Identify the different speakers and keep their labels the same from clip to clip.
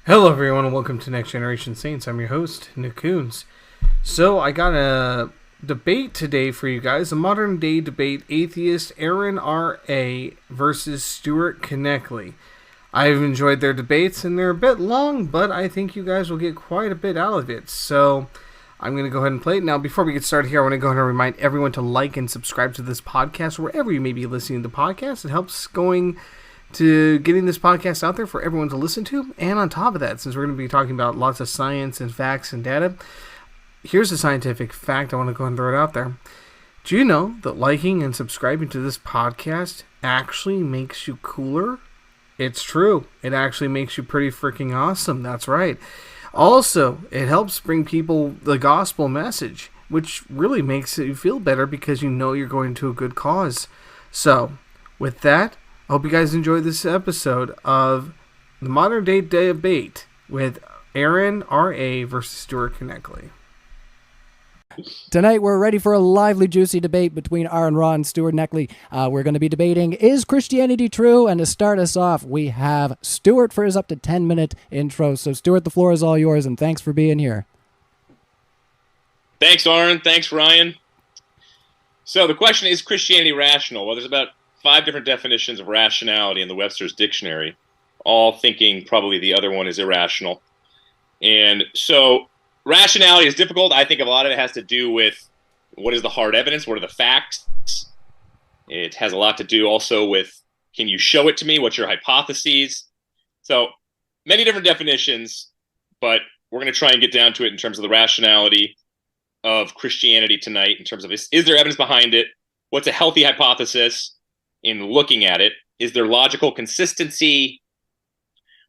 Speaker 1: Hello, everyone, and welcome to Next Generation Saints. I'm your host, Nick Coons. So, I got a debate today for you guys, a modern day debate: Atheist Aron R.A. versus Stuart Conneckley. I've enjoyed their debates, and they're a bit long, but I think you guys will get quite a bit out of it. So, I'm going to go ahead and play it. Now, before we get started here, I want to go ahead and remind everyone to like and subscribe to this podcast wherever you may be listening to podcasts. It helps to getting this podcast out there for everyone to listen to. And on top of that, since we're going to be talking about lots of science and facts and data, here's a scientific fact I want to go ahead and throw it out there. Do you know that liking and subscribing to this podcast actually makes you cooler? It's true. It actually makes you pretty freaking awesome. That's right. Also, it helps bring people the gospel message, which really makes you feel better because you know you're going to a good cause. So, with that, I hope you guys enjoyed this episode of the modern day debate with Aron R.A. versus Stuart Conneckley.
Speaker 2: Tonight we're ready for a lively, juicy debate between Aron Ra and Stuart Conneckley. We're going to be debating, is Christianity true? And to start us off, we have Stuart for his up to 10-minute intro. So Stuart, the floor is all yours, and thanks for being here.
Speaker 3: Thanks, Aron. Thanks, Ryan. So the question is Christianity rational? Well, there's about 5 different definitions of rationality in the Webster's Dictionary, all thinking probably the other one is irrational. And so rationality is difficult. I think a lot of it has to do with what is the hard evidence, what are the facts. It has a lot to do also with, can you show it to me? What's your hypotheses? So many different definitions, but we're going to try and get down to it in terms of the rationality of Christianity tonight, in terms of is there evidence behind it? What's a healthy hypothesis? In looking at it, is there logical consistency?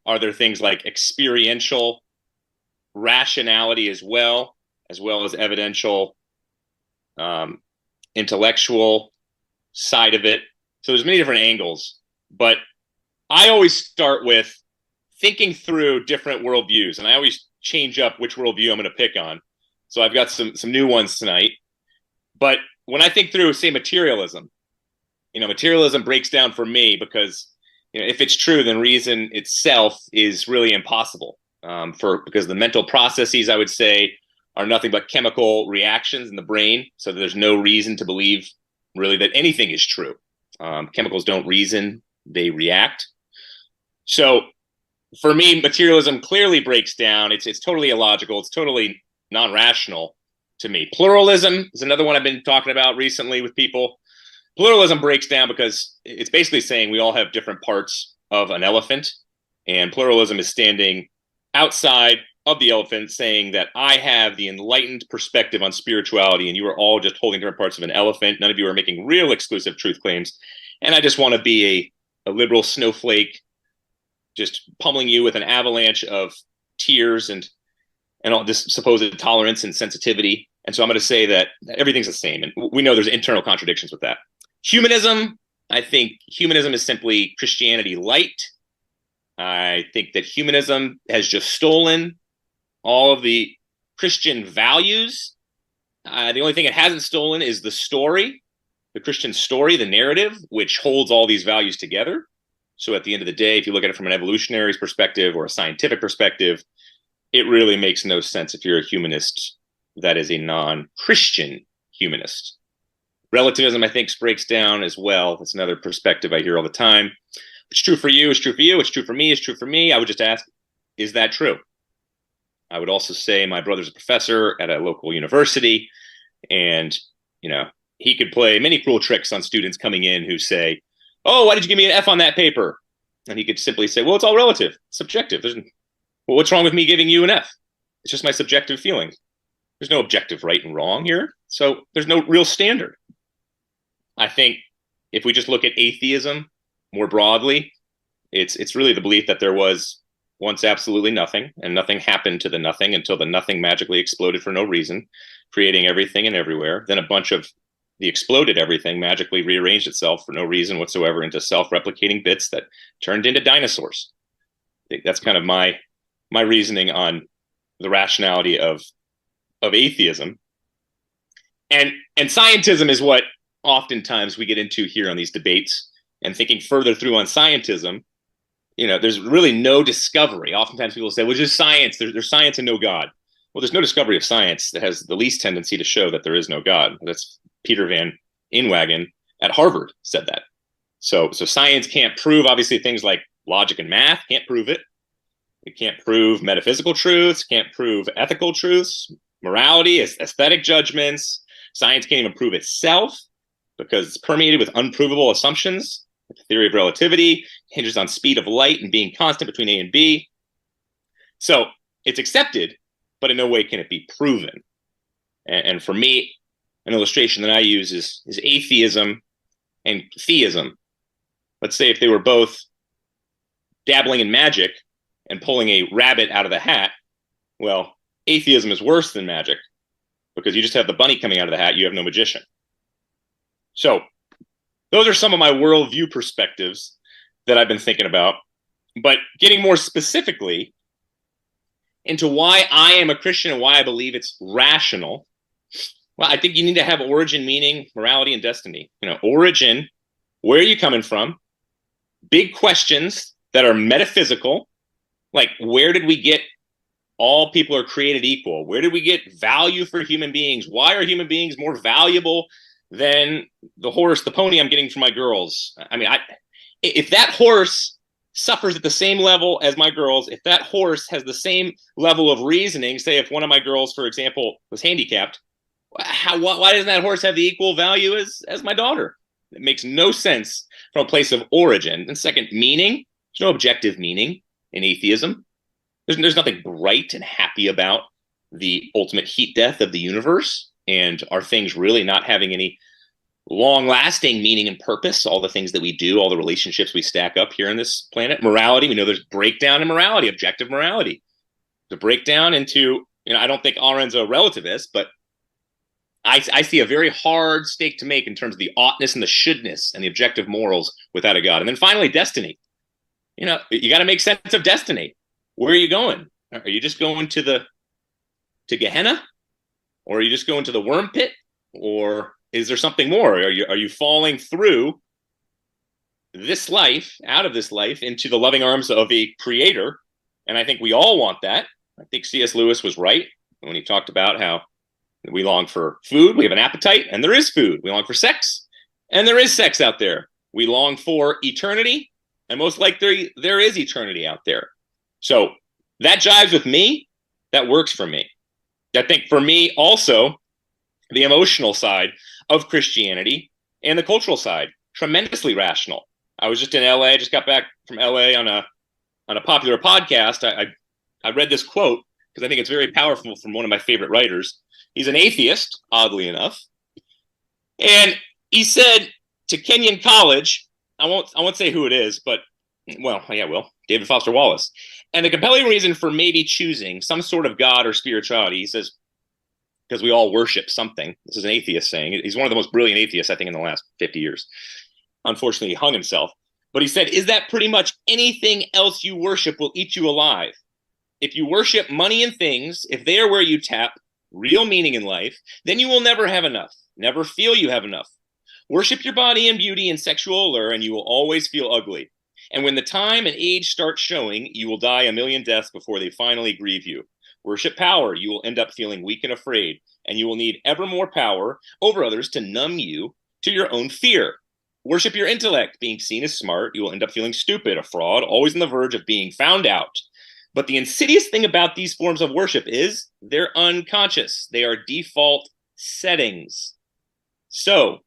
Speaker 3: Are there things like experiential rationality as well as evidential, intellectual side of it? So there's many different angles, but I always start with thinking through different worldviews, and I always change up which worldview I'm going to pick on. So I've got some new ones tonight. But when I think through, say, materialism, materialism breaks down for me because, if it's true, then reason itself is really impossible. Because the mental processes, I would say, are nothing but chemical reactions in the brain. So there's no reason to believe really that anything is true. Chemicals don't reason, they react. So for me, materialism clearly breaks down. It's totally illogical. It's totally non-rational to me. Pluralism is another one I've been talking about recently with people. Pluralism breaks down because it's basically saying we all have different parts of an elephant, and pluralism is standing outside of the elephant saying that I have the enlightened perspective on spirituality and you are all just holding different parts of an elephant. None of you are making real exclusive truth claims, and I just want to be a liberal snowflake just pummeling you with an avalanche of tears and all this supposed tolerance and sensitivity. And so I'm going to say that everything's the same, and we know there's internal contradictions with that. Humanism, I think humanism is simply Christianity light. I think that humanism has just stolen all of the Christian values. The only thing it hasn't stolen is the story, the Christian story, the narrative, which holds all these values together. So at the end of the day, if you look at it from an evolutionary perspective or a scientific perspective, it really makes no sense if you're a humanist that is a non-Christian humanist. Relativism, I think, breaks down as well. That's another perspective I hear all the time. What's true for you is true for you. What's true for me is true for me. I would just ask, is that true? I would also say my brother's a professor at a local university, and he could play many cruel tricks on students coming in who say, "Oh, why did you give me an F on that paper?" And he could simply say, "Well, it's all relative, subjective. Well, what's wrong with me giving you an F? It's just my subjective feelings. There's no objective right and wrong here, so there's no real standard." I think if we just look at atheism more broadly, it's really the belief that there was once absolutely nothing, and nothing happened to the nothing until the nothing magically exploded for no reason, creating everything and everywhere. Then a bunch of the exploded everything magically rearranged itself for no reason whatsoever into self-replicating bits that turned into dinosaurs. I think that's kind of my reasoning on the rationality of atheism. And scientism is what oftentimes we get into here on these debates, and thinking further through on scientism, there's really no discovery. Oftentimes people say, well, just science. There's science and no God. Well, there's no discovery of science that has the least tendency to show that there is no God. That's Peter Van Inwagen at Harvard said that. So science can't prove, obviously, things like logic and math, can't prove it. It can't prove metaphysical truths, can't prove ethical truths, morality, aesthetic judgments. Science can't even prove itself because it's permeated with unprovable assumptions. The theory of relativity hinges on speed of light and being constant between A and B. So it's accepted, but in no way can it be proven. And for me, an illustration that I use is atheism and theism. Let's say if they were both dabbling in magic and pulling a rabbit out of the hat, well, atheism is worse than magic because you just have the bunny coming out of the hat. You have no magician. So those are some of my worldview perspectives that I've been thinking about. But getting more specifically into why I am a Christian and why I believe it's rational, well, I think you need to have origin, meaning, morality, and destiny. Origin, where are you coming from? Big questions that are metaphysical, like where did we get all people are created equal? Where did we get value for human beings? Why are human beings more valuable than the horse, the pony I'm getting for my girls? I mean, if that horse suffers at the same level as my girls, if that horse has the same level of reasoning, say if one of my girls, for example, was handicapped, why doesn't that horse have the equal value as my daughter? It makes no sense from a place of origin. And second, meaning. There's no objective meaning in atheism. There's nothing bright and happy about the ultimate heat death of the universe. And are things really not having any long-lasting meaning and purpose? All the things that we do, all the relationships we stack up here on this planet. Morality, we know there's breakdown in morality, objective morality. The breakdown into, I don't think Aron's a relativist, but I see a very hard stake to make in terms of the oughtness and the shouldness and the objective morals without a God. And then finally, destiny. You got to make sense of destiny. Where are you going? Are you just going to Gehenna? Or are you just going to the worm pit? Or is there something more? Are you falling through this life, out of this life, into the loving arms of a creator? And I think we all want that. I think C.S. Lewis was right when he talked about how we long for food, we have an appetite, and there is food. We long for sex, and there is sex out there. We long for eternity, and most likely there is eternity out there. So that jives with me. That works for me. I think for me also, the emotional side of Christianity and the cultural side, tremendously rational. I was just in LA, just got back from LA on a popular podcast. I read this quote because I think it's very powerful from one of my favorite writers. He's an atheist, oddly enough. And he said to Kenyon College, I won't say who it is, but well, yeah, will. David Foster Wallace. And the compelling reason for maybe choosing some sort of God or spirituality, he says, because we all worship something. This is an atheist saying. He's one of the most brilliant atheists, I think, in the last 50 years. Unfortunately, he hung himself. But he said, is that pretty much anything else you worship will eat you alive? If you worship money and things, if they are where you tap real meaning in life, then you will never have enough, never feel you have enough. Worship your body and beauty and sexual allure, and you will always feel ugly. And when the time and age start showing, you will die a million deaths before they finally grieve you. Worship power, you will end up feeling weak and afraid, and you will need ever more power over others to numb you to your own fear. Worship your intellect, being seen as smart, you will end up feeling stupid, a fraud, always on the verge of being found out. But the insidious thing about these forms of worship is they're unconscious. They are default settings. So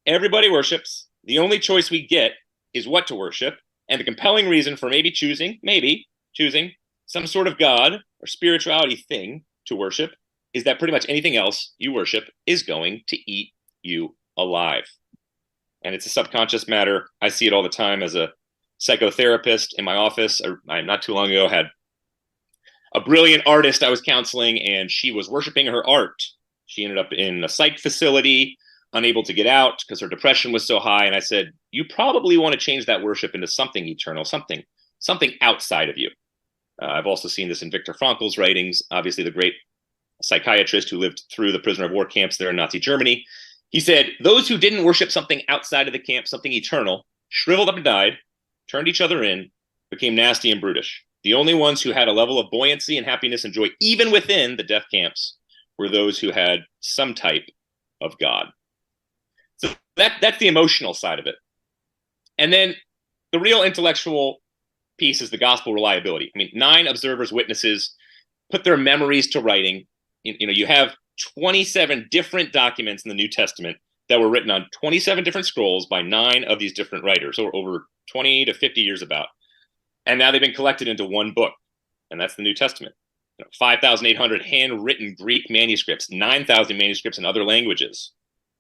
Speaker 3: everybody worships. The only choice we get is what to worship. And the compelling reason for maybe choosing some sort of God or spirituality thing to worship is that pretty much anything else you worship is going to eat you alive. And it's a subconscious matter. I see it all the time as a psychotherapist in my office. I not too long ago had a brilliant artist I was counseling, and she was worshiping her art. She ended up in a psych facility, unable to get out because her depression was so high. And I said, you probably want to change that worship into something eternal, something outside of you. I've also seen this in Viktor Frankl's writings, obviously the great psychiatrist who lived through the prisoner of war camps there in Nazi Germany. He said, those who didn't worship something outside of the camp, something eternal, shriveled up and died, turned each other in, became nasty and brutish. The only ones who had a level of buoyancy and happiness and joy, even within the death camps, were those who had some type of God. So that's the emotional side of it. And then the real intellectual piece is the gospel reliability. I mean, 9 observers, witnesses, put their memories to writing. You have 27 different documents in the New Testament that were written on 27 different scrolls by 9 of these different writers, or over 20 to 50 years about. And now they've been collected into one book, and that's the New Testament. 5,800 handwritten Greek manuscripts, 9,000 manuscripts in other languages.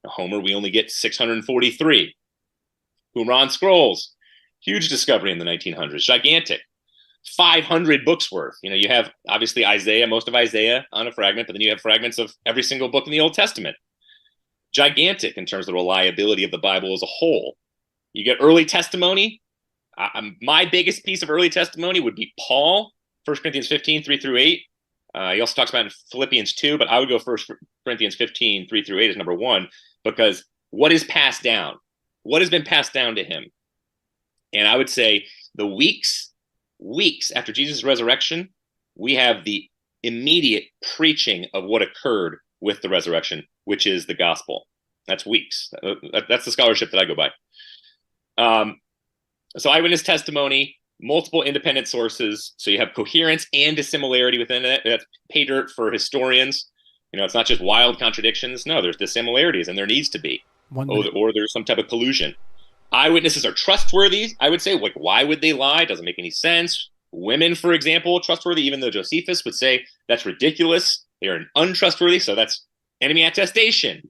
Speaker 3: Homer, we only get 643. Qumran scrolls, huge discovery in the 1900s, gigantic. 500 books worth. You have obviously Isaiah, most of Isaiah on a fragment, but then you have fragments of every single book in the Old Testament. Gigantic in terms of the reliability of the Bible as a whole. You get early testimony. My biggest piece of early testimony would be Paul, 1 Corinthians 15, 3 through 8. He also talks about in Philippians 2, but I would go 1 Corinthians 15, 3 through 8 as number 1, because what is passed down? What has been passed down to him? And I would say the weeks after Jesus' resurrection, we have the immediate preaching of what occurred with the resurrection, which is the gospel. That's weeks. That's the scholarship that I go by. So eyewitness testimony, multiple independent sources. So you have coherence and dissimilarity within it. That's pay dirt for historians. It's not just wild contradictions. No, there's dissimilarities, and there needs to be. Or there's some type of collusion. Eyewitnesses are trustworthy. I would say, why would they lie? Doesn't make any sense. Women, for example, trustworthy, even though Josephus would say that's ridiculous. They're untrustworthy. So that's enemy attestation.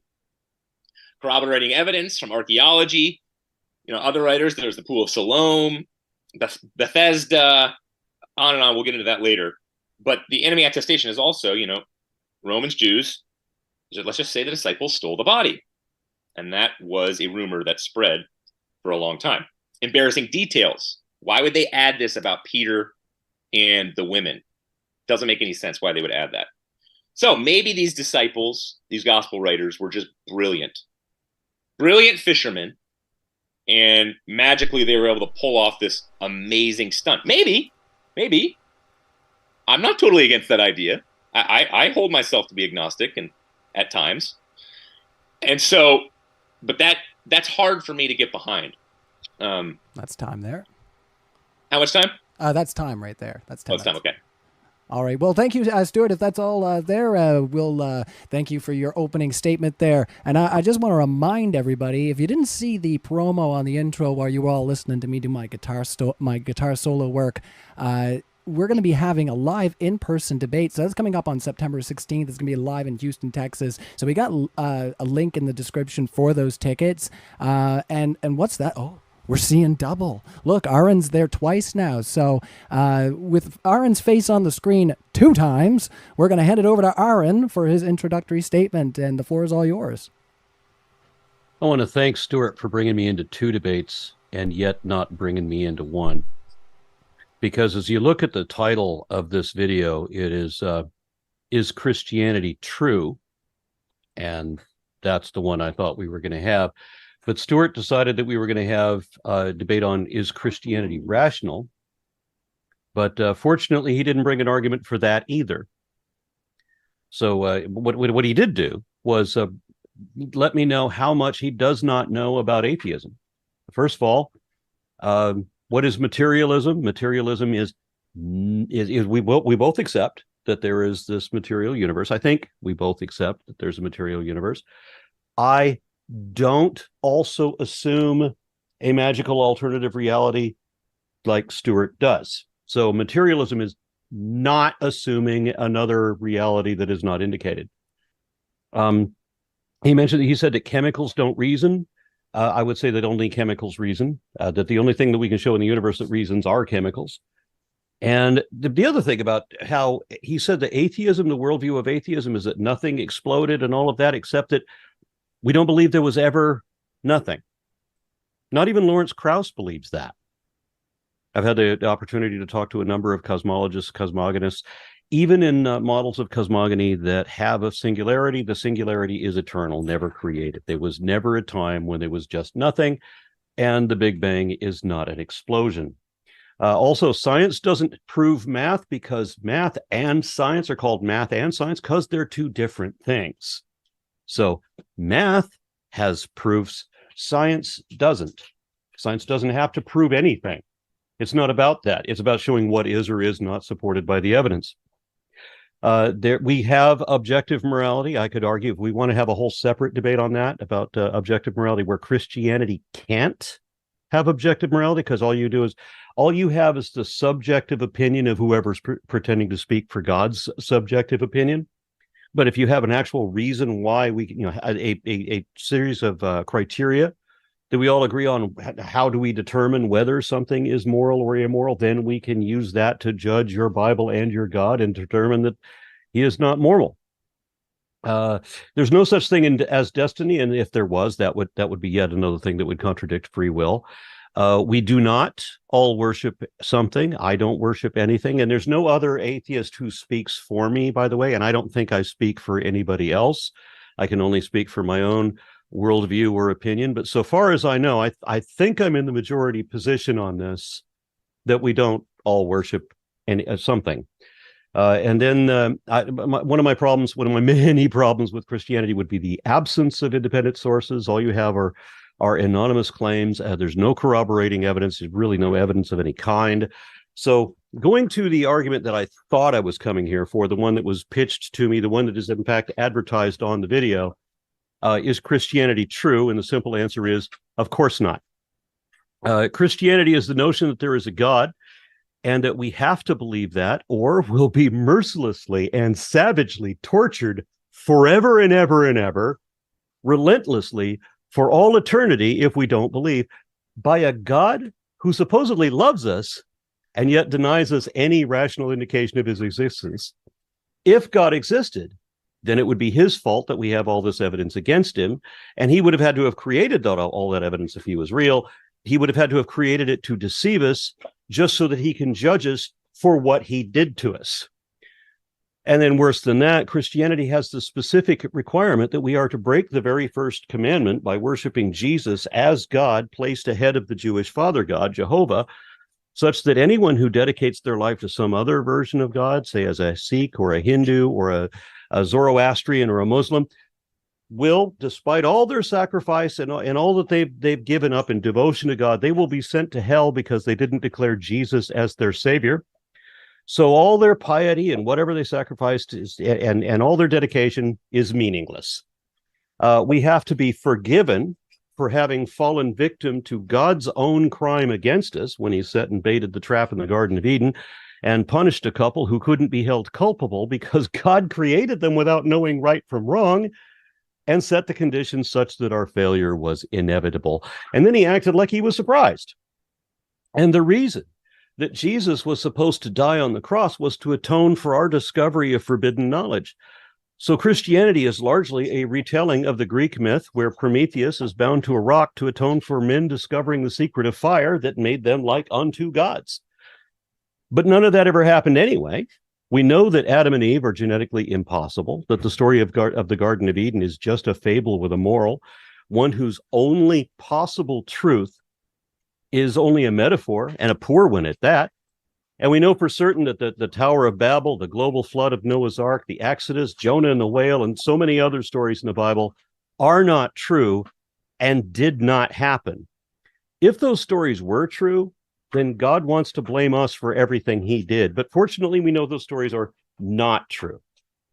Speaker 3: Corroborating evidence from archaeology. Other writers, there's the Pool of Siloam, Bethesda, on and on. We'll get into that later. But the enemy attestation is also, Romans, Jews, let's just say the disciples stole the body. And that was a rumor that spread for a long time. Embarrassing details. Why would they add this about Peter and the women? Doesn't make any sense why they would add that. So maybe these disciples, these gospel writers, were just brilliant. Brilliant fishermen. And magically they were able to pull off this amazing stunt. Maybe. I'm not totally against that idea. I hold myself to be agnostic and at times. And so, but that's hard for me to get behind.
Speaker 2: That's time there.
Speaker 3: How much time?
Speaker 2: That's time right there. That's 10
Speaker 3: minutes. Time, okay.
Speaker 2: All right. Well, thank you, Stuart. If that's all there, we'll thank you for your opening statement there. And I just want to remind everybody, if you didn't see the promo on the intro while you were all listening to me do my guitar solo work, we're going to be having a live in-person debate. So that's coming up on September 16th. It's going to be live in Houston, Texas. So we got a link in the description for those tickets. And what's that? Oh, we're seeing double. Look, Aron's there twice now. So with Aron's face on the screen 2 times, we're going to hand it over to Aron for his introductory statement, and the floor is all yours.
Speaker 4: I want to thank Stuart for bringing me into 2 debates and yet not bringing me into 1. Because as you look at the title of this video, it is Christianity True? And that's the one I thought we were going to have. But Stuart decided that we were going to have a debate on, is Christianity rational? But fortunately, he didn't bring an argument for that either. So what he did do was let me know how much he does not know about atheism. First of all, what is materialism? Materialism is we both accept that there is this material universe. I think we both accept that there's a material universe. I don't also assume a magical alternative reality like Stuart does. So materialism is not assuming another reality that is not indicated. He said that chemicals don't reason. I would say that only chemicals reason, that the only thing that we can show in the universe that reasons are chemicals. And the other thing about how he said that atheism, the worldview of atheism, is that nothing exploded and all of that, except that we don't believe there was ever nothing. Not even Lawrence Krauss believes that. I've had the opportunity to talk to a number of cosmologists, cosmogonists, even in models of cosmogony that have a singularity. The singularity is eternal, never created. There was never a time when there was just nothing, and the Big Bang is not an explosion. Also, science doesn't prove math because math and science are called math and science because they're two different things. So math has proofs. Science doesn't. Science doesn't have to prove anything. It's not about that. It's about showing what is or is not supported by the evidence. We have objective morality. I could argue if we want to have a whole separate debate on that about objective morality, where Christianity can't have objective morality because all you have is the subjective opinion of whoever's pretending to speak for God's subjective opinion. But if you have an actual reason why we, a series of criteria that we all agree on, how do we determine whether something is moral or immoral, then we can use that to judge your Bible and your God and determine that he is not moral. There's no such thing as destiny, and if there was, that would be yet another thing that would contradict free will. We do not all worship something. I don't worship anything, and there's no other atheist who speaks for me, by the way, and I don't think I speak for anybody else. I can only speak for my own worldview or opinion, but so far as I know, I think I'm in the majority position on this, that we don't all worship something. And then one of my many problems with Christianity would be the absence of independent sources. All you have are anonymous claims. There's no corroborating evidence. There's really no evidence of any kind. So going to the argument that I thought I was coming here for, the one that was pitched to me, the one that is in fact advertised on the video, is Christianity true? And the simple answer is, of course not. Christianity is the notion that there is a God and that we have to believe that, or we'll be mercilessly and savagely tortured forever and ever and ever, relentlessly, for all eternity, if we don't believe, by a God who supposedly loves us and yet denies us any rational indication of his existence. If God existed, then it would be his fault that we have all this evidence against him, and he would have had to have created all that evidence if he was real. He would have had to have created it to deceive us just so that he can judge us for what he did to us. And then worse than that, Christianity has the specific requirement that we are to break the very first commandment by worshiping Jesus as God placed ahead of the Jewish father God, Jehovah, such that anyone who dedicates their life to some other version of God, say as a Sikh or a Hindu or a Zoroastrian or a Muslim, will, despite all their sacrifice and all that they've given up in devotion to God, they will be sent to hell because they didn't declare Jesus as their savior. So all their piety and whatever they sacrificed and all their dedication is meaningless. We have to be forgiven for having fallen victim to God's own crime against us when he set and baited the trap in the Garden of Eden and punished a couple who couldn't be held culpable because God created them without knowing right from wrong and set the conditions such that our failure was inevitable. And then he acted like he was surprised. And the reason that Jesus was supposed to die on the cross was to atone for our discovery of forbidden knowledge. So Christianity is largely a retelling of the Greek myth where Prometheus is bound to a rock to atone for men discovering the secret of fire that made them like unto gods. But none of that ever happened anyway. We know that Adam and Eve are genetically impossible, that the story of the Garden of Eden is just a fable with a moral, one whose only possible truth is only a metaphor, and a poor one at that. And we know for certain that the Tower of Babel, the global flood of Noah's Ark, the Exodus, Jonah and the whale, and so many other stories in the Bible are not true and did not happen. If those stories were true, then God wants to blame us for everything he did. But fortunately, we know those stories are not true.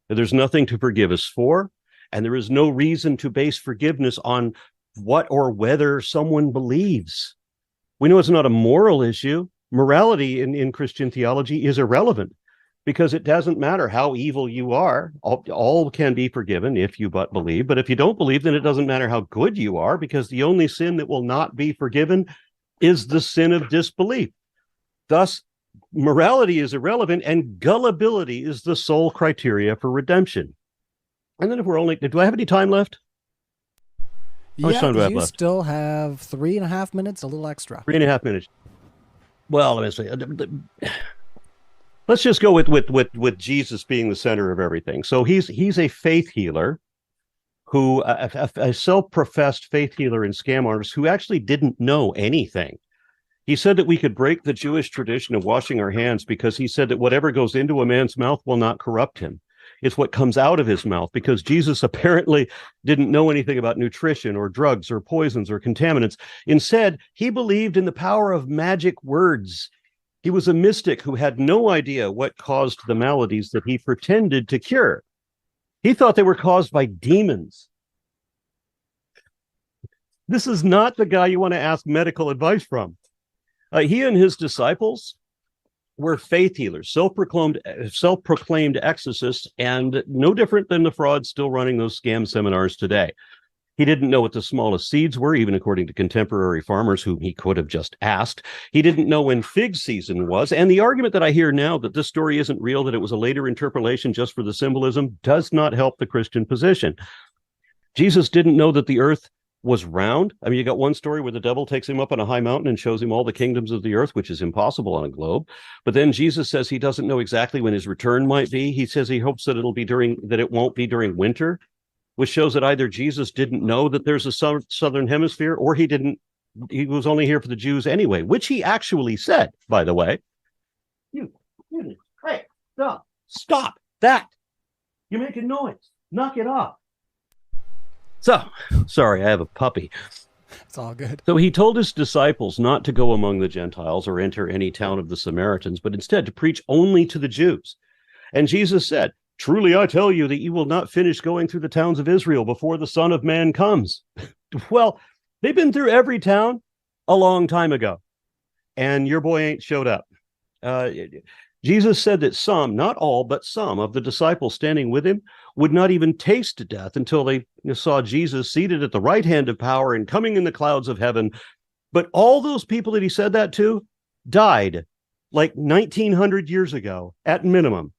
Speaker 4: There's nothing to forgive us for, and there is no reason to base forgiveness on what or whether someone believes. We know it's not a moral issue. Morality in Christian theology is irrelevant because it doesn't matter how evil you are. All can be forgiven if you but believe. But if you don't believe, then it doesn't matter how good you are, because the only sin that will not be forgiven is the sin of disbelief. Thus, morality is irrelevant and gullibility is the sole criteria for redemption. And then if we're only, do I have any time left? How much time do I have left?
Speaker 2: Still have 3.5 minutes, a little extra.
Speaker 4: 3.5 minutes. Well, let me say, let's just go with Jesus being the center of everything. So he's a faith healer who a self-professed faith healer and scam artist who actually didn't know anything. He said that we could break the Jewish tradition of washing our hands because he said that whatever goes into a man's mouth will not corrupt him. It's what comes out of his mouth, because Jesus apparently didn't know anything about nutrition or drugs or poisons or contaminants. Instead, he believed in the power of magic words. He was a mystic who had no idea what caused the maladies that he pretended to cure. He thought they were caused by demons. This is not the guy you want to ask medical advice from. He and his disciples were faith healers, self-proclaimed exorcists, and no different than the frauds still running those scam seminars today. He didn't know what the smallest seeds were, even according to contemporary farmers whom he could have just asked. He didn't know when fig season was. And the argument that I hear now that this story isn't real, that it was a later interpolation just for the symbolism, does not help the Christian position. Jesus didn't know that the earth was round. I mean, you got one story where the devil takes him up on a high mountain and shows him all the kingdoms of the earth, which is impossible on a globe. But then Jesus says he doesn't know exactly when his return might be. He says he hopes that it won't be during winter, which shows that either Jesus didn't know that there's a southern hemisphere, or he was only here for the Jews anyway, which he actually said, by the way. Hey, stop that. You're making noise. Knock it off. So, sorry, I have a puppy.
Speaker 2: It's all good.
Speaker 4: So he told his disciples not to go among the Gentiles or enter any town of the Samaritans, but instead to preach only to the Jews. And Jesus said, "Truly I tell you that you will not finish going through the towns of Israel before the Son of Man comes." Well, they've been through every town a long time ago, and your boy ain't showed up. Jesus said that some, not all, but some of the disciples standing with him would not even taste death until they saw Jesus seated at the right hand of power and coming in the clouds of heaven. But all those people that he said that to died like 1900 years ago at minimum.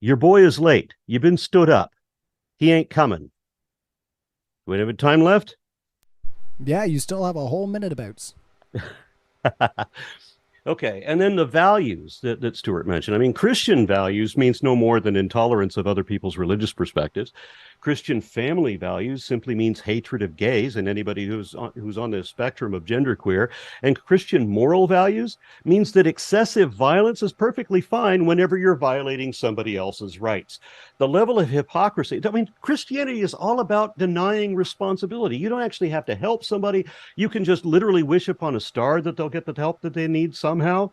Speaker 4: Your boy is late. You've been stood up. He ain't coming. Do we have time left?
Speaker 2: Yeah, you still have a whole minute abouts.
Speaker 4: Okay, and then the values that Stuart mentioned. I mean, Christian values means no more than intolerance of other people's religious perspectives. Christian family values simply means hatred of gays and anybody who's on the spectrum of genderqueer. And Christian moral values means that excessive violence is perfectly fine whenever you're violating somebody else's rights. The level of hypocrisy, I mean, Christianity is all about denying responsibility. You don't actually have to help somebody. You can just literally wish upon a star that they'll get the help that they need somehow.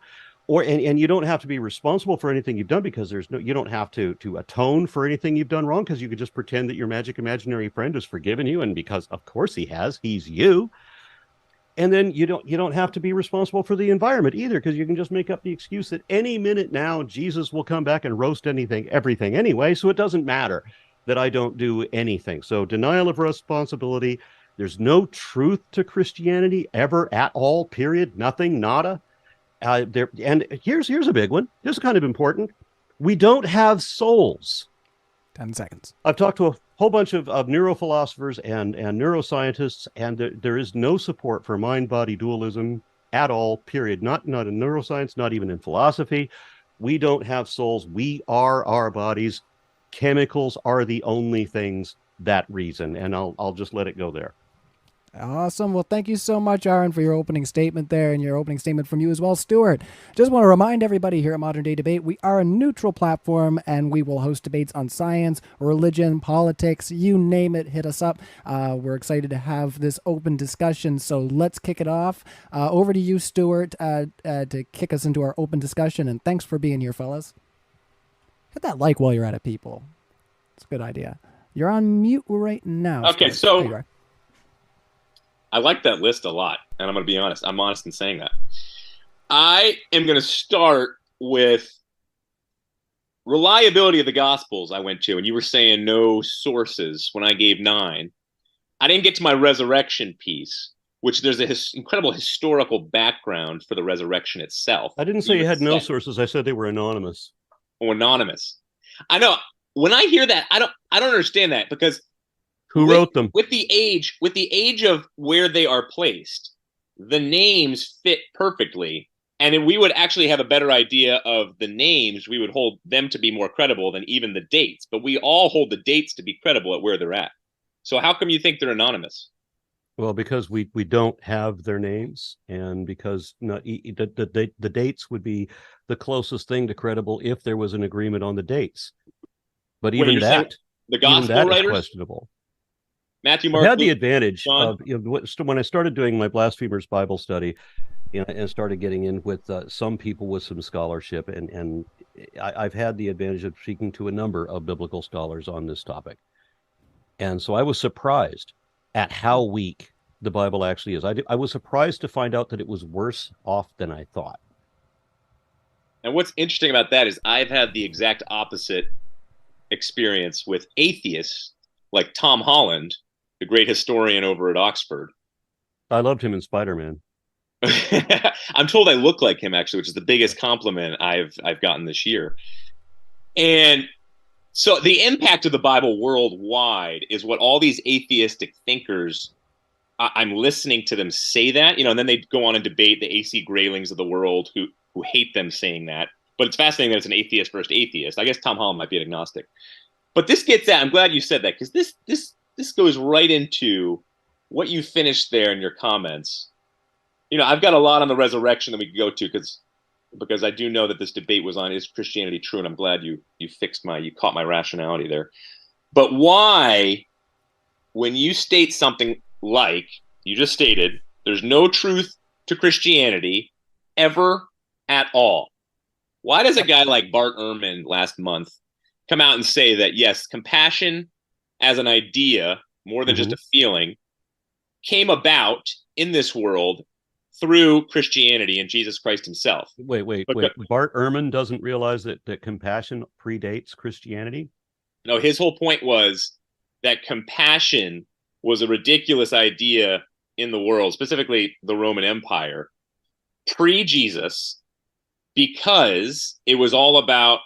Speaker 4: And you don't have to be responsible for anything you've done, because you don't have to atone for anything you've done wrong, because you can just pretend that your magic imaginary friend has forgiven you, and because of course he has, he's you. And then you don't have to be responsible for the environment either, because you can just make up the excuse that any minute now Jesus will come back and roast everything anyway, so it doesn't matter that I don't do anything. So denial of responsibility. There's no truth to Christianity ever at all, period. Nothing, nada. And here's a big one. This is kind of important. We don't have souls.
Speaker 2: 10 seconds.
Speaker 4: I've talked to a whole bunch of neurophilosophers and neuroscientists, and there is no support for mind-body dualism at all, period. Not in neuroscience, not even in philosophy. We don't have souls. We are our bodies. Chemicals are the only things that reason, and I'll just let it go there.
Speaker 2: Awesome. Well, thank you so much, Aron, for your opening statement there, and your opening statement from you as well, Stuart. Just want to remind everybody here at Modern Day Debate, we are a neutral platform, and we will host debates on science, religion, politics, you name it, hit us up. We're excited to have this open discussion, so let's kick it off. Over to you, Stuart, to kick us into our open discussion, and thanks for being here, fellas. Hit that like while you're at it, people. It's a good idea. You're on mute right now.
Speaker 3: Okay,
Speaker 2: Stuart.
Speaker 3: so
Speaker 2: There you are.
Speaker 3: I like that list a lot, and I'm going to be honest. I'm honest in saying that. I am going to start with reliability of the Gospels I went to, and you were saying no sources when I gave 9. I didn't get to my resurrection piece, which there's an incredible historical background for the resurrection itself.
Speaker 4: I didn't say you had no sources. I said they were anonymous.
Speaker 3: Oh, anonymous. I know. When I hear that, I don't understand that, because
Speaker 4: who wrote them?
Speaker 3: With the age of where they are placed, the names fit perfectly, and we would actually have a better idea of the names. We would hold them to be more credible than even the dates, but we all hold the dates to be credible at where they're at. So how come you think they're anonymous?
Speaker 4: Well, because we don't have their names, and because the dates would be the closest thing to credible if there was an agreement on the dates. But
Speaker 3: When
Speaker 4: even
Speaker 3: you're saying
Speaker 4: that,
Speaker 3: the
Speaker 4: even
Speaker 3: gospel
Speaker 4: that is
Speaker 3: writers,
Speaker 4: questionable.
Speaker 3: Matthew,
Speaker 4: I've
Speaker 3: Mark,
Speaker 4: had the
Speaker 3: Luke,
Speaker 4: advantage
Speaker 3: John.
Speaker 4: of, when I started doing my blasphemers Bible study, and started getting in with some people with some scholarship, and I've had the advantage of speaking to a number of biblical scholars on this topic. And so I was surprised at how weak the Bible actually is. I was surprised to find out that it was worse off than I thought.
Speaker 3: And what's interesting about that is I've had the exact opposite experience with atheists like Tom Holland, the great historian over at Oxford.
Speaker 4: I loved him in Spider-Man.
Speaker 3: I'm told I look like him actually, which is the biggest compliment I've gotten this year. And so the impact of the Bible worldwide is what all these atheistic thinkers, I'm listening to them say that, and then they go on and debate the AC Graylings of the world who hate them saying that. But it's fascinating that it's an atheist versus atheist. I guess Tom Holland might be an agnostic. But this gets at, I'm glad you said that, because this goes right into what you finished there in your comments. I've got a lot on the resurrection that we could go to because I do know that this debate was on, is Christianity true? And I'm glad you caught my rationality there. But why, when you state something like you just stated, there's no truth to Christianity ever at all, why does a guy like Bart Ehrman last month come out and say that, yes, compassion as an idea, more than just a feeling, came about in this world through Christianity and Jesus Christ himself?
Speaker 4: Wait. Bart Ehrman doesn't realize that compassion predates Christianity?
Speaker 3: No, his whole point was that compassion was a ridiculous idea in the world, specifically the Roman Empire, pre-Jesus, because it was all about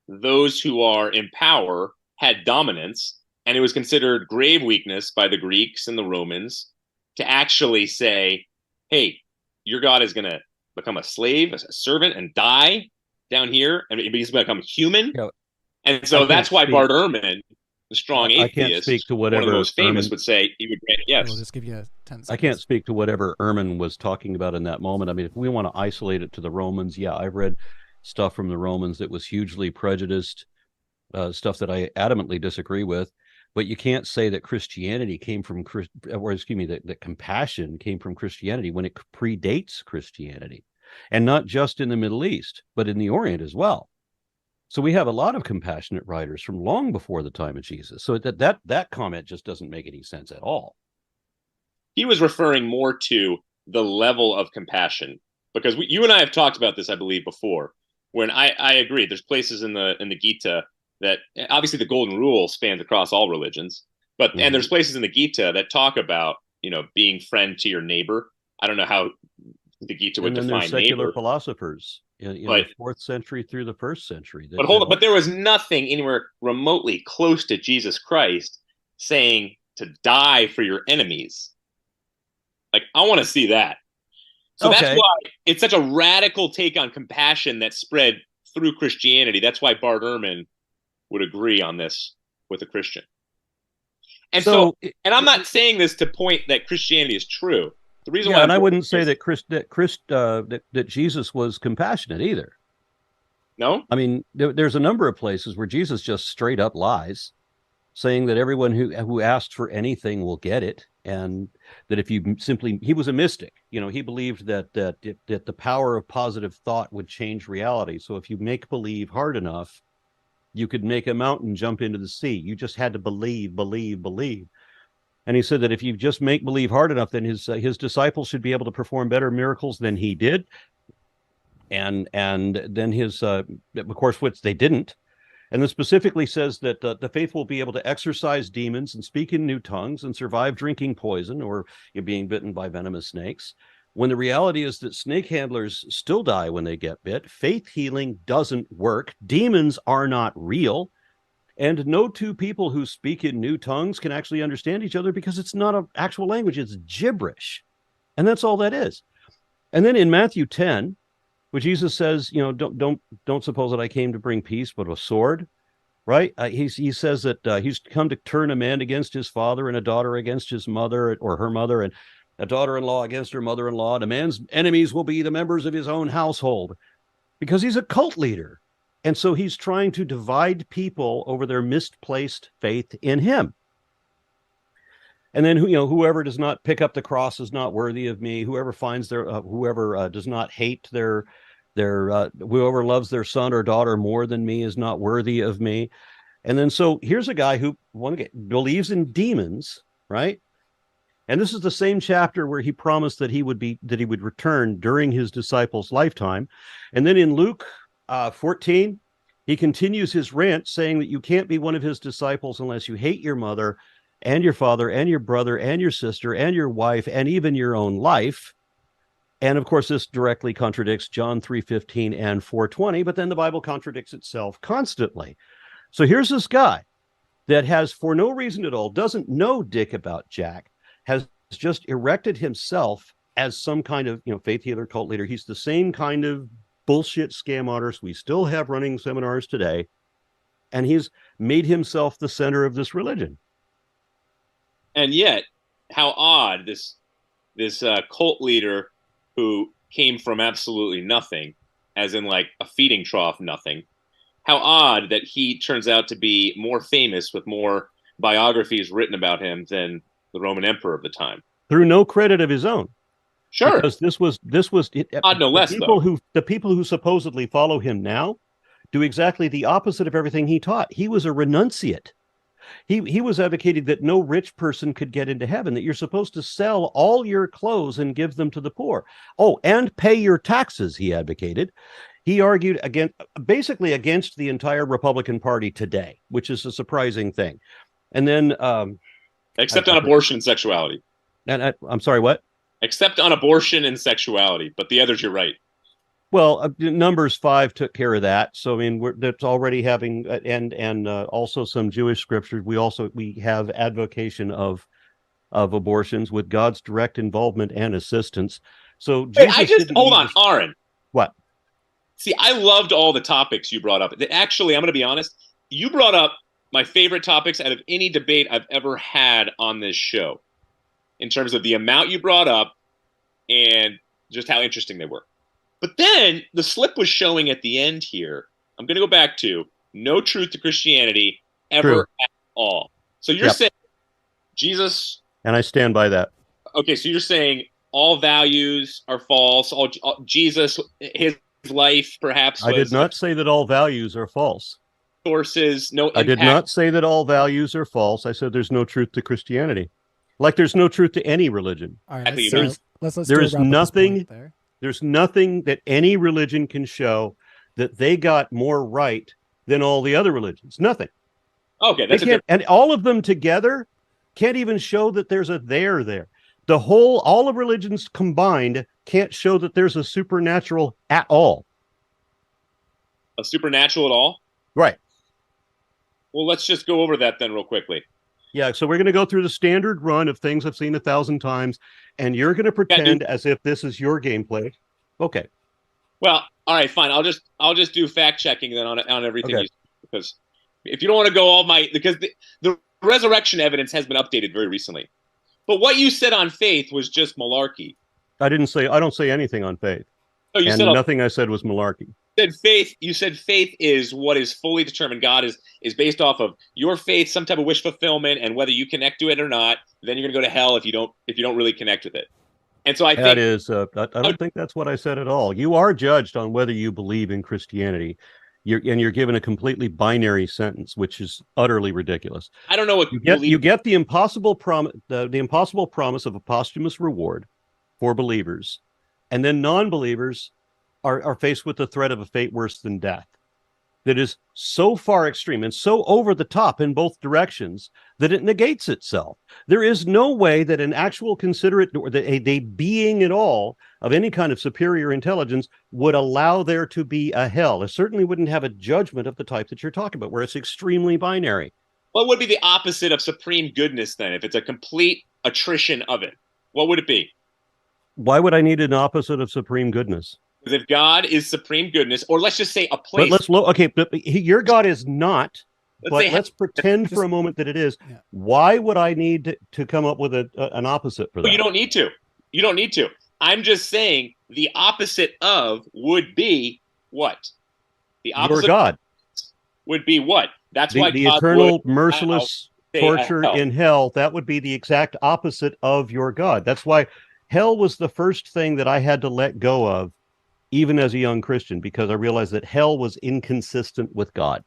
Speaker 3: those who are in power had dominance, and it was considered grave weakness by the Greeks and the Romans to actually say, hey, your God is going to become a slave, a servant, and die down here, and he's going to become human. And so that's why Bart Ehrman, the strong atheist,
Speaker 4: I can't speak to whatever
Speaker 3: one of the most famous,
Speaker 4: Ehrman
Speaker 3: would say he would grant yes.
Speaker 2: We'll just give you 10 seconds.
Speaker 4: I can't speak to whatever Ehrman was talking about in that moment. I mean, if we want to isolate it to the Romans, yeah, I've read stuff from the Romans that was hugely prejudiced, stuff that I adamantly disagree with. But you can't say that Christianity came from, that compassion came from Christianity when it predates Christianity, and not just in the Middle East, but in the Orient as well. So we have a lot of compassionate writers from long before the time of Jesus. So that comment just doesn't make any sense at all.
Speaker 3: He was referring more to the level of compassion, because you and I have talked about this, I believe, before. When I agree, there's places in the Gita that obviously the golden rule spans across all religions, but and there's places in the Gita that talk about being friend to your neighbor. I don't know how the Gita would define
Speaker 4: secular
Speaker 3: neighbor.
Speaker 4: Philosophers in the 4th century through the 1st century.
Speaker 3: But hold on, but there was nothing anywhere remotely close to Jesus Christ saying to die for your enemies. Like, I want to see that. So that's why it's such a radical take on compassion that spread through Christianity. That's why Bart Ehrman would agree on this with a Christian. And and I'm not saying this to point that Christianity is true. The reason why,
Speaker 4: and I wouldn't say that Jesus was compassionate either.
Speaker 3: No,
Speaker 4: I mean, there's a number of places where Jesus just straight up lies, saying that everyone who asks for anything will get it, and that if you he was a mystic. He believed that the power of positive thought would change reality. So if you make believe hard enough, you could make a mountain jump into the sea. You just had to believe. And he said that if you just make believe hard enough, then his disciples should be able to perform better miracles than he did. And then of course, which they didn't. And then specifically says that the faithful will be able to exorcise demons and speak in new tongues and survive drinking poison or being bitten by venomous snakes. When the reality is that snake handlers still die when they get bit. Faith healing doesn't work. Demons are not real. And no two people who speak in new tongues can actually understand each other because it's not an actual language. It's gibberish. And that's all that is. And then in Matthew 10, where Jesus says, don't suppose that I came to bring peace, but a sword. right? He says that he's come to turn a man against his father and a daughter against his mother or her mother, and a daughter-in-law against her mother-in-law. And a man's enemies will be the members of his own household, because he's a cult leader. And so he's trying to divide people over their misplaced faith in him. And then, whoever does not pick up the cross is not worthy of me. Whoever finds whoever does not hate whoever loves their son or daughter more than me is not worthy of me. And then, so here's a guy who believes in demons, right? And this is the same chapter where he promised that he would return during his disciples' lifetime. And then in Luke 14, he continues his rant saying that you can't be one of his disciples unless you hate your mother and your father and your brother and your sister and your wife and even your own life. And of course, this directly contradicts John 3:15 and 4:20, but then the Bible contradicts itself constantly. So here's this guy that has, for no reason at all, doesn't know dick about Jack, has just erected himself as some kind of, faith healer, cult leader. He's the same kind of bullshit scam artist we still have running seminars today. And he's made himself the center of this religion.
Speaker 3: And yet, how odd this cult leader who came from absolutely nothing, as in like a feeding trough, nothing. How odd that he turns out to be more famous with more biographies written about him than the Roman emperor of the time.
Speaker 4: Through no credit of his own.
Speaker 3: Sure.
Speaker 4: Because this was
Speaker 3: odd, no less,
Speaker 4: the people who supposedly follow him now do exactly the opposite of everything he taught. He was a renunciate. He was advocating that no rich person could get into heaven, that you're supposed to sell all your clothes and give them to the poor. Oh, and pay your taxes, he advocated. He argued basically against the entire Republican Party today, which is a surprising thing. And then
Speaker 3: except on abortion and sexuality.
Speaker 4: And I'm sorry, what?
Speaker 3: Except on abortion and sexuality, but the others, you're right.
Speaker 4: Well, Numbers 5 took care of that. So, I mean, that's already having, and also some Jewish scriptures. We have advocation of abortions with God's direct involvement and assistance. So,
Speaker 3: hold on, Aron.
Speaker 4: What?
Speaker 3: See, I loved all the topics you brought up. Actually, I'm going to be honest. You brought up my favorite topics out of any debate I've ever had on this show, in terms of the amount you brought up and just how interesting they were. But then the slip was showing at the end here. I'm going to go back to no truth to Christianity ever at all. So you're saying Jesus.
Speaker 4: And I stand by that.
Speaker 3: Okay, so you're saying all values are false. All Jesus, his life perhaps.
Speaker 4: I did not say that all values are false.
Speaker 3: Sources, no impact.
Speaker 4: I did not say that all values are false. I said there's no truth to Christianity. Like there's no truth to any religion.
Speaker 2: All right, let's
Speaker 4: there is nothing. There's nothing that any religion can show that they got more right than all the other religions. Nothing.
Speaker 3: Okay, that's
Speaker 4: and all of them together can't even show that there's a there. All of religions combined can't show that there's a supernatural at all.
Speaker 3: A supernatural at all?
Speaker 4: Right.
Speaker 3: Well, let's just go over that then real quickly.
Speaker 4: Yeah, so we're going to go through the standard run of things I've seen 1,000 times, and you're going to pretend as if this is your gameplay. Okay.
Speaker 3: Well, all right, fine. I'll just do fact checking then on everything,
Speaker 4: okay.
Speaker 3: Because if you don't want to go because the resurrection evidence has been updated very recently. But what you said on faith was just malarkey. I
Speaker 4: don't say anything on faith.
Speaker 3: Oh, you
Speaker 4: and
Speaker 3: said
Speaker 4: nothing I said was malarkey.
Speaker 3: You said faith is what is fully determined. God is based off of your faith, some type of wish fulfillment, and whether you connect to it or not, then you're going to go to hell if you don't really connect with it. And so I think
Speaker 4: I don't think that's what I said at all. You are judged on whether you believe in Christianity. You're given a completely binary sentence, which is utterly ridiculous.
Speaker 3: I don't know what
Speaker 4: you get the impossible promise of a posthumous reward for believers, and then non-believers are faced with the threat of a fate worse than death that is so far extreme and so over the top in both directions that it negates itself. There is no way that an actual considerate or a being at all of any kind of superior intelligence would allow there to be a hell. It certainly wouldn't have a judgment of the type that you're talking about, where it's extremely binary.
Speaker 3: What would be the opposite of supreme goodness then, if it's a complete attrition of it? What would it be?
Speaker 4: Why would I need an opposite of supreme goodness?
Speaker 3: Because if God is supreme goodness, or let's just say a place.
Speaker 4: But your God is not let's pretend for a moment that it is.
Speaker 2: Yeah.
Speaker 4: Why would I need to come up with an opposite for that?
Speaker 3: You don't need to. You don't need to. I'm just saying the opposite of would be what? The opposite
Speaker 4: your God
Speaker 3: would be what? That's why
Speaker 4: the
Speaker 3: God
Speaker 4: eternal,
Speaker 3: would
Speaker 4: merciless torture in hell. That would be the exact opposite of your God. That's why hell was the first thing that I had to let go of, even as a young Christian, because I realized that hell was inconsistent with God.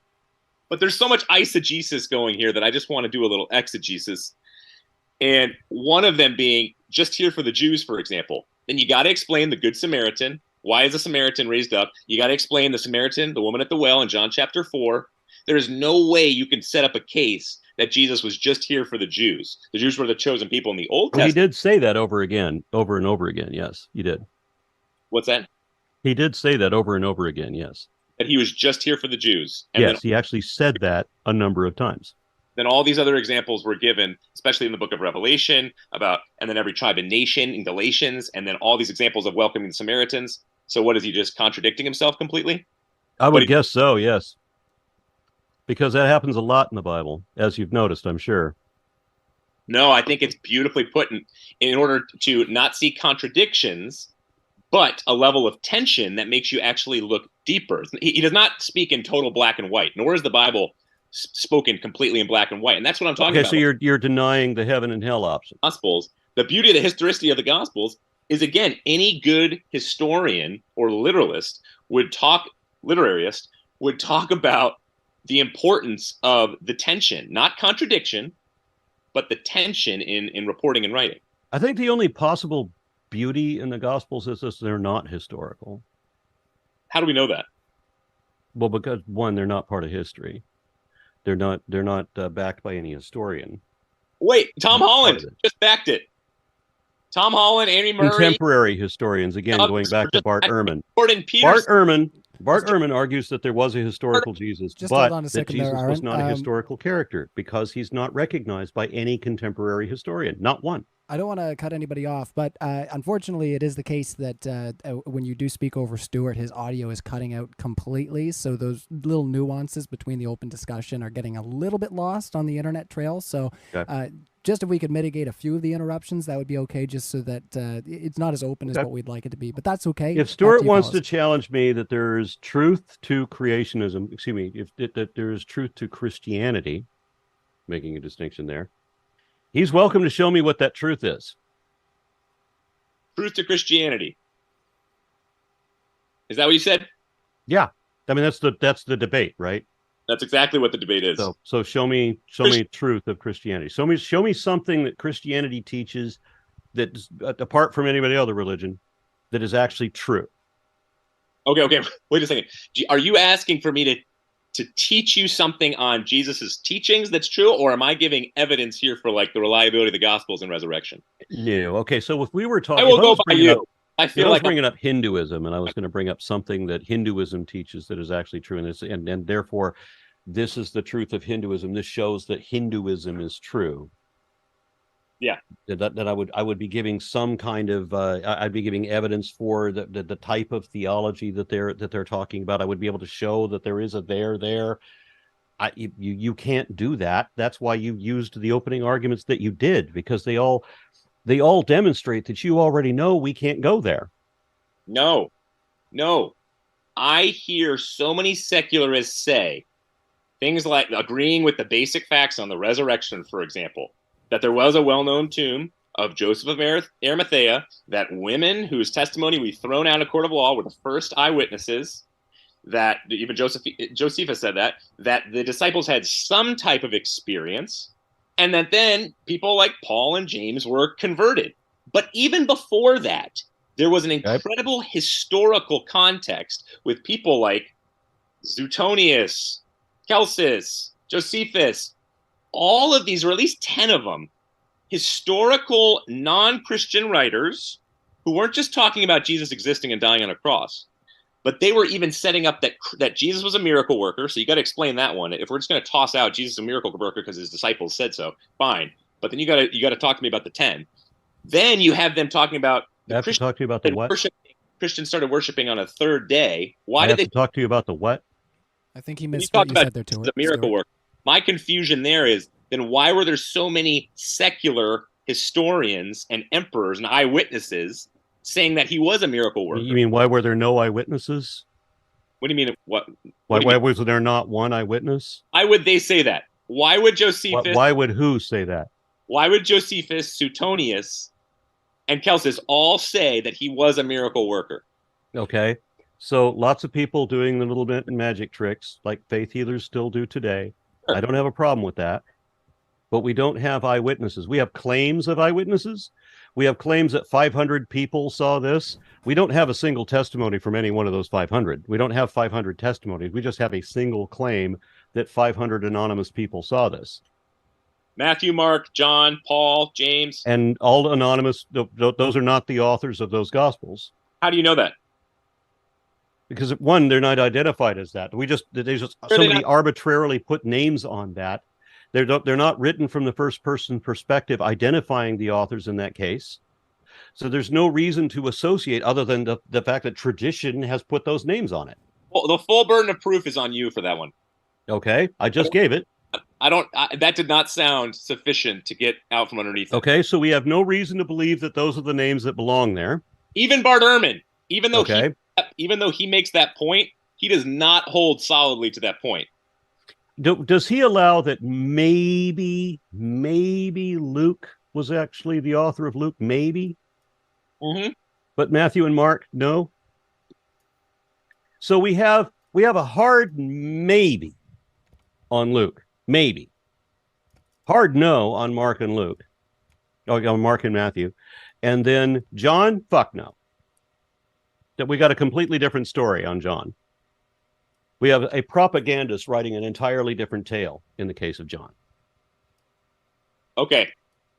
Speaker 3: But there's so much eisegesis going here that I just want to do a little exegesis. And one of them being just here for the Jews, for example. Then you got to explain the Good Samaritan. Why is the Samaritan raised up? You got to explain the Samaritan, the woman at the well in John chapter 4. There is no way you can set up a case that Jesus was just here for the Jews. The Jews were the chosen people in the Old Testament.
Speaker 4: He did say that over and over again. Yes, he did.
Speaker 3: What's that?
Speaker 4: He did say that over and over again. Yes.
Speaker 3: That he was just here for the Jews.
Speaker 4: And yes, he actually said that a number of times.
Speaker 3: Then all these other examples were given, especially in the book of Revelation, and then every tribe and nation in Galatians, and then all these examples of welcoming the Samaritans. So what, is he just contradicting himself completely?
Speaker 4: I would guess so, yes. Because that happens a lot in the Bible, as you've noticed, I'm sure.
Speaker 3: No, I think it's beautifully put in order to not see contradictions, but a level of tension that makes you actually look deeper. He does not speak in total black and white, nor is the Bible spoken completely in black and white. And that's what I'm talking about.
Speaker 4: Okay, so you're denying the heaven and hell option.
Speaker 3: Gospels. The beauty of the historicity of the Gospels is, again, any good historian or literarist would talk about the importance of the tension, not contradiction, but the tension in reporting and writing.
Speaker 4: I think the only possible beauty in the Gospels is that they're not historical.
Speaker 3: How do we know that?
Speaker 4: Well, because one, they're not part of history. They're not backed by any historian.
Speaker 3: Wait, Tom Holland just backed it. Tom Holland, Andy Murray.
Speaker 4: Contemporary historians, again, going back to Bart Ehrman.
Speaker 3: Jordan Peterson.
Speaker 4: Bart Ehrman argues that there was a historical Jesus, but that Jesus
Speaker 2: Aaron.
Speaker 4: was not a historical character because he's not recognized by any contemporary historian, not one.
Speaker 2: I don't want to cut anybody off, but unfortunately, it is the case that when you do speak over Stuart, his audio is cutting out completely. So those little nuances between the open discussion are getting a little bit lost on the internet trail. So just if we could mitigate a few of the interruptions, that would be okay, just so that it's not as open as what we'd like it to be. But that's okay.
Speaker 4: If Stuart wants to challenge me that there is truth to creationism, that there is truth to Christianity, making a distinction there, he's welcome to show me what that truth is.
Speaker 3: Truth to Christianity. Is that what you said?
Speaker 4: Yeah. I mean, that's the debate, right?
Speaker 3: That's exactly what the debate is.
Speaker 4: So show me truth of Christianity. Show me something that Christianity teaches that, apart from anybody other religion, that is actually true.
Speaker 3: Okay. Wait a second. Are you asking for me to teach you something on Jesus's teachings that's true, or am I giving evidence here for like the reliability of the Gospels and resurrection?
Speaker 4: No. Okay. So if we were talking,
Speaker 3: I will go by you. I feel like
Speaker 4: bringing up Hinduism, and I was going to bring up something that Hinduism teaches that is actually true, and therefore, this is the truth of Hinduism. This shows that Hinduism is true.
Speaker 3: Yeah.
Speaker 4: That I would be giving some kind of I'd be giving evidence for the type of theology that they're talking about. I would be able to show that there is a there. You can't do that. That's why you used the opening arguments that you did, because they all demonstrate that you already know we can't go there.
Speaker 3: No. I hear so many secularists say things like agreeing with the basic facts on the resurrection, for example, that there was a well-known tomb of Joseph of Arimathea, that women whose testimony we thrown out of court of law were the first eyewitnesses, that even Josephus said that the disciples had some type of experience, and that then people like Paul and James were converted. But even before that, there was an incredible historical context with people like Suetonius, Celsus, Josephus, all of these, or at least 10 of them, historical non-Christian writers who weren't just talking about Jesus existing and dying on a cross, but they were even setting up that Jesus was a miracle worker. So you got to explain that one. If we're just going to toss out Jesus is a miracle worker because his disciples said so, fine. But then you got to talk to me about the 10. Then you have them talking about
Speaker 4: talk to you about the what?
Speaker 3: Christians started worshiping on a third day.
Speaker 4: Why did they talk to you about the what?
Speaker 2: I think he missed what you said there too.
Speaker 3: The miracle work. My confusion there is, then why were there so many secular historians and emperors and eyewitnesses saying that he was a miracle worker?
Speaker 4: You mean why were there no eyewitnesses?
Speaker 3: What do you mean? What
Speaker 4: Why,
Speaker 3: do you mean?
Speaker 4: was there not one eyewitness?
Speaker 3: Why would they say that? Why would Josephus?
Speaker 4: Why would who say that?
Speaker 3: Why would Josephus, Suetonius, and Celsus all say that he was a miracle worker?
Speaker 4: Okay. So lots of people doing the little bit magic tricks like faith healers still do today.
Speaker 3: Sure.
Speaker 4: I don't have a problem with that. But we don't have eyewitnesses. We have claims of eyewitnesses. We have claims that 500 people saw this. We don't have a single testimony from any one of those 500. We don't have 500 testimonies. We just have a single claim that 500 anonymous people saw this.
Speaker 3: Matthew, Mark, John, Paul, James.
Speaker 4: And all anonymous, those are not the authors of those gospels.
Speaker 3: How do you know that?
Speaker 4: Because one, they're not identified as that. Somebody arbitrarily put names on that. They're not written from the first person perspective, identifying the authors in that case. So there's no reason to associate other than the fact that tradition has put those names on it.
Speaker 3: Well, the full burden of proof is on you for that one.
Speaker 4: Okay, I just gave it.
Speaker 3: That did not sound sufficient to get out from underneath it.
Speaker 4: Okay, so we have no reason to believe that those are the names that belong there.
Speaker 3: Even Bart Ehrman, even though he makes that point, he does not hold solidly to that point.
Speaker 4: Does he allow that maybe Luke was actually the author of Luke? Maybe.
Speaker 3: Mm-hmm.
Speaker 4: But Matthew and Mark, no. So we have a hard maybe on Luke. Maybe. Hard no on Mark and Luke. On Mark and Matthew. And then John, fuck no. That we got a completely different story on John. We have a propagandist writing an entirely different tale in the case of John.
Speaker 3: Okay.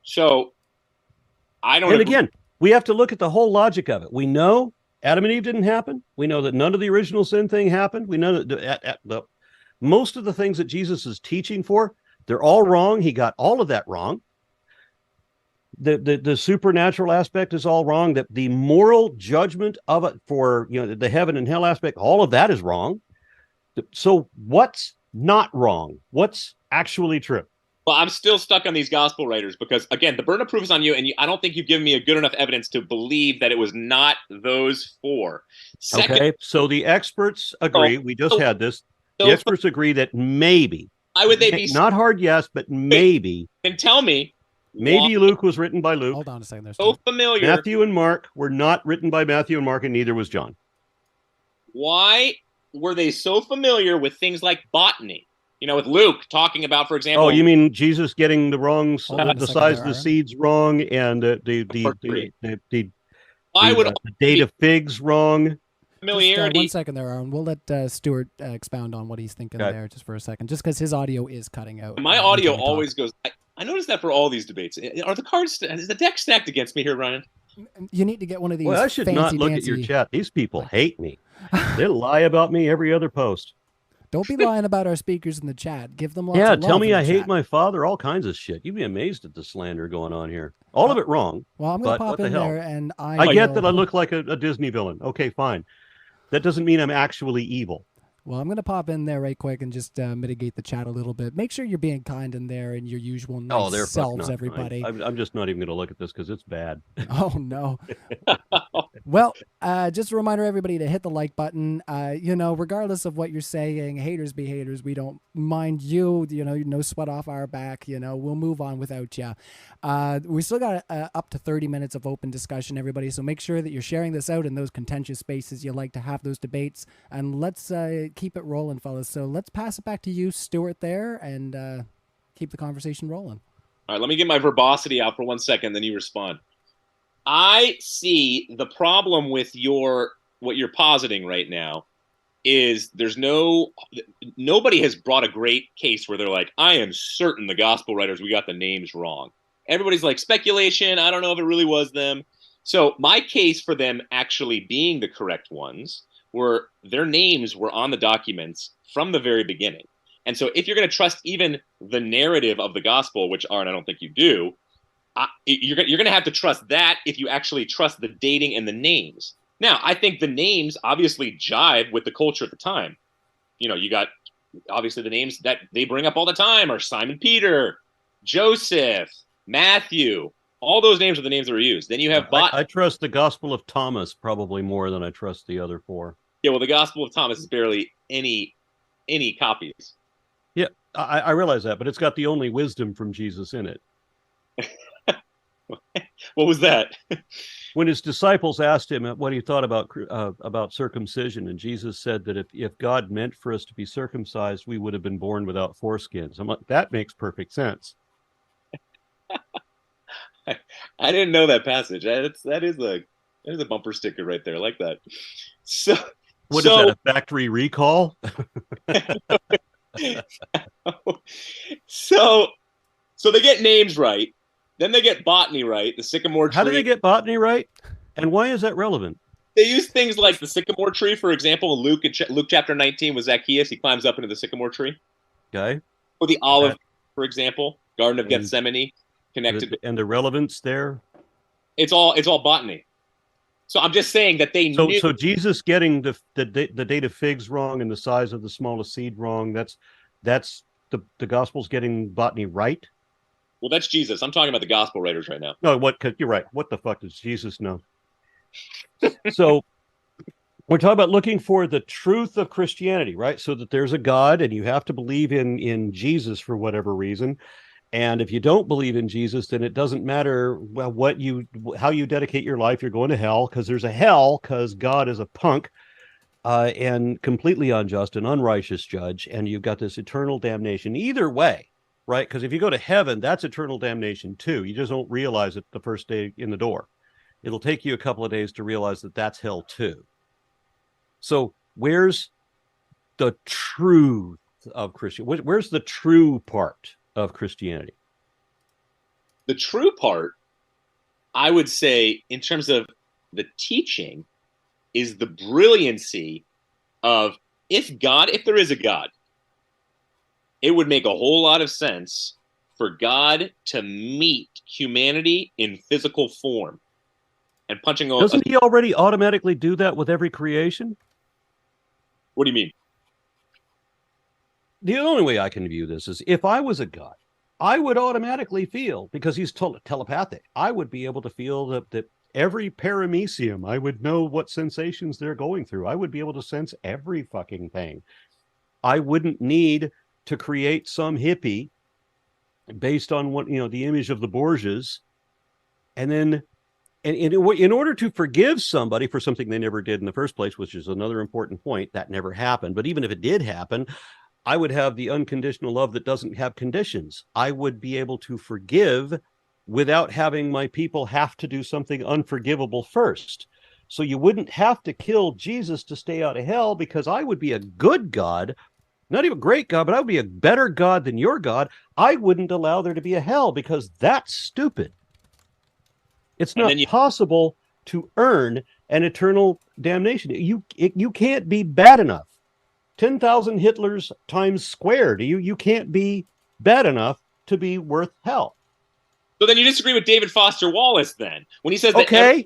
Speaker 3: So I don't.
Speaker 4: And again, we have to look at the whole logic of it. We know Adam and Eve didn't happen. We know that none of the original sin thing happened. We know that most of the things that Jesus is teaching for, they're all wrong. He got all of that wrong. The supernatural aspect is all wrong. That the moral judgment of it for the heaven and hell aspect, all of that is wrong. So what's not wrong? What's actually true?
Speaker 3: Well, I'm still stuck on these gospel writers because, again, the burden of proof is on you, and I don't think you've given me a good enough evidence to believe that it was not those four.
Speaker 4: Okay, so the experts agree. We just had this. The experts agree that maybe.
Speaker 3: Why would they be
Speaker 4: not hard? Yes, but maybe.
Speaker 3: Then tell me.
Speaker 4: Maybe Luke was written by Luke.
Speaker 2: Hold on a second. There's
Speaker 3: so familiar.
Speaker 4: Matthew and Mark were not written by Matthew and Mark, and neither was John.
Speaker 3: Why were they so familiar with things like botany? With Luke talking about, for example.
Speaker 4: Oh, you mean Jesus getting the size of the seeds wrong, and the date of figs wrong.
Speaker 3: Familiarity.
Speaker 2: Just, 1 second there, Aron. We'll let Stuart expound on what he's thinking there just for a second, just because his audio is cutting out.
Speaker 3: My audio always goes. I noticed that for all these debates. Are the cards? Is the deck stacked against me here, Ryan?
Speaker 2: You need to get one of these.
Speaker 4: Well, I should not look at your chat. These people hate me. They lie about me every other post.
Speaker 2: Don't be lying about our speakers in the chat. Give them lots
Speaker 4: of
Speaker 2: love.
Speaker 4: Yeah, tell me I hate my father, all kinds of shit. You'd be amazed at the slander going on here. All of it wrong.
Speaker 2: Well, I'm going to pop in there, and
Speaker 4: I get that I look like a Disney villain. Okay, fine. That doesn't mean I'm actually evil.
Speaker 2: Well, I'm going to pop in there right quick and just mitigate the chat a little bit. Make sure you're being kind in there and your usual nice selves, everybody.
Speaker 4: I'm just not even going to look at this because it's bad.
Speaker 2: Oh, no. Well, just a reminder, everybody, to hit the like button. Regardless of what you're saying, haters be haters. We don't mind you. No sweat off our back. We'll move on without you. We still got up to 30 minutes of open discussion, everybody. So make sure that you're sharing this out in those contentious spaces you like to have those debates. And let's keep it rolling, fellas. So let's pass it back to you, Stuart, there, and keep the conversation rolling.
Speaker 3: All right, let me get my verbosity out for 1 second, then you respond. I see the problem with what you're positing right now is nobody has brought a great case where they're like, I am certain the gospel writers, we got the names wrong. Everybody's like, speculation, I don't know if it really was them. So my case for them actually being the correct ones were their names were on the documents from the very beginning. And so if you're going to trust even the narrative of the gospel, which Aron, I don't think you do, you're going to have to trust that if you actually trust the dating and the names. Now, I think the names obviously jive with the culture at the time. You got obviously the names that they bring up all the time are Simon Peter, Joseph, Matthew. All those names are the names that were used. Then you have
Speaker 4: I trust the Gospel of Thomas probably more than I trust the other four.
Speaker 3: Yeah, well, the Gospel of Thomas is barely any copies.
Speaker 4: Yeah, I realize that, but it's got the only wisdom from Jesus in it.
Speaker 3: What was that?
Speaker 4: When his disciples asked him what he thought about circumcision, and Jesus said that if God meant for us to be circumcised, we would have been born without foreskins. I'm like, that makes perfect sense.
Speaker 3: I didn't know that passage. That is a bumper sticker right there. I like that. So
Speaker 4: what is that, a factory recall?
Speaker 3: so they get names right. Then they get botany right, the sycamore tree.
Speaker 4: How do they get botany right? And why is that relevant?
Speaker 3: They use things like the sycamore tree, for example. Luke chapter 19 with Zacchaeus, he climbs up into the sycamore tree.
Speaker 4: Okay.
Speaker 3: Or the olive, for example, Garden of Gethsemane, connected.
Speaker 4: And the relevance there?
Speaker 3: It's all botany. So I'm just saying that they knew.
Speaker 4: So Jesus getting the date of figs wrong and the size of the smallest seed wrong, that's the Gospel's getting botany right?
Speaker 3: Well, that's Jesus. I'm talking about the Gospel writers right now.
Speaker 4: No, you're right. What the fuck does Jesus know? So we're talking about looking for the truth of Christianity, right? So that there's a God and you have to believe in Jesus for whatever reason. And if you don't believe in Jesus, then it doesn't matter how you dedicate your life. You're going to hell because there's a hell because God is a punk and completely unjust and unrighteous judge. And you've got this eternal damnation either way, right? Because if you go to heaven, that's eternal damnation too. You just don't realize it the first day in the door. It'll take you a couple of days to realize that that's hell too. So where's the truth of Christianity? Where's the true part of Christianity?
Speaker 3: The true part, I would say, in terms of the teaching, is the brilliancy of if there is a God, it would make a whole lot of sense for God to meet humanity in physical form. And punching a...
Speaker 4: Doesn't he already automatically do that with every creation?
Speaker 3: What do you mean?
Speaker 4: The only way I can view this is if I was a God, I would automatically feel, because he's telepathic, I would be able to feel that every paramecium, I would know what sensations they're going through. I would be able to sense every fucking thing. I wouldn't need to create some hippie based on what, the image of the Borgias. And then, and in order to forgive somebody for something they never did in the first place, which is another important point, that never happened. But even if it did happen, I would have the unconditional love that doesn't have conditions. I would be able to forgive without having my people have to do something unforgivable first. So you wouldn't have to kill Jesus to stay out of hell, because I would be a good God, not even a great God, but I would be a better God than your God. I wouldn't allow there to be a hell because that's stupid. It's not possible to earn an eternal damnation. You can't be bad enough. 10,000 Hitlers times squared. You can't be bad enough to be worth hell.
Speaker 3: So then you disagree with David Foster Wallace then when he says
Speaker 4: that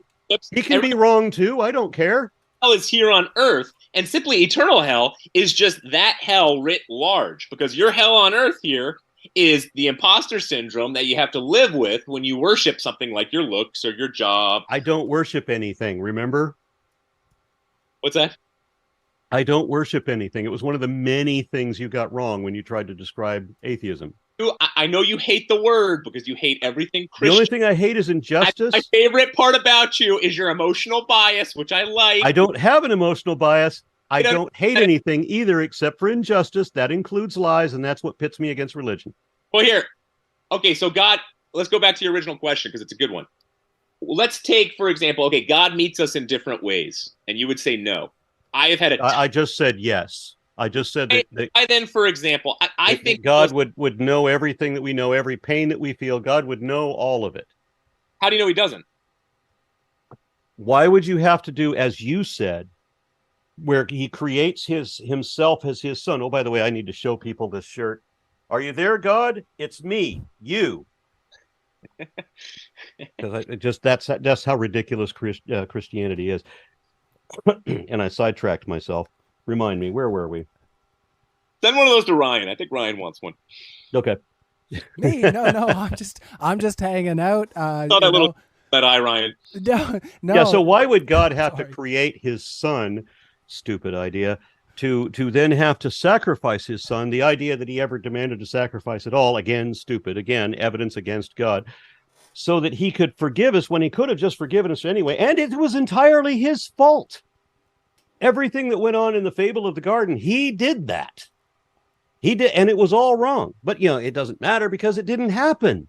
Speaker 4: he can be wrong too. I don't care.
Speaker 3: Hell is here on earth, and simply eternal hell is just that hell writ large, because your hell on earth here is the imposter syndrome that you have to live with when you worship something like your looks or your job.
Speaker 4: I don't worship anything, remember?
Speaker 3: What's that?
Speaker 4: I don't worship anything. It was one of the many things you got wrong when you tried to describe atheism.
Speaker 3: I know you hate the word because you hate everything Christian.
Speaker 4: The only thing I hate is injustice.
Speaker 3: My favorite part about you is your emotional bias, which I like.
Speaker 4: I don't have an emotional bias. I don't hate anything either except for injustice. That includes lies, and that's what pits me against religion.
Speaker 3: Well, here. Okay, so God, let's go back to your original question because it's a good one. Let's take, for example, okay, God meets us in different ways, and you would say no. I have had
Speaker 4: I just said yes. I just said that.
Speaker 3: I then, for example, I think
Speaker 4: God would know everything that we know, every pain that we feel. God would know all of it.
Speaker 3: How do you know he doesn't?
Speaker 4: Why would you have to do, as you said, where he creates himself as his son? Oh, by the way, I need to show people this shirt. Are you there, God? It's me, you. Because that's how ridiculous Christianity is. And I sidetracked myself. Remind me, where were we?
Speaker 3: Send one of those to Ryan. I think Ryan wants one.
Speaker 4: Okay.
Speaker 2: Me? No. I'm just hanging out.
Speaker 3: Saw that little that eye, Ryan.
Speaker 2: No.
Speaker 4: Yeah, so why would God have to
Speaker 2: Sorry.
Speaker 4: create his son? Stupid idea. To then have to sacrifice his son. The idea that he ever demanded a sacrifice at all, again, stupid. Again, evidence against God. So that he could forgive us when he could have just forgiven us anyway. And it was entirely his fault. Everything that went on in the fable of the garden, he did that. He did, and it was all wrong. But, it doesn't matter because it didn't happen.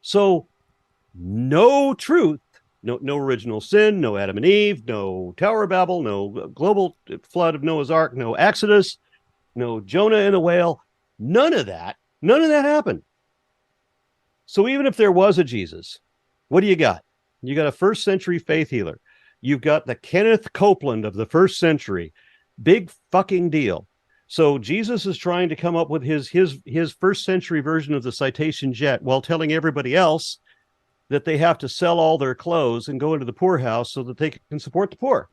Speaker 4: So no truth, no original sin, no Adam and Eve, no Tower of Babel, no global flood of Noah's Ark, no Exodus, no Jonah and the whale. None of that happened. So even if there was a Jesus, what do you got? You got a first century faith healer. You've got the Kenneth Copeland of the first century. Big fucking deal. So Jesus is trying to come up with his first century version of the citation jet while telling everybody else that they have to sell all their clothes and go into the poorhouse so that they can support the poor.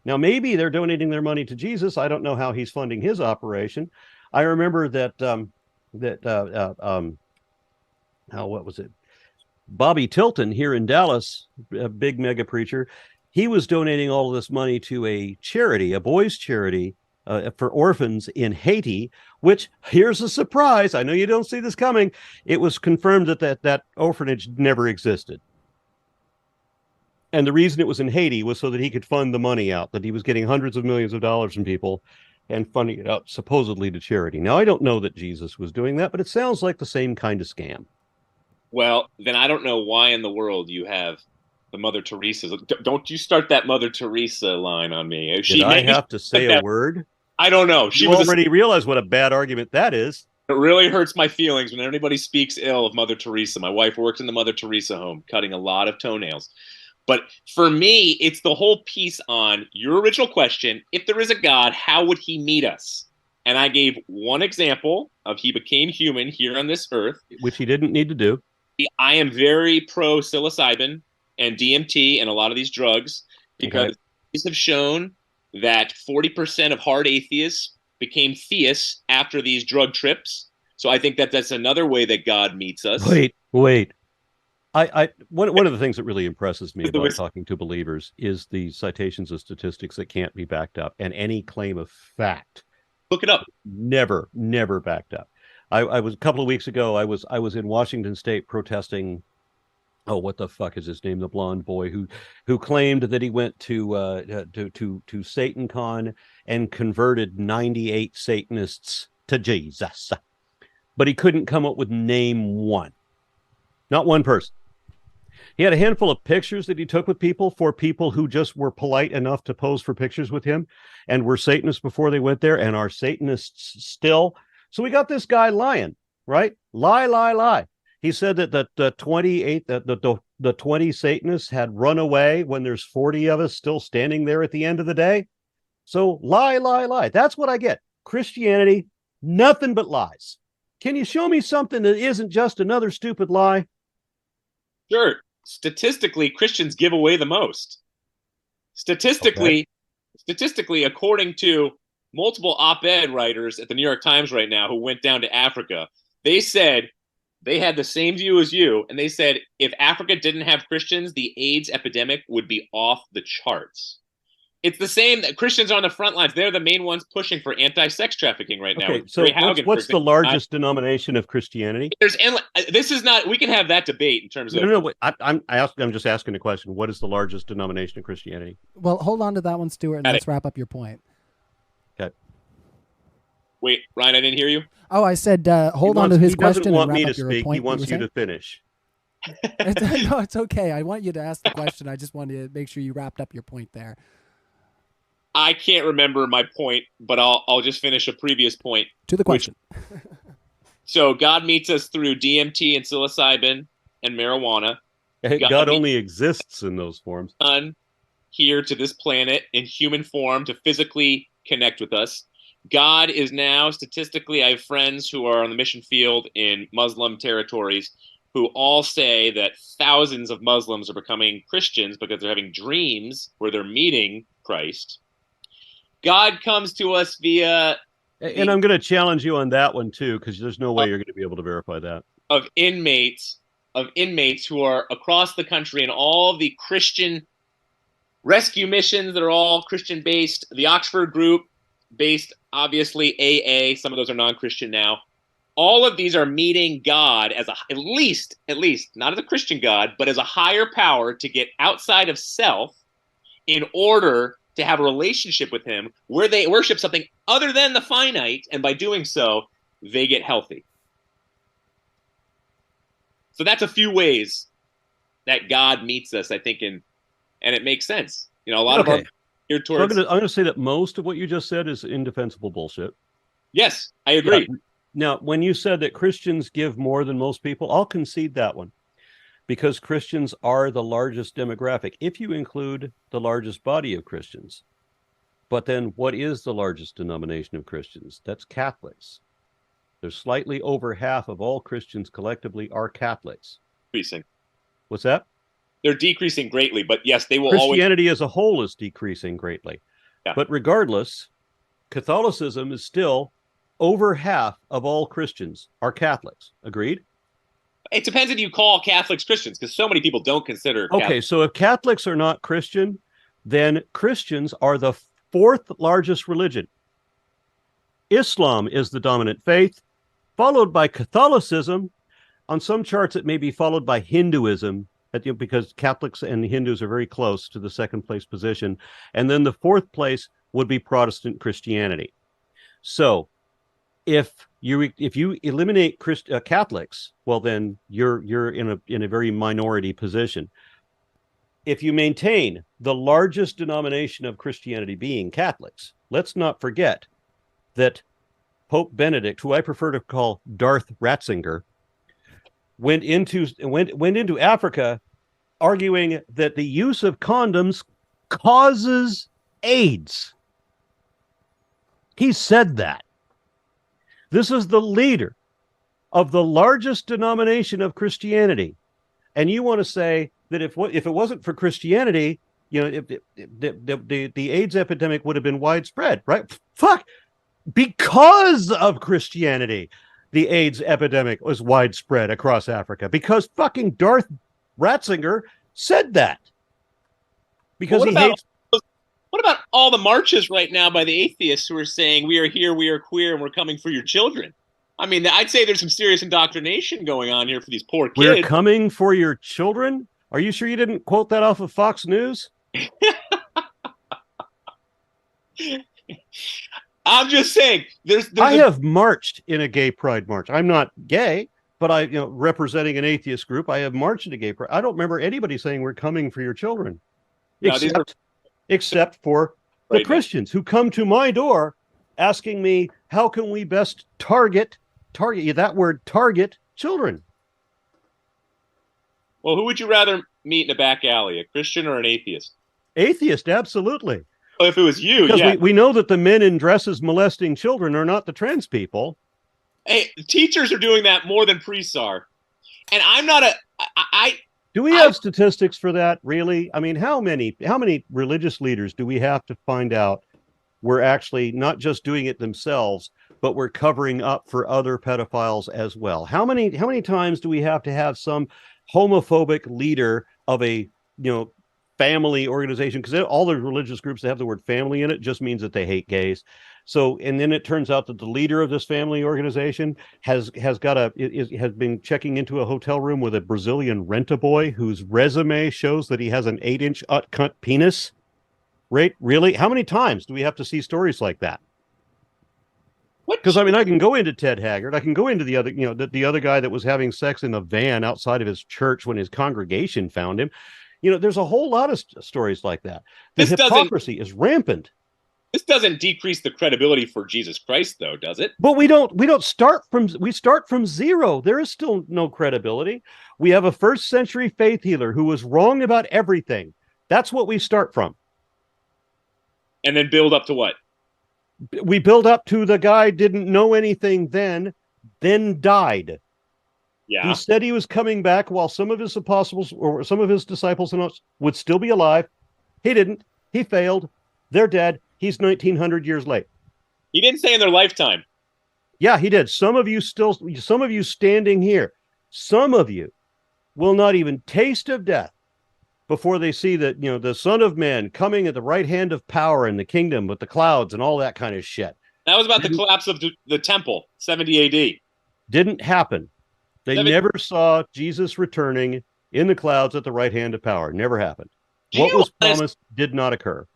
Speaker 4: Now, maybe they're donating their money to Jesus. I don't know how he's funding his operation. I remember what was it? Bobby Tilton here in Dallas, a big mega preacher, he was donating all of this money to a charity, a boys' charity for orphans in Haiti, which, here's a surprise. I know you don't see this coming. It was confirmed that orphanage never existed. And the reason it was in Haiti was so that he could fund the money out, that he was getting hundreds of millions of dollars from people and funding it out supposedly to charity. Now, I don't know that Jesus was doing that, but it sounds like the same kind of scam.
Speaker 3: Well, then I don't know why in the world you have the Mother Teresa. Don't you start that Mother Teresa line on me.
Speaker 4: Did I have to say a word?
Speaker 3: I don't know.
Speaker 4: You already realize what a bad argument that is.
Speaker 3: It really hurts my feelings when anybody speaks ill of Mother Teresa. My wife works in the Mother Teresa home, cutting a lot of toenails. But for me, it's the whole piece on your original question. If there is a God, how would he meet us? And I gave one example of he became human here on this earth.
Speaker 4: Which he didn't need to do.
Speaker 3: I am very pro psilocybin and DMT and a lot of these drugs because these have shown that 40% of hard atheists became theists after these drug trips. So I think that's another way that God meets us.
Speaker 4: Wait. One of the things that really impresses me about talking to believers is the citations of statistics that can't be backed up, and any claim of fact.
Speaker 3: Look it up.
Speaker 4: Never backed up. I was a couple of weeks ago. I was in Washington State protesting. Oh, what the fuck is his name? The blonde boy who claimed that he went to SatanCon and converted 98 Satanists to Jesus, but he couldn't come up with name one, not one person. He had a handful of pictures that he took with people for people who just were polite enough to pose for pictures with him and were Satanists before they went there and are Satanists still. So we got this guy lying, right? Lie. He said that the 20 Satanists had run away when there's 40 of us still standing there at the end of the day. So lie. That's what I get. Christianity, nothing but lies. Can you show me something that isn't just another stupid lie?
Speaker 3: Sure. Statistically, Christians give away the most. Statistically, according to multiple op-ed writers at the New York Times right now who went down to Africa, they said they had the same view as you, and they said if Africa didn't have Christians, the AIDS epidemic would be off the charts. It's the same that Christians are on the front lines. They're the main ones pushing for anti-sex trafficking right now.
Speaker 4: Okay, so what's the largest denomination of Christianity?
Speaker 3: This is not. We can have that debate in terms of.
Speaker 4: No. I'm just asking a question. What is the largest denomination of Christianity?
Speaker 2: Well, hold on to that one, Stuart, and let's wrap up your point.
Speaker 4: Okay.
Speaker 3: Wait, Ryan, I didn't hear you.
Speaker 2: Oh, I said hold on to his question.
Speaker 4: He doesn't want
Speaker 2: and
Speaker 4: me
Speaker 2: wrap
Speaker 4: to
Speaker 2: up your
Speaker 4: speak.
Speaker 2: point
Speaker 4: He wants you to finish.
Speaker 2: No, it's okay. I want you to ask the question. I just wanted to make sure you wrapped up your point there.
Speaker 3: I can't remember my point, but I'll just finish a previous point.
Speaker 2: To the question.
Speaker 3: So God meets us through DMT and psilocybin and marijuana.
Speaker 4: God only exists in those forms.
Speaker 3: Here to this planet in human form to physically connect with us. God is now, statistically, I have friends who are on the mission field in Muslim territories who all say that thousands of Muslims are becoming Christians because they're having dreams where they're meeting Christ. God comes to us via
Speaker 4: And I'm going to challenge you on that one too, because there's no way you're going to be able to verify that.
Speaker 3: Of inmates who are across the country and all the Christian rescue missions that are all Christian based, the Oxford group based, obviously AA, some of those are non-Christian now. All of these are meeting God as at least not as a Christian God, but as a higher power to get outside of self in order to have a relationship with him where they worship something other than the finite, and by doing so, they get healthy. So that's a few ways that God meets us, I think, and it makes sense. A lot of our geared towards.
Speaker 4: So I'm going to say that most of what you just said is indefensible bullshit.
Speaker 3: Yes, I agree.
Speaker 4: Yeah. Now, when you said that Christians give more than most people, I'll concede that one, because Christians are the largest demographic, if you include the largest body of Christians. But then what is the largest denomination of Christians? That's Catholics. There's slightly over half of all Christians collectively are Catholics.
Speaker 3: Decreasing.
Speaker 4: What's that?
Speaker 3: They're decreasing greatly, but yes, they will
Speaker 4: Christianity as a whole is decreasing greatly.
Speaker 3: Yeah.
Speaker 4: But regardless, Catholicism is still over half of all Christians are Catholics. Agreed?
Speaker 3: It depends if you call Catholics Christians, because so many people don't consider
Speaker 4: Okay, so if Catholics are not Christian, then Christians are the fourth largest religion. Islam is the dominant faith, followed by Catholicism. On some charts, it may be followed by Hinduism, because Catholics and Hindus are very close to the second place position. And then the fourth place would be Protestant Christianity. So if you eliminate Catholics, well, then you're in a very minority position. If you maintain the largest denomination of Christianity being Catholics, let's not forget that Pope Benedict, who I prefer to call Darth Ratzinger, went into Africa arguing that the use of condoms causes AIDS. He said that. This is the leader of the largest denomination of Christianity. And you want to say that if it wasn't for Christianity, the AIDS epidemic would have been widespread, right? Fuck. Because of Christianity, the AIDS epidemic was widespread across Africa, because fucking Darth Ratzinger said that. Because
Speaker 3: what about all the marches right now by the atheists who are saying, we are here, we are queer, and we're coming for your children? I mean, I'd say there's some serious indoctrination going on here for these poor kids.
Speaker 4: We're coming for your children? Are you sure you didn't quote that off of Fox News?
Speaker 3: I'm just saying,
Speaker 4: I have marched in a gay pride march. I'm not gay, but representing an atheist group, I have marched in a gay pride. I don't remember anybody saying we're coming for your children, except for the Christians who come to my door asking me, how can we best target children?
Speaker 3: Well, who would you rather meet in a back alley, a Christian or an atheist?
Speaker 4: Atheist, absolutely.
Speaker 3: Well, if it was you,
Speaker 4: because we know that the men in dresses molesting children are not the trans people.
Speaker 3: Hey, teachers are doing that more than priests are. And I'm not
Speaker 4: Do we have statistics for that, really? I mean, how many religious leaders do we have to find out we're actually not just doing it themselves, but we're covering up for other pedophiles as well? How many times do we have to have some homophobic leader of a family organization, because all the religious groups that have the word family in it just means that they hate gays. So, and then it turns out that the leader of this family organization has been checking into a hotel room with a Brazilian rent-a-boy whose resume shows that he has an 8-inch uncut penis. Right? Really? How many times do we have to see stories like that? Because I mean, I can go into Ted Haggard. I can go into the other, the other guy that was having sex in a van outside of his church when his congregation found him. There's a whole lot of stories like that. The hypocrisy is rampant.
Speaker 3: This doesn't decrease the credibility for Jesus Christ, though, does it?
Speaker 4: But we start from zero. There is still no credibility. We have a first century faith healer who was wrong about everything. That's what we start from.
Speaker 3: And then build up to what?
Speaker 4: We build up to the guy didn't know anything then died.
Speaker 3: Yeah.
Speaker 4: He said he was coming back while some of his apostles or some of his disciples would still be alive. He didn't. He failed. They're dead. He's 1900 years late.
Speaker 3: He didn't say in their lifetime.
Speaker 4: Yeah, he did. Some of you standing here, some of you will not even taste of death before they see that, the Son of Man coming at the right hand of power in the kingdom with the clouds and all that kind of shit.
Speaker 3: That was about the collapse of the temple, 70 AD.
Speaker 4: Didn't happen. They never saw Jesus returning in the clouds at the right hand of power. Never happened. What was promised did not occur.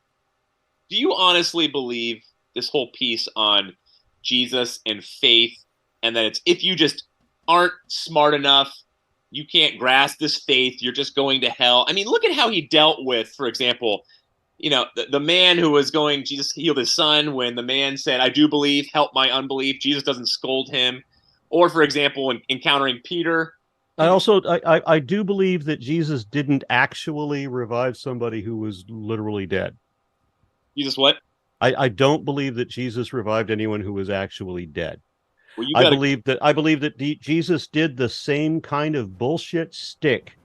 Speaker 3: Do you honestly believe this whole piece on Jesus and faith, and that it's if you just aren't smart enough, you can't grasp this faith, you're just going to hell? I mean, look at how he dealt with, for example, the man who was going, Jesus healed his son, when the man said, I do believe, help my unbelief. Jesus doesn't scold him. Or, for example, in encountering Peter.
Speaker 4: I do believe that Jesus didn't actually revive somebody who was literally dead.
Speaker 3: Jesus what?
Speaker 4: I don't believe that Jesus revived anyone who was actually dead.
Speaker 3: Well,
Speaker 4: I believe that Jesus did the same kind of bullshit stick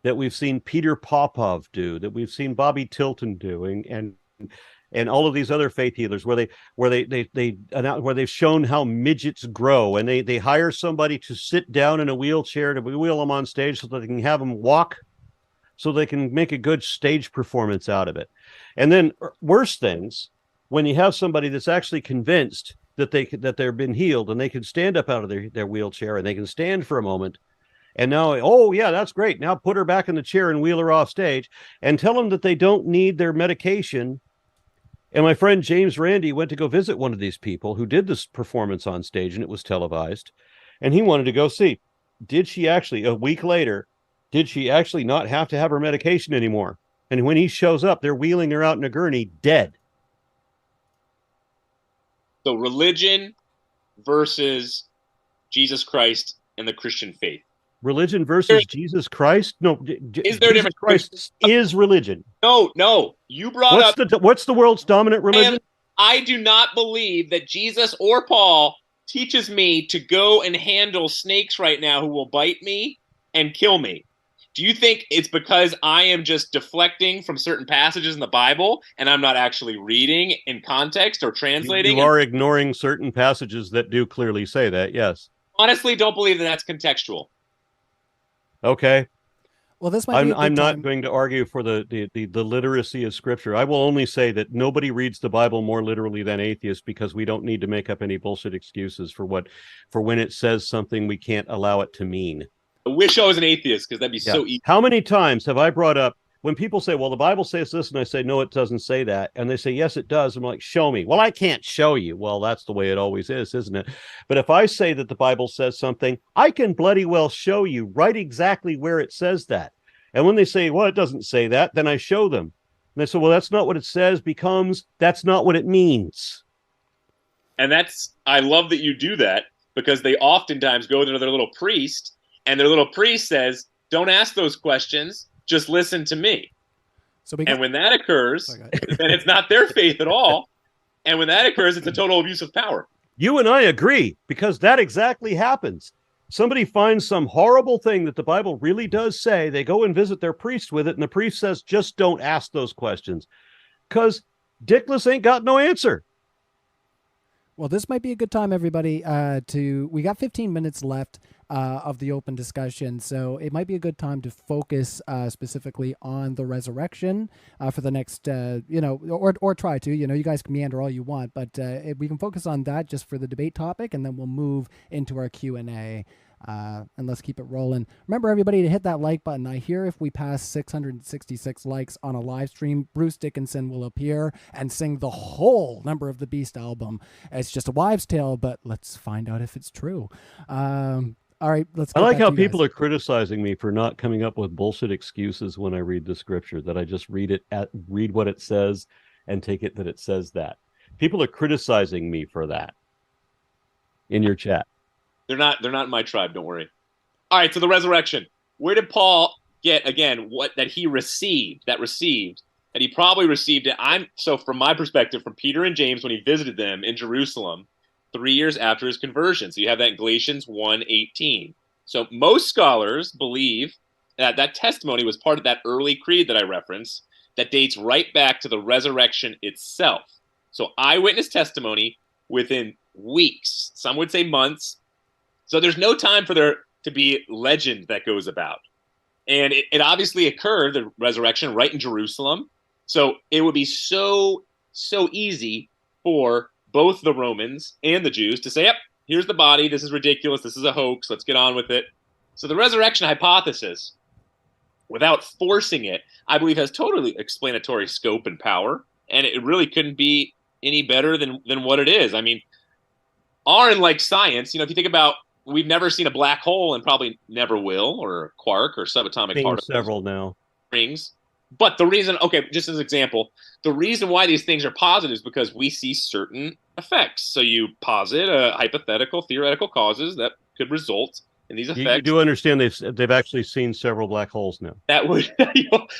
Speaker 4: that we've seen Peter Popov do, that we've seen Bobby Tilton do, and all of these other faith healers, where they've shown how midgets grow, and they hire somebody to sit down in a wheelchair to wheel them on stage so that they can have them walk, so they can make a good stage performance out of it. And then worse things, when you have somebody that's actually convinced that they've been healed, and they can stand up out of their wheelchair, and they can stand for a moment, and now, oh yeah, that's great, now put her back in the chair and wheel her off stage, and tell them that they don't need their medication. And my friend James Randi went to go visit one of these people who did this performance on stage, and it was televised, and he wanted to go see, did she actually, a week later, did she actually not have to have her medication anymore? And when he shows up, they're wheeling her out in a gurney, dead.
Speaker 3: So religion versus Jesus Christ and the Christian faith.
Speaker 4: Religion versus Jesus Christ? No,
Speaker 3: is there a difference?
Speaker 4: Christ is religion.
Speaker 3: No. You brought
Speaker 4: what's the world's dominant religion?
Speaker 3: I do not believe that Jesus or Paul teaches me to go and handle snakes right now who will bite me and kill me. Do you think it's because I am just deflecting from certain passages in the Bible and I'm not actually reading in context or translating?
Speaker 4: You are ignoring certain passages that do clearly say that, yes.
Speaker 3: Honestly, don't believe that that's contextual.
Speaker 4: Okay.
Speaker 2: Well, this might be
Speaker 4: I'm not going to argue for the literacy of Scripture. I will only say that nobody reads the Bible more literally than atheists, because we don't need to make up any bullshit excuses for when it says something we can't allow it to mean.
Speaker 3: I wish I was an atheist, because that'd be so easy.
Speaker 4: How many times have I brought up, when people say, well, the Bible says this, and I say, no, it doesn't say that. And they say, yes, it does. I'm like, show me. Well, I can't show you. Well, that's the way it always is, isn't it? But if I say that the Bible says something, I can bloody well show you right exactly where it says that. And when they say, well, it doesn't say that, then I show them. And they say, well, that's not what it says, that's not what it means.
Speaker 3: And I love that you do that, because they oftentimes go to their little priest, and their little priest says, don't ask those questions, just listen to me. And when that occurs, then it's not their faith at all. And when that occurs, it's a total abuse of power.
Speaker 4: You and I agree, because that exactly happens. Somebody finds some horrible thing that the Bible really does say. They go and visit their priest with it, and the priest says, just don't ask those questions, because Dickless ain't got no answer.
Speaker 2: Well, this might be a good time, everybody, we got 15 minutes left of the open discussion, so it might be a good time to focus specifically on the resurrection for the next, or try to, you guys can meander all you want, but we can focus on that just for the debate topic, and then we'll move into our Q&A. And let's keep it rolling. Remember, everybody, to hit that like button. I hear if we pass 666 likes on a live stream, Bruce Dickinson will appear and sing the whole Number of the Beast album. It's just a wives' tale, but let's find out if it's true. All right, let's.
Speaker 4: I like how people are criticizing me for not coming up with bullshit excuses when I read the scripture, that I just read what it says and take it that it says that. People are criticizing me for that in your chat.
Speaker 3: They're not in my tribe, don't worry. All right, so the resurrection. Where did Paul get, again, that he received, that he probably received it? So from my perspective, from Peter and James when he visited them in Jerusalem 3 years after his conversion. So you have that in Galatians 1:18. So most scholars believe that testimony was part of that early creed that I referenced that dates right back to the resurrection itself. So eyewitness testimony within weeks. Some would say months. So there's no time for there to be legend that goes about. And it obviously occurred, the resurrection, right in Jerusalem. So it would be so easy for both the Romans and the Jews to say, yep, here's the body. This is ridiculous. This is a hoax. Let's get on with it. So the resurrection hypothesis, without forcing it, I believe has totally explanatory scope and power. And it really couldn't be any better than what it is. I mean, Aron likes science. You know, if you think about, we've never seen a black hole and probably never will, or a quark or subatomic particles.
Speaker 4: Several now.
Speaker 3: Rings. But the reason, okay, just as an example, the reason why these things are positive is because we see certain effects. So you posit hypothetical, theoretical causes that could result in these effects.
Speaker 4: You do understand they've actually seen several black holes now.
Speaker 3: That would,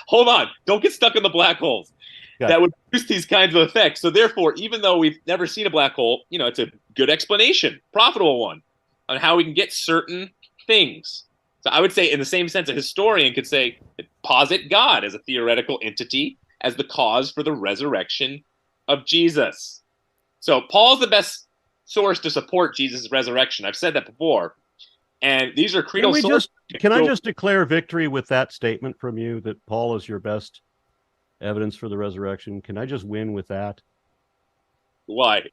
Speaker 3: hold on, don't get stuck in the black holes. Yeah. That would produce these kinds of effects. So therefore, even though we've never seen a black hole, you know, it's a good explanation, profitable one, on how we can get certain things. So I would say, in the same sense, a historian could say, posit God as a theoretical entity as the cause for the resurrection of Jesus. So Paul's the best source to support Jesus' resurrection. I've said that before. And these are creedal sources.
Speaker 4: Can I just declare victory with that statement from you, that Paul is your best evidence for the resurrection? Can I just win with that?
Speaker 3: Why?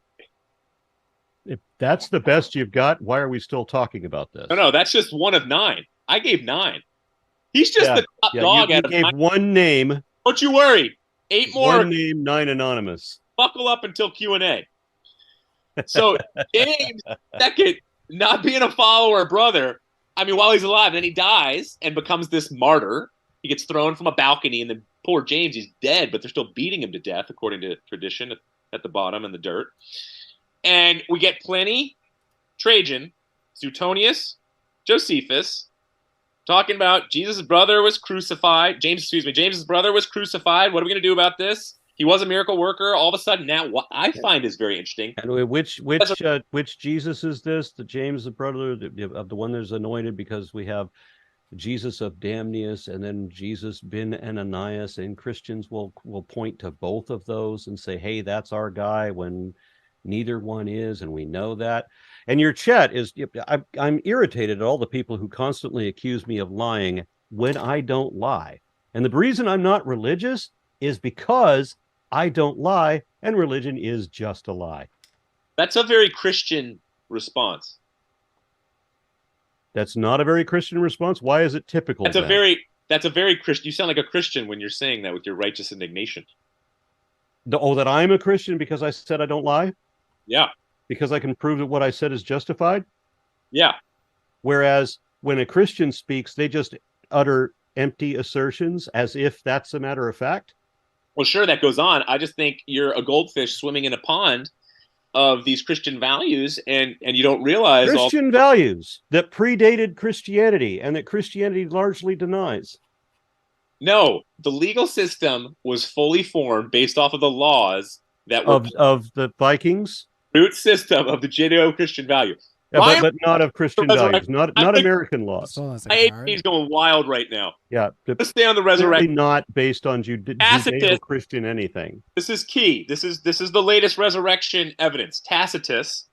Speaker 4: If that's the best you've got, why are we still talking about this?
Speaker 3: No, that's just one of 9. I gave 9. He's just the top dog.
Speaker 4: You gave 9. One name.
Speaker 3: Don't you worry. 8 more.
Speaker 4: One name, 9 anonymous.
Speaker 3: Buckle up until Q&A. So James, second, not being a follower brother, I mean, while he's alive, then he dies and becomes this martyr. He gets thrown from a balcony, and then poor James, he's dead, but they're still beating him to death, according to tradition, at the bottom in the dirt. And we get Pliny, Trajan, Suetonius, Josephus, talking about Jesus' brother was crucified. James's brother was crucified. What are we going to do about this? He was a miracle worker. All of a sudden, now what I find is very interesting.
Speaker 4: And which Jesus is this? The James, the brother of the one that's anointed, because we have Jesus of Damnius and then Jesus ben Ananias, and Christians will point to both of those and say, hey, that's our guy, when neither one is, and we know that. And your chat is, I'm irritated at all the people who constantly accuse me of lying when I don't lie. And the reason I'm not religious is because I don't lie, and religion is just a lie.
Speaker 3: That's a very Christian response.
Speaker 4: That's not a very Christian response. Why is it typical?
Speaker 3: That's a very Christian. You sound like a Christian when you're saying that with your righteous indignation.
Speaker 4: That I'm a Christian because I said I don't lie?
Speaker 3: Yeah.
Speaker 4: Because I can prove that what I said is justified?
Speaker 3: Yeah.
Speaker 4: Whereas when a Christian speaks, they just utter empty assertions as if that's a matter of fact?
Speaker 3: Well, sure, that goes on. I just think you're a goldfish swimming in a pond of these Christian values, and you don't realize
Speaker 4: Christian values that predated Christianity and that Christianity largely denies.
Speaker 3: No, the legal system was fully formed based off of the laws that were
Speaker 4: of the Vikings.
Speaker 3: Root system of the Judeo-Christian value.
Speaker 4: Yeah, but not of Christian values, not American laws.
Speaker 3: He's going wild right now.
Speaker 4: Yeah,
Speaker 3: let's stay on the resurrection.
Speaker 4: Not based on Judeo-Christian anything.
Speaker 3: This is key. This is the latest resurrection evidence. Tacitus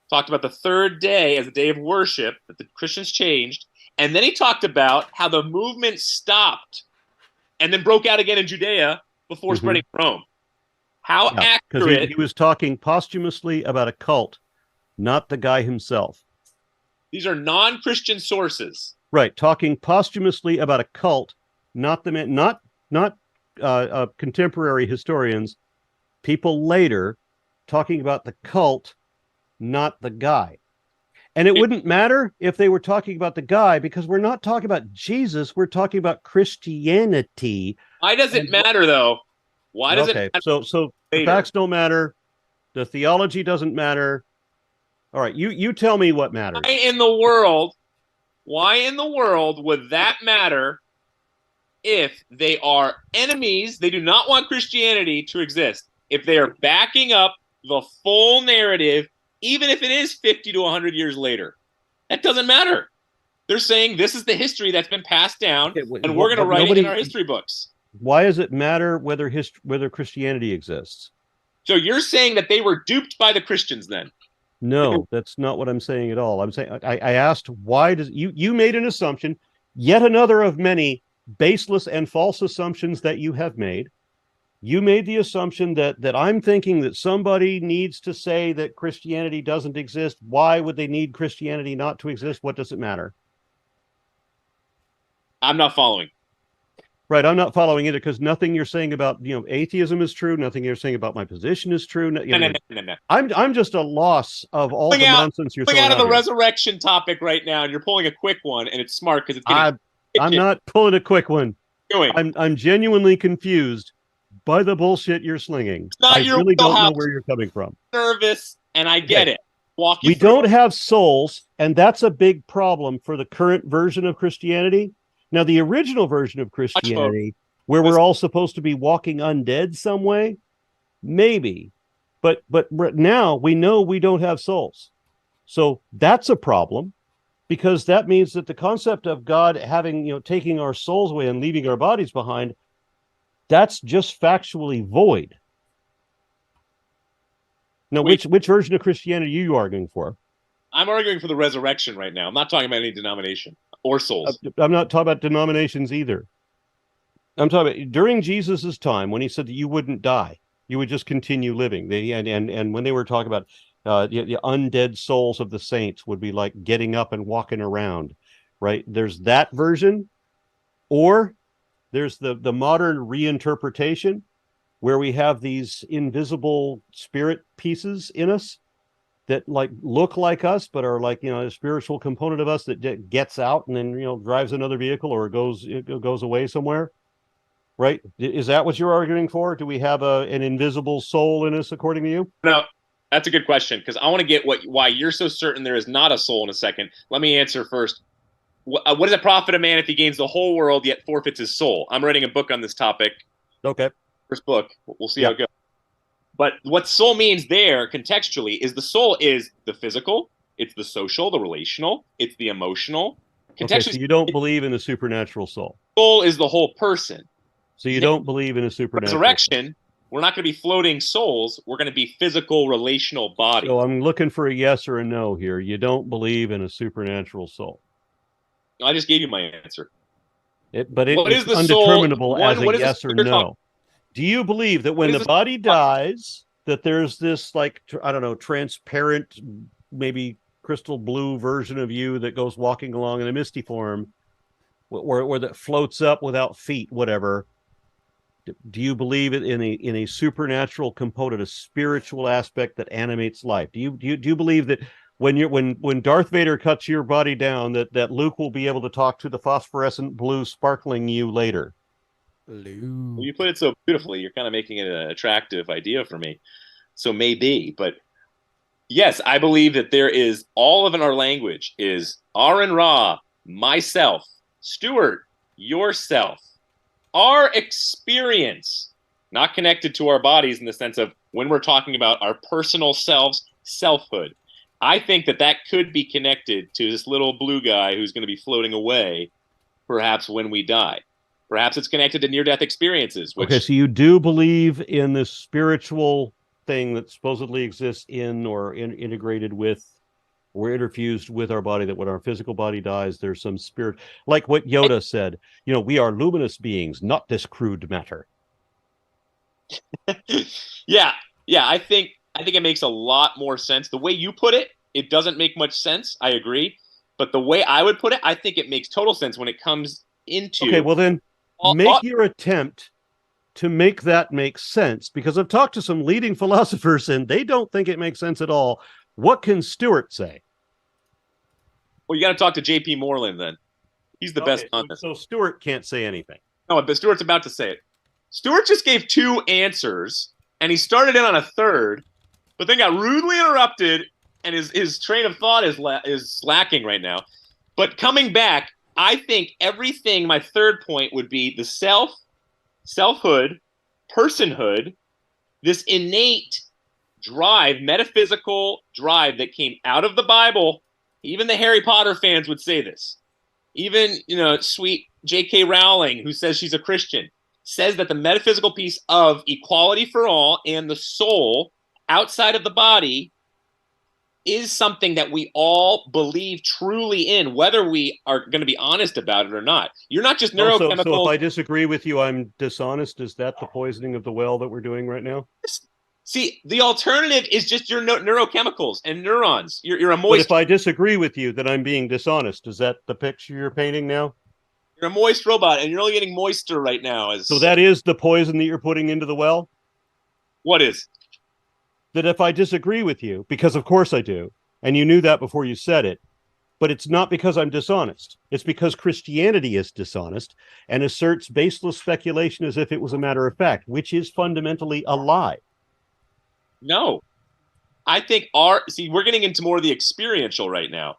Speaker 3: talked about the third day as a day of worship that the Christians changed, and then he talked about how the movement stopped and then broke out again in Judea before spreading to Rome. How accurate?
Speaker 4: Because he was talking posthumously about a cult, not the guy himself.
Speaker 3: These are non-Christian sources.
Speaker 4: Right, talking posthumously about a cult, not the man, not contemporary historians, people later talking about the cult, not the guy. And it wouldn't matter if they were talking about the guy, because we're not talking about Jesus, we're talking about Christianity.
Speaker 3: Why does it matter, though? Why does it matter?
Speaker 4: So the facts don't matter. The theology doesn't matter. All right, you tell me what matters.
Speaker 3: Why in the world would that matter if they are enemies? They do not want Christianity to exist. If they are backing up the full narrative, even if it is 50 to 100 years later, that doesn't matter. They're saying this is the history that's been passed down, and we're going to write it in our history books.
Speaker 4: Why does it matter whether Christianity exists?
Speaker 3: So you're saying that they were duped by the Christians then?
Speaker 4: No, that's not what I'm saying at all. I'm saying I asked why does you made an assumption, yet another of many baseless and false assumptions that you have made. You made the assumption that I'm thinking that somebody needs to say that Christianity doesn't exist. Why would they need Christianity not to exist? What does it matter?
Speaker 3: I'm not following.
Speaker 4: Right, I'm not following either because nothing you're saying about atheism is true. Nothing you're saying about my position is true.
Speaker 3: No.
Speaker 4: I'm just a loss of all the nonsense you're throwing
Speaker 3: out of the
Speaker 4: here.
Speaker 3: resurrection topic right now, and you're pulling a quick one, and it's smart because it's getting.
Speaker 4: I'm not pulling a quick one. I'm genuinely confused by the bullshit you're slinging. I really don't know where you're coming from.
Speaker 3: Nervous, and I get it.
Speaker 4: We don't have souls, and that's a big problem for the current version of Christianity. Now, the original version of Christianity, where we're all supposed to be walking undead some way, maybe. But now we know we don't have souls. So that's a problem, because that means that the concept of God having, taking our souls away and leaving our bodies behind, that's just factually void. Now, which version of Christianity are you arguing for?
Speaker 3: I'm arguing for the resurrection right now. I'm not talking about any denomination or souls.
Speaker 4: I'm not talking about denominations either. I'm talking about during Jesus's time when he said that you wouldn't die, you would just continue living. And when they were talking about the undead souls of the saints would be like getting up and walking around, right? There's that version, or there's the modern reinterpretation where we have these invisible spirit pieces in us that look like us, but are a spiritual component of us that gets out and then drives another vehicle or goes away somewhere, right? Is that what you're arguing for? Do we have an invisible soul in us, according to you?
Speaker 3: No, that's a good question, because I want to get why you're so certain there is not a soul in a second. Let me answer first. What does it profit a man if he gains the whole world yet forfeits his soul? I'm writing a book on this topic.
Speaker 4: Okay.
Speaker 3: First book. We'll see how it goes. But what soul means there, contextually, is the soul is the physical, it's the social, the relational, it's the emotional.
Speaker 4: Okay, so you don't believe in a supernatural soul.
Speaker 3: Soul is the whole person.
Speaker 4: So you don't believe in a supernatural
Speaker 3: resurrection,
Speaker 4: soul.
Speaker 3: We're not going to be floating souls. We're going to be physical, relational bodies.
Speaker 4: So I'm looking for a yes or a no here. You don't believe in a supernatural soul.
Speaker 3: I just gave you my answer.
Speaker 4: It's undeterminable as a yes or no. Do you believe that when the body dies, that there's this, transparent, maybe crystal blue version of you that goes walking along in a misty form, or that floats up without feet, whatever? Do you believe it in a supernatural component, a spiritual aspect that animates life? Do you believe that when Darth Vader cuts your body down, that Luke will be able to talk to the phosphorescent blue sparkling you later?
Speaker 3: Well, you put it so beautifully. You're kind of making it an attractive idea for me. So maybe, but yes, I believe that there is all of our language is Aron Ra, myself, Stuart, yourself, our experience, not connected to our bodies in the sense of when we're talking about our personal selves, selfhood. I think that could be connected to this little blue guy who's going to be floating away, perhaps when we die. Perhaps it's connected to near-death experiences.
Speaker 4: Okay, so you do believe in this spiritual thing that supposedly exists in or integrated with or interfused with our body, that when our physical body dies, there's some spirit, like what Yoda said, we are luminous beings, not this crude matter.
Speaker 3: Yeah, I think it makes a lot more sense. The way you put it, it doesn't make much sense. I agree. But the way I would put it, I think it makes total sense when it comes into...
Speaker 4: Okay, well then, make your attempt to make that make sense, because I've talked to some leading philosophers and they don't think it makes sense at all. What can Stuart say?
Speaker 3: Well, you got to talk to J.P. Moreland then. He's the best on this.
Speaker 4: So Stuart can't say anything.
Speaker 3: No, but Stuart's about to say it. Stuart just gave 2 answers, and he started in on a third, but then got rudely interrupted, and his train of thought is slacking right now. But coming back, I think everything, my third point would be the selfhood, personhood, this innate drive, metaphysical drive that came out of the Bible. Even the Harry Potter fans would say this. Even, sweet J.K. Rowling, who says she's a Christian. says that the metaphysical piece of equality for all and the soul outside of the body is something that we all believe truly in, whether we are going to be honest about it or not. You're not just neurochemical.
Speaker 4: So if I disagree with you, I'm dishonest. Is that the poisoning of the well that we're doing right now?
Speaker 3: See, the alternative is just your neurochemicals and neurons. You're a moist.
Speaker 4: But if I disagree with you, then I'm being dishonest. Is that the picture you're painting now?
Speaker 3: You're a moist robot, and you're only getting moister right now.
Speaker 4: So that is the poison that you're putting into the well?
Speaker 3: What is?
Speaker 4: That if I disagree with you, because of course I do, and you knew that before you said it, but it's not because I'm dishonest. It's because Christianity is dishonest and asserts baseless speculation as if it was a matter of fact, which is fundamentally a lie.
Speaker 3: No. I think we're getting into more of the experiential right now.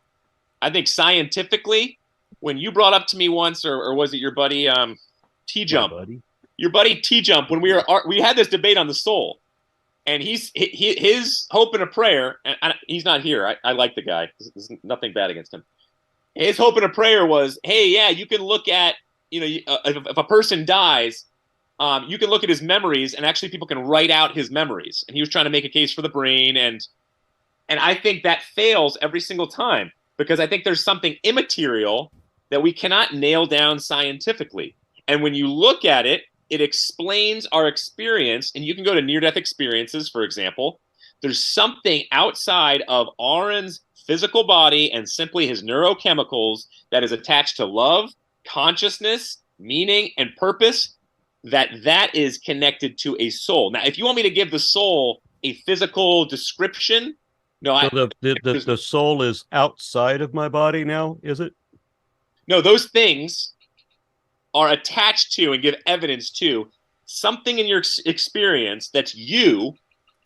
Speaker 3: I think scientifically, when you brought up to me once, or was it your buddy T-Jump? Your buddy T-Jump, when we had this debate on the soul, and his hope and a prayer, and he's not here. I like the guy. There's nothing bad against him. His hope and a prayer was, hey, yeah, you can look at, if a person dies, you can look at his memories, and actually people can write out his memories. And he was trying to make a case for the brain, and I think that fails every single time, because I think there's something immaterial that we cannot nail down scientifically. And when you look at it, it explains our experience, and you can go to near-death experiences, for example. There's something outside of Aron's physical body and simply his neurochemicals that is attached to love, consciousness, meaning, and purpose, that is connected to a soul. Now, if you want me to give the soul a physical description, no.
Speaker 4: So the soul is outside of my body now, is it?
Speaker 3: No, those things are attached to and give evidence to something in your experience that's you,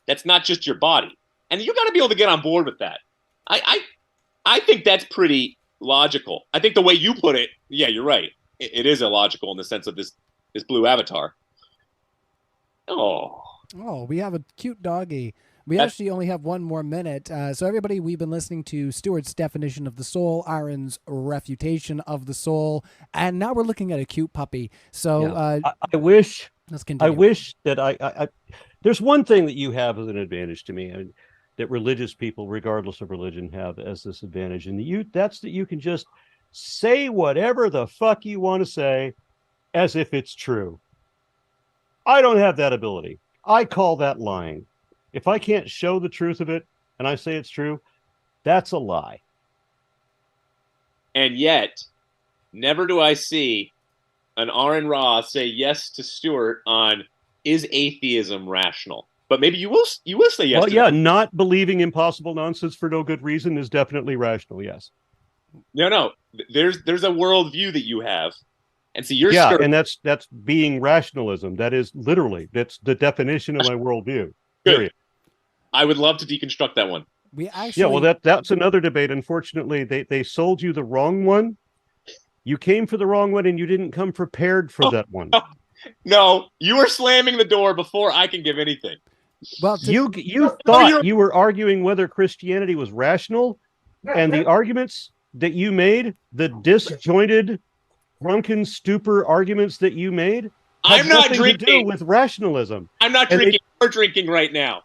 Speaker 3: that's not just your body. And you got to be able to get on board with that. I think that's pretty logical. I think the way you put it, yeah, you're right. It is illogical in the sense of this blue avatar. Oh,
Speaker 2: we have a cute doggy. We actually only have one more minute. So everybody, we've been listening to Stuart's definition of the soul, Aron's refutation of the soul, and now we're looking at a cute puppy. So
Speaker 4: I wish.
Speaker 2: Let's continue.
Speaker 4: I wish that I there's one thing that you have as an advantage to me, and that religious people, regardless of religion, have as this advantage, and that's that you can just say whatever the fuck you want to say as if it's true. I don't have that ability. I call that lying. If I can't show the truth of it and I say it's true, that's a lie.
Speaker 3: And yet, never do I see an Aron Ra say yes to Stuart on, is atheism rational? But maybe you will say yes.
Speaker 4: Well, yeah, not believing impossible nonsense for no good reason is definitely rational, yes.
Speaker 3: No. There's a worldview that you have. And so
Speaker 4: and that's being rationalism. That is literally, that's the definition of my worldview. Period.
Speaker 3: I would love to deconstruct that one.
Speaker 4: That's another debate. Unfortunately, they sold you the wrong one. You came for the wrong one, and you didn't come prepared for that one.
Speaker 3: No, you were slamming the door before I can give anything.
Speaker 2: Well,
Speaker 4: you thought you were arguing whether Christianity was rational, and the arguments that you made, the disjointed, drunken stupor arguments that you made,
Speaker 3: I'm not drinking.
Speaker 4: To do with rationalism.
Speaker 3: I'm not drinking. You're drinking right now.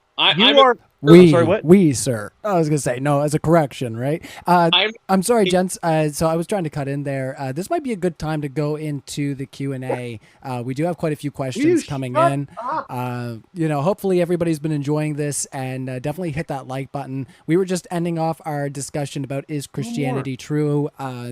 Speaker 2: We, sir. I was going to say, no, as a correction, right? I'm sorry, gents. So I was trying to cut in there. This might be a good time to go into the Q&A. We do have quite a few questions coming in. Hopefully everybody's been enjoying this, and definitely hit that like button. We were just ending off our discussion about is Christianity true,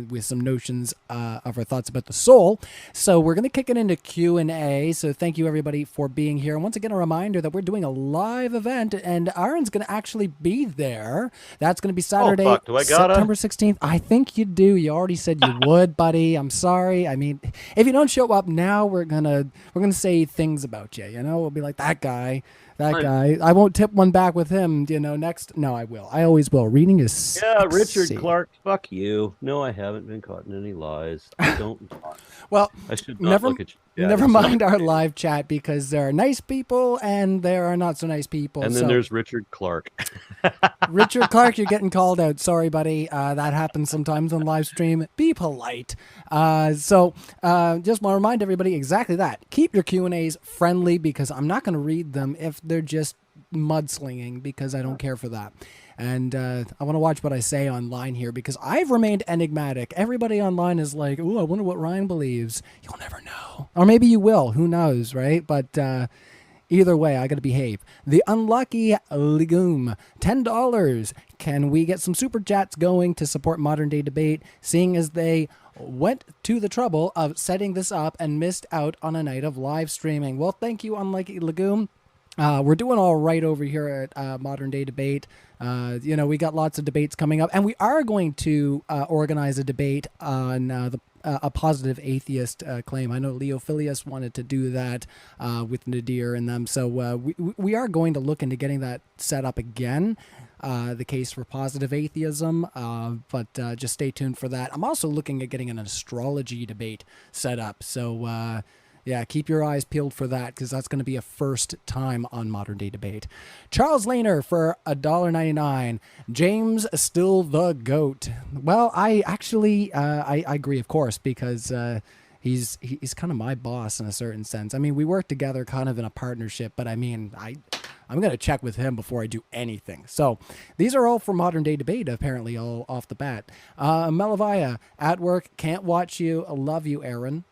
Speaker 2: with some notions of our thoughts about the soul. So we're going to kick it into Q&A. So thank you, everybody, for being here. And once again, a reminder that we're doing a live event, and Aron's going to actually be there. That's going to be Saturday, September 16th. I think you do. You already said you would, buddy. I'm sorry. I mean, if you don't show up now, we're gonna say things about you. We'll be like, that guy That guy. I won't tip one back with him, next. No, I will. I always will. Reading is
Speaker 4: Yeah, Richard
Speaker 2: sexy.
Speaker 4: Clark, fuck you. No, I haven't been caught in any lies. I don't.
Speaker 2: Well,
Speaker 4: I should not look at you.
Speaker 2: never mind our live chat, because there are nice people and there are not so nice people.
Speaker 4: And then there's Richard Clark.
Speaker 2: Richard Clark, you're getting called out. Sorry, buddy. That happens sometimes on live stream. Be polite. Just want to remind everybody exactly that. Keep your Q&As friendly, because I'm not going to read them if they're just mudslinging, because I don't care for that. And I want to watch what I say online here, because I've remained enigmatic. Everybody online is like, "Ooh, I wonder what Ryan believes." You'll never know. Or maybe you will. Who knows, right? But either way, I got to behave. The Unlucky Legume, $10. Can we get some super chats going to support Modern Day Debate, seeing as they went to the trouble of setting this up and missed out on a night of live streaming? Well, thank you, Unlucky Legume. We're doing all right over here at Modern Day Debate. We got lots of debates coming up, and we are going to organize a debate on a positive atheist claim. I know Leo Filius wanted to do that with Nadir and them, so we are going to look into getting that set up again, the case for positive atheism, but just stay tuned for that. I'm also looking at getting an astrology debate set up, so yeah, keep your eyes peeled for that, because that's going to be a first time on Modern Day Debate. Charles Lehner for $1.99. James still the GOAT. Well, I actually I agree, of course, because he's kind of my boss in a certain sense. I mean, we work together kind of in a partnership, but I mean, I'm going to check with him before I do anything. So these are all for Modern Day Debate, apparently, all off the bat. Melavia, at work, can't watch you. I love you, Aron.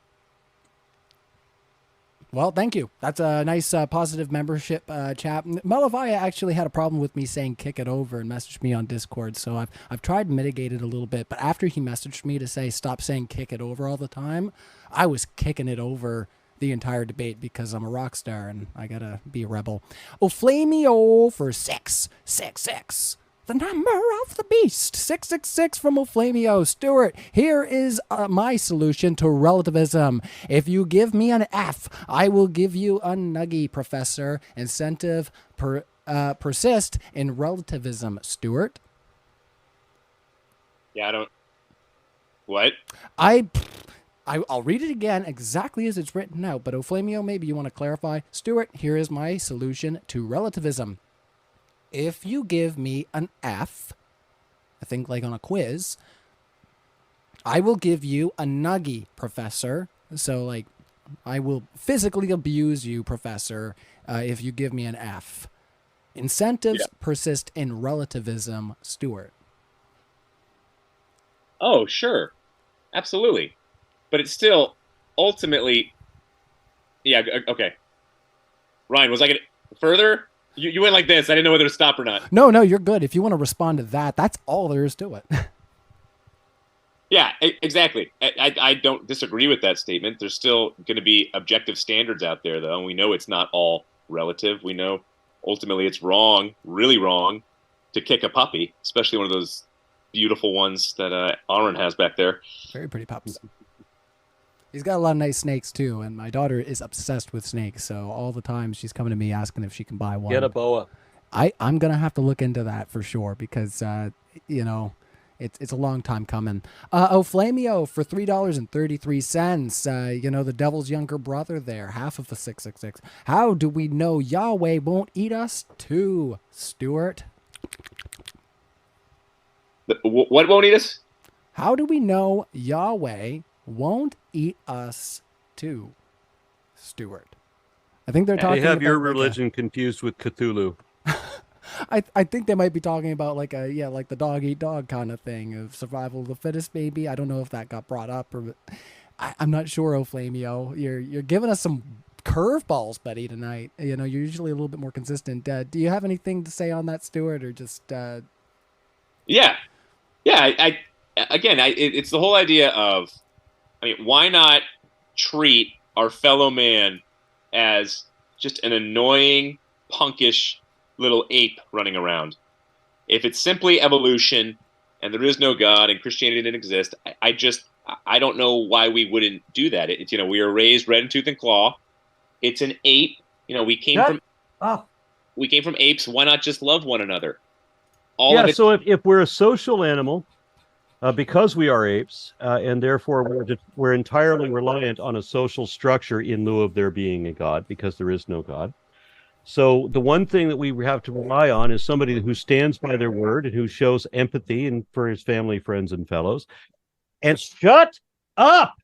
Speaker 2: Well, thank you. That's a nice positive membership chat. Melavia actually had a problem with me saying kick it over and messaged me on Discord, so I've tried to mitigate it a little bit, but after he messaged me to say stop saying kick it over all the time, I was kicking it over the entire debate, because I'm a rock star and I gotta be a rebel. Oflamio for 666. The number of the beast. 666 from Oflamio. Stuart, here is my solution to relativism. If you give me an F, I will give you a nuggie, Professor. Incentive persist in relativism. Stuart?
Speaker 3: Yeah, I don't... What?
Speaker 2: I'll read it again exactly as it's written out, but Oflamio, maybe you want to clarify. Stuart, here is my solution to relativism. If you give me an F, I think like on a quiz, I will give you a nuggie, Professor. So, like, I will physically abuse you, Professor, if you give me an F. Incentives persist in relativism, Stuart.
Speaker 3: Oh, sure. Absolutely. But it's still ultimately... Yeah, okay. Ryan, was I going to... Further? You went like this. I didn't know whether to stop or not.
Speaker 2: No, you're good. If you want to respond to that, that's all there is to it.
Speaker 3: Yeah, exactly. I don't disagree with that statement. There's still going to be objective standards out there, though, and we know it's not all relative. We know ultimately it's wrong, really wrong, to kick a puppy, especially one of those beautiful ones that Aron has back there.
Speaker 2: Very pretty pups. He's got a lot of nice snakes, too, and my daughter is obsessed with snakes, so all the time she's coming to me asking if she can buy one.
Speaker 4: Get a boa.
Speaker 2: I'm going to have to look into that for sure, because, it's a long time coming. Oflamio for $3.33. The devil's younger brother there, half of the 666. How do we know Yahweh won't eat us too, Stuart?
Speaker 3: What won't eat us?
Speaker 2: How do we know Yahweh won't eat us too, Stuart? I think they're talking.
Speaker 4: They have
Speaker 2: about
Speaker 4: your religion confused with Cthulhu.
Speaker 2: I think they might be talking about like the dog eat dog kind of thing of survival of the fittest, maybe. I don't know if that got brought up, or I'm not sure. Oflamio, you're giving us some curveballs, buddy, tonight. You're usually a little bit more consistent. Do you have anything to say on that, Stuart, or just?
Speaker 3: Yeah. It's the whole idea of, why not treat our fellow man as just an annoying, punkish little ape running around? If it's simply evolution and there is no God and Christianity didn't exist, I don't know why we wouldn't do that. We are raised red in tooth and claw. It's an ape. We came from...
Speaker 4: Oh,
Speaker 3: we came from apes. Why not just love one another?
Speaker 4: So if we're a social animal, because we are apes, and therefore we're entirely reliant on a social structure in lieu of there being a God, because there is no God. So the one thing that we have to rely on is somebody who stands by their word and who shows empathy and for his family, friends, and fellows. And shut up!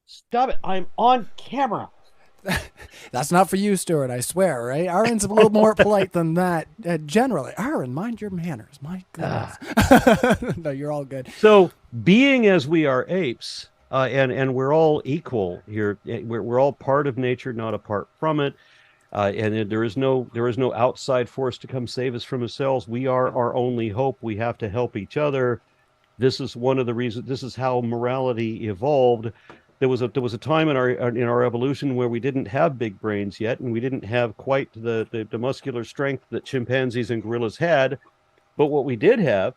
Speaker 4: Stop it! I'm on camera.
Speaker 2: That's not for you, Stuart, I swear, right? Aron's a little more polite than that. Generally, Aron, mind your manners. My goodness. No, you're all good.
Speaker 4: So, being as we are apes, and we're all equal here, we're all part of nature, not apart from it. And there is no outside force to come save us from ourselves. We are our only hope. We have to help each other. This is one of the reasons. This is how morality evolved. There was a time in our evolution where we didn't have big brains yet, and we didn't have quite the muscular strength that chimpanzees and gorillas had. But what we did have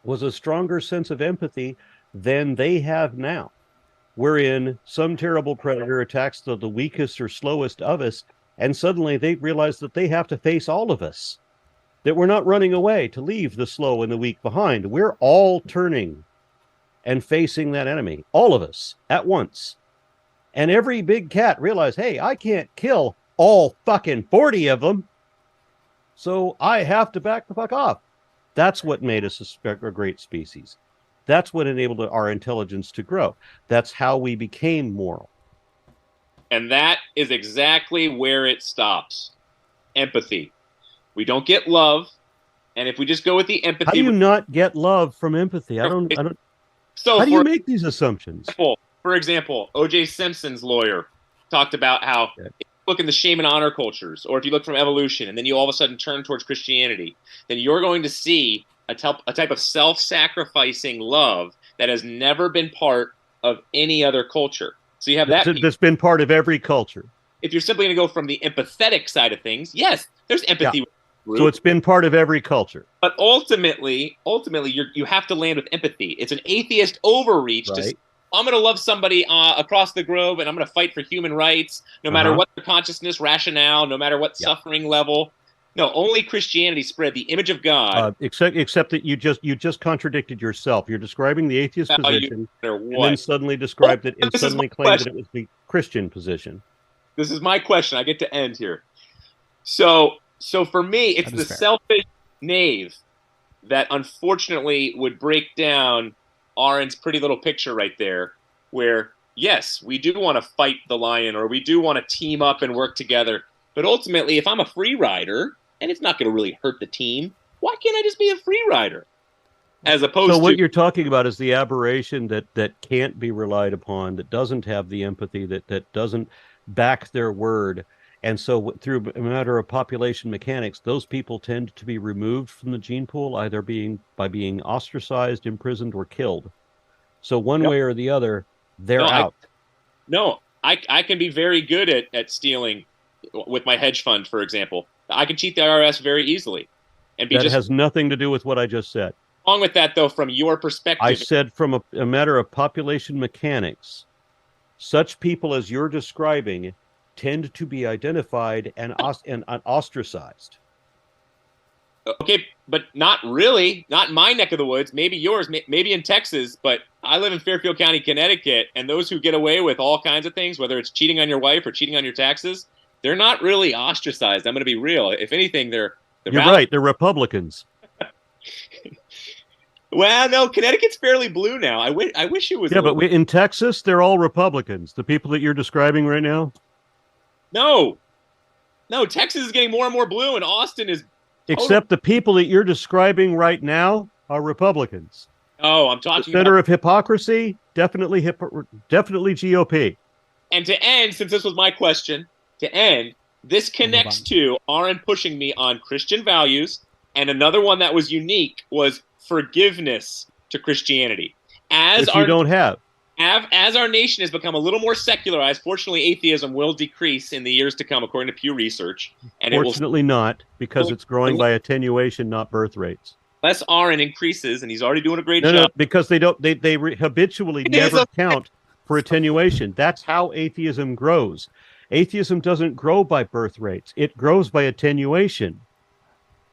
Speaker 4: was a stronger sense of empathy than they have now, wherein some terrible predator attacks the weakest or slowest of us, and suddenly they realize that they have to face all of us, that we're not running away to leave the slow and the weak behind. We're all turning and facing that enemy, all of us at once. And every big cat realized, hey, I can't kill all fucking 40 of them, so I have to back the fuck off. That's what made us a great species. That's what enabled our intelligence to grow. That's how we became moral.
Speaker 3: And that is exactly where it stops. Empathy. We don't get love, and if we just go with the empathy...
Speaker 4: How do you not get love from empathy? I don't.
Speaker 3: So
Speaker 4: how do you make these assumptions?
Speaker 3: For example, O.J. Simpson's lawyer talked about how if you look in the shame and honor cultures, or if you look from evolution, and then you all of a sudden turn towards Christianity, then you're going to see a type of self-sacrificing love that has never been part of any other culture. So you have that.
Speaker 4: That's been part of every culture.
Speaker 3: If you're simply going to go from the empathetic side of things, yes, there's empathy.
Speaker 4: Yeah. So it's been part of every culture.
Speaker 3: But ultimately, you have to land with empathy. It's an atheist overreach to say, I'm going to love somebody across the globe, and I'm going to fight for human rights, no matter what their consciousness, rationale, no matter what suffering level. No, only Christianity spread the image of God.
Speaker 4: Except that you just contradicted yourself. You're describing the atheist position, and then suddenly described it, and suddenly claimed that it was the Christian position.
Speaker 3: This is my question. I get to end here. So for me, it's the selfish knave that unfortunately would break down Aron's pretty little picture right there, where, yes, we do want to fight the lion, or we do want to team up and work together. But ultimately, if I'm a free rider, and it's not going to really hurt the team, why can't I just be a free rider? As opposed to...
Speaker 4: So what you're talking about is the aberration that can't be relied upon, that doesn't have the empathy, that doesn't back their word. And so through a matter of population mechanics, those people tend to be removed from the gene pool, either by being ostracized, imprisoned, or killed. So one way or the other, they're out.
Speaker 3: I can be very good at stealing with my hedge fund, for example. I can cheat the IRS very easily. And
Speaker 4: that has nothing to do with what I just said.
Speaker 3: Along with that, though, from your perspective...
Speaker 4: I said from a matter of population mechanics, such people as you're describing tend to be identified and ostracized.
Speaker 3: Okay, but not really. Not in my neck of the woods. Maybe yours, maybe in Texas, but I live in Fairfield County, Connecticut, and those who get away with all kinds of things, whether it's cheating on your wife or cheating on your taxes, they're not really ostracized. I'm going to be real. If anything, they're
Speaker 4: You're right. They're Republicans.
Speaker 3: Well, no, Connecticut's fairly blue now. I wish it was.
Speaker 4: Yeah, but in Texas, they're all Republicans. The people that you're describing right now.
Speaker 3: No, Texas is getting more and more blue, and Austin is.
Speaker 4: Except the people that you're describing right now are Republicans.
Speaker 3: Oh, I'm talking
Speaker 4: the center of hypocrisy, definitely GOP.
Speaker 3: And to end, since this was my question, this connects to Aron pushing me on Christian values, and another one that was unique was forgiveness to Christianity. As our nation has become a little more secularized, fortunately, atheism will decrease in the years to come, according to Pew Research. And
Speaker 4: fortunately not, because it's growing by attenuation, not birth rates.
Speaker 3: Unless Aron increases, and he's already doing a great job.
Speaker 4: No, because they habitually never count for attenuation. That's how atheism grows. Atheism doesn't grow by birth rates. It grows by attenuation.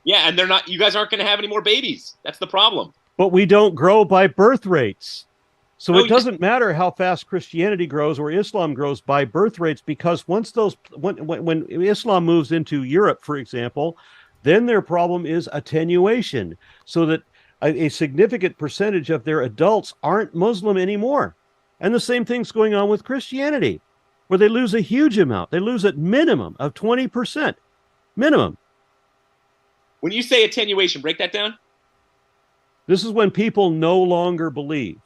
Speaker 3: Yeah, and you guys aren't going to have any more babies. That's the problem.
Speaker 4: But we don't grow by birth rates. So
Speaker 3: No,
Speaker 4: it doesn't matter how fast Christianity grows or Islam grows by birth rates, because once when Islam moves into Europe, for example, then their problem is attenuation, so that a significant percentage of their adults aren't Muslim anymore. And the same thing's going on with Christianity, where they lose a huge amount. They lose at minimum of 20%. Minimum.
Speaker 3: When you say attenuation, break that down.
Speaker 4: This is when people no longer believe.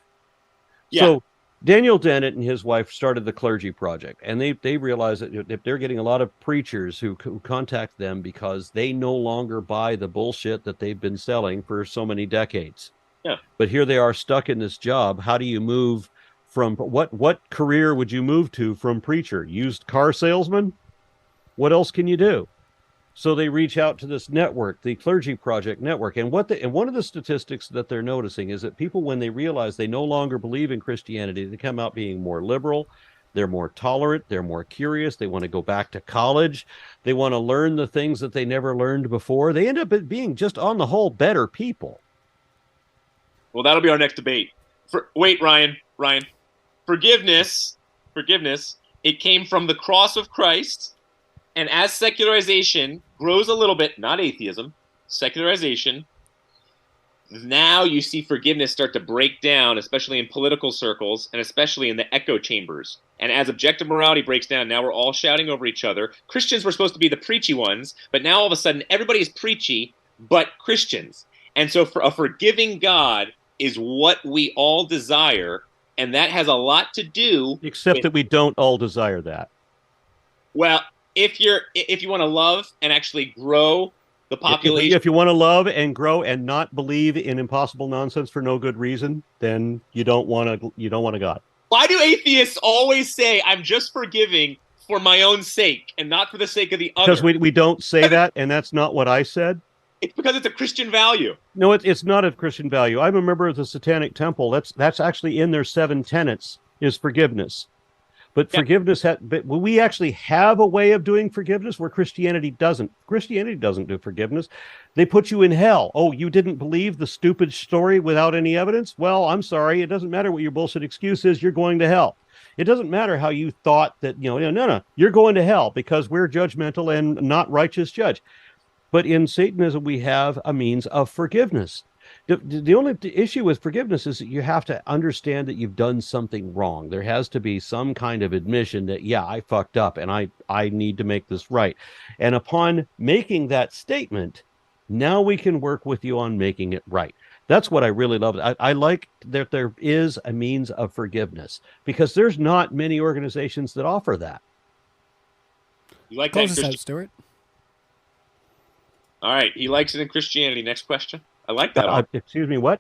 Speaker 3: Yeah.
Speaker 4: So Daniel Dennett and his wife started the Clergy Project, and they realized that if they're getting a lot of preachers who contact them because they no longer buy the bullshit that they've been selling for so many decades.
Speaker 3: Yeah.
Speaker 4: But here they are stuck in this job. How do you move from what career would you move to from preacher? Used car salesman? What else can you do? So they reach out to this network, the Clergy Project Network. And one of the statistics that they're noticing is that people, when they realize they no longer believe in Christianity, they come out being more liberal, they're more tolerant, they're more curious, they want to go back to college, they want to learn the things that they never learned before. They end up being, just on the whole, better people.
Speaker 3: Well, that'll be our next debate. Wait, Ryan. Forgiveness, it came from the cross of Christ. And as secularization grows a little bit, not atheism, secularization, now you see forgiveness start to break down, especially in political circles and especially in the echo chambers. And as objective morality breaks down, now we're all shouting over each other. Christians were supposed to be the preachy ones, but now all of a sudden everybody is preachy but Christians. And so for a forgiving God is what we all desire, and that has a lot to do
Speaker 4: Except that we don't all desire that.
Speaker 3: Well, if you want to love and actually grow the population,
Speaker 4: if you want to love and grow and not believe in impossible nonsense for no good reason, then you don't want a God.
Speaker 3: Why do atheists always say I'm just forgiving for my own sake and not for the sake of the other?
Speaker 4: Because we don't say that, and that's not what I said.
Speaker 3: It's because it's a Christian value.
Speaker 4: No, it's not a Christian value. I'm a member of the Satanic Temple. That's actually in their 7 tenets is forgiveness. But forgiveness, but we actually have a way of doing forgiveness where Christianity doesn't. Christianity doesn't do forgiveness. They put you in hell. Oh, you didn't believe the stupid story without any evidence? Well, I'm sorry. It doesn't matter what your bullshit excuse is. You're going to hell. It doesn't matter how you thought that, no. You're going to hell because we're judgmental and not righteous judge. But in Satanism, we have a means of forgiveness. The only issue with forgiveness is that you have to understand that you've done something wrong. There has to be some kind of admission that, yeah, I fucked up and I need to make this right. And upon making that statement, now we can work with you on making it right. That's what I really love. I like that there is a means of forgiveness because there's not many organizations that offer that.
Speaker 3: You like
Speaker 2: Close
Speaker 3: that,
Speaker 2: us out, Stuart.
Speaker 3: All right. He likes it in Christianity. Next question. I like that.
Speaker 4: Excuse me, what?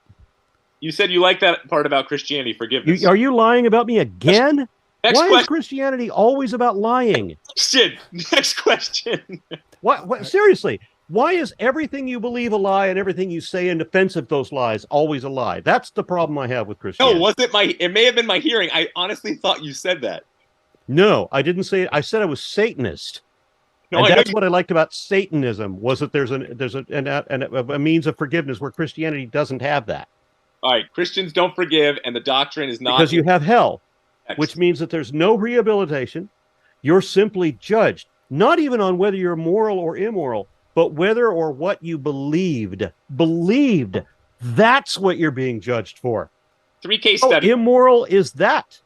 Speaker 3: You said you like that part about Christianity, forgiveness.
Speaker 4: Are you lying about me again?
Speaker 3: Next
Speaker 4: Why
Speaker 3: question.
Speaker 4: is Christianity always about lying?
Speaker 3: Next question.
Speaker 4: What? Seriously, why is everything you believe a lie and everything you say in defense of those lies always a lie? That's the problem I have with Christianity.
Speaker 3: No, it may have been my hearing. I honestly thought you said that.
Speaker 4: No, I didn't say it. I said I was Satanist.
Speaker 3: No,
Speaker 4: and that's what I liked about Satanism was that there's a means of forgiveness where Christianity doesn't have that.
Speaker 3: All right, Christians don't forgive, and the doctrine is not
Speaker 4: because you have hell,
Speaker 3: text.
Speaker 4: Which means that there's no rehabilitation. You're simply judged, not even on whether you're moral or immoral, but whether or what you believed. That's what you're being judged for.
Speaker 3: 3 case studies.
Speaker 4: Immoral is that.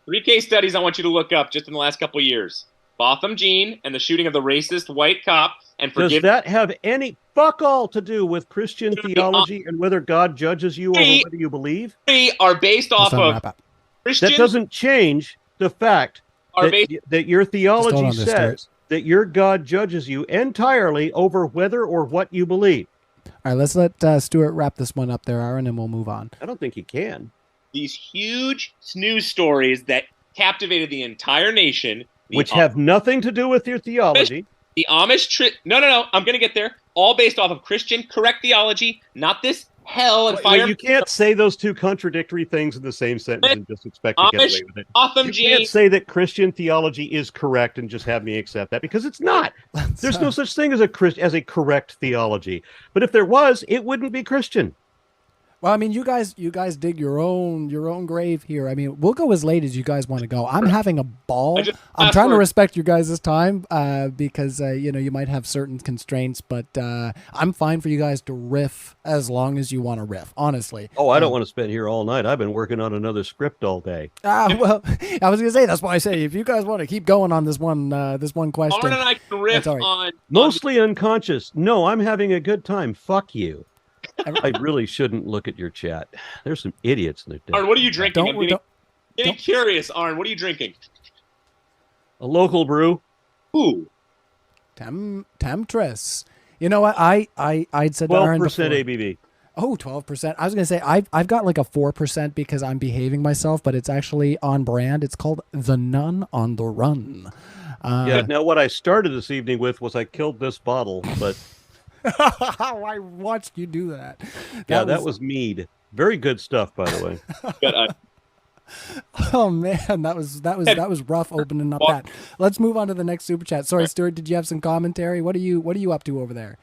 Speaker 3: 3 case studies I want you to look up just in the last couple of years. Botham Jean and the shooting of the racist white cop and
Speaker 4: Does that have any fuck all to do with Christian theology and whether God judges you over whether you believe?
Speaker 3: 3 are based off of Christian.
Speaker 4: That doesn't change the fact that your theology says that your God judges you entirely over whether or what you believe.
Speaker 2: All right, let's let Stuart wrap this one up there, Aron, and we'll move on.
Speaker 4: I don't think he can.
Speaker 3: These huge news stories that captivated the entire nation.
Speaker 4: Which have nothing to do with your theology.
Speaker 3: The Amish... No, I'm going to get there. All based off of Christian correct theology, not this hell and fire.
Speaker 4: You can't say those two contradictory things in the same sentence and just expect to get away with it. You can't say that Christian theology is correct and just have me accept that, because it's not. There's no such thing as a correct theology. But if there was, it wouldn't be Christian.
Speaker 2: Well, I mean, you guys dig your own grave here. I mean, we'll go as late as you guys want to go. I'm having a ball. I'm trying to respect your guys' time because you might have certain constraints, but I'm fine for you guys to riff as long as you want to riff. Honestly.
Speaker 4: Oh, I don't want to spend here all night. I've been working on another script all day.
Speaker 2: Well, I was gonna say that's why I say if you guys want to keep going on this one question.
Speaker 3: Aron and I can riff on
Speaker 4: mostly unconscious. No, I'm having a good time. Fuck you. I really shouldn't look at your chat. There's some idiots in there.
Speaker 3: Aron, what are you drinking? I'm getting curious, Aron. What are you drinking?
Speaker 4: A local brew.
Speaker 3: Ooh.
Speaker 2: Temptress. You know what? I'd said
Speaker 4: 12% ABV.
Speaker 2: Oh, 12%. I was going to say, I've got like a 4% because I'm behaving myself, but it's actually on brand. It's called The Nun on the Run.
Speaker 4: Now what I started this evening with was I killed this bottle, but...
Speaker 2: I watched you do that.
Speaker 4: That was mead. Very good stuff, by the way.
Speaker 2: Oh man, that was rough opening up that. Let's move on to the next super chat. Sorry, Stuart, did you have some commentary? What are you up to over there?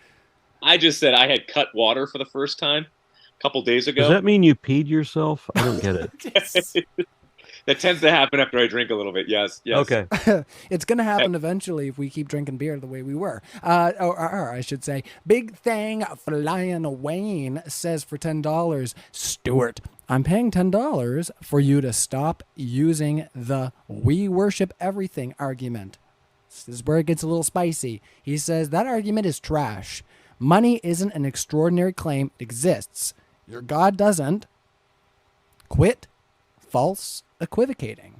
Speaker 3: I just said I had cut water for the first time a couple days ago.
Speaker 4: Does that mean you peed yourself? I don't get it.
Speaker 3: That tends to happen after I drink a little bit. Yes.
Speaker 4: Okay.
Speaker 2: It's going to happen eventually if we keep drinking beer the way we were. Or I should say, Big Thing Flying Wayne says for $10, Stuart, I'm paying $10 for you to stop using the "we worship everything" argument. This is where it gets a little spicy. He says that argument is trash. Money isn't an extraordinary claim. It exists. Your God doesn't. Quit false equivocating.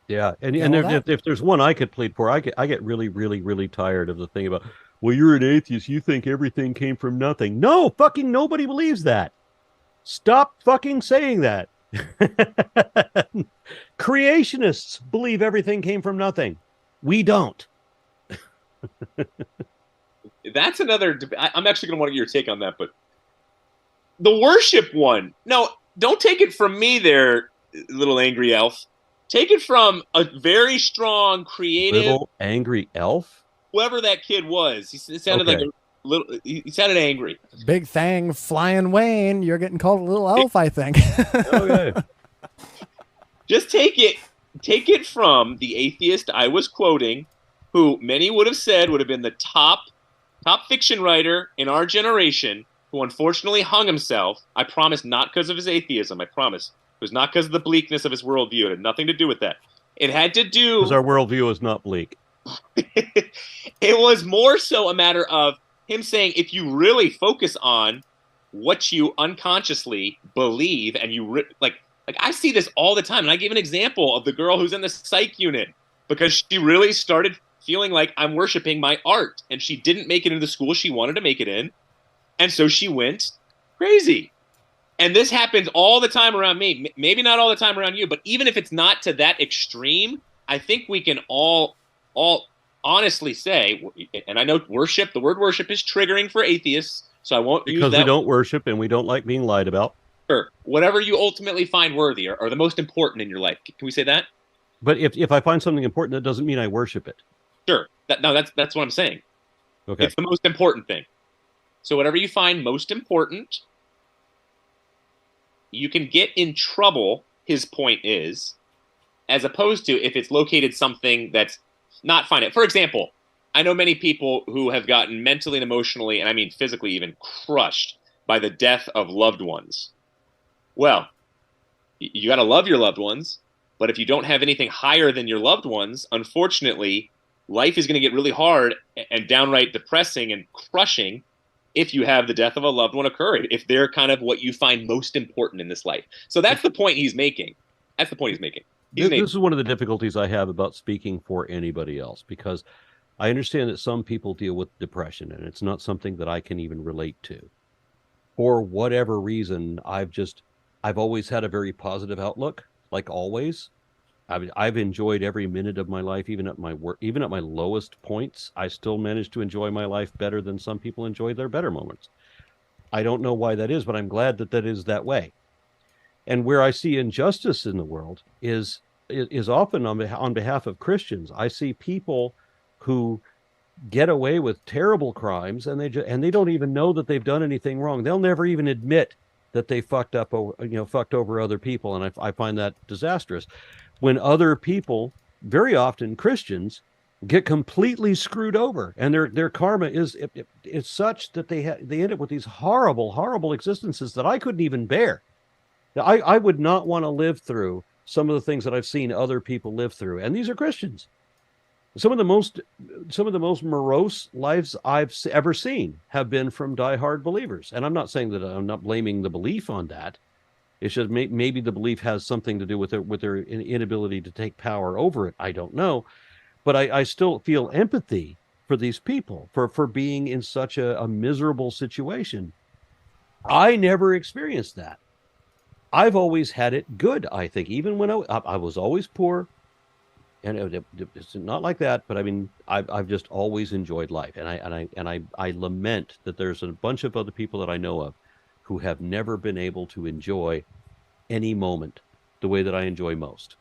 Speaker 4: Yeah, and if there's one I could plead for, I get really, really, really tired of the thing about, well, you're an atheist, you think everything came from nothing. No, fucking nobody believes that. Stop fucking saying that. Creationists believe everything came from nothing. We don't.
Speaker 3: That's another debate. I'm actually going to want to get your take on that, but the worship one. No, don't take it from me there, little angry elf. Take it from a very strong, creative...
Speaker 4: Little angry elf?
Speaker 3: Whoever that kid was. He sounded like a little... He sounded angry.
Speaker 2: Big Thing Flying Wayne. You're getting called a little elf, I think.
Speaker 4: Okay.
Speaker 3: Just take it from the atheist I was quoting, who many would have said would have been the top fiction writer in our generation, who unfortunately hung himself. I promise, not because of his atheism. I promise. It was not because of the bleakness of his worldview. It had nothing to do with that. It had to do...
Speaker 4: Because our worldview is not bleak.
Speaker 3: It was more so a matter of him saying, if you really focus on what you unconsciously believe, and you... like I see this all the time, and I gave an example of the girl who's in the psych unit because she really started feeling like, I'm worshiping my art, and she didn't make it into the school she wanted to make it in, and so she went crazy. And this happens all the time around me. Maybe not all the time around you, but even if it's not to that extreme, I think we can all honestly say, and I know the word worship is triggering for atheists, so I won't use that.
Speaker 4: Because we don't worship and we don't like being lied about.
Speaker 3: Sure. Whatever you ultimately find worthy or the most important in your life. Can we say that?
Speaker 4: But if I find something important, that doesn't mean I worship it.
Speaker 3: Sure. That's what I'm saying.
Speaker 4: Okay.
Speaker 3: It's the most important thing. So whatever you find most important, you can get in trouble, his point is, as opposed to if it's located something that's not fine. For example, I know many people who have gotten mentally and emotionally, and I mean physically even, crushed by the death of loved ones. Well, you got to love your loved ones, but if you don't have anything higher than your loved ones, unfortunately, life is going to get really hard and downright depressing and crushing if you have the death of a loved one occur, if they're kind of what you find most important in this life. So that's the point he's making. This is one of the difficulties I have about speaking for anybody else, because I understand that some people deal with depression, and it's not something that I can even relate to. For whatever reason, I've always had a very positive outlook, like always. I've enjoyed every minute of my life, even at my lowest points. I still manage to enjoy my life better than some people enjoy their better moments.
Speaker 4: I don't know why that is, but I'm glad that that is that way. And where I see injustice in the world is often on behalf of Christians. I see people who get away with terrible crimes, and they don't even know that they've done anything wrong. They'll never even admit that they fucked over other people, and I find that disastrous. When other people, very often Christians, get completely screwed over, and their karma is such that they end up with these horrible existences that I couldn't even bear. I would not want to live through some of the things that I've seen other people live through, and these are Christians. Some of the most morose lives I've ever seen have been from diehard believers, and I'm not saying that I'm not blaming the belief on that. It's just maybe the belief has something to do with their inability to take power over it. I don't know, but I still feel empathy for these people for being in such a miserable situation. I never experienced that. I've always had it good, I think, even when I was always poor. And it's not like that, but I mean, I've just always enjoyed life, and I lament that there's a bunch of other people that I know of who have never been able to enjoy any moment the way that I enjoy most.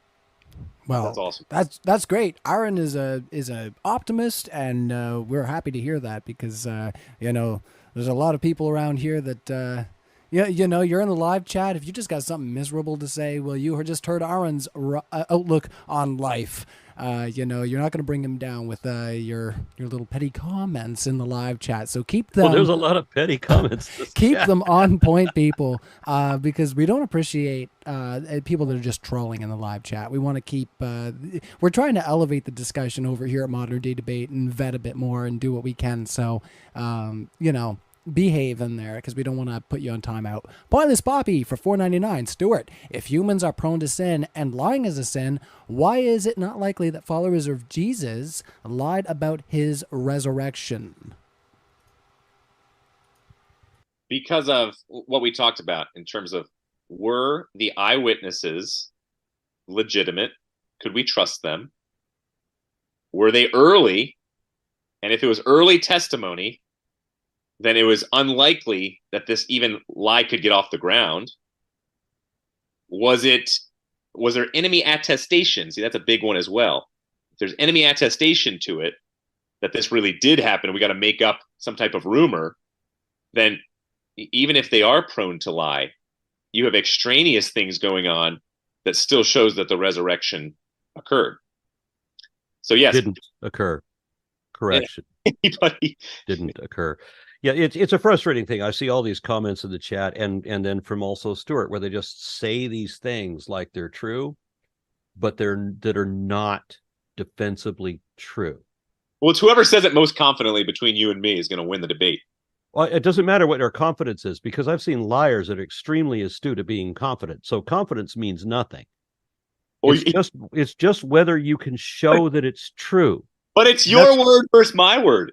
Speaker 2: Well,
Speaker 3: that's awesome.
Speaker 2: That's great. Aron is a optimist, and we're happy to hear that because there's a lot of people around here that. Yeah, you're in the live chat. If you just got something miserable to say, well, you just heard Aron's outlook on life. You're not going to bring him down with your little petty comments in the live chat. So keep them.
Speaker 4: Well, there's a lot of petty comments.
Speaker 2: Keep them on point, people, because we don't appreciate people that are just trolling in the live chat. We want to keep. We're trying to elevate the discussion over here at Modern Day Debate and vet a bit more and do what we can. So, behave in there because we don't want to put you on timeout. Pointless Poppy for $4.99. Stuart, if humans are prone to sin and lying is a sin, why is it not likely that followers of Jesus lied about his resurrection?
Speaker 3: Because of what we talked about in terms of, were the eyewitnesses legitimate? Could we trust them? Were they early? And if it was early testimony, then it was unlikely that this even lie could get off the ground. Was there enemy attestation? See, that's a big one as well. If there's enemy attestation to it, that this really did happen, and we got to make up some type of rumor, then even if they are prone to lie, you have extraneous things going on that still shows that the resurrection occurred. So yes.
Speaker 4: Didn't occur. Correction.
Speaker 3: Anybody
Speaker 4: didn't occur. Yeah, it's a frustrating thing. I see all these comments in the chat and then from also Stuart, where they just say these things like they're true, but that are not defensively true.
Speaker 3: Well, it's whoever says it most confidently between you and me is going to win the debate.
Speaker 4: Well, it doesn't matter what our confidence is, because I've seen liars that are extremely astute at being confident. So confidence means nothing. Well, it's just whether you can show that it's true.
Speaker 3: But it's your word versus my word.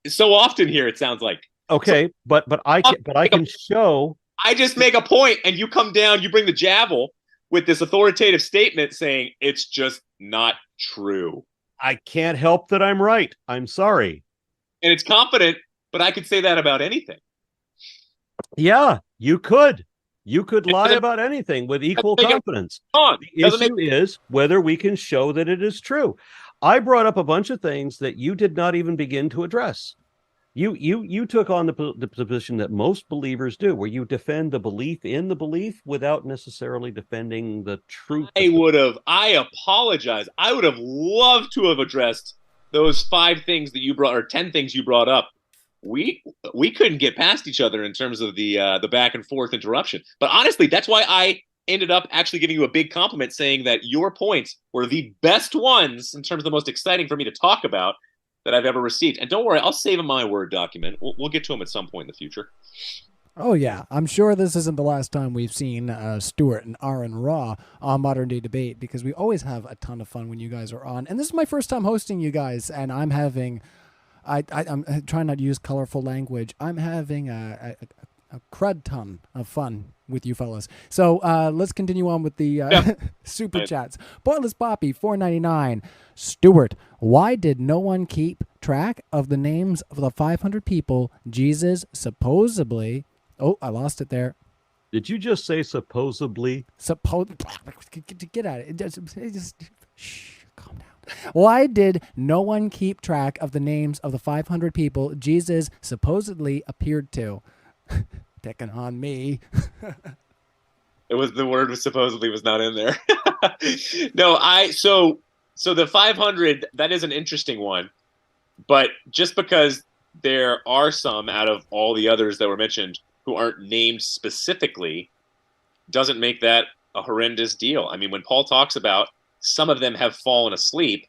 Speaker 3: So often here, it sounds like.
Speaker 4: Okay, so, but I can show.
Speaker 3: I just make a point, and you come down, you bring the gavel with this authoritative statement saying it's just not true.
Speaker 4: I can't help that I'm right. I'm sorry.
Speaker 3: And it's confident, but I could say that about anything.
Speaker 4: Yeah, you could. You could lie about anything with equal confidence. The issue is whether we can show that it is true. I brought up a bunch of things that you did not even begin to address. You took on the position that most believers do, where you defend the belief in the belief without necessarily defending the truth.
Speaker 3: I apologize. I would have loved to have addressed those 5 things that you brought, or 10 things you brought up. We couldn't get past each other in terms of the back and forth interruption. But honestly, that's why I ended up actually giving you a big compliment, saying that your points were the best ones in terms of the most exciting for me to talk about that I've ever received. And don't worry, I'll save them my Word document. We'll get to them at some point in the future.
Speaker 2: Oh, yeah. I'm sure this isn't the last time we've seen Stuart and Aron Raw on Modern Day Debate, because we always have a ton of fun when you guys are on. And this is my first time hosting you guys, and I'm having... I'm trying not to use colorful language. I'm having a crud ton of fun with you fellas. So let's continue on with the super chats. Pointless Poppy, $4.99. Stuart, why did no one keep track of the names of the 500 people Jesus supposedly Oh, I lost it there.
Speaker 4: Did you just say supposedly?
Speaker 2: Get at it. Shh, calm down. Why did no one keep track of the names of the 500 people Jesus supposedly appeared to? Picking on me.
Speaker 3: It was the word was supposedly was not in there. No, so the 500, that is an interesting one, but just because there are some out of all the others that were mentioned who aren't named specifically doesn't make that a horrendous deal. I mean, when Paul talks about some of them have fallen asleep,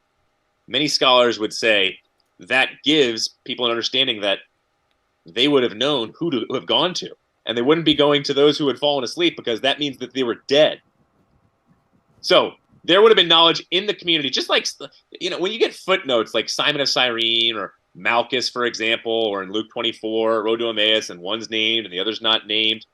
Speaker 3: many scholars would say that gives people an understanding that they would have known who to have gone to. And they wouldn't be going to those who had fallen asleep because that means that they were dead. So there would have been knowledge in the community, just like, when you get footnotes like Simon of Cyrene or Malchus, for example, or in Luke 24, Road to Emmaus, and one's named and the other's not named.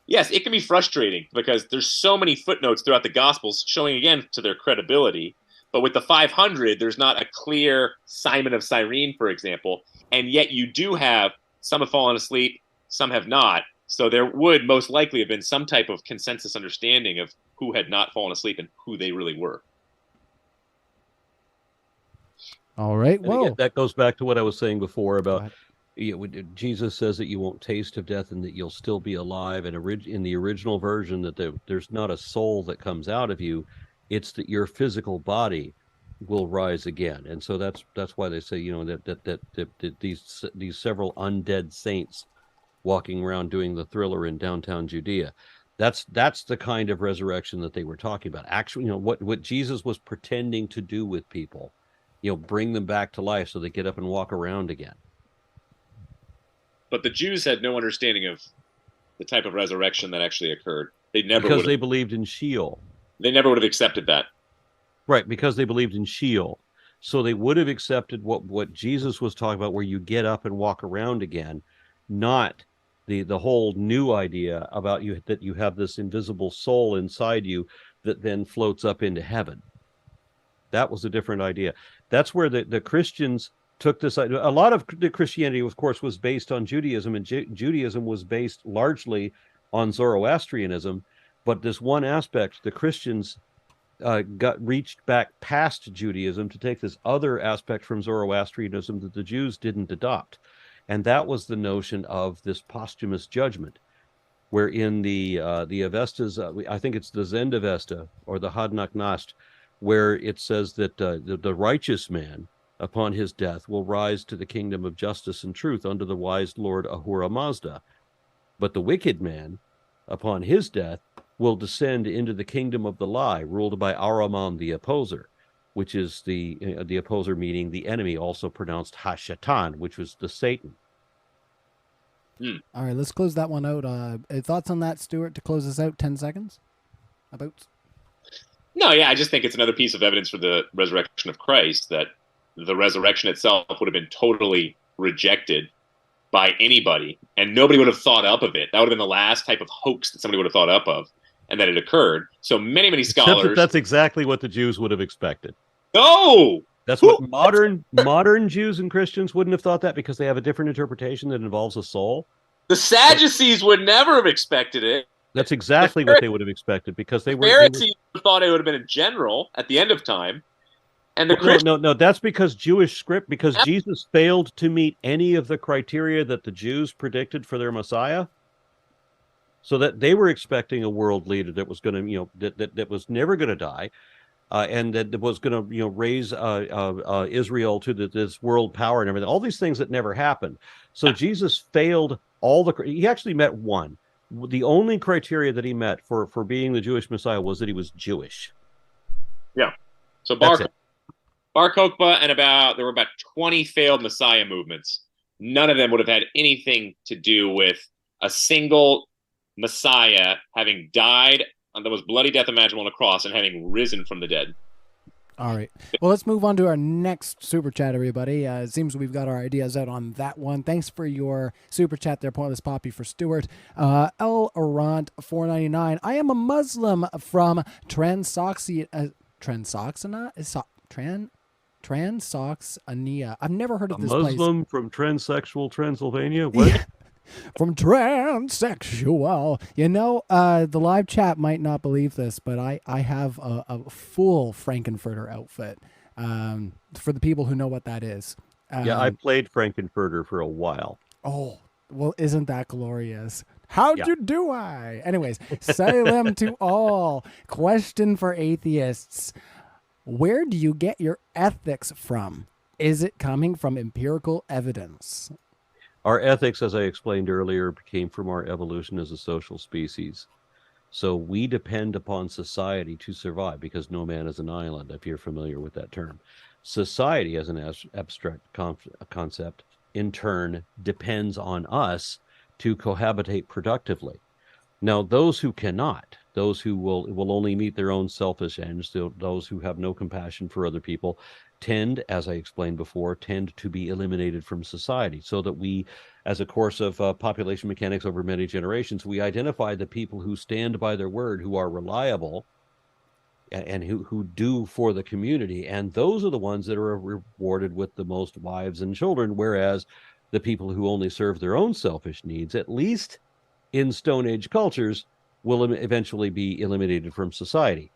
Speaker 3: Yes, it can be frustrating because there's so many footnotes throughout the Gospels showing, again, to their credibility. But with the 500, there's not a clear Simon of Cyrene, for example. And yet you do have some have fallen asleep, some have not. So there would most likely have been some type of consensus understanding of who had not fallen asleep and who they really were.
Speaker 2: All right.
Speaker 4: And
Speaker 2: Whoa.
Speaker 4: again, that goes back to what I was saying before about Jesus says that you won't taste of death and that you'll still be alive. And in the original version, that there's not a soul that comes out of you; it's that your physical body will rise again. And so that's why they say that these several undead saints walking around doing the Thriller in downtown Judea. That's the kind of resurrection that they were talking about. Actually, what Jesus was pretending to do with people. Bring them back to life so they get up and walk around again.
Speaker 3: But the Jews had no understanding of the type of resurrection that actually occurred. Because
Speaker 4: they believed in Sheol.
Speaker 3: They never would have accepted that.
Speaker 4: Right, because they believed in Sheol. So they would have accepted what Jesus was talking about, where you get up and walk around again, not the whole new idea about that you have this invisible soul inside you that then floats up into heaven. That was a different idea. That's where the Christians took this idea. A lot of the Christianity, of course, was based on Judaism, and Judaism was based largely on Zoroastrianism. But this one aspect, the Christians reached back past Judaism to take this other aspect from Zoroastrianism that the Jews didn't adopt. And that was the notion of this posthumous judgment, where in the Avestas, I think it's the Zend-Avesta or the Hadnaknast, where it says that the righteous man, upon his death, will rise to the kingdom of justice and truth under the wise Lord Ahura Mazda. But the wicked man, upon his death, will descend into the kingdom of the lie, ruled by Ahriman the opposer, which is the opposer meaning the enemy, also pronounced Hashatan, which was the Satan.
Speaker 2: All right, let's close that one out. Thoughts on that, Stuart, to close us out? 10 seconds? About?
Speaker 3: No, yeah, I just think it's another piece of evidence for the resurrection of Christ, that the resurrection itself would have been totally rejected by anybody, and nobody would have thought up of it. That would have been the last type of hoax that somebody would have thought up of, and that it occurred. So many scholars...
Speaker 4: That's exactly what the Jews would have expected.
Speaker 3: No!
Speaker 4: That's what modern Jews and Christians wouldn't have thought that, because they have a different interpretation that involves a soul.
Speaker 3: The Sadducees would never have expected it.
Speaker 4: That's exactly what they would have expected, because the
Speaker 3: Pharisees thought it would have been a general at the end of time. And the Christians...
Speaker 4: No, that's because Jewish script, because Jesus failed to meet any of the criteria that the Jews predicted for their Messiah. So that they were expecting a world leader that was going to, that was never going to die, and that was going to, raise Israel to this world power and everything. All these things that never happened. So Jesus failed he actually met one. The only criteria that he met for being the Jewish Messiah was that he was Jewish.
Speaker 3: Yeah. So Bar Kokhba and there were about 20 failed Messiah movements. None of them would have had anything to do with a single Messiah having died on the most bloody death imaginable on a cross and having risen from the dead.
Speaker 2: All right. Well, let's move on to our next super chat, everybody. It seems we've got our ideas out on that one. Thanks for your super chat there, Pointless Poppy, for Stuart. El Arant 499. I am a Muslim from Transoxania. I've never heard of this place.
Speaker 4: A Muslim from transsexual Transylvania? What?
Speaker 2: From transsexual. You know, the live chat might not believe this, but I have a full Frankenfurter outfit. For the people who know what that is.
Speaker 4: Yeah, I played Frankenfurter for a while.
Speaker 2: Oh, well, isn't that glorious? How'd
Speaker 4: Yeah.
Speaker 2: you do I? Anyways, Salem to all. Question for atheists. Where do you get your ethics from? Is it coming from empirical evidence?
Speaker 4: Our ethics, as I explained earlier, came from our evolution as a social species. So we depend upon society to survive because no man is an island, if you're familiar with that term. Society, as an abstract concept, in turn, depends on us to cohabitate productively. Now, those who cannot, those who will only meet their own selfish ends, those who have no compassion for other people, tend, as I explained before, tend to be eliminated from society, so that we, as a course of population mechanics over many generations, we identify the people who stand by their word, who are reliable, and who do for the community. And those are the ones that are rewarded with the most wives and children, whereas the people who only serve their own selfish needs, at least in Stone Age cultures, will eventually be eliminated from society.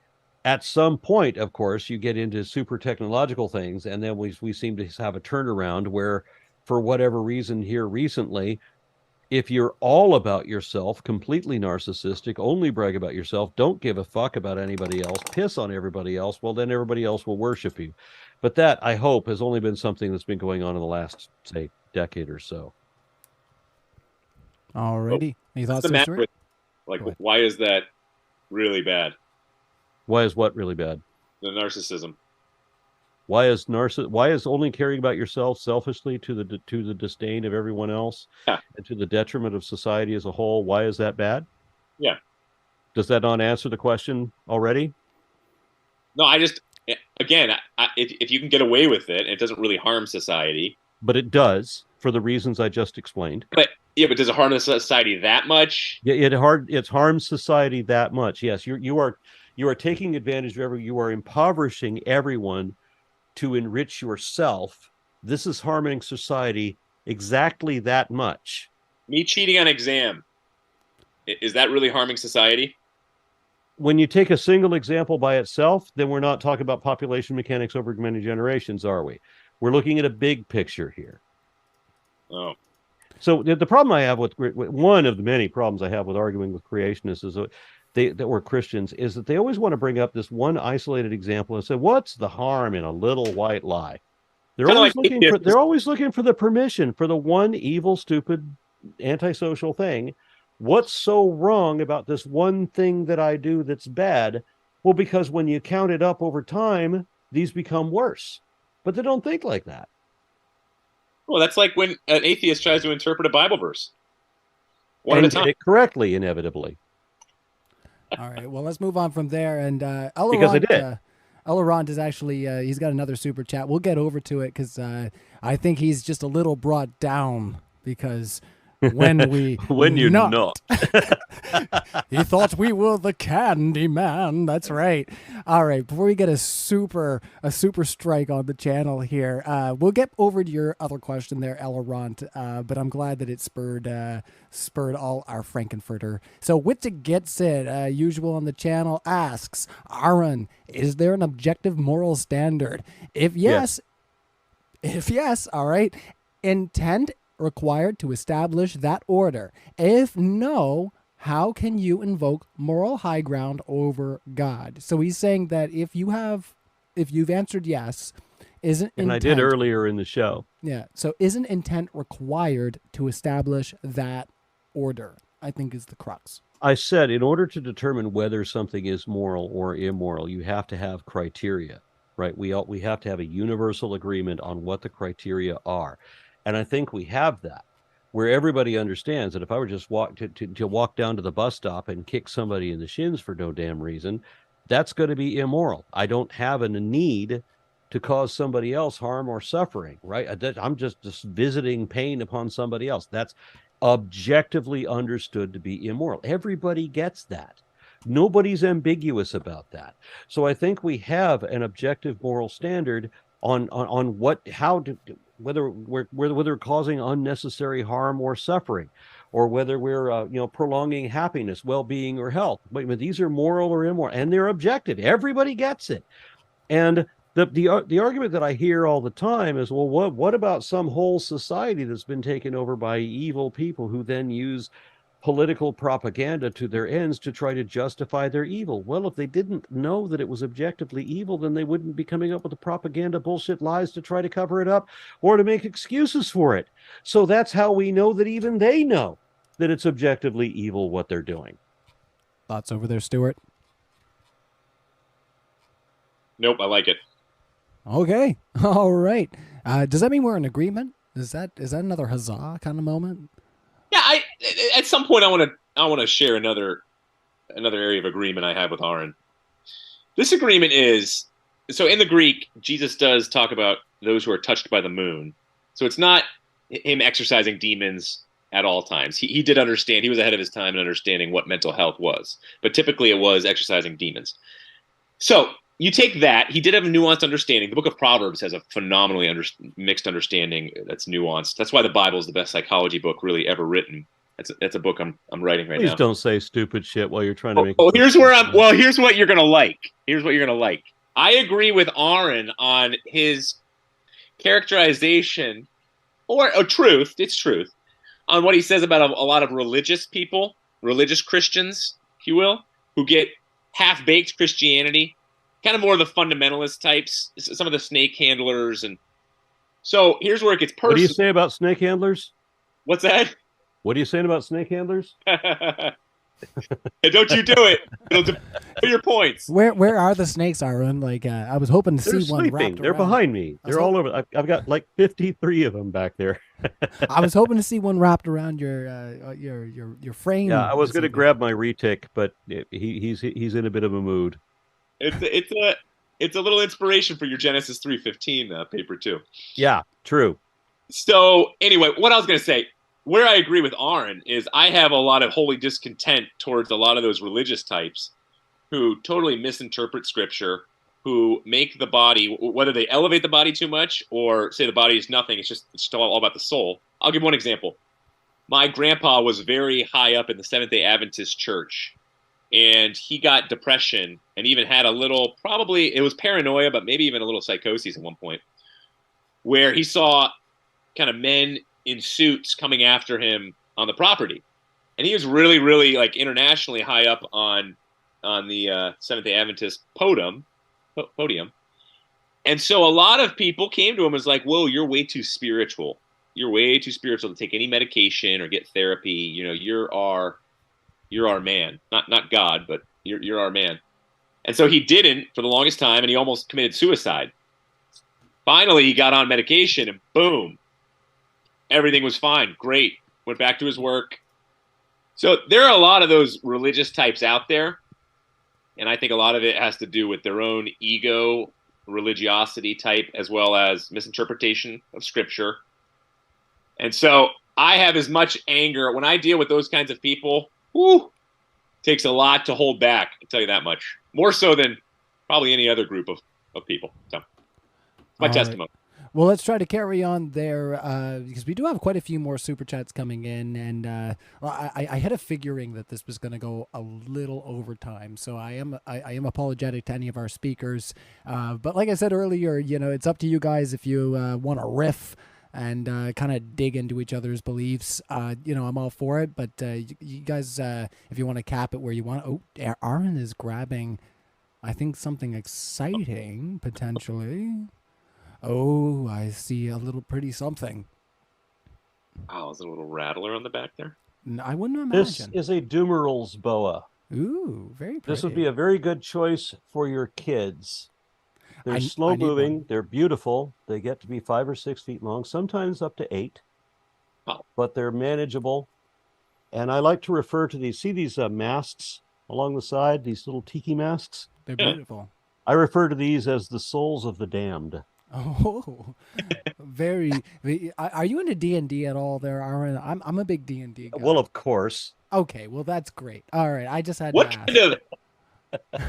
Speaker 4: At some point, of course, you get into super technological things, and then we seem to have a turnaround where, for whatever reason here recently, if you're all about yourself, completely narcissistic, only brag about yourself, don't give a fuck about anybody else, piss on everybody else, well, then everybody else will worship you. But that, I hope, has only been something that's been going on in the last, say, decade or so.
Speaker 2: Alrighty. Any thoughts
Speaker 3: What's the
Speaker 2: there,
Speaker 3: matter
Speaker 2: Stuart?
Speaker 3: with, like, why is that really bad?
Speaker 4: Why is what really bad?
Speaker 3: The narcissism.
Speaker 4: Why is only caring about yourself selfishly to the disdain of everyone else,
Speaker 3: Yeah.
Speaker 4: and to the detriment of society as a whole? Why is that bad?
Speaker 3: Yeah.
Speaker 4: Does that not answer the question already?
Speaker 3: No, I just, again, if you can get away with it, it doesn't really harm society.
Speaker 4: But it does, for the reasons I just explained.
Speaker 3: But yeah, but does it harm the society that much?
Speaker 4: Yeah, it harms society that much. Yes, you are taking advantage of you are impoverishing everyone to enrich yourself. This is harming society exactly that much.
Speaker 3: Me cheating on exam, is that really harming society?
Speaker 4: When you take a single example by itself, then we're not talking about population mechanics over many generations, are we? We're looking at a big picture here.
Speaker 3: Oh.
Speaker 4: So the problem I have with one of the many problems I have with arguing with creationists is that we're Christians is that they always want to bring up this one isolated example and say, "What's the harm in a little white lie?" They're always looking for the permission for the one evil, stupid, antisocial thing. What's so wrong about this one thing that I do that's bad? Well, because when you count it up over time, these become worse. But they don't think like that.
Speaker 3: Well, that's like when an atheist tries to interpret a Bible verse. One
Speaker 4: and
Speaker 3: at a time.
Speaker 4: Get it correctly, inevitably.
Speaker 2: All right. Well, let's move on from there. And
Speaker 4: Because I did.
Speaker 2: Elrond is actually, he's got another super chat. We'll get over to it because I think he's just a little brought down because when
Speaker 4: you're not.
Speaker 2: He thought we were the candy man. That's right. All right. Before we get a super strike on the channel here, we'll get over to your other question there, Elrond. But I'm glad that it spurred all our Frankenfurter. So Witzig Gets It, usual on the channel, asks, Aron, is there an objective moral standard? If yes, all right, intent required to establish that order. If no, how can you invoke moral high ground over God? So he's saying that if you've answered yes, isn't
Speaker 4: and
Speaker 2: intent,
Speaker 4: I did earlier in the show.
Speaker 2: Yeah. So isn't intent required to establish that order? I think is the crux.
Speaker 4: I said in order to determine whether something is moral or immoral, you have to have criteria, right? We have to have a universal agreement on what the criteria are. And I think we have that, where everybody understands that if I were just walk down to the bus stop and kick somebody in the shins for no damn reason, that's going to be immoral. I don't have a need to cause somebody else harm or suffering, right? I'm just visiting pain upon somebody else. That's objectively understood to be immoral. Everybody gets that. Nobody's ambiguous about that. So I think we have an objective moral standard on whether we're causing unnecessary harm or suffering. or whether we're prolonging happiness, well-being, or health. But these are moral or immoral, and they're objective. Everybody gets it. And the argument that I hear all the time is, well, what about some whole society that's been taken over by evil people who then use political propaganda to their ends to try to justify their evil? Well, if they didn't know that it was objectively evil, then they wouldn't be coming up with the propaganda bullshit lies to try to cover it up or to make excuses for it. So that's how we know that even they know that it's objectively evil what they're doing.
Speaker 2: Thoughts over there, Stuart?
Speaker 3: Nope, I like it.
Speaker 2: Okay. All right. Does that mean we're in agreement? Is that another huzzah kind of moment?
Speaker 3: Yeah, at some point I want to share another area of agreement I have with Aron. This agreement is, so in the Greek, Jesus does talk about those who are touched by the moon. So it's not him exorcising demons at all times. He did understand, he was ahead of his time in understanding what mental health was. But typically it was exorcising demons. So you take that, he did have a nuanced understanding. The book of Proverbs has a phenomenally mixed understanding that's nuanced. That's why the Bible is the best psychology book really ever written. That's a book I'm writing right now.
Speaker 4: Please don't say stupid shit while you're trying to make.
Speaker 3: Here's what you're gonna like. Here's what you're gonna like. I agree with Aron on his characterization or truth. It's truth on what he says about a lot of religious people, religious Christians, if you will, who get half-baked Christianity. Kind of more of the fundamentalist types, some of the snake handlers. And so here's where it gets personal.
Speaker 4: What do you say about snake handlers?
Speaker 3: What's that?
Speaker 4: What are you saying about snake handlers?
Speaker 3: Hey, don't you do it. It'll do your points.
Speaker 2: Where are the snakes, Aron? Like, I was hoping to
Speaker 4: They're
Speaker 2: see
Speaker 4: sleeping.
Speaker 2: one wrapped
Speaker 4: They're
Speaker 2: around.
Speaker 4: behind me. They're all over. I've got like 53 of them back there.
Speaker 2: I was hoping to see one wrapped around your frame.
Speaker 4: Yeah, I was going to grab my retic, but he's in a bit of a mood.
Speaker 3: It's a little inspiration for your Genesis 3:15 paper too.
Speaker 4: Yeah, true.
Speaker 3: So anyway, what I was going to say, where I agree with Aron is I have a lot of holy discontent towards a lot of those religious types who totally misinterpret scripture, who make the body, whether they elevate the body too much or say the body is nothing, it's all about the soul. I'll give one example. My grandpa was very high up in the Seventh-day Adventist church, and he got depression and even had a little, probably it was paranoia, but maybe even a little psychosis at one point, where he saw kind of men in suits coming after him on the property. And he was really, really like internationally high up on the Seventh-day Adventist podium. And so a lot of people came to him and was like, whoa, you're way too spiritual. You're way too spiritual to take any medication or get therapy. You know, you're our man. Not God, but you're our man. And so he didn't for the longest time, and he almost committed suicide. Finally, he got on medication, and boom, everything was fine. Great. Went back to his work. So there are a lot of those religious types out there, and I think a lot of it has to do with their own ego, religiosity type, as well as misinterpretation of scripture. And so I have as much anger when I deal with those kinds of people. Whew, takes a lot to hold back, I'll tell you that much. More so than probably any other group of people. So my testimony.
Speaker 2: Well, let's try to carry on there because we do have quite a few more super chats coming in, and I had a figuring that this was going to go a little over time, so I am apologetic to any of our speakers. But like I said earlier, you know, it's up to you guys if you want to riff and kind of dig into each other's beliefs. You know, I'm all for it, but you guys, if you want to cap it where you want. Oh, Aron is grabbing, I think, something exciting potentially. Oh, I see a little pretty something.
Speaker 3: Oh, is there a little rattler on the back there?
Speaker 2: I wouldn't imagine.
Speaker 4: This is a Dumeral's boa.
Speaker 2: Ooh, very pretty.
Speaker 4: This would be a very good choice for your kids. They're slow moving. They're beautiful. They get to be 5 or 6 feet long, sometimes up to 8.
Speaker 3: Oh.
Speaker 4: But they're manageable. And I like to refer to these, see these masks along the side, these little tiki masks?
Speaker 2: They're beautiful.
Speaker 4: I refer to these as the souls of the damned.
Speaker 2: Oh, very. Are you into D&D at all there, Aron? I'm a big D&D guy.
Speaker 4: Well, of course.
Speaker 2: Okay, well, that's great. All right, I just had
Speaker 3: what
Speaker 2: to ask.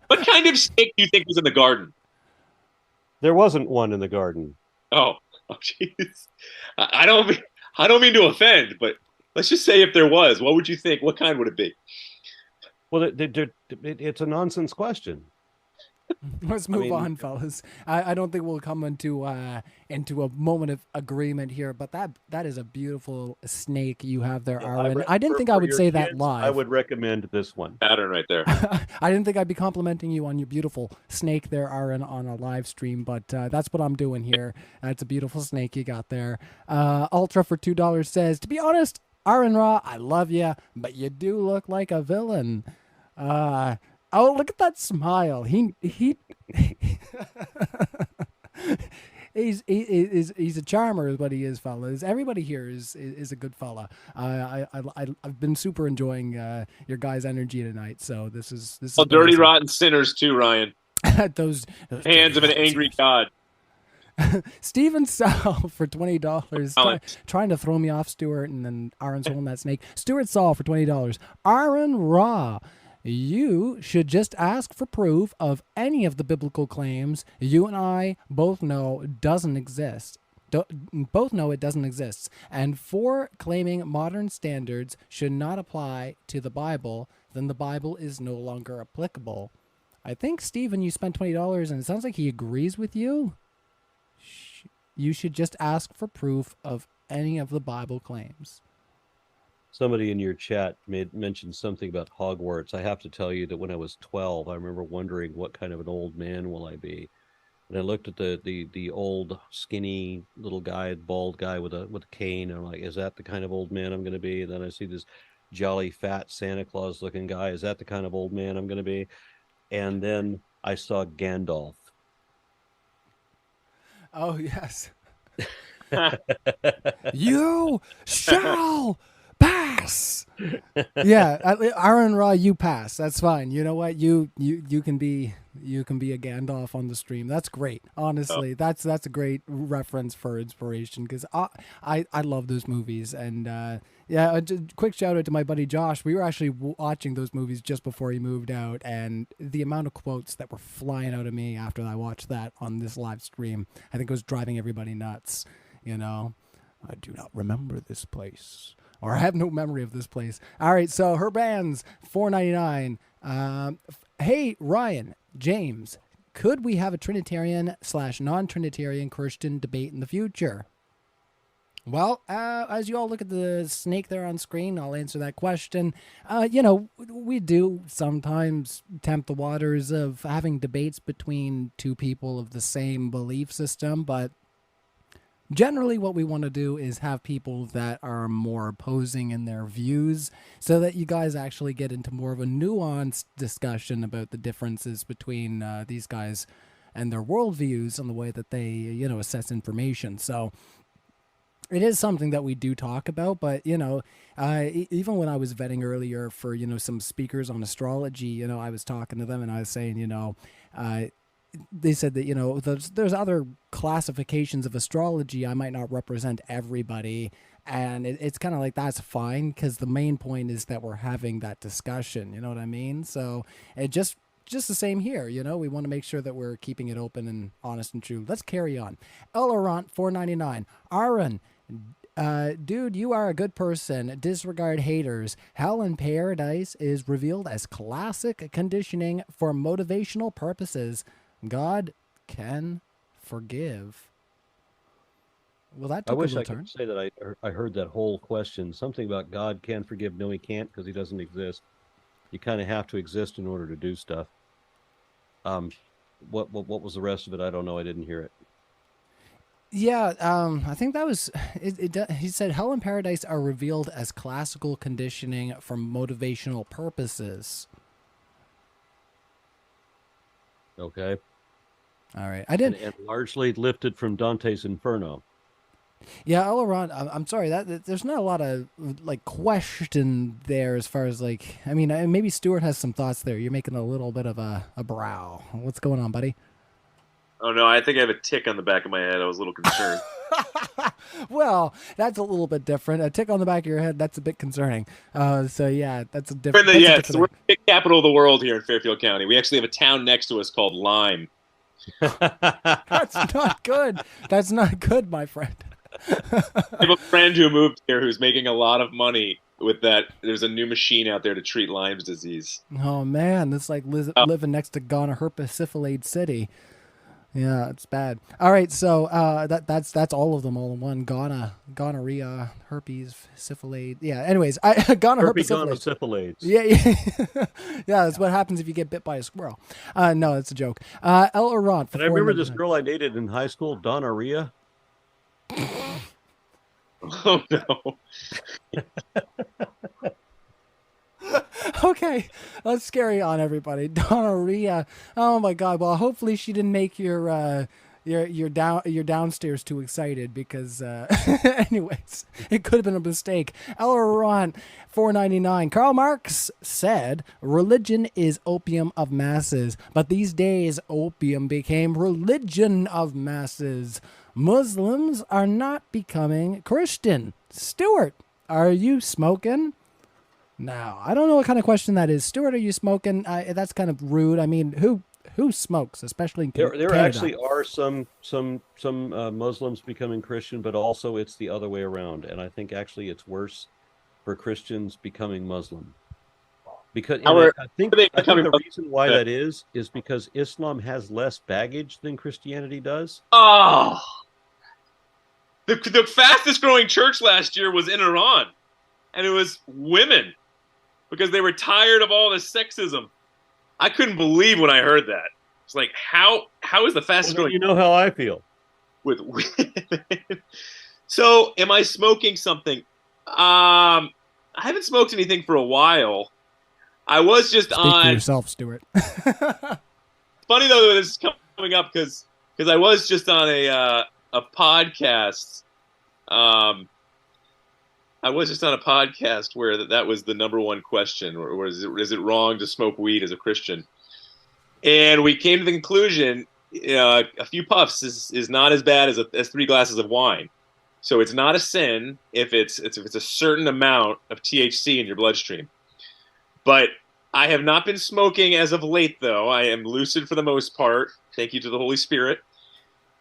Speaker 3: What kind of snake do you think was in the garden?
Speaker 4: There wasn't one in the garden.
Speaker 3: Oh, jeez. I don't mean to offend, but Let's just say if there was, what would you think? What kind would it be?
Speaker 4: Well, it's a nonsense question.
Speaker 2: Let's move on, fellas. I don't think we'll come into a moment of agreement here, but that is a beautiful snake you have there, Aron. I didn't think I would say that live.
Speaker 4: I would recommend this one.
Speaker 3: Pattern right there.
Speaker 2: I didn't think I'd be complimenting you on your beautiful snake there, Aron, on a live stream, but that's what I'm doing here. That's a beautiful snake you got there. Ultra for $2 says, to be honest, Aron Ra, I love you, but you do look like a villain. Oh, look at that smile. He's a charmer, is what he is, fellas. Everybody here is a good fella. I've been super enjoying your guys' energy tonight. So this is
Speaker 3: dirty, rotten sinners too, Ryan.
Speaker 2: those
Speaker 3: hands of an angry god.
Speaker 2: Steven Saul for $20. Trying to throw me off, Stuart, and then Aron's holding that snake. Stuart Saul for $20. Aron Ra. You should just ask for proof of any of the biblical claims you and I both know doesn't exist. Both know it doesn't exist. And for claiming modern standards should not apply to the Bible, then the Bible is no longer applicable. I think, Stephen, you spent $20, and it sounds like he agrees with you. You should just ask for proof of any of the Bible claims.
Speaker 4: Somebody in your chat mentioned something about Hogwarts. I have to tell you that when I was 12, I remember wondering what kind of an old man will I be. And I looked at the old skinny little guy, bald guy with a cane, and I'm like, is that the kind of old man I'm going to be? And then I see this jolly fat Santa Claus looking guy. Is that the kind of old man I'm going to be? And then I saw Gandalf.
Speaker 2: Oh yes. You shall pass. Yeah, Aron Ra, you pass. That's fine. You know what? You can be a Gandalf on the stream. That's great. Honestly, that's a great reference for inspiration, because I love those movies. And yeah, a quick shout out to my buddy Josh. We were actually watching those movies just before he moved out, and the amount of quotes that were flying out of me after I watched that on this live stream, I think it was driving everybody nuts. You know, I do not remember this place, or I have no memory of this place. All right, so her band's $4.99. Hey, Ryan, James, could we have a Trinitarian/non-Trinitarian Christian debate in the future? Well, as you all look at the snake there on screen, I'll answer that question. You know, we do sometimes tempt the waters of having debates between two people of the same belief system, but generally what we want to do is have people that are more opposing in their views, so that you guys actually get into more of a nuanced discussion about the differences between these guys and their worldviews and the way that they, you know, assess information. So it is something that we do talk about, but, you know, even when I was vetting earlier for, you know, some speakers on astrology, you know, I was talking to them and I was saying, you know, they said that, you know, there's other classifications of astrology. I might not represent everybody. And it's kind of like, that's fine, because the main point is that we're having that discussion. You know what I mean? So it just the same here. You know, we want to make sure that we're keeping it open and honest and true. Let's carry on. Aron, $4.99. Aron, dude, you are a good person. Disregard haters. Hell in Paradise is revealed as classic conditioning for motivational purposes. God can forgive. Well, that took
Speaker 4: I wish
Speaker 2: a
Speaker 4: I
Speaker 2: little turn.
Speaker 4: could say that I heard that whole question. Something about God can forgive. No, he can't, because he doesn't exist. You kind of have to exist in order to do stuff. What was the rest of it? I don't know. I didn't hear it.
Speaker 2: Yeah, I think that was it. He said hell and paradise are revealed as classical conditioning for motivational purposes.
Speaker 4: Okay.
Speaker 2: All right, I didn't.
Speaker 4: And largely lifted from Dante's Inferno.
Speaker 2: Yeah, all around. I'm sorry that there's not a lot of like question there as far as like. I mean, maybe Stuart has some thoughts there. You're making a little bit of a brow. What's going on, buddy?
Speaker 3: Oh no, I think I have a tick on the back of my head. I was a little concerned.
Speaker 2: Well, that's a little bit different. A tick on the back of your head, that's a bit concerning. So yeah, that's a different.
Speaker 3: Yes, we're the tick capital of the world here in Fairfield County. We actually have a town next to us called Lyme.
Speaker 2: That's not good. That's not good, my friend.
Speaker 3: have a friend who moved here who's making a lot of money with that. There's a new machine out there to treat Lyme's disease.
Speaker 2: Oh man, that's like living next to gonorrhea syphilade city. Yeah, it's bad. All right, so that's all of them all in one. Gonorrhea, herpes, syphilade. Yeah. Anyways, gonorrhea
Speaker 4: syphilades.
Speaker 2: Yeah, yeah, yeah. That's what happens if you get bit by a squirrel. No, it's a joke. Aron.
Speaker 4: And I remember this girl I dated in high school, Donorrhea.
Speaker 3: Oh no.
Speaker 2: Okay, let's carry on, everybody. Donorrhea. Oh my God. Well, hopefully she didn't make your downstairs too excited because, anyways, it could have been a mistake. Aron, $4.99. Karl Marx said, "Religion is opium of masses, but these days opium became religion of masses. Muslims are not becoming Christian." Stuart, are you smoking? No, I don't know what kind of question that is. Stuart, are you smoking? That's kind of rude. I mean, who smokes, especially in Canada?
Speaker 4: There actually are some Muslims becoming Christian, but also it's the other way around. And I think actually it's worse for Christians becoming Muslim. Because I think the reason why that is because Islam has less baggage than Christianity does.
Speaker 3: Oh, the fastest growing church last year was in Iran, and it was women because they were tired of all this sexism. I couldn't believe when I heard that. It's like, how is the fastest growing?
Speaker 4: You know how I feel
Speaker 3: with women. So, am I smoking something? I haven't smoked anything for a while. I was just
Speaker 2: Speak for yourself, Stuart.
Speaker 3: Funny though, this is coming up because I was just on a podcast. I was just on a podcast where that was the number one question, or is it wrong to smoke weed as a Christian? And we came to the conclusion, a few puffs is not as bad as 3 glasses of wine. So it's not a sin if it's a certain amount of THC in your bloodstream. But I have not been smoking as of late, though. I am lucid for the most part. Thank you to the Holy Spirit.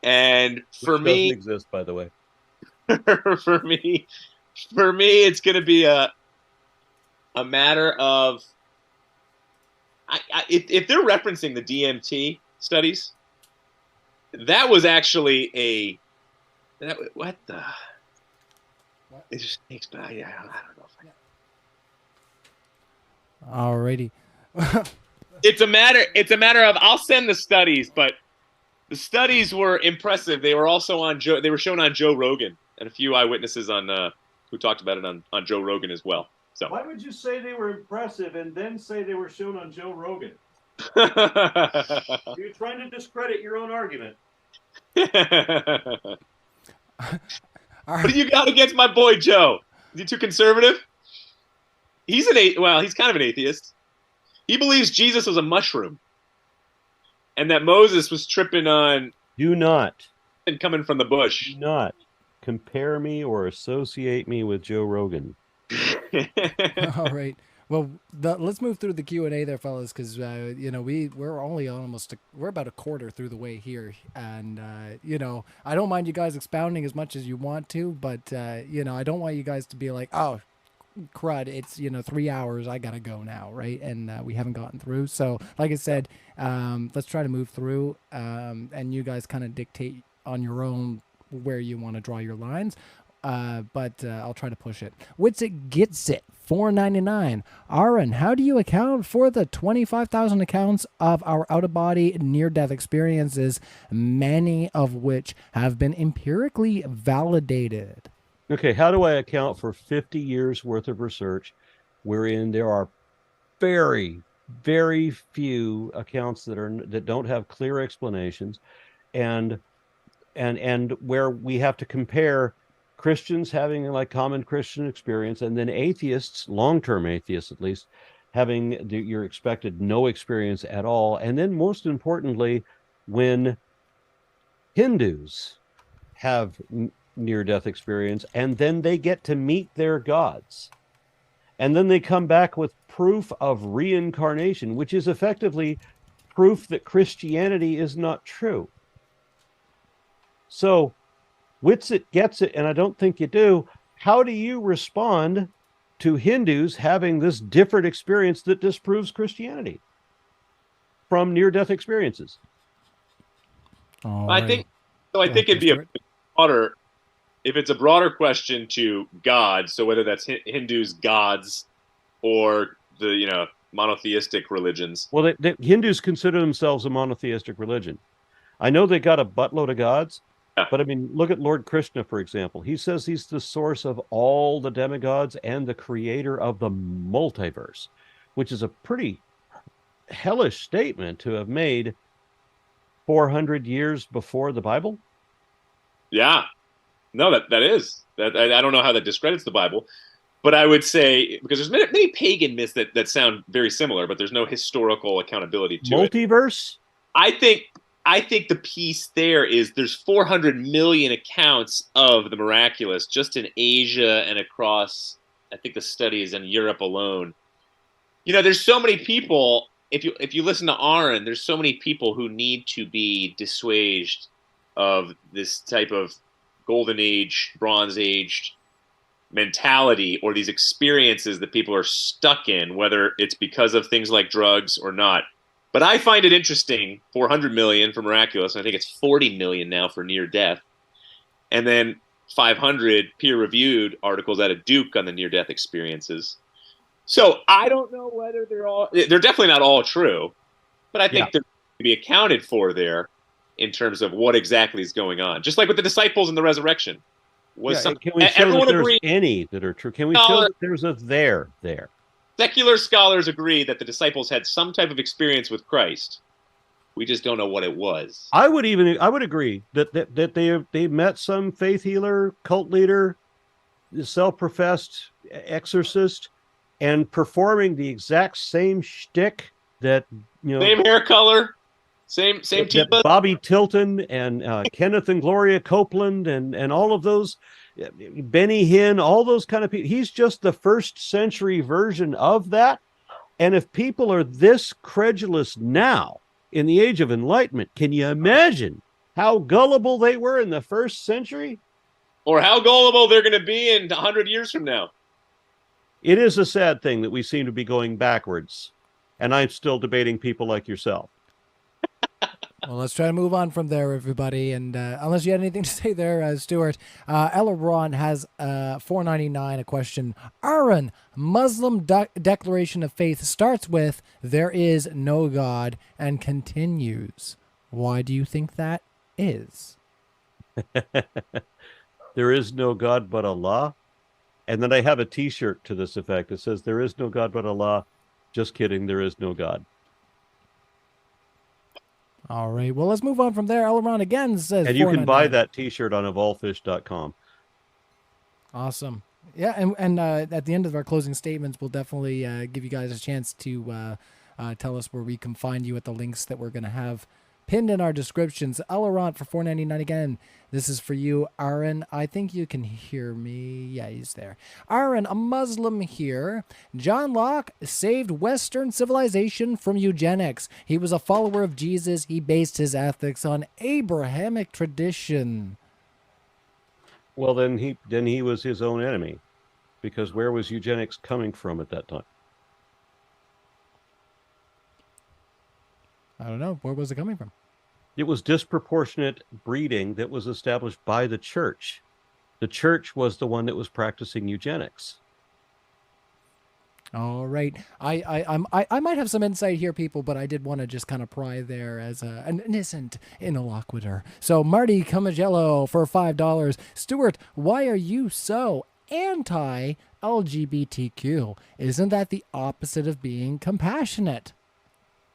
Speaker 3: And for me,
Speaker 4: doesn't exist, by the way.
Speaker 3: For me, it's going to be a matter of if they're referencing the DMT studies, that was actually what it just takes back. Yeah, I don't know.
Speaker 2: Alrighty.
Speaker 3: It's a matter of I'll send the studies, but the studies were impressive. They were also they were shown on Joe Rogan, and a few eyewitnesses who talked about it on Joe Rogan as well. So
Speaker 4: why would you say they were impressive and then say they were shown on Joe Rogan? You're trying to discredit your own argument.
Speaker 3: What do you got against my boy Joe? Is he too conservative? He's he's kind of an atheist. He believes Jesus was a mushroom, and that Moses was tripping on.
Speaker 4: Do not.
Speaker 3: And coming from the bush.
Speaker 4: Do not compare me or associate me with Joe Rogan.
Speaker 2: All right. Well, let's move through the Q&A there, fellas, because we're only we're about a quarter through the way here, and I don't mind you guys expounding as much as you want to, but I don't want you guys to be like, oh, crud, it's 3 hours, I gotta go now, right? And we haven't gotten through. So, like I said, let's try to move through, and you guys kind of dictate on your own where you want to draw your lines. But I'll try to push it. Witsit gets it. $4.99. Aron, how do you account for the 25,000 accounts of our out-of-body near-death experiences, many of which have been empirically validated?
Speaker 4: Okay, how do I account for 50 years worth of research wherein there are very, very few accounts that don't have clear explanations, and where we have to compare Christians having like common Christian experience, and then atheists, long-term atheists at least, having your expected no experience at all. And then most importantly, when Hindus have near-death experience, and then they get to meet their gods. And then they come back with proof of reincarnation, which is effectively proof that Christianity is not true. So Witsit gets it, and I don't think you do. How do you respond to Hindus having this different experience that disproves Christianity from near-death experiences?
Speaker 3: I think so. I think it'd be a broader, if it's a broader question to God. So whether that's Hindus' gods or the monotheistic religions.
Speaker 4: Well, the Hindus consider themselves a monotheistic religion. I know they got a buttload of gods, but I mean, look at Lord Krishna, for example. He says he's the source of all the demigods and the creator of the multiverse, which is a pretty hellish statement to have made 400 years before the Bible.
Speaker 3: Yeah, no, that is that. I don't know how that discredits the Bible, but I would say, because there's many pagan myths that sound very similar, but there's no historical accountability to
Speaker 4: multiverse.
Speaker 3: I think the piece there is there's 400 million accounts of the miraculous just in Asia and across, I think, the studies in Europe alone. There's so many people. If you listen to Aron, there's so many people who need to be dissuaged of this type of golden age, bronze age mentality, or these experiences that people are stuck in, whether it's because of things like drugs or not. But I find it interesting, 400 million for miraculous, and I think it's 40 million now for near death. And then 500 peer-reviewed articles out of Duke on the near-death experiences. So I don't know whether they're definitely not all true, but I think they're to be accounted for there in terms of what exactly is going on. Just like with the disciples and the resurrection.
Speaker 4: Can we show that there's any that are true? Can we show that there's a there?
Speaker 3: Secular scholars agree that the disciples had some type of experience with Christ. We just don't know what it was.
Speaker 4: I would agree that they met some faith healer, cult leader, self-professed exorcist, and performing the exact same shtick that
Speaker 3: same hair color, same
Speaker 4: that Bobby Tilton and Kenneth and Gloria Copeland and all of those, Benny Hinn, all those kind of people. He's just the first century version of that. And if people are this credulous now in the age of enlightenment, can you imagine how gullible they were in the first century?
Speaker 3: Or how gullible they're going to be in 100 years from now.
Speaker 4: It is a sad thing that we seem to be going backwards, and I'm still debating people like yourself.
Speaker 2: Well, let's try to move on from there, everybody. And unless you had anything to say there, Stuart, Aron has $4.99 a question. Aron, Muslim declaration of faith starts with "There is no God" and continues. Why do you think that is?
Speaker 4: There is no God but Allah. And then I have a T-shirt to this effect. It says, "There is no God but Allah. Just kidding, there is no God."
Speaker 2: All right. Well, let's move on from there. Aron again says,
Speaker 4: and you can buy that T-shirt on evolvefish.com.
Speaker 2: Awesome. Yeah, and at the end of our closing statements, we'll definitely give you guys a chance to tell us where we can find you at the links that we're going to have pinned in our descriptions. Aron for $4.99 again. This is for you, Aron. I think you can hear me. Yeah, he's there. Aron, a Muslim here. John Locke saved Western civilization from eugenics. He was a follower of Jesus. He based his ethics on Abrahamic tradition.
Speaker 4: Well, then he was his own enemy, because where was eugenics coming from at that time?
Speaker 2: I don't know. Where was it coming from?
Speaker 4: It was disproportionate breeding that was established by the church. The church was the one that was practicing eugenics.
Speaker 2: All right. I might have some insight here, people, but I did want to just kind of pry there as an innocent interlocutor. So Marty Camagello for $5. Stuart, why are you so anti-LGBTQ? Isn't that the opposite of being compassionate?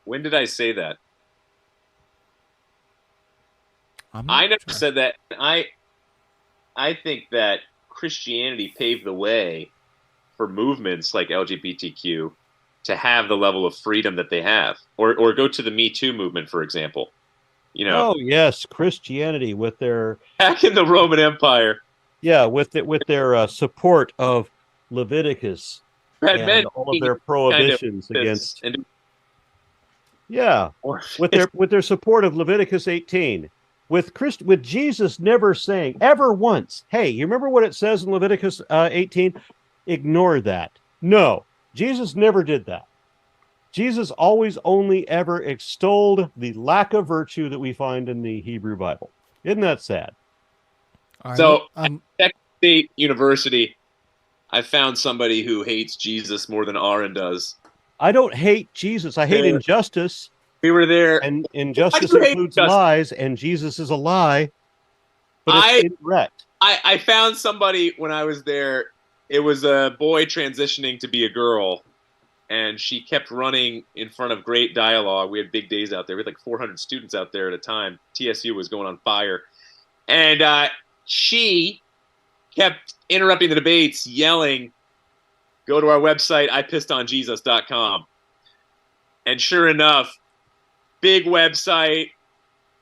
Speaker 3: When did I say that? I never said that. I think that Christianity paved the way for movements like LGBTQ to have the level of freedom that they have. Or go to the Me Too movement, for example.
Speaker 4: Oh, yes, Christianity with their...
Speaker 3: Back in the Roman Empire.
Speaker 4: Yeah, with their support of Leviticus and all of their prohibitions against... Yeah, with their support of Leviticus 18 with Jesus never saying ever once, hey, you remember what it says in Leviticus 18? Ignore that. No, Jesus never did that. Jesus always only ever extolled the lack of virtue that we find in the Hebrew Bible. Isn't that sad?
Speaker 3: So at Texas State University, I found somebody who hates Jesus more than Aron does.
Speaker 4: I don't hate Jesus. I hate injustice.
Speaker 3: We were there.
Speaker 4: And injustice includes lies, and Jesus is a lie. But it's incorrect.
Speaker 3: I found somebody when I was there. It was a boy transitioning to be a girl, and she kept running in front of great dialogue. We had big days out there. We had like 400 students out there at a time. TSU was going on fire. And she kept interrupting the debates, yelling, go to our website, ipissedonjesus.com. And sure enough, big website,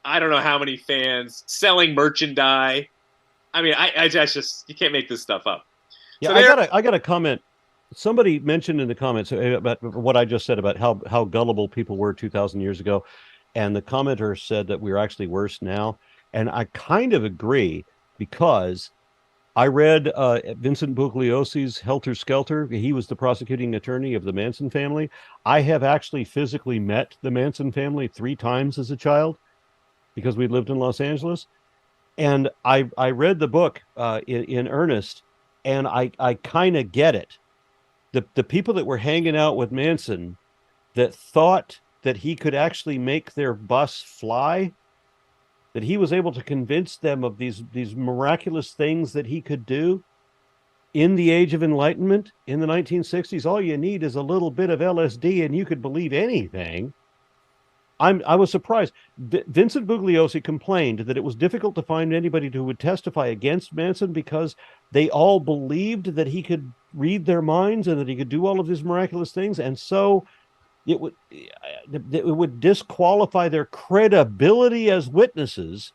Speaker 3: I don't know how many fans, selling merchandise. I mean, I just, you can't make this stuff up.
Speaker 4: Yeah,
Speaker 3: so
Speaker 4: I got a comment. Somebody mentioned in the comments about what I just said about how gullible people were 2,000 years ago. And the commenter said that we're actually worse now. And I kind of agree, because I read Vincent Bugliosi's Helter Skelter. He was the prosecuting attorney of the Manson family. I have actually physically met the Manson family 3 times as a child because we lived in Los Angeles. And I read the book in earnest, and I kind of get it. The people that were hanging out with Manson that thought that he could actually make their bus fly, that he was able to convince them of these miraculous things that he could do in the Age of Enlightenment in the 1960s. All you need is a little bit of LSD and you could believe anything. I was surprised. Vincent Bugliosi complained that it was difficult to find anybody who would testify against Manson because they all believed that he could read their minds and that he could do all of these miraculous things. And so it would disqualify their credibility as witnesses,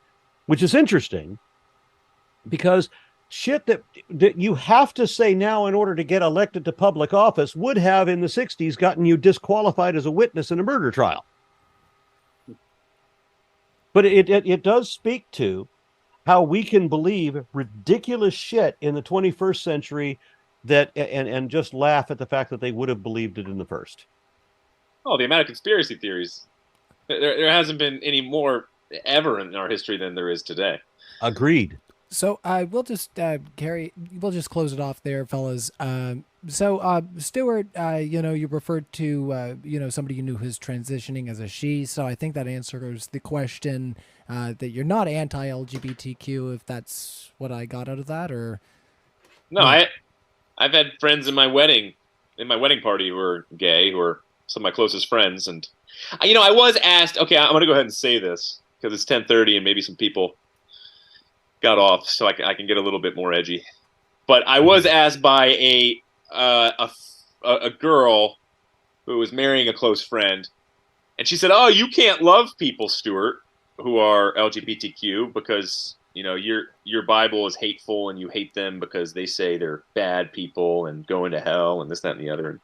Speaker 4: which is interesting, because shit that you have to say now in order to get elected to public office would have in the 60s gotten you disqualified as a witness in a murder trial. But it does speak to how we can believe ridiculous shit in the 21st century that and just laugh at the fact that they would have believed it in the first.
Speaker 3: Oh, the amount of conspiracy theories. There hasn't been any more ever in our history than there is today.
Speaker 4: Agreed.
Speaker 2: So we'll just we'll just close it off there, fellas. So Stuart, you referred to somebody you knew who's transitioning as a she. So I think that answers the question that you're not anti-LGBTQ, if that's what I got out of that, or
Speaker 3: no. I've had friends in my wedding party who are gay, who are some of my closest friends, and I was asked. Okay, I'm going to go ahead and say this because it's 10:30 and maybe some people got off, so I can get a little bit more edgy. But I was asked by a girl who was marrying a close friend, and she said, "Oh, you can't love people, Stuart, who are LGBTQ because your Bible is hateful and you hate them because they say they're bad people and going to hell and this, that, and the other." And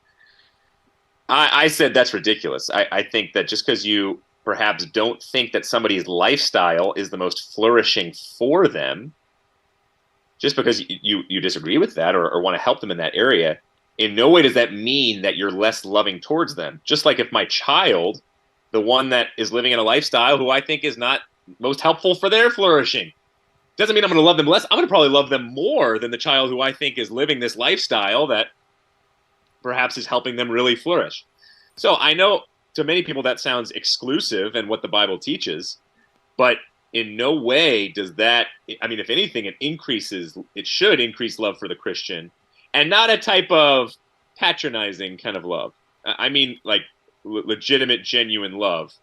Speaker 3: I said that's ridiculous. I think that just because you perhaps don't think that somebody's lifestyle is the most flourishing for them, just because you disagree with that or want to help them in that area, in no way does that mean that you're less loving towards them. Just like if my child, the one that is living in a lifestyle who I think is not most helpful for their flourishing, doesn't mean I'm going to love them less. I'm going to probably love them more than the child who I think is living this lifestyle that perhaps is helping them really flourish. So I know to many people that sounds exclusive and what the Bible teaches, but in no way does that, if anything, it should increase love for the Christian, and not a type of patronizing kind of love. I mean, like legitimate, genuine love.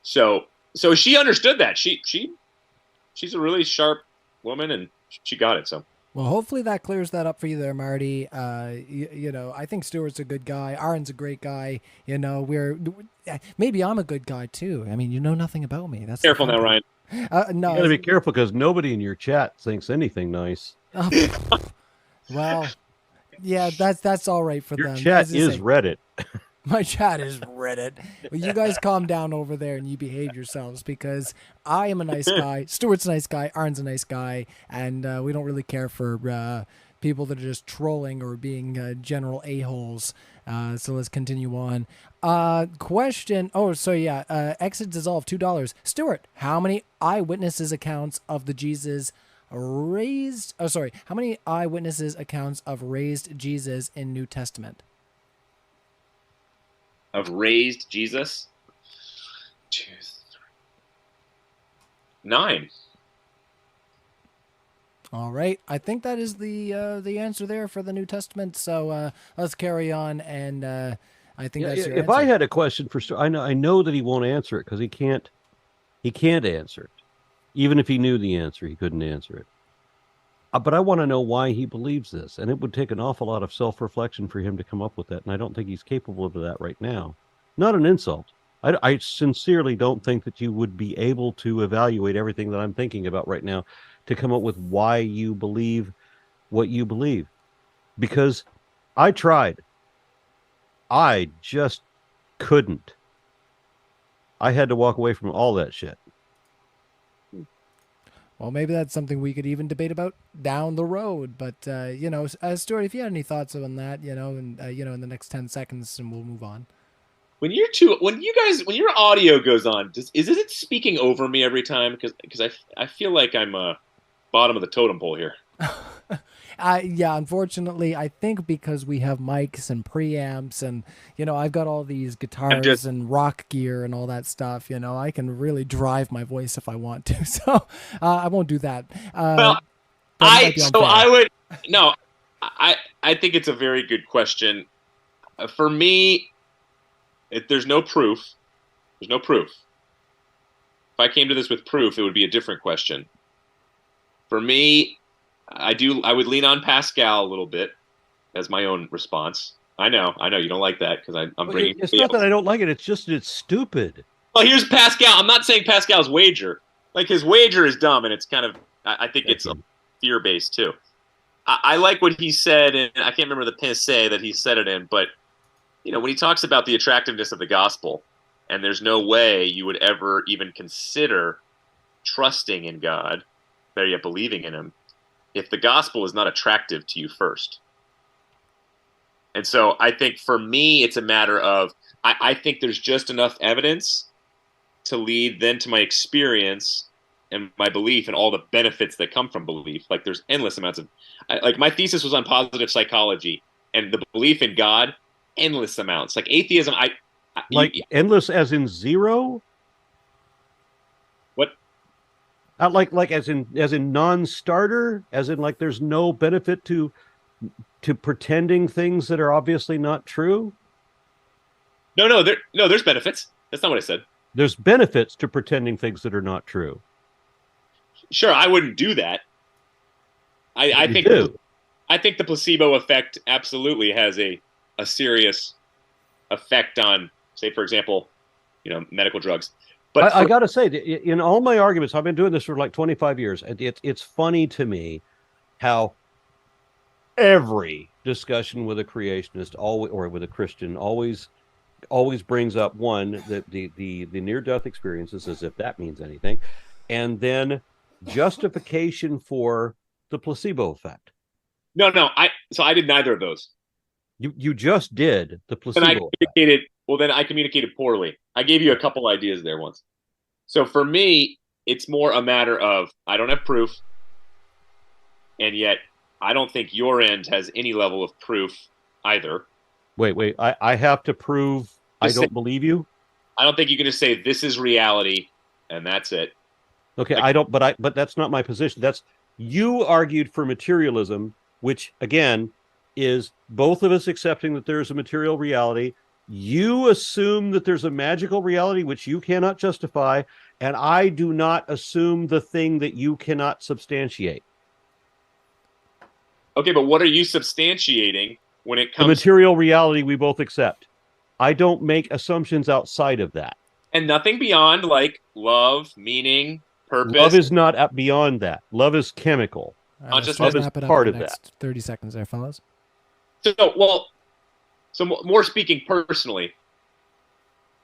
Speaker 3: So she understood that. She's a really sharp woman, and she got it. So.
Speaker 2: Well, hopefully that clears that up for you there, Marty. I think Stuart's a good guy. Aron's a great guy. Maybe I'm a good guy too. I mean, you know nothing about me. That's
Speaker 3: careful now, Ryan.
Speaker 2: No,
Speaker 4: you gotta be careful because nobody in your chat thinks anything nice.
Speaker 2: Well, yeah, that's all right for
Speaker 4: your
Speaker 2: them.
Speaker 4: Chat is Reddit.
Speaker 2: My chat is Reddit. Well, you guys calm down over there and you behave yourselves because I am a nice guy. Stuart's a nice guy. Aron's a nice guy. And we don't really care for people that are just trolling or being general a-holes. So let's continue on. Question. Oh, so yeah. Exit dissolve, $2. Stuart, how many eyewitnesses accounts of the Jesus raised? Oh, sorry. How many eyewitnesses accounts of raised Jesus in New Testament?
Speaker 3: Of raised Jesus? 2, 3, 9.
Speaker 2: All right. I think that is the answer there for the New Testament. So let's carry on. And I think that's your
Speaker 4: if
Speaker 2: answer.
Speaker 4: I had a question for Stuart, I know that he won't answer it because he can't answer it. Even if he knew the answer, he couldn't answer it. But I want to know why he believes this. And it would take an awful lot of self-reflection for him to come up with that. And I don't think he's capable of that right now. Not an insult. I sincerely don't think that you would be able to evaluate everything that I'm thinking about right now to come up with why you believe what you believe. Because I tried. I just couldn't. I had to walk away from all that shit.
Speaker 2: Well, maybe that's something we could even debate about down the road. But, Stuart, if you had any thoughts on that, in the next 10 seconds, and we'll move on.
Speaker 3: When your audio goes on, is it speaking over me every time? Because I feel like I'm bottom of the totem pole here.
Speaker 2: Yeah, unfortunately, I think because we have mics and preamps and, I've got all these guitars and rock gear and all that stuff, I can really drive my voice if I want to. So I won't do that.
Speaker 3: I think it's a very good question. For me, there's no proof. There's no proof. If I came to this with proof, it would be a different question. For me, I would lean on Pascal a little bit as my own response. I know you don't like that because I'm bringing.
Speaker 4: It's not that I don't like it. It's just it's stupid.
Speaker 3: Well, here's Pascal. I'm not saying Pascal's wager. Like his wager is dumb, and it's kind of. I think it's fear based too. I like what he said, and I can't remember the pince that he said it in, but when he talks about the attractiveness of the gospel, and there's no way you would ever even consider trusting in God, better yet believing in Him, if the gospel is not attractive to you first. And so I think for me, it's a matter of, I think there's just enough evidence to lead then to my experience and my belief and all the benefits that come from belief. Like there's endless amounts of, like my thesis was on positive psychology and the belief in God, endless amounts. Like atheism,
Speaker 4: endless as in zero?
Speaker 3: What?
Speaker 4: Like as in non-starter, as in like there's no benefit to pretending things that are obviously not true.
Speaker 3: No, there's benefits. That's not what I said.
Speaker 4: There's benefits to pretending things that are not true.
Speaker 3: Sure, I wouldn't do that. I think the placebo effect absolutely has a serious effect on, say, for example, medical drugs. But
Speaker 4: I got to say, in all my arguments, I've been doing this for like 25 years. It's funny to me how every discussion with a creationist or with a Christian always brings up one, the near-death experiences, as if that means anything, and then justification for the placebo effect.
Speaker 3: No, I did neither of those.
Speaker 4: You just did the placebo.
Speaker 3: Then I communicated poorly. I gave you a couple ideas there once. So for me, it's more a matter of I don't have proof, and yet I don't think your end has any level of proof either.
Speaker 4: Wait. I have to prove I don't believe you?
Speaker 3: I don't think you can just say this is reality and that's it.
Speaker 4: Okay, I don't, but that's not my position. You argued for materialism, which again is both of us accepting that there is a material reality. You assume that there's a magical reality which you cannot justify, and I do not assume the thing that you cannot substantiate.
Speaker 3: Okay, but what are you substantiating when it comes
Speaker 4: the material reality we both accept? I don't make assumptions outside of that.
Speaker 3: And nothing beyond like love, meaning, purpose.
Speaker 4: Love is not beyond that. Love is chemical.
Speaker 2: Love is part of that. 30 seconds there, fellas.
Speaker 3: So, well, So more speaking personally,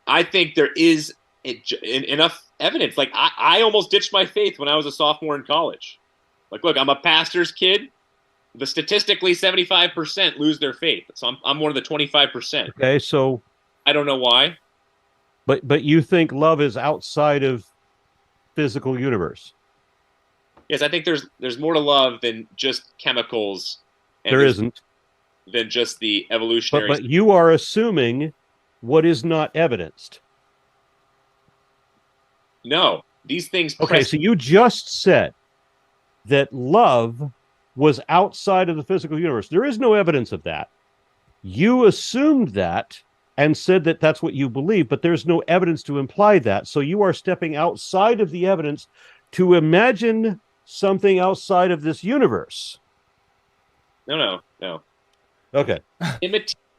Speaker 3: I think there is enough evidence. Like I almost ditched my faith when I was a sophomore in college. Like, look, I'm a pastor's kid. The statistically 75% lose their faith. So I'm one of the 25%.
Speaker 4: Okay, so
Speaker 3: I don't know why.
Speaker 4: but you think love is outside of physical universe?
Speaker 3: Yes, I think there's more to love than just chemicals. And
Speaker 4: There isn't.
Speaker 3: Than just the evolutionary.
Speaker 4: But you are assuming what is not evidenced.
Speaker 3: No, these things.
Speaker 4: Okay, so you just said that love was outside of the physical universe. There is no evidence of that. You assumed that and said that that's what you believe, but there's no evidence to imply that. So you are stepping outside of the evidence to imagine something outside of this universe.
Speaker 3: No.
Speaker 4: Okay.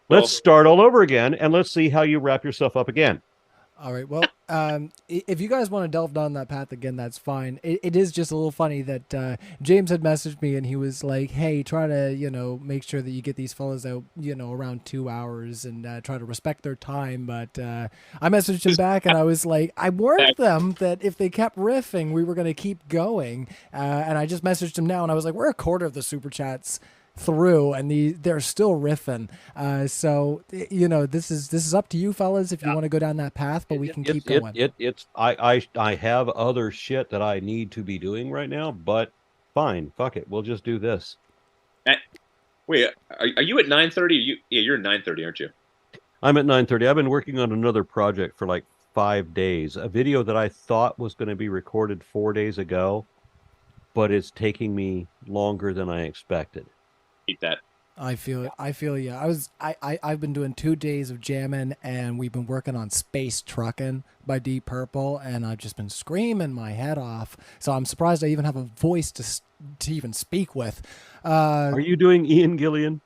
Speaker 4: Let's start all over again, and let's see how you wrap yourself up again.
Speaker 2: All right. Well, if you guys want to delve down that path again, that's fine. It is just a little funny that James had messaged me and he was like, "Hey, try to make sure that you get these fellas out around 2 hours and try to respect their time." But I messaged him back and I was like, I warned them that if they kept riffing, we were going to keep going. And I just messaged him now and I was like, we're a quarter of the super chats through and they're still riffing, so this is up to you fellas if you want to go down that path, but we can keep going.
Speaker 4: I have other shit that I need to be doing right now, but fine, fuck it, we'll just do this.
Speaker 3: Wait, are you at 9:30? You're at 9:30, aren't you?
Speaker 4: I'm at 9:30. I've been working on another project for like 5 days, a video that I thought was going to be recorded 4 days ago, but it's taking me longer than I expected.
Speaker 3: That
Speaker 2: I feel you. I've been doing 2 days of jamming and we've been working on Space Truckin' by Deep Purple and I've just been screaming my head off, so I'm surprised I even have a voice to even speak with.
Speaker 4: Are you doing Ian Gillian?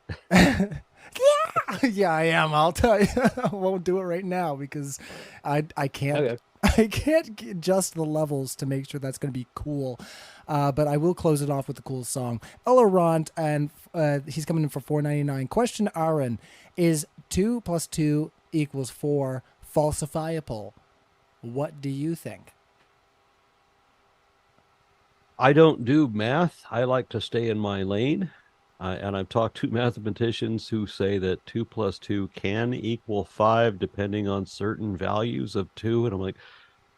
Speaker 2: Yeah, I am. I'll tell you. I won't do it right now because I can't. Okay. I can't adjust the levels to make sure that's going to be cool. But I will close it off with the cool song. Aron, and he's coming in for $4.99. Question, Aron, is 2 + 2 = 4 falsifiable? What do you think?
Speaker 4: I don't do math. I like to stay in my lane. And I've talked to mathematicians who say that 2 + 2 can equal 5 depending on certain values of 2. And I'm like,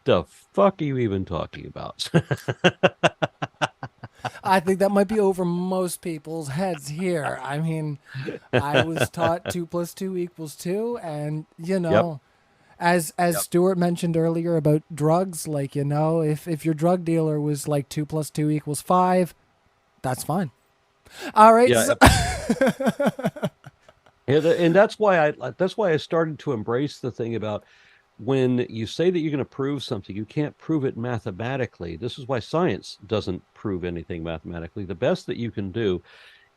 Speaker 4: the fuck are you even talking about?
Speaker 2: I think that might be over most people's heads here. I mean, I was taught 2 + 2 = 2. And,
Speaker 4: Yep.
Speaker 2: as Stuart mentioned earlier about drugs, like, if your drug dealer was like 2 + 2 = 5, that's fine. All right.
Speaker 4: Yeah. And that's why I started to embrace the thing about when you say that you're going to prove something, you can't prove it mathematically. This is why science doesn't prove anything mathematically. The best that you can do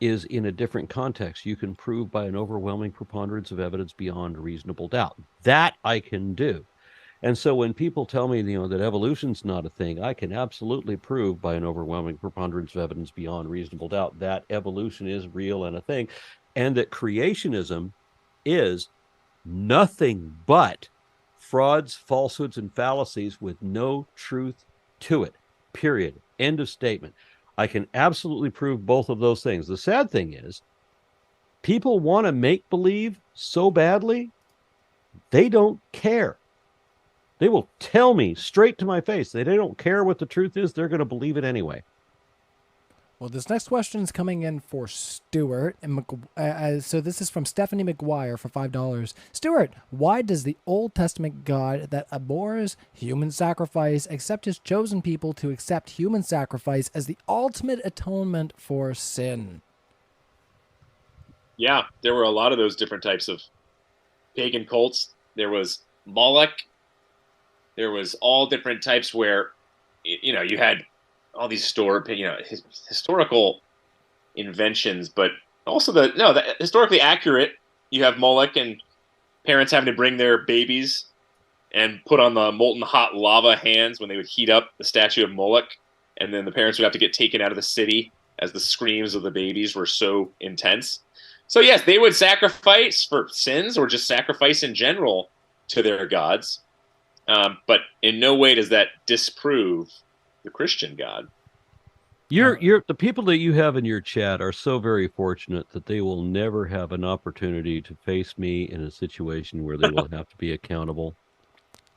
Speaker 4: is in a different context. You can prove by an overwhelming preponderance of evidence beyond reasonable doubt. That I can do. And so when people tell me, that evolution's not a thing, I can absolutely prove by an overwhelming preponderance of evidence beyond reasonable doubt that evolution is real and a thing, and that creationism is nothing but frauds, falsehoods, and fallacies with no truth to it. Period. End of statement. I can absolutely prove both of those things. The sad thing is, people want to make believe so badly, they don't care. They will tell me straight to my face that they don't care what the truth is. They're going to believe it anyway.
Speaker 2: Well, this next question is coming in for Stuart. So this is from Stephanie McGuire for $5. Stuart, why does the Old Testament God that abhors human sacrifice accept his chosen people to accept human sacrifice as the ultimate atonement for sin?
Speaker 3: Yeah, there were a lot of those different types of pagan cults. There was Moloch. There was all different types where, you had all these historical inventions, but also the historically accurate. You have Moloch and parents having to bring their babies and put on the molten hot lava hands when they would heat up the statue of Moloch, and then the parents would have to get taken out of the city as the screams of the babies were so intense. So yes, they would sacrifice for sins or just sacrifice in general to their gods. But in no way does that disprove the Christian God.
Speaker 4: The people that you have in your chat are so very fortunate that they will never have an opportunity to face me in a situation where they will have to be accountable.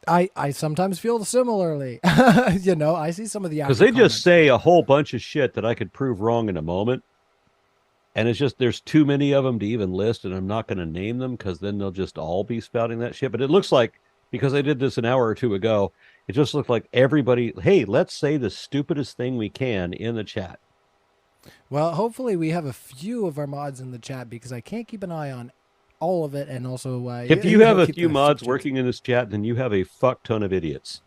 Speaker 2: I sometimes feel similarly. I see some of the
Speaker 4: because they just say a whole bunch of shit that I could prove wrong in a moment, and it's just there's too many of them to even list, and I'm not going to name them because then they'll just all be spouting that shit. But it looks like, because I did this an hour or two ago, it just looked like everybody, hey, let's say the stupidest thing we can in the chat.
Speaker 2: Well, hopefully we have a few of our mods in the chat, because I can't keep an eye on all of it. And also,
Speaker 4: if you have a few mods working in this chat, then you have a fuck ton of idiots.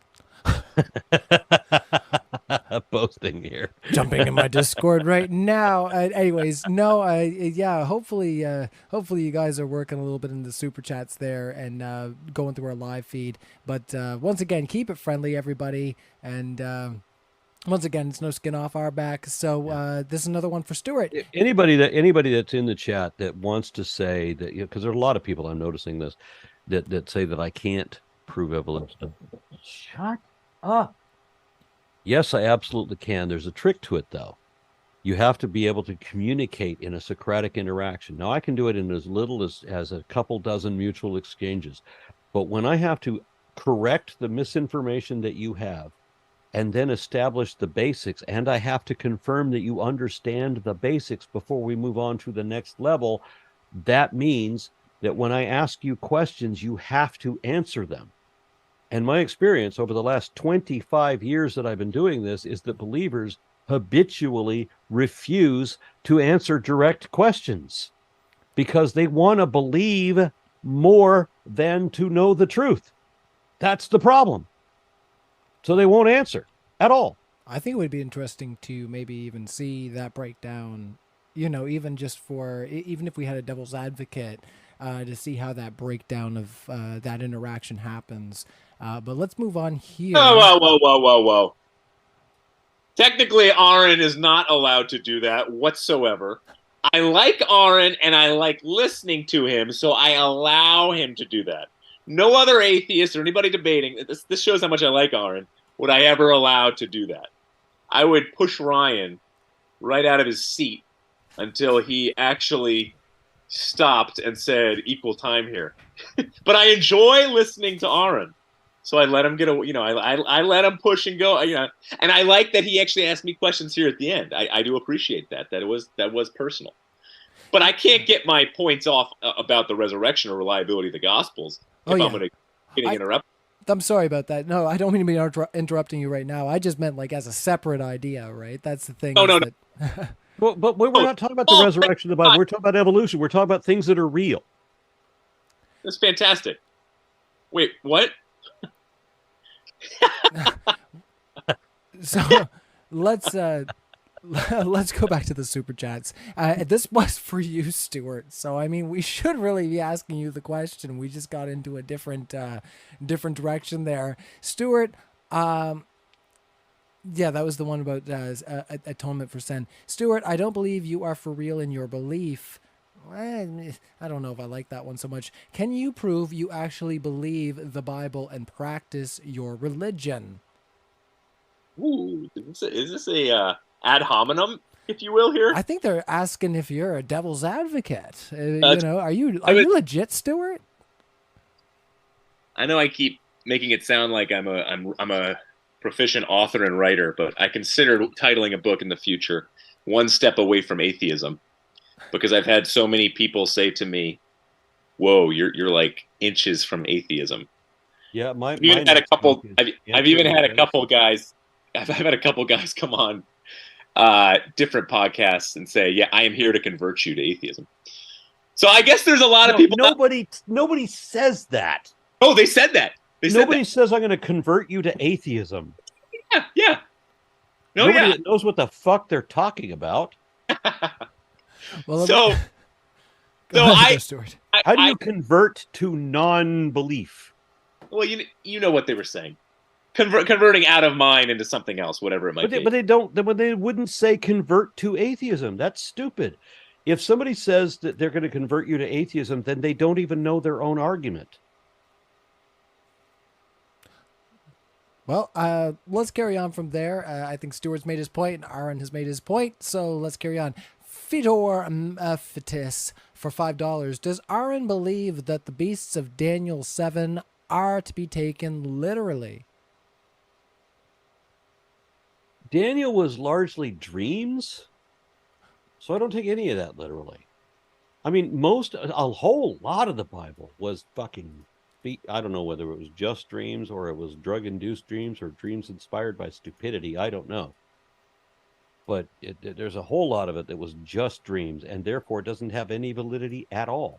Speaker 4: Posting here,
Speaker 2: jumping in my Discord right now. Anyways, no, hopefully you guys are working a little bit in the super chats there and going through our live feed. But once again, keep it friendly, everybody, and once again, it's no skin off our back. So this is another one for Stuart.
Speaker 4: Anybody that's in the chat that wants to say that, because there are a lot of people, I'm noticing this, that say that I can't prove evolution. Shut up. Yes, I absolutely can. There's a trick to it, though. You have to be able to communicate in a Socratic interaction. Now, I can do it in as little as a couple dozen mutual exchanges. But when I have to correct the misinformation that you have and then establish the basics, and I have to confirm that you understand the basics before we move on to the next level, that means that when I ask you questions, you have to answer them. And my experience over the last 25 years that I've been doing this is that believers habitually refuse to answer direct questions because they want to believe more than to know the truth. That's the problem. So they won't answer at all.
Speaker 2: I think it would be interesting to maybe even see that breakdown, even if we had a devil's advocate, to see how that breakdown of that interaction happens. But let's move on here.
Speaker 3: Whoa. Technically, Aron is not allowed to do that whatsoever. I like Aron, and I like listening to him, so I allow him to do that. No other atheist or anybody debating, this shows how much I like Aron, would I ever allow to do that. I would push Ryan right out of his seat until he actually stopped and said equal time here. But I enjoy listening to Aron. So I let him get I let him push and go, and I like that he actually asked me questions here at the end. I do appreciate that it was personal. But I can't get my points off about the resurrection or reliability of the Gospels if I'm going to get interrupted.
Speaker 2: I'm sorry about that. No, I don't mean to be interrupting you right now. I just meant like as a separate idea, right? That's the thing.
Speaker 3: No.
Speaker 4: But we're not talking about the resurrection of the Bible. We're talking about evolution. We're talking about things that are real.
Speaker 3: That's fantastic. Wait, what?
Speaker 2: So let's go back to the super chats. This was for you, Stuart. So I mean, we should really be asking you the question. We just got into a different direction there, Stuart. Yeah, that was the one about atonement for sin. Stuart, I don't believe you are for real in your belief. I don't know if I like that one so much. Can you prove you actually believe the Bible and practice your religion?
Speaker 3: Ooh, is this a ad hominem, if you will, here?
Speaker 2: I think they're asking if you're a devil's advocate. Are you legit, Stuart?
Speaker 3: I know I keep making it sound like I'm a proficient author and writer, but I consider titling a book in the future One Step Away from Atheism. Because I've had so many people say to me, "Whoa, you're like inches from atheism."
Speaker 4: Yeah,
Speaker 3: I've even had a couple guys. I've had a couple guys come on different podcasts and say, "Yeah, I am here to convert you to atheism." So I guess there's a lot of people.
Speaker 4: Nobody says that.
Speaker 3: Oh, they said that.
Speaker 4: Nobody says I'm going to convert you to atheism.
Speaker 3: Yeah.
Speaker 4: Nobody knows what the fuck they're talking about.
Speaker 2: Well,
Speaker 3: how
Speaker 4: do you convert to non-belief?
Speaker 3: Well, you know what they were saying. Converting out of mind into something else, whatever it might be.
Speaker 4: But they don't. They wouldn't say convert to atheism. That's stupid. If somebody says that they're going to convert you to atheism, then they don't even know their own argument.
Speaker 2: Well, let's carry on from there. I think Stuart's made his point, and Aron has made his point, so let's carry on. Fedor Fetis for $5. Does Aron believe that the beasts of Daniel 7 are to be taken literally?
Speaker 4: Daniel was largely dreams, so I don't take any of that literally. I mean, a whole lot of the Bible was fucking, I don't know whether it was just dreams or it was drug-induced dreams or dreams inspired by stupidity. I don't know. But there's a whole lot of it that was just dreams, and therefore doesn't have any validity at all.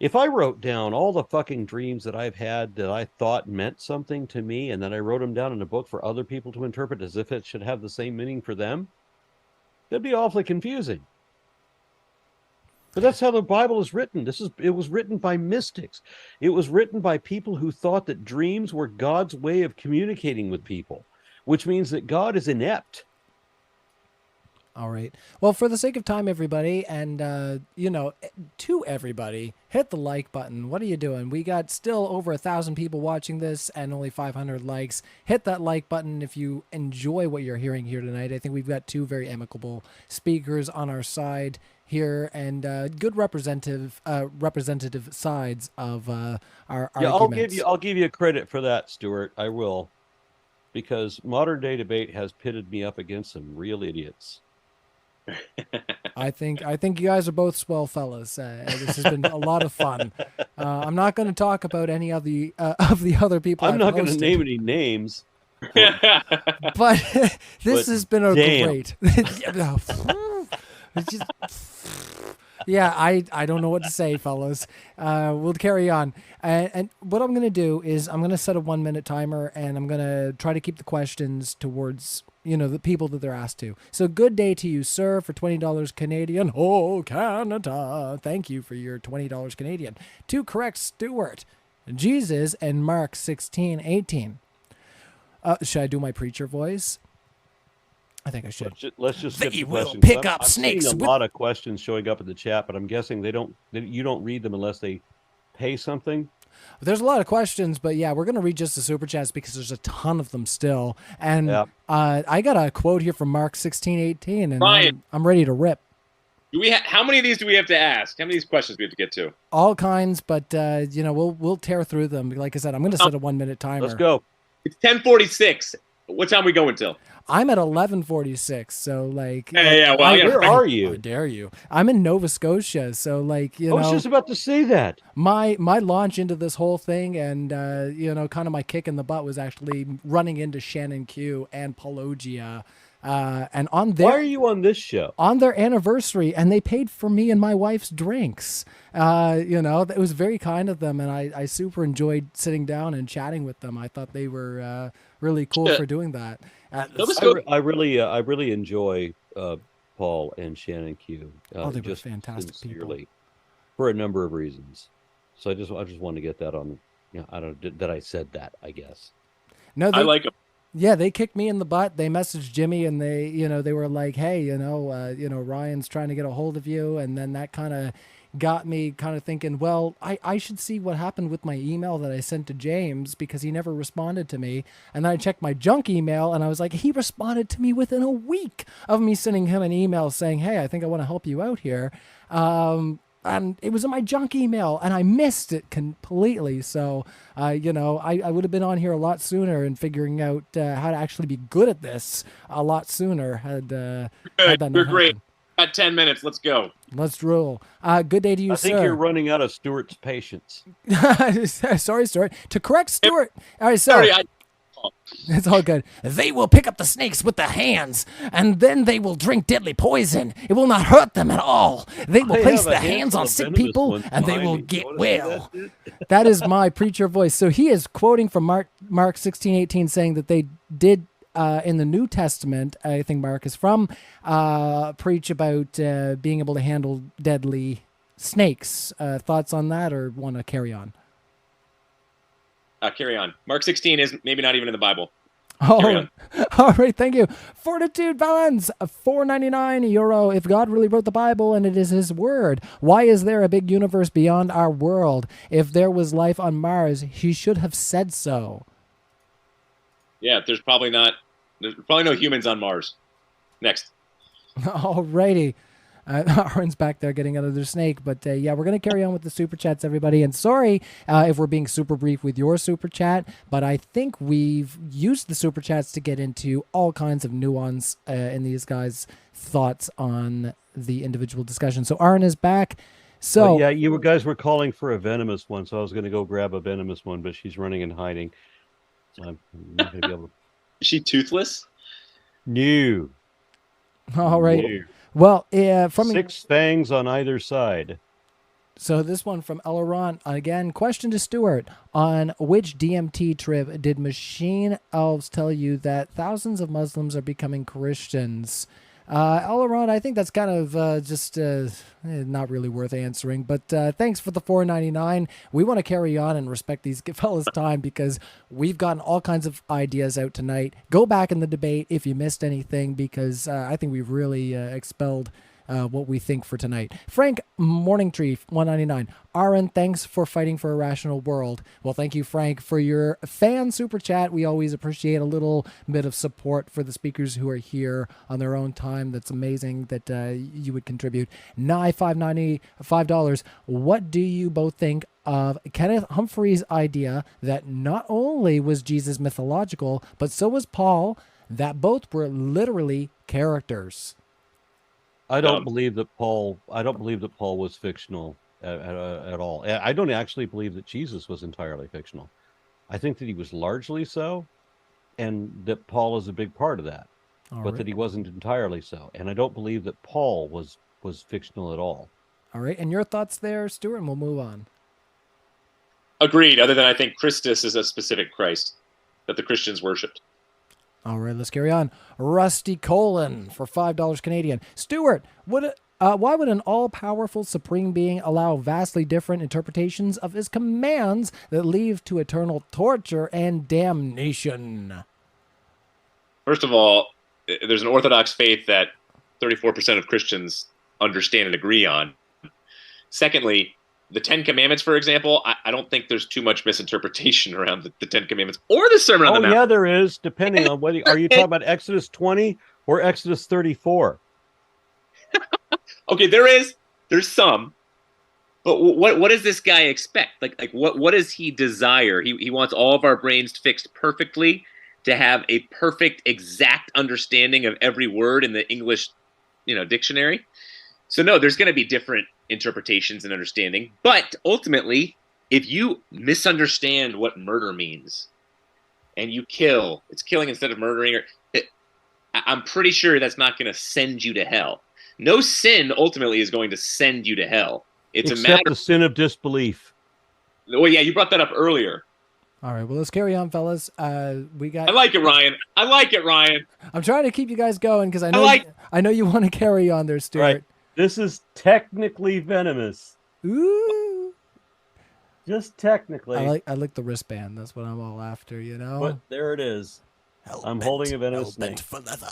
Speaker 4: If I wrote down all the fucking dreams that I've had that I thought meant something to me, and then I wrote them down in a book for other people to interpret as if it should have the same meaning for them, that'd be awfully confusing. But that's how the Bible is written. It was written by mystics. It was written by people who thought that dreams were God's way of communicating with people, which means that God is inept.
Speaker 2: All right. Well, for the sake of time, everybody, and, to everybody, hit the like button. What are you doing? We got still over 1,000 people watching this and only 500 likes. Hit that like button if you enjoy what you're hearing here tonight. I think we've got two very amicable speakers on our side here, and good representative sides of our arguments.
Speaker 4: I'll give you credit for that, Stuart. I will, because modern day debate has pitted me up against some real idiots.
Speaker 2: I think you guys are both swell fellas. This has been a lot of fun. I'm not going to talk about any of the other people.
Speaker 4: I'm not going to name any names.
Speaker 2: But this has been a great. Yeah, I don't know what to say, fellas. We'll carry on. And what I'm going to do is I'm going to set a 1-minute timer, and I'm going to try to keep the questions towards, the people that they're asked to. So good day to you, sir, for $20 Canadian. Oh, Canada. Thank you for your $20 Canadian. To correct Stuart, Jesus, and Mark 16:18. Should I do my preacher voice? I think I should.
Speaker 4: Let's just get
Speaker 2: they
Speaker 4: the
Speaker 2: will
Speaker 4: questions.
Speaker 2: pick up
Speaker 4: I'm
Speaker 2: snakes.
Speaker 4: seeing a lot of questions showing up in the chat, but I'm guessing you don't read them unless they pay something.
Speaker 2: There's a lot of questions, but yeah, we're going to read just the super chats because there's a ton of them still. And I got a quote here from Mark 16:18, and
Speaker 3: Ryan,
Speaker 2: I'm ready to rip.
Speaker 3: How many of these do we have to ask? How many of these questions do we have to get to?
Speaker 2: All kinds, but we'll tear through them. Like I said, I'm going to set a 1-minute timer.
Speaker 4: Let's go.
Speaker 3: It's 10:46. What time are we going till?
Speaker 2: I'm at 11:46, so like.
Speaker 3: Yeah. Well,
Speaker 4: where are you?
Speaker 2: How dare you? I'm in Nova Scotia, so like
Speaker 4: I was just about to say that.
Speaker 2: My launch into this whole thing, and kind of my kick in the butt was actually running into Shannon Q and Paulogia. And on their,
Speaker 4: why are you on this show?
Speaker 2: On their anniversary, and they paid for me and my wife's drinks. It was very kind of them, and I super enjoyed sitting down and chatting with them. I thought they were really cool for doing that.
Speaker 4: I really enjoy Paul and Shannon Q.
Speaker 2: They were fantastic people
Speaker 4: for a number of reasons. So I just wanted to get that on. I don't that I said that. I guess.
Speaker 2: No,
Speaker 3: I like them.
Speaker 2: Yeah, they kicked me in the butt. They messaged Jimmy, and they were like, "Hey, Ryan's trying to get a hold of you," and then that kind of got me kind of thinking, well, I should see what happened with my email that I sent to James because he never responded to me. And then I checked my junk email, and I was like, he responded to me within a week of me sending him an email saying, hey, I think I want to help you out here. And it was in my junk email, and I missed it completely. So, I would have been on here a lot sooner and figuring out how to actually be good at this a lot sooner had that not
Speaker 3: You're great.
Speaker 2: happened.
Speaker 3: Got 10 minutes. Let's go.
Speaker 2: Let's roll. Good day to you,
Speaker 4: sir. I think you're running out of Stuart's patience.
Speaker 2: Sorry, Stuart. To correct Stuart. All right, so. It's all good. They will pick up the snakes with their hands, and then they will drink deadly poison. It will not hurt them at all. They will place their hands on sick people, and they will get well. That is my preacher voice. So he is quoting from Mark 16:18, saying that they did in the New Testament, I think Mark is from, preach about being able to handle deadly snakes. Thoughts on that, or want to carry on?
Speaker 3: Carry on. Mark 16 is maybe not even in the Bible. Carry
Speaker 2: Oh,
Speaker 3: on.
Speaker 2: all right. Thank you. Fortitude Balance, €4.99. If God really wrote the Bible and it is His word, why is there a big universe beyond our world? If there was life on Mars, He should have said so.
Speaker 3: Yeah, there's probably no humans on Mars. Next.
Speaker 2: All righty. Aron's back there getting another snake. But yeah, we're going to carry on with the super chats, everybody. And sorry if we're being super brief with your super chat, but I think we've used the super chats to get into all kinds of nuance in these guys' thoughts on the individual discussion. So Aron is back. So
Speaker 4: yeah, you guys were calling for a venomous one, so I was going to go grab a venomous one, but she's running and hiding. So I'm not going to be able to.
Speaker 3: Is she toothless?
Speaker 4: No.
Speaker 2: all right.
Speaker 4: No.
Speaker 2: Well, from
Speaker 4: 6 fangs on either side.
Speaker 2: So this one from Aron. Again, question to Stuart. On which DMT trip did machine elves tell you that thousands of Muslims are becoming Christians? Aron, I think that's kind of just not really worth answering. But thanks for the $4.99. We want to carry on and respect these fellas' time because we've gotten all kinds of ideas out tonight. Go back in the debate if you missed anything because I think we've really expelled what we think for tonight. Frank Morningtree, $1.99. Aron, thanks for fighting for a rational world. Well, thank you, Frank, for your fan super chat. We always appreciate a little bit of support for the speakers who are here on their own time. That's amazing that you would contribute. Nye, $5.95. What do you both think of Kenneth Humphrey's idea that not only was Jesus mythological, but so was Paul, that both were literally characters?
Speaker 4: I don't believe that Paul was fictional at all. I don't actually believe that Jesus was entirely fictional. I think that he was largely so, and that Paul is a big part of that, but that he wasn't entirely so. And I don't believe that Paul was fictional at all.
Speaker 2: All right, and your thoughts there, Stuart, and we'll move on.
Speaker 3: Agreed. Other than I think Christus is a specific Christ that the Christians worshipped.
Speaker 2: All right, let's carry on. Rusty Colon for $5 Canadian. Stuart, why would an all-powerful supreme being allow vastly different interpretations of his commands that lead to eternal torture and damnation?
Speaker 3: First of all, there's an Orthodox faith that 34% of Christians understand and agree on. Secondly, the Ten Commandments, for example, I don't think there's too much misinterpretation around the Ten Commandments or the Sermon on the Mount.
Speaker 4: Yeah, there is, depending on whether are you talking about Exodus 20 or Exodus 34.
Speaker 3: Okay, there's some, but what does this guy expect? Like what does he desire? He wants all of our brains fixed perfectly to have a perfect, exact understanding of every word in the English, dictionary. So no, there's going to be different interpretations and understanding. But ultimately, if you misunderstand what murder means and you kill, it's killing instead of murdering, I'm pretty sure that's not going to send you to hell. No sin ultimately is going to send you to hell. It's
Speaker 4: Except
Speaker 3: a matter
Speaker 4: the sin of disbelief.
Speaker 3: Well, yeah, you brought that up earlier.
Speaker 2: All right, well, let's carry on, fellas. We got.
Speaker 3: I like it, Ryan.
Speaker 2: I'm trying to keep you guys going because I know you want to carry on there, Stuart.
Speaker 4: Right. This is technically venomous.
Speaker 2: Ooh.
Speaker 4: Just technically.
Speaker 2: I like the wristband. That's what I'm all after,
Speaker 4: But there it is. I'm holding a venomous snake.
Speaker 2: For leather.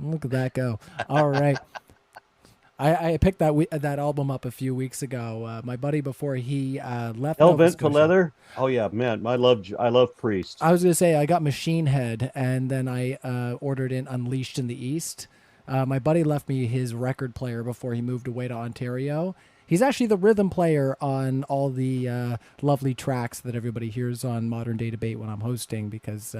Speaker 2: Look at that go. All right. I picked that album up a few weeks ago. My buddy, before he left Nova
Speaker 4: Hellbent for
Speaker 2: Scotia-
Speaker 4: leather? Oh yeah, man. I love Priest.
Speaker 2: I was gonna say I got Machine Head, and then I ordered in Unleashed in the East. My buddy left me his record player before he moved away to Ontario. He's actually the rhythm player on all the lovely tracks that everybody hears on Modern Day Debate when I'm hosting, because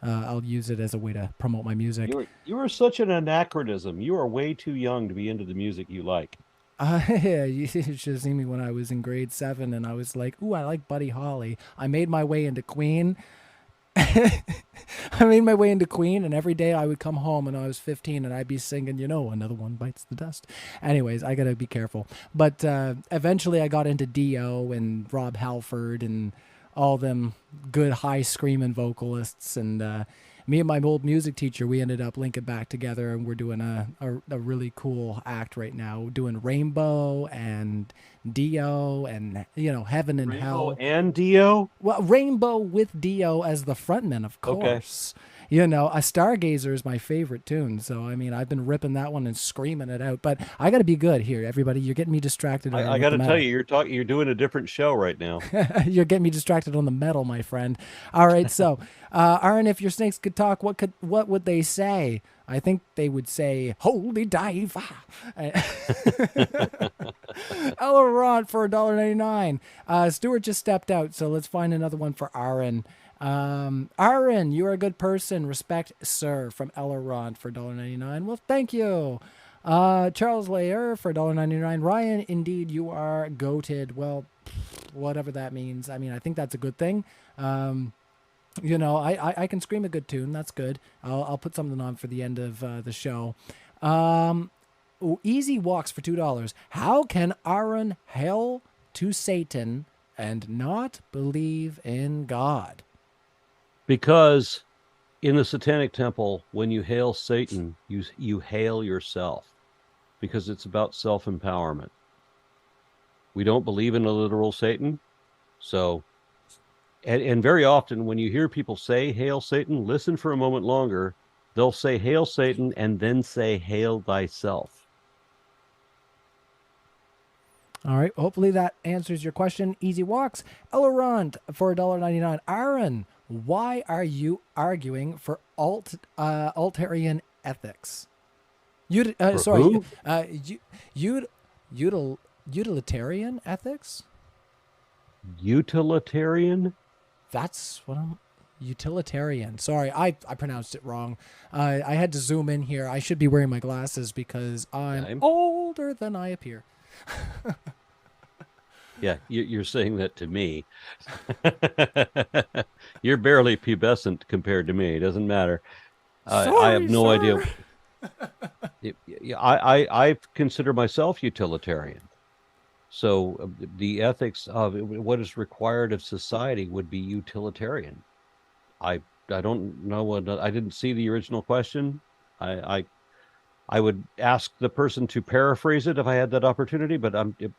Speaker 2: I'll use it as a way to promote my music.
Speaker 4: You are such an anachronism. You are way too young to be into the music you like.
Speaker 2: Yeah, you should have seen me when I was in grade 7, and I was like, ooh, I like Buddy Holly. I made my way into Queen. And every day I would come home and I was 15 and I'd be singing, another one bites the dust. Anyways, I gotta be careful. But eventually I got into Dio and Rob Halford and all them good high screaming vocalists, and me and my old music teacher, we ended up linking back together, and we're doing a really cool act right now, doing Rainbow and Dio and Heaven and Hell
Speaker 4: and Dio.
Speaker 2: Well, Rainbow with Dio as the frontman, of course. You know, a Stargazer is my favorite tune. So, I mean, I've been ripping that one and screaming it out. But I got to be good here, everybody. You're getting me distracted.
Speaker 4: I got to tell you, you're doing a different show right now.
Speaker 2: You're getting me distracted on the metal, my friend. All right, so Aron, if your snakes could talk, what would they say? I think they would say, "Holy dive!" Aron for $1.99. Stuart just stepped out, so let's find another one for Aron. Aron, you're a good person. Respect, sir, from Aron for $1.99. Well, thank you. Charles Layer for $1.99. Ryan, indeed, you are goated. Well, whatever that means. I mean, I think that's a good thing. You know, I can scream a good tune. That's good. I'll put something on for the end of the show. Easy Walks for $2. How can Aron hail to Satan and not believe in God?
Speaker 4: Because in the Satanic Temple, when you hail Satan, you hail yourself, because it's about self-empowerment. We don't believe in a literal Satan. So, and very often when you hear people say, "Hail Satan," listen for a moment longer. They'll say, "Hail Satan," and then say, "Hail thyself."
Speaker 2: All right. Hopefully that answers your question. Easy Walks. Elrond for $1.99. Aron, why are you arguing for Altarian ethics? Utilitarian ethics?
Speaker 4: Utilitarian?
Speaker 2: That's what I'm... Utilitarian. Sorry, I pronounced it wrong. I had to zoom in here. I should be wearing my glasses because I'm older than I appear.
Speaker 4: Yeah, you're saying that to me. You're barely pubescent compared to me. It doesn't matter. I have no idea. I consider myself utilitarian. So the ethics of what is required of society would be utilitarian. I don't know what... I didn't see the original question. I would ask the person to paraphrase it if I had that opportunity, but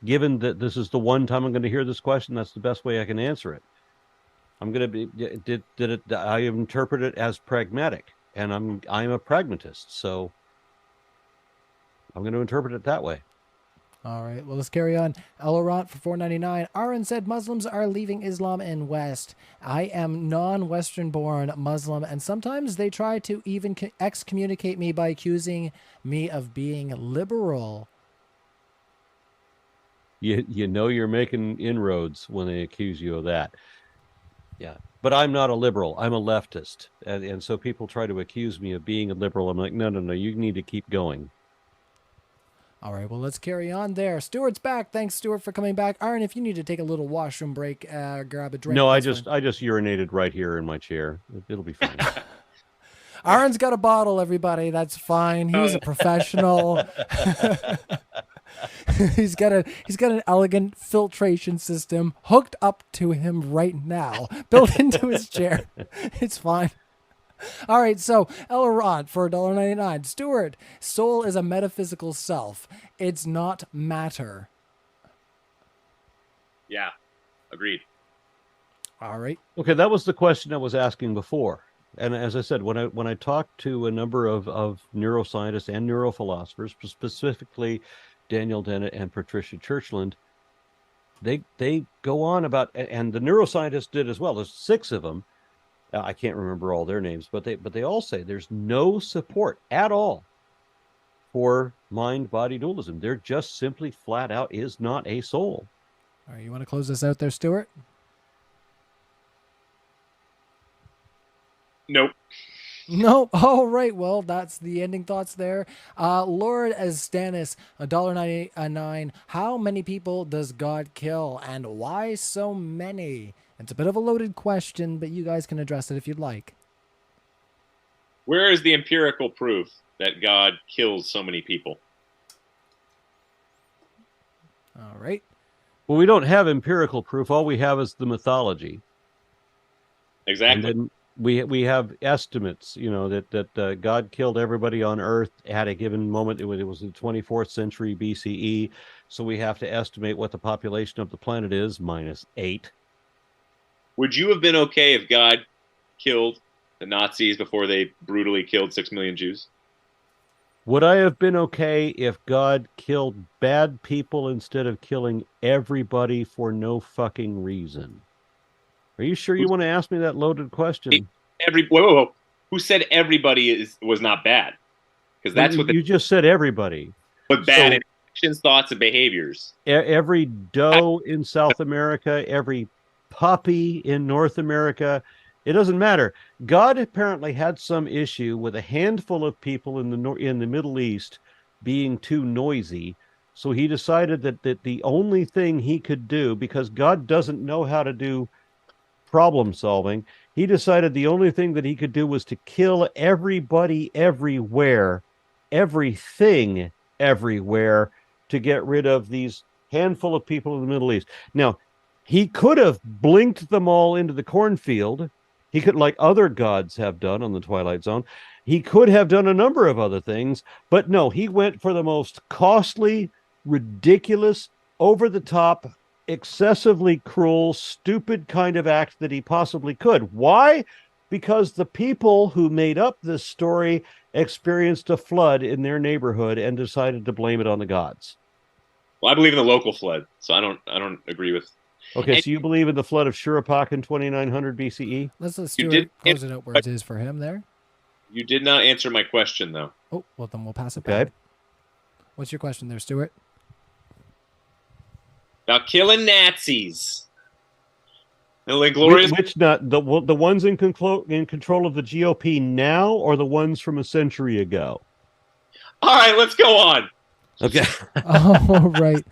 Speaker 4: given that this is the one time I'm going to hear this question, that's the best way I can answer it. I'm going to be... I interpret it as pragmatic, and I'm a pragmatist, so I'm going to interpret it that way.
Speaker 2: All right, well, let's carry on. Elorant for $4.99. Aron said Muslims are leaving Islam in West. I am non-Western born Muslim, and sometimes they try to even excommunicate me by accusing me of being liberal.
Speaker 4: You know you're making inroads when they accuse you of that. Yeah, but I'm not a liberal. I'm a leftist, and so people try to accuse me of being a liberal. I'm like, no, you need to keep going.
Speaker 2: All right, well, let's carry on there. Stuart's back. Thanks, Stuart, for coming back. Aron, if you need to take a little washroom break, grab a drink.
Speaker 4: No, I just urinated right here in my chair. It'll be fine.
Speaker 2: Aron's got a bottle, everybody. That's fine. He's a professional. He's got an elegant filtration system hooked up to him right now, built into his chair. It's fine. All right, so Elrond for $1.99. Stuart, soul is a metaphysical self. It's not matter.
Speaker 3: Yeah, agreed.
Speaker 2: All right.
Speaker 4: Okay, that was the question I was asking before. And as I said, when I talked to a number of neuroscientists and neurophilosophers, specifically Daniel Dennett and Patricia Churchland, they go on about, and the neuroscientists did as well. There's 6 of them. I can't remember all their names, but they all say there's no support at all for mind-body dualism. They're just simply flat out is not a soul.
Speaker 2: All right, you want to close this out there, Stuart?
Speaker 3: Nope.
Speaker 2: Nope. All right. Well, that's the ending thoughts there. Lord Estanis, $1.99. How many people does God kill, and why so many? It's a bit of a loaded question, but you guys can address it if you'd like.
Speaker 3: Where is the empirical proof that God kills so many people?
Speaker 2: All right.
Speaker 4: Well, we don't have empirical proof. All we have is the mythology.
Speaker 3: Exactly.
Speaker 4: And then we have estimates, that God killed everybody on Earth at a given moment. It was the 24th century BCE. So we have to estimate what the population of the planet is, -8.
Speaker 3: Would you have been okay if God killed the Nazis before they brutally killed 6 million Jews?
Speaker 4: Would I have been okay if God killed bad people instead of killing everybody for no fucking reason? Are you sure you want to ask me that loaded question?
Speaker 3: Whoa. Who said everybody was not bad? Because that's what
Speaker 4: you just said everybody.
Speaker 3: But bad in actions, thoughts, and behaviors.
Speaker 4: Every doe in South America, every puppy in North America, it doesn't matter. God apparently had some issue with a handful of people in the Middle East being too noisy. So he decided that the only thing he could do, because God doesn't know how to do problem solving, he decided the only thing that he could do was to kill everybody everywhere, everything everywhere, to get rid of these handful of people in the Middle East. Now, he could have blinked them all into the cornfield. He could, like other gods have done on the Twilight Zone. He could have done a number of other things, but no, he went for the most costly, ridiculous, over-the-top, excessively cruel, stupid kind of act that he possibly could. Why? Because the people who made up this story experienced a flood in their neighborhood and decided to blame it on the gods.
Speaker 3: Well, I believe in the local flood, so I don't agree with.
Speaker 4: Okay, so you believe in the flood of Shuruppak in 2900 BCE?
Speaker 2: Let's let Stuart close it out where it is for him there.
Speaker 3: You did not answer my question, though.
Speaker 2: Oh, well, then we'll pass it back. What's your question there, Stuart?
Speaker 3: About killing Nazis. The glorious.
Speaker 4: Which not the ones in control of the GOP now, or the ones from a century ago?
Speaker 3: All right, let's go on.
Speaker 4: Okay.
Speaker 2: All right.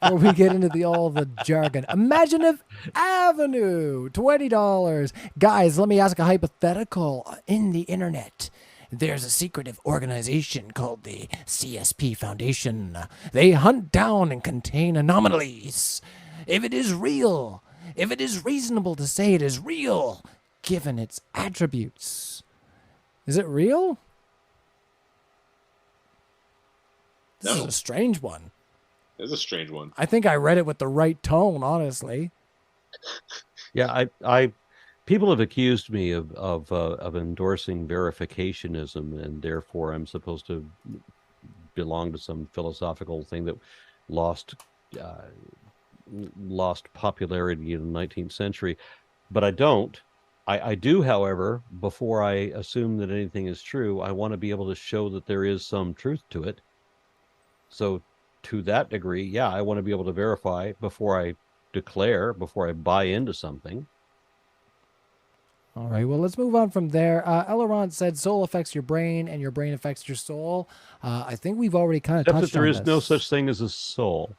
Speaker 2: Before we get into all the jargon, Imaginative Avenue, $20. Guys, let me ask a hypothetical. In the internet, there's a secretive organization called the CSP Foundation. They hunt down and contain anomalies. If it is real, if it is reasonable to say it is real, given its attributes. Is it real? This is a strange one.
Speaker 3: It's a strange one.
Speaker 2: I think I read it with the right tone, honestly.
Speaker 4: Yeah, I people have accused me of endorsing verificationism, and therefore I'm supposed to belong to some philosophical thing that lost popularity in the 19th century. But I don't. I do, however, before I assume that anything is true, I want to be able to show that there is some truth to it. So to that degree, yeah, I want to be able to verify before I declare, before I buy into something.
Speaker 2: All right, well, let's move on from there. Aron said soul affects your brain and your brain affects your soul. I think we've already kind of touched on this.
Speaker 4: Except that there is no such thing as a soul.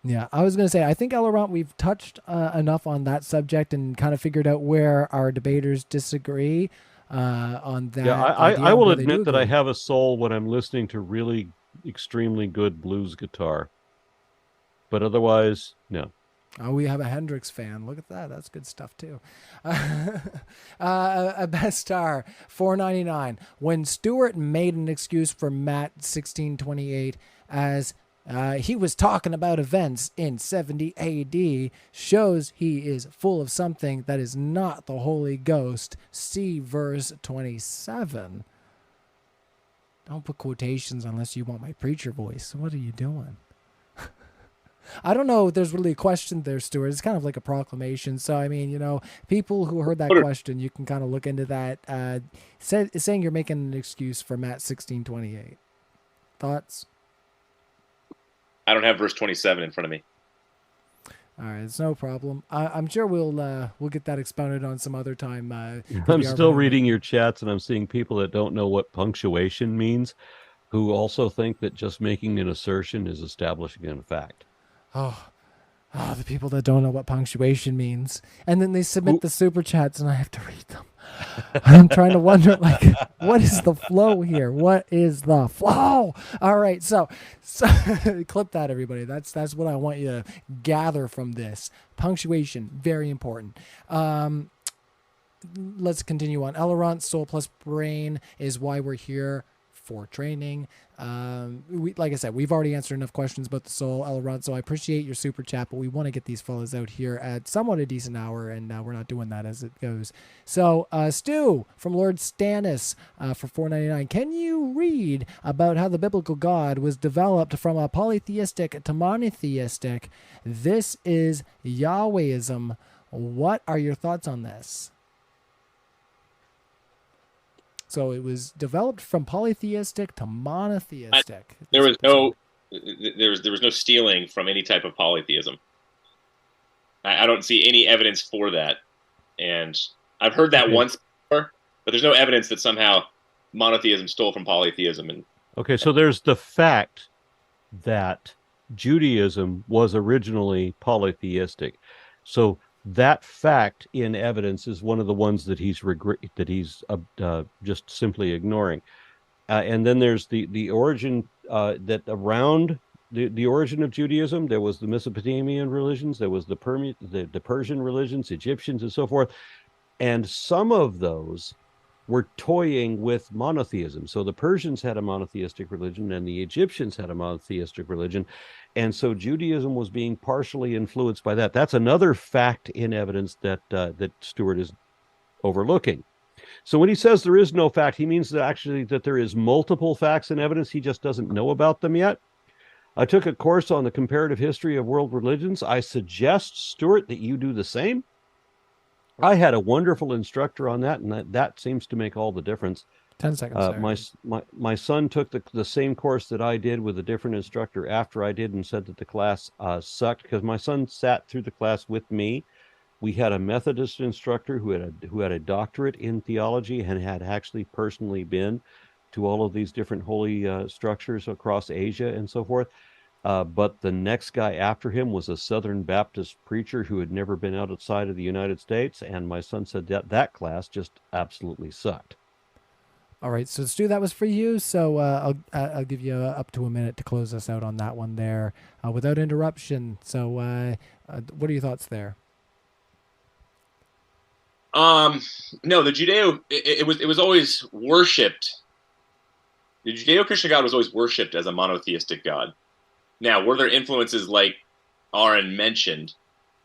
Speaker 2: Yeah, I was going to say, I think, Aron, we've touched enough on that subject and kind of figured out where our debaters disagree on that.
Speaker 4: Yeah, I will admit that I have a soul when I'm listening to really extremely good blues guitar. But otherwise, no.
Speaker 2: Oh, we have a Hendrix fan. Look at that. That's good stuff, too. A best star, $4.99. When Stewart made an excuse for Matt 1628 as he was talking about events in 70 AD, shows he is full of something that is not the Holy Ghost. See verse 27. Don't put quotations unless you want my preacher voice. What are you doing? I don't know if there's really a question there, Stuart. It's kind of like a proclamation. So, I mean, you know, people who heard that question, you can kind of look into that. Saying you're making an excuse for Matt 1628. Thoughts?
Speaker 3: I don't have verse 27 in front of me.
Speaker 2: All right, it's no problem. I'm sure we'll get that expounded on some other time.
Speaker 4: I'm still reading your chats, and I'm seeing people that don't know what punctuation means, who also think that just making an assertion is establishing a fact.
Speaker 2: Oh, the people that don't know what punctuation means. And then they submit the super chats and I have to read them. I'm trying to wonder, like, what is the flow here? What is the flow? All right, so clip that, everybody. That's what I want you to gather from this. Punctuation, very important. Let's continue on. Aron, soul plus brain is why we're here. for training. Like I said, we've already answered enough questions about the soul, Elrond, so I appreciate your super chat, but we want to get these fellas out here at somewhat a decent hour, and we're not doing that as it goes. So, Stu from Lord Stannis for $4.99. Can you read about how the biblical God was developed from a polytheistic to monotheistic? This is Yahwehism. What are your thoughts on this? So it was developed from polytheistic to monotheistic.
Speaker 3: There was no stealing from any type of polytheism. I don't see any evidence for that, and I've heard that once before, but there's no evidence that somehow monotheism stole from polytheism. And
Speaker 4: okay, so there's the fact that Judaism was originally polytheistic. So that fact in evidence is one of the ones that he's just simply ignoring. And then there's the origin that around the origin of Judaism, there was the Mesopotamian religions, there was the Persian religions, Egyptians, and so forth. And some of those were toying with monotheism. So the Persians had a monotheistic religion and the Egyptians had a monotheistic religion. And so Judaism was being partially influenced by that. That's another fact in evidence that Stuart is overlooking. So when he says there is no fact, he means that actually that there is multiple facts in evidence. He just doesn't know about them yet. I took a course on the comparative history of world religions. I suggest, Stuart, that you do the same. I had a wonderful instructor on that, and that seems to make all the difference.
Speaker 2: 10 seconds.
Speaker 4: My son took the same course that I did with a different instructor after I did, and said that the class sucked, because my son sat through the class with me. We had a Methodist instructor who had a doctorate in theology and had actually personally been to all of these different holy structures across Asia and so forth. But the next guy after him was a Southern Baptist preacher who had never been outside of the United States, and my son said that class just absolutely sucked.
Speaker 2: All right, so Stu, that was for you. So I'll give you up to a minute to close us out on that one there without interruption. So what are your thoughts there?
Speaker 3: No, it was always worshipped. The Judeo-Christian God was always worshipped as a monotheistic God. Now, were there influences like Aron mentioned,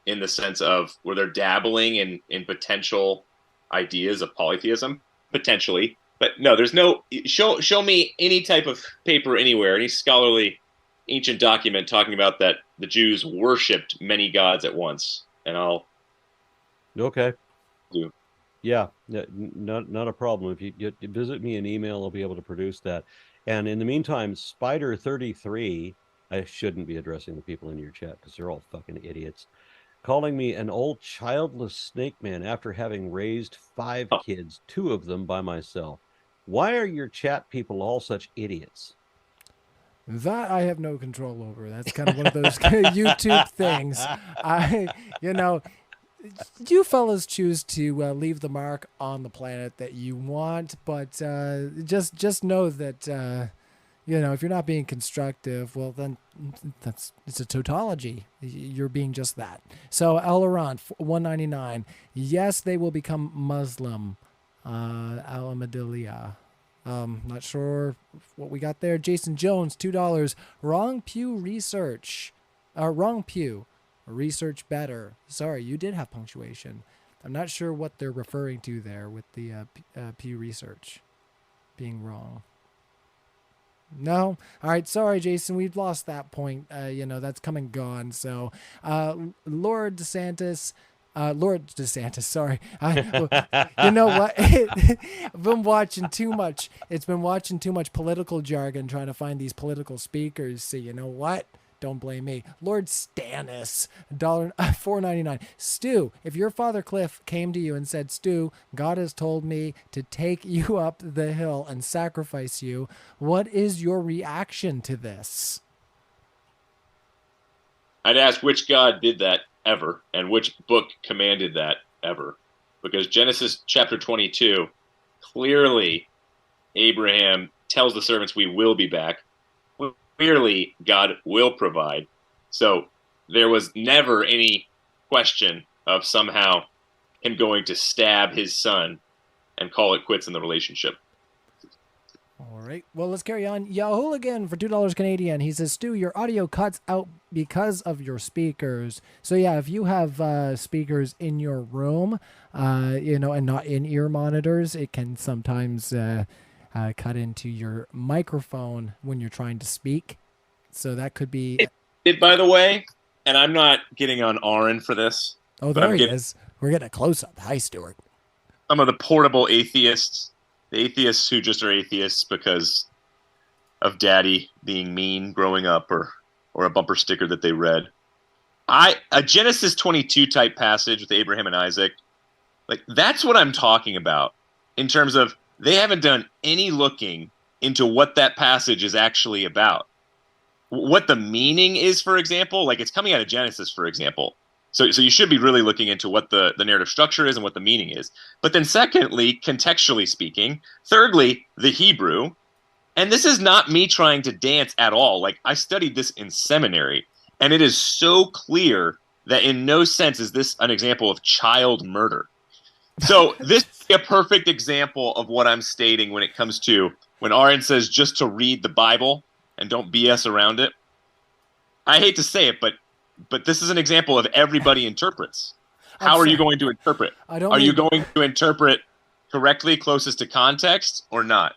Speaker 3: in the sense of were there dabbling in potential ideas of polytheism? Potentially. But no, there's no show me any type of paper anywhere, any scholarly ancient document talking about that the Jews worshipped many gods at once. And I'll
Speaker 4: okay.
Speaker 3: do.
Speaker 4: Yeah, not a problem. If you visit me an email, I'll be able to produce that. And in the meantime, Spider33, I shouldn't be addressing the people in your chat because they're all fucking idiots, calling me an old childless snake man after having raised 5 kids, 2 of them by myself. Why are your chat people all such idiots?
Speaker 2: That I have no control over. That's kind of one of those YouTube things. You fellas choose to leave the mark on the planet that you want, but just know that if you're not being constructive, well then it's a tautology. You're being just that. So Aron, $1.99. Yes, they will become Muslim. Alamadillia. Not sure what we got there. Jason Jones, $2. Wrong Pew Research. Wrong Pew. Research better. Sorry, you did have punctuation. I'm not sure what they're referring to there with the Pew Research being wrong. No? All right, sorry, Jason. We've lost that point. That's come and gone. So, Lord DeSantis, sorry. You know what? I've been watching too much. It's been watching too much political jargon trying to find these political speakers. So, you know what? Don't blame me. Lord Stannis, $4.99. Stu, if your father Cliff came to you and said, Stu, God has told me to take you up the hill and sacrifice you, what is your reaction to this?
Speaker 3: I'd ask which God did that ever, and which book commanded that ever. Because Genesis chapter 22, clearly Abraham tells the servants we will be back. Clearly, God will provide. So there was never any question of somehow him going to stab his son and call it quits in the relationship.
Speaker 2: All right. Well, let's carry on. Yahooligan for $2 Canadian. He says, Stu, your audio cuts out because of your speakers. So yeah, if you have speakers in your room, and not in ear monitors, it can sometimes cut into your microphone when you're trying to speak. So that could be.
Speaker 3: By the way, and I'm not getting on Aron for this.
Speaker 2: Oh,
Speaker 3: but
Speaker 2: there he is. We're getting a close up. Hi, Stuart.
Speaker 3: Some of the portable atheists, the atheists who just are atheists because of daddy being mean growing up, or a bumper sticker that they read. A Genesis 22 type passage with Abraham and Isaac, like that's what I'm talking about in terms of they haven't done any looking into what that passage is actually about. What the meaning is, for example, like it's coming out of Genesis, for example. So you should be really looking into what the narrative structure is and what the meaning is. But then secondly, contextually speaking, thirdly, the Hebrew. And this is not me trying to dance at all. Like I studied this in seminary, and it is so clear that in no sense is this an example of child murder. So this is a perfect example of what I'm stating when it comes to when Aron says just to read the Bible and don't BS around it. I hate to say it, but this is an example of everybody interprets. How are you going to interpret? Are you going to interpret correctly, closest to context, or not?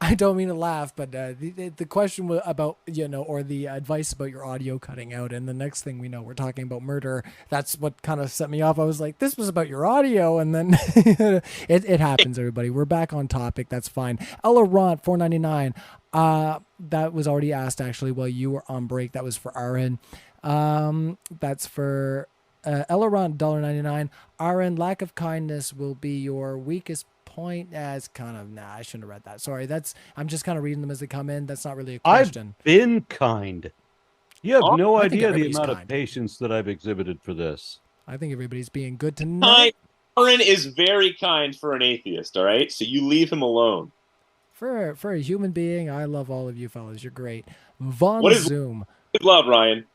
Speaker 2: I don't mean to laugh, but the question was about, or the advice about your audio cutting out. And the next thing we know, we're talking about murder. That's what kind of set me off. I was like, this was about your audio. And then it happens, everybody. We're back on topic. That's fine. Aron, $4.99. That was already asked, actually, while you were on break. That was for Aron. That's for Aron, $1.99. Aron, lack of kindness will be your weakest point as kind of I shouldn't have read that. Sorry, I'm just kind of reading them as they come in. That's not really a question.
Speaker 4: I've been kind. You have no idea the amount of patience that I've exhibited for this.
Speaker 2: I think everybody's being good tonight.
Speaker 3: Aron is very kind for an atheist, all right? So you leave him alone.
Speaker 2: For a human being, I love all of you fellas. You're great. Von Zoom.
Speaker 3: Good love, Ryan.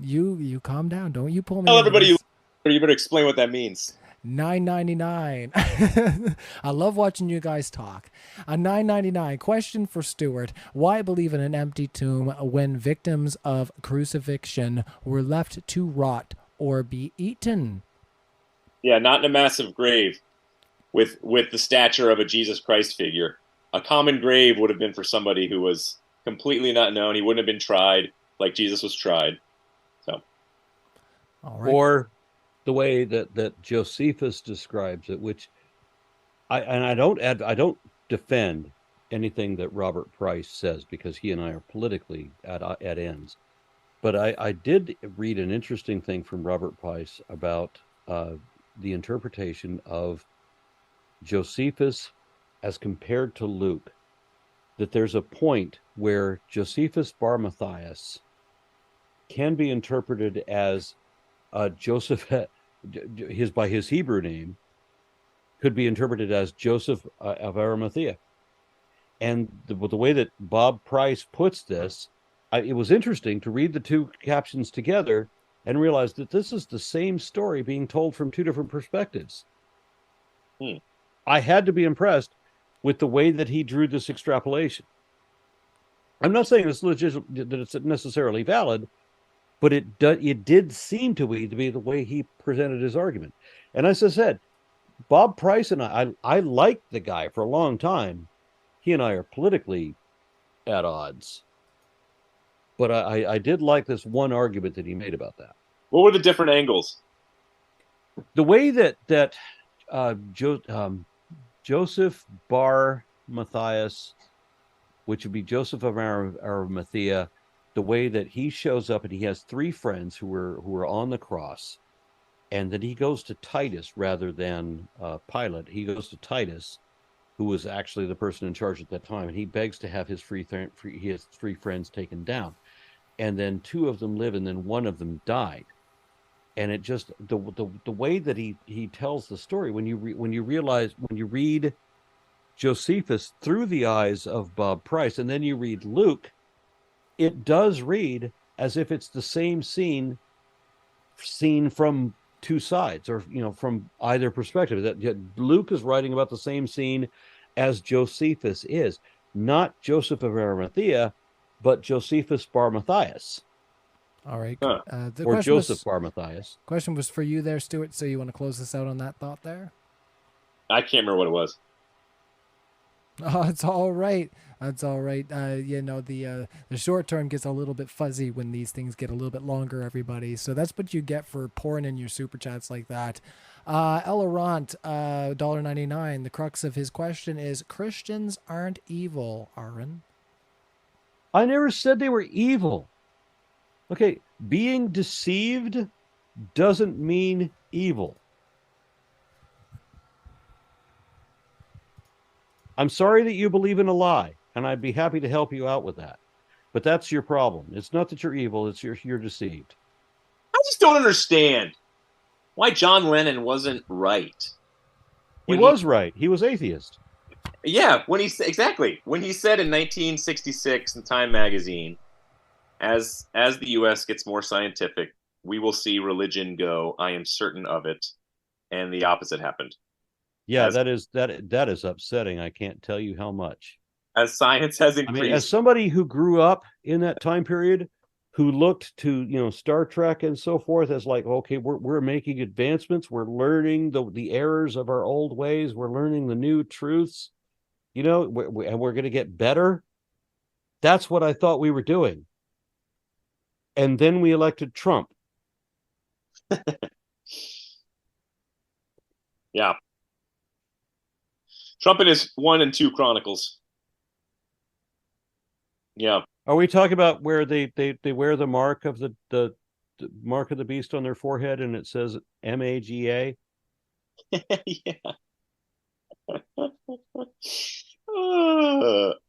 Speaker 2: You calm down. Don't you pull me.
Speaker 3: Tell everybody you better explain what that means.
Speaker 2: $9.99. I love watching you guys talk. A $9.99 question for Stuart. Why believe in an empty tomb when victims of crucifixion were left to rot or be eaten?
Speaker 3: Yeah, not in a massive grave with the stature of a Jesus Christ figure. A common grave would have been for somebody who was completely not known. He wouldn't have been tried like Jesus was tried. So,
Speaker 2: all right.
Speaker 4: Or the way that Josephus describes it, which I don't defend anything that Robert Price says because he and I are politically at ends. But I did read an interesting thing from Robert Price about the interpretation of Josephus as compared to Luke, that there's a point where Josephus Bar Matthias can be interpreted as Joseph, by his Hebrew name, could be interpreted as Joseph of Arimathea. And the way that Bob Price puts this, it was interesting to read the two captions together and realize that this is the same story being told from two different perspectives. I had to be impressed with the way that he drew this extrapolation. I'm not saying it's that it's necessarily valid, but it did seem to be the way he presented his argument. And as I said, Bob Price and I liked the guy for a long time. He and I are politically at odds. But I did like this one argument that he made about that.
Speaker 3: What were the different angles?
Speaker 4: The way that Joseph Bar Matthias, which would be Joseph of Arimathea, the way that he shows up and he has three friends who are on the cross, and then he goes to Titus rather than Pilate. He goes to Titus, who was actually the person in charge at that time, and he begs to have his three friends taken down. And then two of them live, and then one of them died. And it just the way that he tells the story, when you read Josephus through the eyes of Bob Price, and then you read Luke, it does read as if it's the same scene from two sides, or from either perspective. That Luke is writing about the same scene as Josephus is. not Joseph of Arimathea, but Josephus Bar Matthias.
Speaker 2: All right.
Speaker 3: Huh.
Speaker 2: The
Speaker 4: Or
Speaker 2: question
Speaker 4: Joseph
Speaker 2: was,
Speaker 4: Bar Matthias.
Speaker 2: question was for you there, Stuart. So you want to close this out on that thought there?
Speaker 3: I can't remember what it was.
Speaker 2: Oh, it's all right. That's all right. The short term gets a little bit fuzzy when these things get a little bit longer, everybody. So that's what you get for pouring in your super chats like that. Elorant, $1.99. The crux of his question is Christians aren't evil, Aron.
Speaker 4: I never said they were evil. Okay, being deceived doesn't mean evil. I'm sorry that you believe in a lie, and I'd be happy to help you out with that. But that's your problem. It's not that you're evil, it's you're deceived.
Speaker 3: I just don't understand why John Lennon wasn't right.
Speaker 4: He was right. He was atheist.
Speaker 3: Yeah, when he said in 1966 in Time magazine, as the U.S. gets more scientific, we will see religion go. I am certain of it, and the opposite happened.
Speaker 4: Yeah, that is upsetting. I can't tell you how much.
Speaker 3: As science has increased,
Speaker 4: I mean, as somebody who grew up in that time period, who looked to Star Trek and so forth as like, okay, we're making advancements, we're learning the errors of our old ways, we're learning the new truths, and we're going to get better. That's what I thought we were doing. And then we elected Trump.
Speaker 3: Yeah. Trump and his 1 and 2 Chronicles. Yeah.
Speaker 4: Are we talking about where they wear the mark of the mark of the beast on their forehead and it says MAGA?
Speaker 3: Yeah.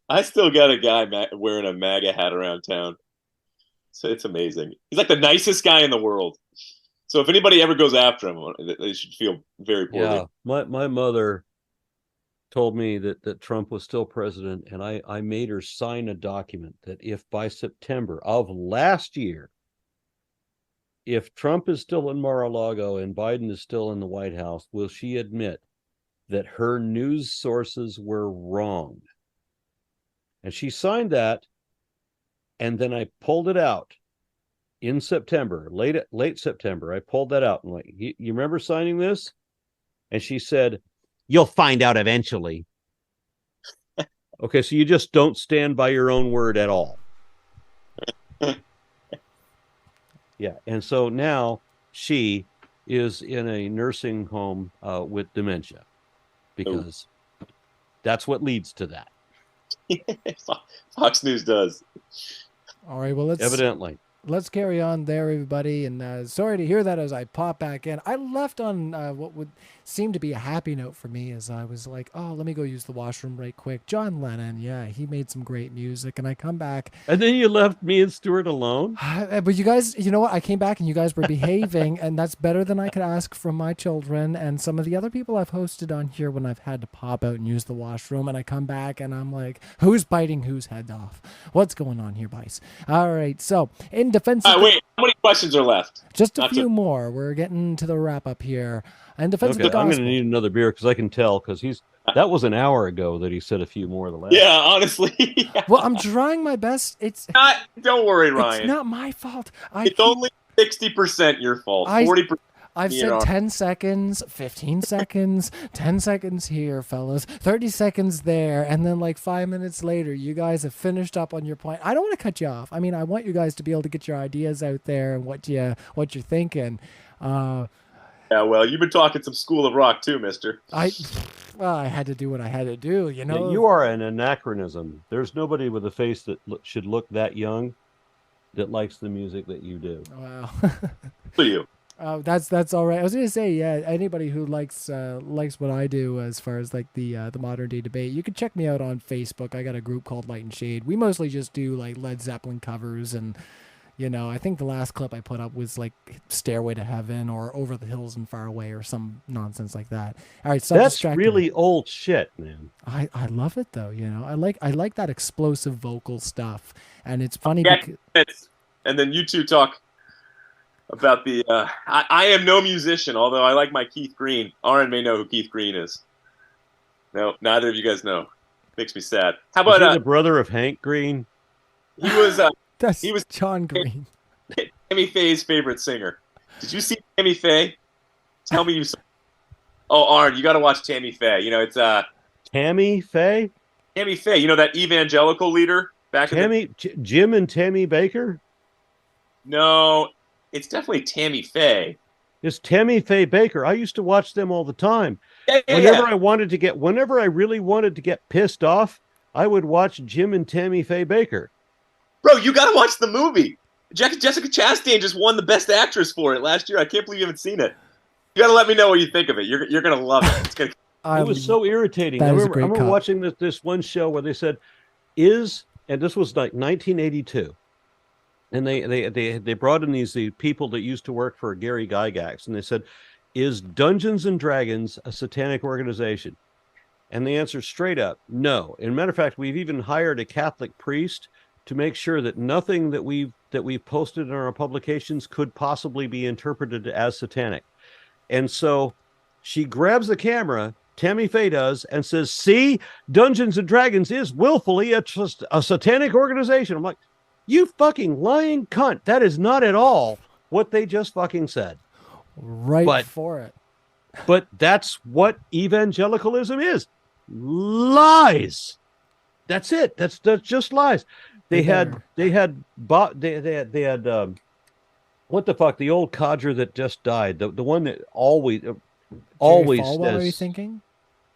Speaker 3: I still got a guy wearing a MAGA hat around town. So it's amazing. He's like the nicest guy in the world. So if anybody ever goes after him, they should feel very poorly.
Speaker 4: Yeah, my mother told me that Trump was still president, and I made her sign a document that if by September of last year, if Trump is still in Mar-a-Lago and Biden is still in the White House, will she admit that her news sources were wrong? And she signed that, and then I pulled it out in September, late September. I pulled that out and like, you remember signing this? And she said, "You'll find out eventually." Okay, so you just don't stand by your own word at all. Yeah, and so now she is in a nursing home with dementia because that's what leads to that.
Speaker 3: Fox News does.
Speaker 2: All right, well, let's carry on there, everybody. And sorry to hear that as I pop back in. I left on what would seem to be a happy note for me as I was like, oh, let me go use the washroom right quick. John Lennon, yeah, he made some great music. And I come back.
Speaker 4: And then you left me and Stuart alone?
Speaker 2: But you guys, you know what? I came back and you guys were behaving. And that's better than I could ask from my children and some of the other people I've hosted on here when I've had to pop out and use the washroom. And I come back and I'm like, who's biting whose head off? What's going on here, Bice? All right, so in defense of
Speaker 3: wait, how many questions are left?
Speaker 2: just a few more. We're getting to the wrap up here. In defense of the
Speaker 4: I'm
Speaker 2: gospel.
Speaker 4: going to need another beer because I can tell because that was an hour ago that he said a few more of the last.
Speaker 3: Yeah, honestly. Yeah.
Speaker 2: Well, I'm trying my best.
Speaker 3: Don't worry, Ryan.
Speaker 2: It's not my fault.
Speaker 3: It's only 60% your fault. 40%.
Speaker 2: I've said 10 seconds, 15 seconds, 10 seconds here, fellas, 30 seconds there, and then like 5 minutes later, you guys have finished up on your point. I don't want to cut you off. I mean, I want you guys to be able to get your ideas out there and what you're thinking.
Speaker 3: Yeah, well, you've been talking some School of Rock too, mister.
Speaker 2: I had to do what I had to do, you know.
Speaker 4: Yeah, you are an anachronism. There's nobody with a face that should look that young that likes the music that you do.
Speaker 2: Wow.
Speaker 3: For you.
Speaker 2: That's all right. I was gonna say, yeah, anybody who likes what I do as far as like the modern day debate, you can check me out on Facebook. I got a group called Light and Shade. We mostly just do like Led Zeppelin covers, and I think the last clip I put up was like Stairway to Heaven or Over the Hills and Far Away or some nonsense like that. All right, so
Speaker 4: that's really old shit, man.
Speaker 2: I love it though. I like that explosive vocal stuff, and it's funny
Speaker 3: because and then you two talk about the I am no musician, although I like my Keith Green. Aron may know who Keith Green is. No, neither of you guys know. Makes me sad. How
Speaker 4: Was he
Speaker 3: about
Speaker 4: the brother of Hank Green?
Speaker 3: he was
Speaker 2: That's
Speaker 3: he was
Speaker 2: John Green.
Speaker 3: Tammy Faye's favorite singer. Did you see Tammy Faye? Tell me you saw. Oh, Aron, you got to watch Tammy Faye. You know, it's
Speaker 4: Tammy Faye?
Speaker 3: Tammy Faye. You know that evangelical leader back in the.
Speaker 4: Jim and Tammy Baker?
Speaker 3: No, it's definitely Tammy Faye.
Speaker 4: It's Tammy Faye Baker. I used to watch them all the time.
Speaker 3: Yeah, yeah,
Speaker 4: Whenever
Speaker 3: yeah.
Speaker 4: whenever I really wanted to get pissed off, I would watch Jim and Tammy Faye Baker.
Speaker 3: Bro, you got to watch the movie. Jessica Chastain just won the Best Actress for it last year. I can't believe you haven't seen it. You got to let me know what you think of it. You're gonna love it. It's gonna.
Speaker 4: It was so irritating.
Speaker 2: That
Speaker 4: I
Speaker 2: is a
Speaker 4: remember,
Speaker 2: great
Speaker 4: I remember
Speaker 2: cut.
Speaker 4: watching this one show where they said, and this was like 1982. And they brought in these people that used to work for Gary Gygax, and they said, is Dungeons and Dragons a satanic organization? And the answer straight up, no. As a matter of fact, we've even hired a Catholic priest to make sure that nothing that we've posted in our publications could possibly be interpreted as satanic. And so she grabs the camera, Tammy Faye does, and says, see, Dungeons and Dragons is willfully a satanic organization. I'm like, you fucking lying cunt. That is not at all what they just fucking said.
Speaker 2: Right for it.
Speaker 4: But that's what evangelicalism is. Lies. That's it. That's just lies. They had what the fuck, the old codger that just died, the one that always
Speaker 2: Falwell,
Speaker 4: says
Speaker 2: are you thinking?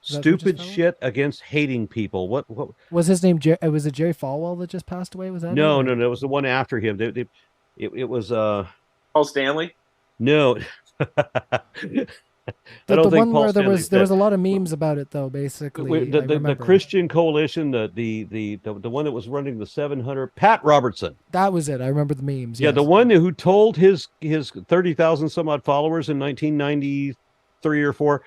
Speaker 4: stupid shit against hating people. What
Speaker 2: was his name? Was it Jerry Falwell that just passed away? Was that
Speaker 4: no,
Speaker 2: him?
Speaker 4: it was the one after him. It was
Speaker 3: Paul Stanley.
Speaker 4: no.
Speaker 2: The one where there was a lot of memes about it, though. Basically,
Speaker 4: the Christian Coalition, the one that was running the 700, Pat Robertson.
Speaker 2: That was it. I remember the memes.
Speaker 4: Yeah,
Speaker 2: yes.
Speaker 4: the one who told his 30,000 some odd followers in 1993 or 4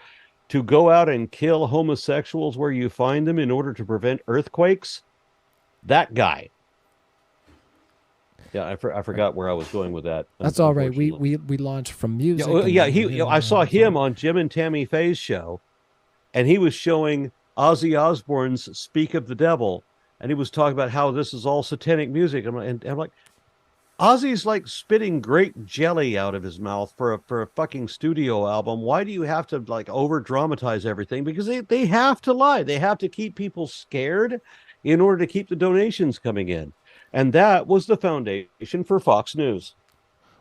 Speaker 4: to go out and kill homosexuals where you find them in order to prevent earthquakes. That guy. Yeah, I forgot where I was going with that.
Speaker 2: That's all right. We launched from music.
Speaker 4: I saw him on Jim and Tammy Faye's show, and he was showing Ozzy Osbourne's "Speak of the Devil," and he was talking about how this is all satanic music. And I'm like, Ozzy's like spitting grape jelly out of his mouth for a fucking studio album. Why do you have to like over dramatize everything? Because they have to lie. They have to keep people scared in order to keep the donations coming in. And that was the foundation for Fox News.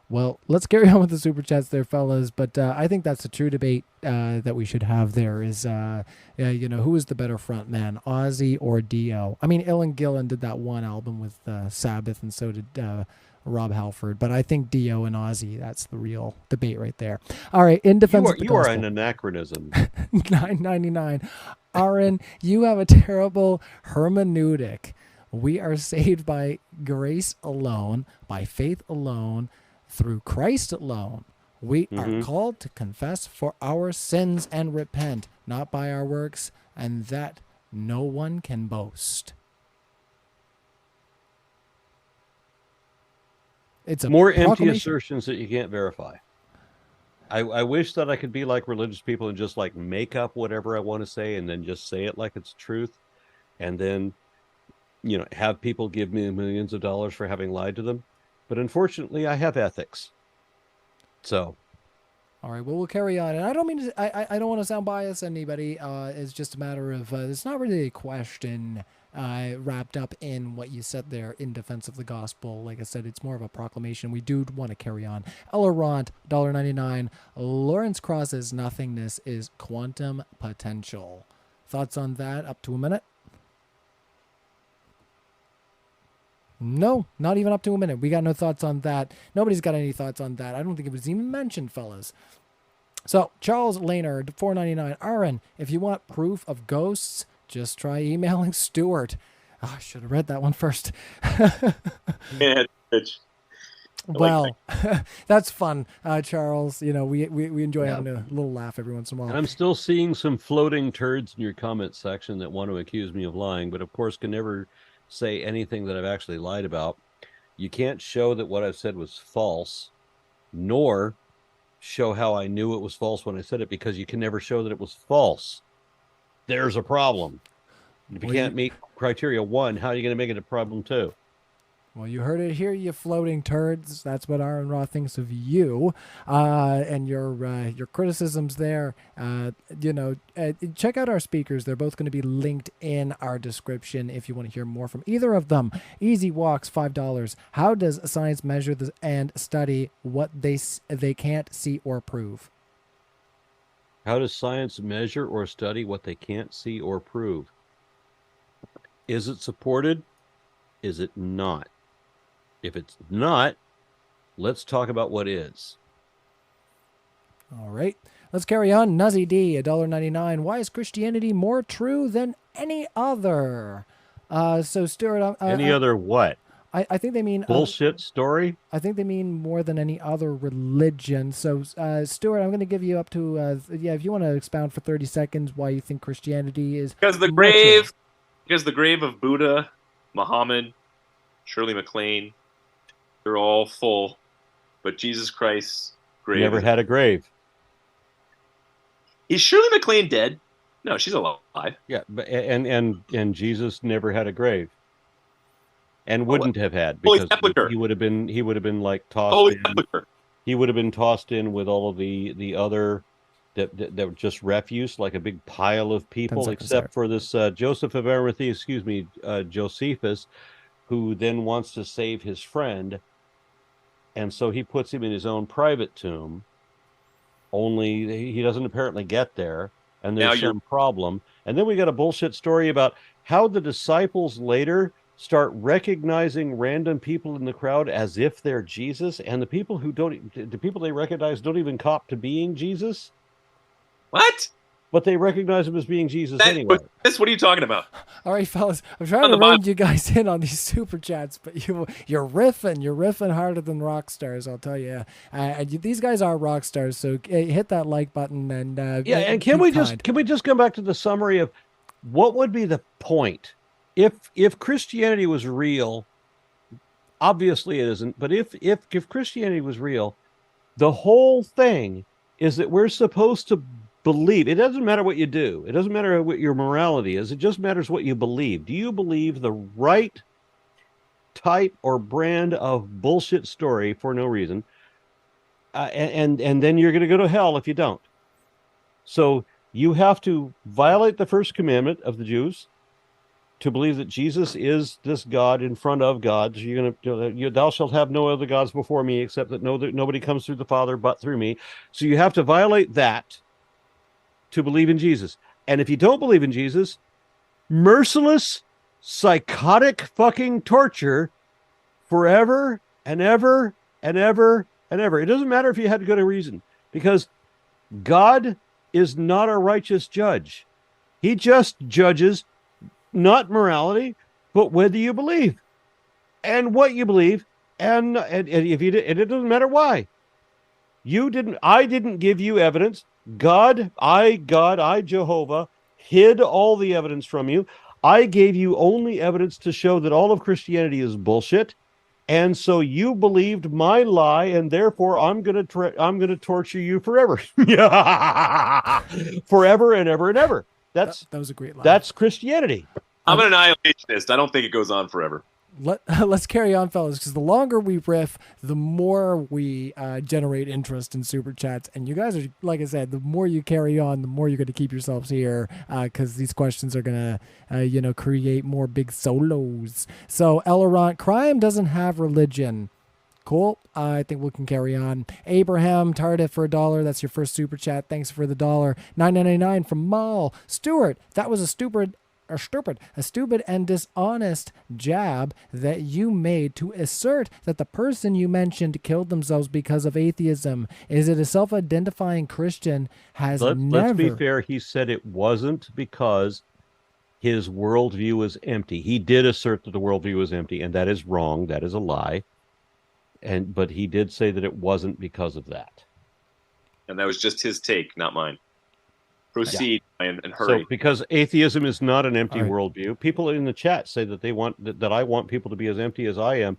Speaker 2: Well, let's carry on with the super chats there, fellas. But I think that's a true debate that we should have there is, who is the better front man, Ozzy or Dio? I mean, Ilan Gillan did that one album with Sabbath, and so did Rob Halford. But I think Dio and Ozzy, that's the real debate right there. All right, in defense of the
Speaker 4: gospel. You are an anachronism.
Speaker 2: $9.99. Aron, you have a terrible hermeneutic. We are saved by grace alone, by faith alone, through Christ alone. We are called to confess for our sins and repent, not by our works, and that no one can boast. It's a
Speaker 4: more empty assertions that you can't verify. I wish that I could be like religious people and just like make up whatever I want to say and then just say it like it's truth, and then have people give me millions of dollars for having lied to them. But unfortunately, I have ethics. So,
Speaker 2: all right. Well, we'll carry on. And I don't mean to, I don't want to sound biased to anybody. It's just a matter of it's not really a question wrapped up in what you said there in defense of the gospel. Like I said, it's more of a proclamation. We do want to carry on. Elleront, $1.99. Lawrence Cross's nothingness is quantum potential. Thoughts on that? Up to a minute. No, not even up to a minute. We got no thoughts on that. Nobody's got any thoughts on that. I don't think it was even mentioned, fellas. So, Charles Laynard, $4.99. Aron, if you want proof of ghosts, just try emailing Stuart. Oh, I should have read that one first.
Speaker 3: Yeah, bitch.
Speaker 2: Well, that's fun, Charles. We enjoy having a little laugh every once in a while.
Speaker 4: And I'm still seeing some floating turds in your comment section that want to accuse me of lying, but of course can never say anything that I've actually lied about. You can't show that what I've said was false, nor show how I knew it was false when I said it, because you can never show that it was false. There's a problem. If you can't meet criteria 1, how are you going to make it a problem 2?
Speaker 2: Well, you heard it here, you floating turds. That's what Aron Ra thinks of you, and your criticisms there. Check out our speakers. They're both going to be linked in our description if you want to hear more from either of them. Easy Walks, $5. How does science measure and study what they can't see or prove?
Speaker 4: How does science measure or study what they can't see or prove? Is it supported? Is it not? If it's not, let's talk about what is.
Speaker 2: All right. Let's carry on. Nuzzy D, $1.99. Why is Christianity more true than any other? So, Stuart...
Speaker 4: any other what?
Speaker 2: I think they mean...
Speaker 4: bullshit story?
Speaker 2: I think they mean more than any other religion. So, Stuart, I'm going to give you up to... if you want to expound for 30 seconds why you think Christianity is...
Speaker 3: Because the grave of Buddha, Muhammad, Shirley MacLaine, they're all full, but Jesus Christ's grave
Speaker 4: never had a grave.
Speaker 3: Is Shirley MacLaine dead? No, she's alive.
Speaker 4: Yeah, but and Jesus never had a grave, and wouldn't have had, because he would have been like tossed in. He would have been tossed in with all of the other that were just refuse, like a big pile of people, except for this Joseph of Arimathea, Josephus, who then wants to save his friend. And so he puts him in his own private tomb, only he doesn't apparently get there, and there's some problem. And then we got a bullshit story about how the disciples later start recognizing random people in the crowd as if they're Jesus, and the people they recognize don't even cop to being Jesus.
Speaker 3: What?
Speaker 4: But they recognize him as being Jesus anyway.
Speaker 3: What are you talking about?
Speaker 2: All right, fellas, I'm trying to rein you guys in on these super chats, but you're riffing harder than rock stars, I'll tell you. These guys are rock stars, so hit that like button and
Speaker 4: and can we just come back to the summary of what would be the point if Christianity was real? Obviously, it isn't. But if Christianity was real, the whole thing is that we're supposed to believe. It doesn't matter what you do. It doesn't matter what your morality is. It just matters what you believe. Do you believe the right type or brand of bullshit story for no reason? And then you're going to go to hell if you don't. So you have to violate the first commandment of the Jews to believe that Jesus is this God in front of God. So you're going to, thou shalt have no other gods before me, except that nobody comes through the Father but through me. So you have to violate that to believe in Jesus. And if you don't believe in Jesus, merciless, psychotic fucking torture forever and ever and ever and ever. It doesn't matter if you had good reason, because God is not a righteous judge. He just judges not morality, but whether you believe and what you believe. And if you did, and it doesn't matter why. I didn't give you evidence. I, Jehovah, hid all the evidence from you. I gave you only evidence to show that all of Christianity is bullshit. And so you believed my lie, and therefore I'm going to torture you forever. Forever and ever and ever. That
Speaker 2: was a great lie.
Speaker 4: That's Christianity.
Speaker 3: I'm an annihilationist. I don't think it goes on forever.
Speaker 2: Let's carry on, fellas, because the longer we riff, the more we generate interest in super chats. And you guys are, like I said, the more you carry on, the more you're going to keep yourselves here, because these questions are going to, create more big solos. So, Aron, crime doesn't have religion. Cool. I think we can carry on. Abraham Tardif for $1. That's your first super chat. Thanks for the $1. $9.99 from Mal. Stuart, that was a stupid and dishonest jab that you made to assert that the person you mentioned killed themselves because of atheism. Is it a self-identifying Christian has never...
Speaker 4: Let's be fair. He said it wasn't because his worldview was empty. He did assert that the worldview was empty, and that is wrong. That is a lie. But he did say that it wasn't because of that.
Speaker 3: And that was just his take, not mine. Proceed and hurry.
Speaker 4: So, because atheism is not an empty worldview, people in the chat say that they want that I want people to be as empty as I am.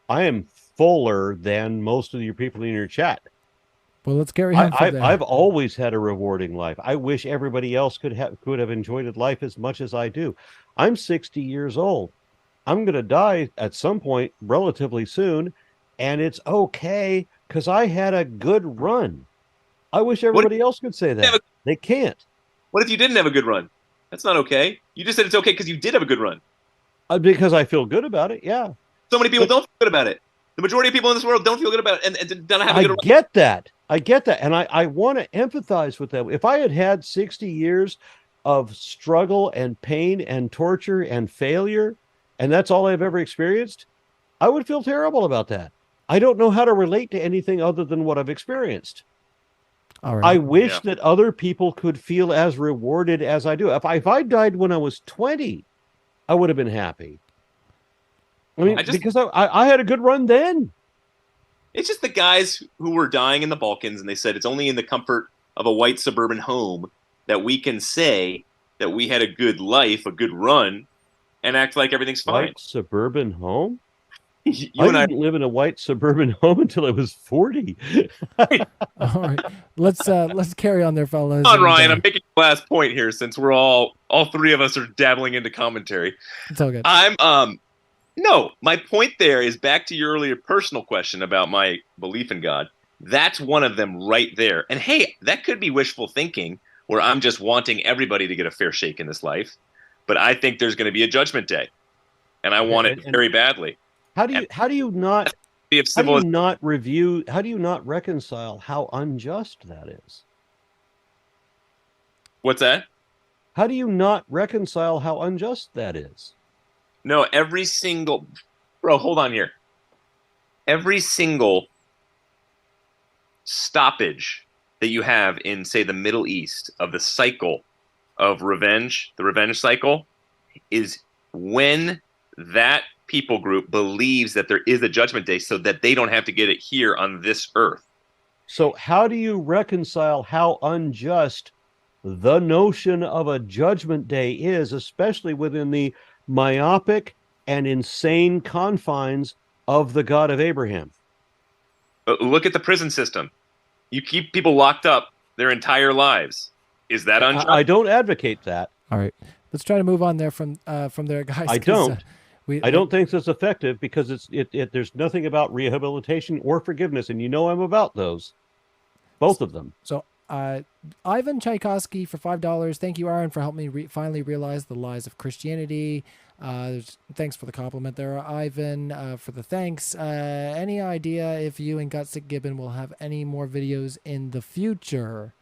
Speaker 4: I am fuller than most of your people in your chat.
Speaker 2: Well, let's carry on.
Speaker 4: I've always had a rewarding life. I wish everybody else could have enjoyed life as much as I do. I'm 60 years old. I'm going to die at some point relatively soon, and it's okay because I had a good run. I wish everybody else could say that. They can't.
Speaker 3: What if you didn't have a good run? That's not okay. You just said it's okay because you did have a good run.
Speaker 4: Because I feel good about it, yeah.
Speaker 3: So many people don't feel good about it. The majority of people in this world don't feel good about it and don't have a good run.
Speaker 4: I get that. And I want to empathize with that. If I had had 60 years of struggle and pain and torture and failure, and that's all I've ever experienced, I would feel terrible about that. I don't know how to relate to anything other than what I've experienced.
Speaker 2: All right.
Speaker 4: I wish that other people could feel as rewarded as I do. If I died when I was 20, I would have been happy. I mean, because I had a good run then.
Speaker 3: It's just the guys who were dying in the Balkans, and they said it's only in the comfort of a white suburban home that we can say that we had a good life, a good run, and act like everything's fine.
Speaker 4: White suburban home?
Speaker 3: I
Speaker 4: didn't live in a white suburban home until I was 40.
Speaker 2: All right, let's carry on there, fellas.
Speaker 3: Come on, Ryan. I'm making the last point here since we're all three of us are dabbling into commentary.
Speaker 2: It's all good.
Speaker 3: No, my point there is back to your earlier personal question about my belief in God. That's one of them right there. And hey, that could be wishful thinking where I'm just wanting everybody to get a fair shake in this life. But I think there's going to be a judgment day. And I want it very badly.
Speaker 4: How do you not reconcile how unjust that is?
Speaker 3: What's that?
Speaker 4: How do you not reconcile how unjust that is?
Speaker 3: No, hold on here. Every single stoppage that you have in, say, the Middle East of the cycle of revenge, the revenge cycle, is when that people group believes that there is a judgment day so that they don't have to get it here on this earth.
Speaker 4: So how do you reconcile how unjust the notion of a judgment day is, especially within the myopic and insane confines of the God of Abraham?
Speaker 3: Look at the prison system. You keep people locked up their entire lives. Is that unjust?
Speaker 4: I don't advocate that.
Speaker 2: All right, let's try to move on there from there, guys.
Speaker 4: I don't. I don't think that's effective because there's nothing about rehabilitation or forgiveness, and I'm about those, both of them.
Speaker 2: So, Ivan Tchaikovsky for $5. Thank you, Aron, for helping me finally realize the lies of Christianity. Thanks for the compliment there, Ivan, for the thanks. Any idea if you and Gutsick Gibbon will have any more videos in the future?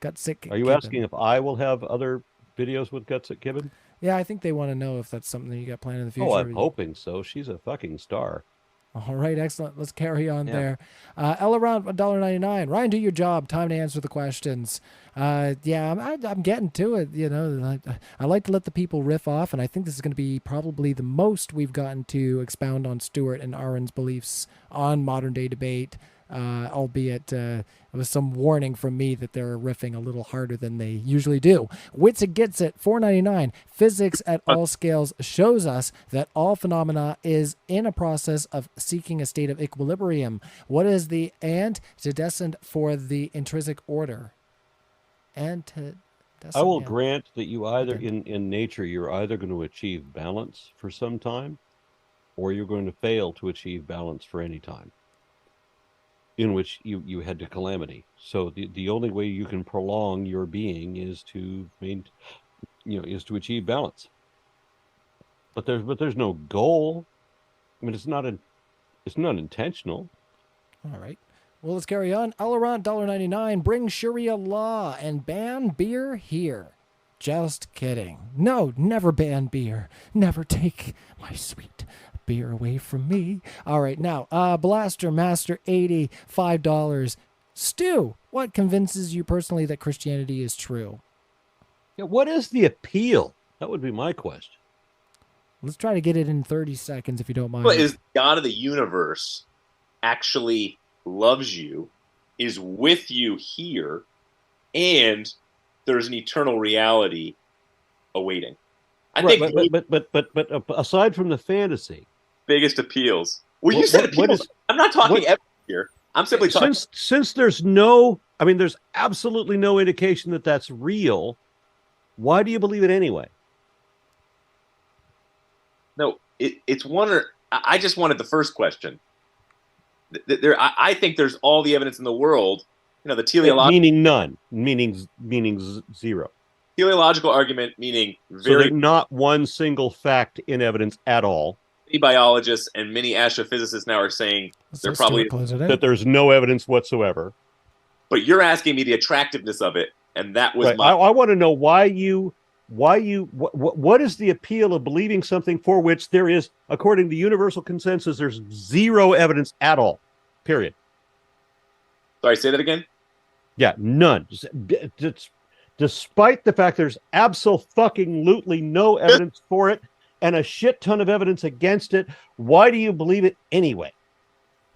Speaker 2: Gutsick.
Speaker 4: Are you asking if I will have other videos with Gutsick Gibbon?
Speaker 2: Yeah, I think they want to know if that's something that you got planned in the future.
Speaker 4: Oh, I'm hoping so. She's a fucking star.
Speaker 2: All right, excellent. Let's carry on there. Aron, $1.99. Ryan, do your job. Time to answer the questions. I'm getting to it. I like to let the people riff off, and I think this is going to be probably the most we've gotten to expound on Stuart and Aron's beliefs on modern day debate. Albeit with some warning from me that they're riffing a little harder than they usually do. Witsit Gets It, $4.99. Physics at all scales shows us that all phenomena is in a process of seeking a state of equilibrium. What is the antecedent for the intrinsic order? I
Speaker 4: will grant that you either, in nature, you're either going to achieve balance for some time, or you're going to fail to achieve balance for any time, in which you had to calamity. So the only way you can prolong your being is to achieve balance. But there's no goal. I mean, it's not intentional.
Speaker 2: All right. Well, let's carry on. Aron, $1.99. Bring Sharia law and ban beer here. Just kidding. No, never ban beer. Never take my sweet beer away from me. All right, now, Blaster Master 80, $5. Stu, what convinces you personally that Christianity is true?
Speaker 4: Yeah, what is the appeal? That would be my question.
Speaker 2: Let's try to get it in 30 seconds, if you don't mind.
Speaker 3: What is God of the universe actually loves you, is with you here, and there's an eternal reality awaiting.
Speaker 4: But aside from the fantasy,
Speaker 3: biggest appeals. Well, you said appeals. I'm not talking here. I'm simply talking.
Speaker 4: Since there's absolutely no indication that that's real, why do you believe it anyway?
Speaker 3: No, it's one or I just wanted the first question. I think there's all the evidence in the world. You know, the teleological
Speaker 4: Meaning none, meaning zero.
Speaker 3: teleological argument, meaning
Speaker 4: So there's not one single fact in evidence at all.
Speaker 3: many biologists and many astrophysicists now are saying they're probably.
Speaker 4: That there's no evidence whatsoever.
Speaker 3: But you're asking me the attractiveness of it, and that was
Speaker 4: Right.
Speaker 3: my.
Speaker 4: I want to know what is the appeal of believing something for which there is, according to universal consensus, there's zero evidence at all. Period.
Speaker 3: Sorry, say that again.
Speaker 4: Yeah, none. Despite the fact there's absolutely no evidence for it and a shit ton of evidence against it, why do you believe it anyway?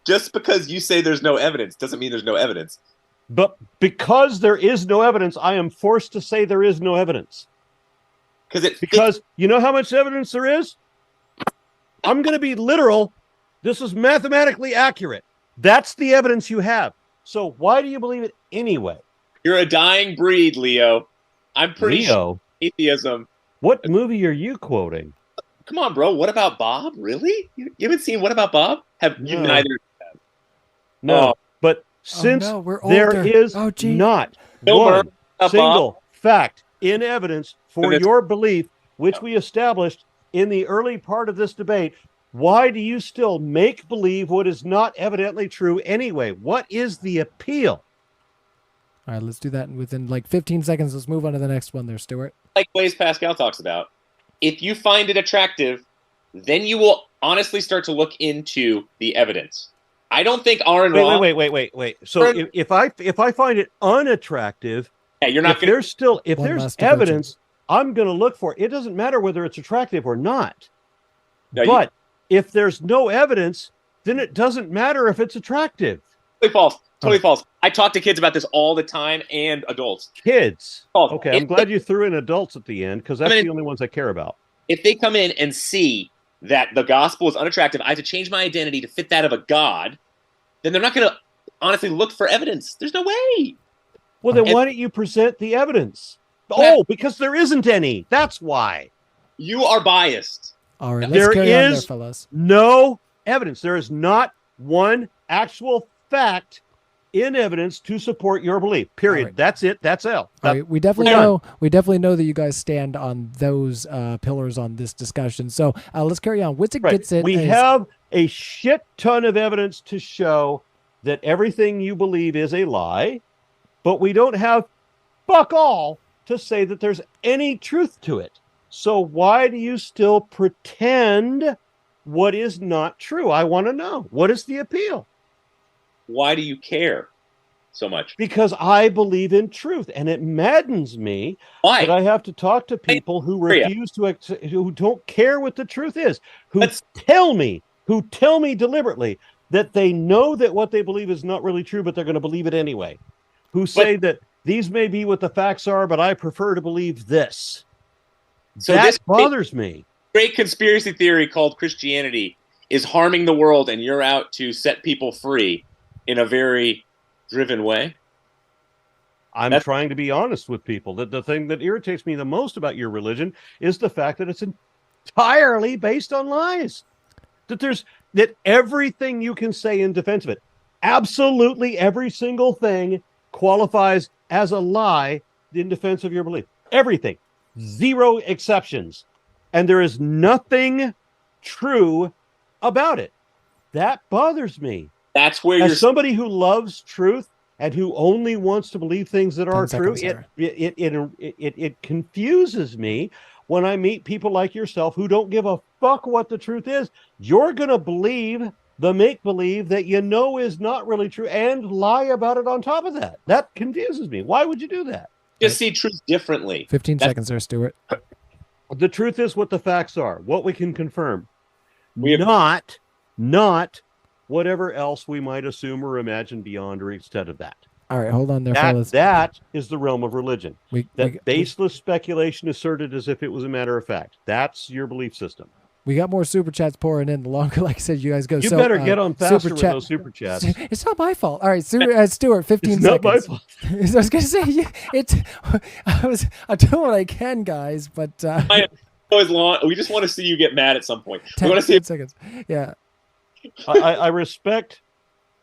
Speaker 3: Just because you say there's no evidence doesn't mean there's no evidence.
Speaker 4: But because there is no evidence, I am forced to say there is no evidence. Because you know how much evidence there is? I'm going to be literal. This is mathematically accurate. That's the evidence you have. So why do you believe it anyway?
Speaker 3: You're a dying breed, Leo. I'm pretty sure atheism.
Speaker 4: What movie are you quoting?
Speaker 3: Come on, bro. What About Bob? Really? You haven't seen What About Bob? You neither have.
Speaker 4: No, but since there is not one single fact in evidence for your belief, which we established in the early part of this debate, why do you still make believe what is not evidently true anyway? What is the appeal?
Speaker 2: All right, let's do that within like 15 seconds. Let's move on to the next one there, Stuart.
Speaker 3: Like Blaise Pascal talks about, if you find it attractive, then you will honestly start to look into the evidence. I don't think Aron.
Speaker 4: Wait. So if I find it unattractive,
Speaker 3: yeah, you're not.
Speaker 4: If there's evidence, I'm going to look for it. It doesn't matter whether it's attractive or not. No, but if there's no evidence, then it doesn't matter if it's attractive.
Speaker 3: Totally false. Totally false. I talk to kids about this all the time and adults.
Speaker 4: Kids. Okay, I'm glad you threw in adults at the end because that's the only ones I care about.
Speaker 3: If they come in and see that the gospel is unattractive, I have to change my identity to fit that of a god, then they're not going to honestly look for evidence. There's no way.
Speaker 4: Well, then why don't you present the evidence? Oh, because there isn't any. That's why.
Speaker 3: You are biased.
Speaker 2: All right, let's carry on there, fellas.
Speaker 4: No evidence. There is not one actual fact in evidence to support your belief. Period. Right. That's it. That's L.
Speaker 2: All right. We definitely know that you guys stand on those pillars on this discussion. So let's carry on. Witzik gets it.
Speaker 4: We have a shit ton of evidence to show that everything you believe is a lie, but we don't have fuck all to say that there's any truth to it. So why do you still pretend what is not true? I want to know. What is the appeal?
Speaker 3: Why do you care so much?
Speaker 4: Because I believe in truth, and it maddens me that I have to talk to people who refuse to, who don't care what the truth is, who tell me deliberately that they know that what they believe is not really true, but they're going to believe it anyway. Who say that these may be what the facts are, but I prefer to believe this. So that bothers me.
Speaker 3: Great conspiracy theory called Christianity is harming the world, and you're out to set people free in a very driven way.
Speaker 4: I'm trying to be honest with people. That the thing that irritates me the most about your religion is the fact that it's entirely based on lies. That everything you can say in defense of it, absolutely every single thing qualifies as a lie in defense of your belief. Everything. Zero exceptions. And there is nothing true about it. That bothers me.
Speaker 3: That's where
Speaker 4: as somebody who loves truth and who only wants to believe things that are true, it confuses me when I meet people like yourself who don't give a fuck what the truth is. You're going to believe the make-believe that you know is not really true and lie about it on top of that. That confuses me. Why would you do that?
Speaker 3: Just see truth differently.
Speaker 2: 15 seconds there, Stuart.
Speaker 4: The truth is what the facts are, what we can confirm. Not whatever else we might assume or imagine beyond or instead of that.
Speaker 2: All right, hold on there, fellas.
Speaker 4: That is the realm of religion. Baseless speculation asserted as if it was a matter of fact. That's your belief system.
Speaker 2: We got more super chats pouring in. The longer, like I said, you guys go.
Speaker 4: You better get on faster with those super chats.
Speaker 2: It's not my fault. All right, Stuart, 15
Speaker 4: it's
Speaker 2: seconds.
Speaker 4: Not my fault.
Speaker 2: I was going to say, I'm doing what I can, guys, but...
Speaker 3: as long. We just want to see you get mad at some point. We
Speaker 2: 10,
Speaker 3: want to see
Speaker 2: 10 seconds. Yeah.
Speaker 4: I respect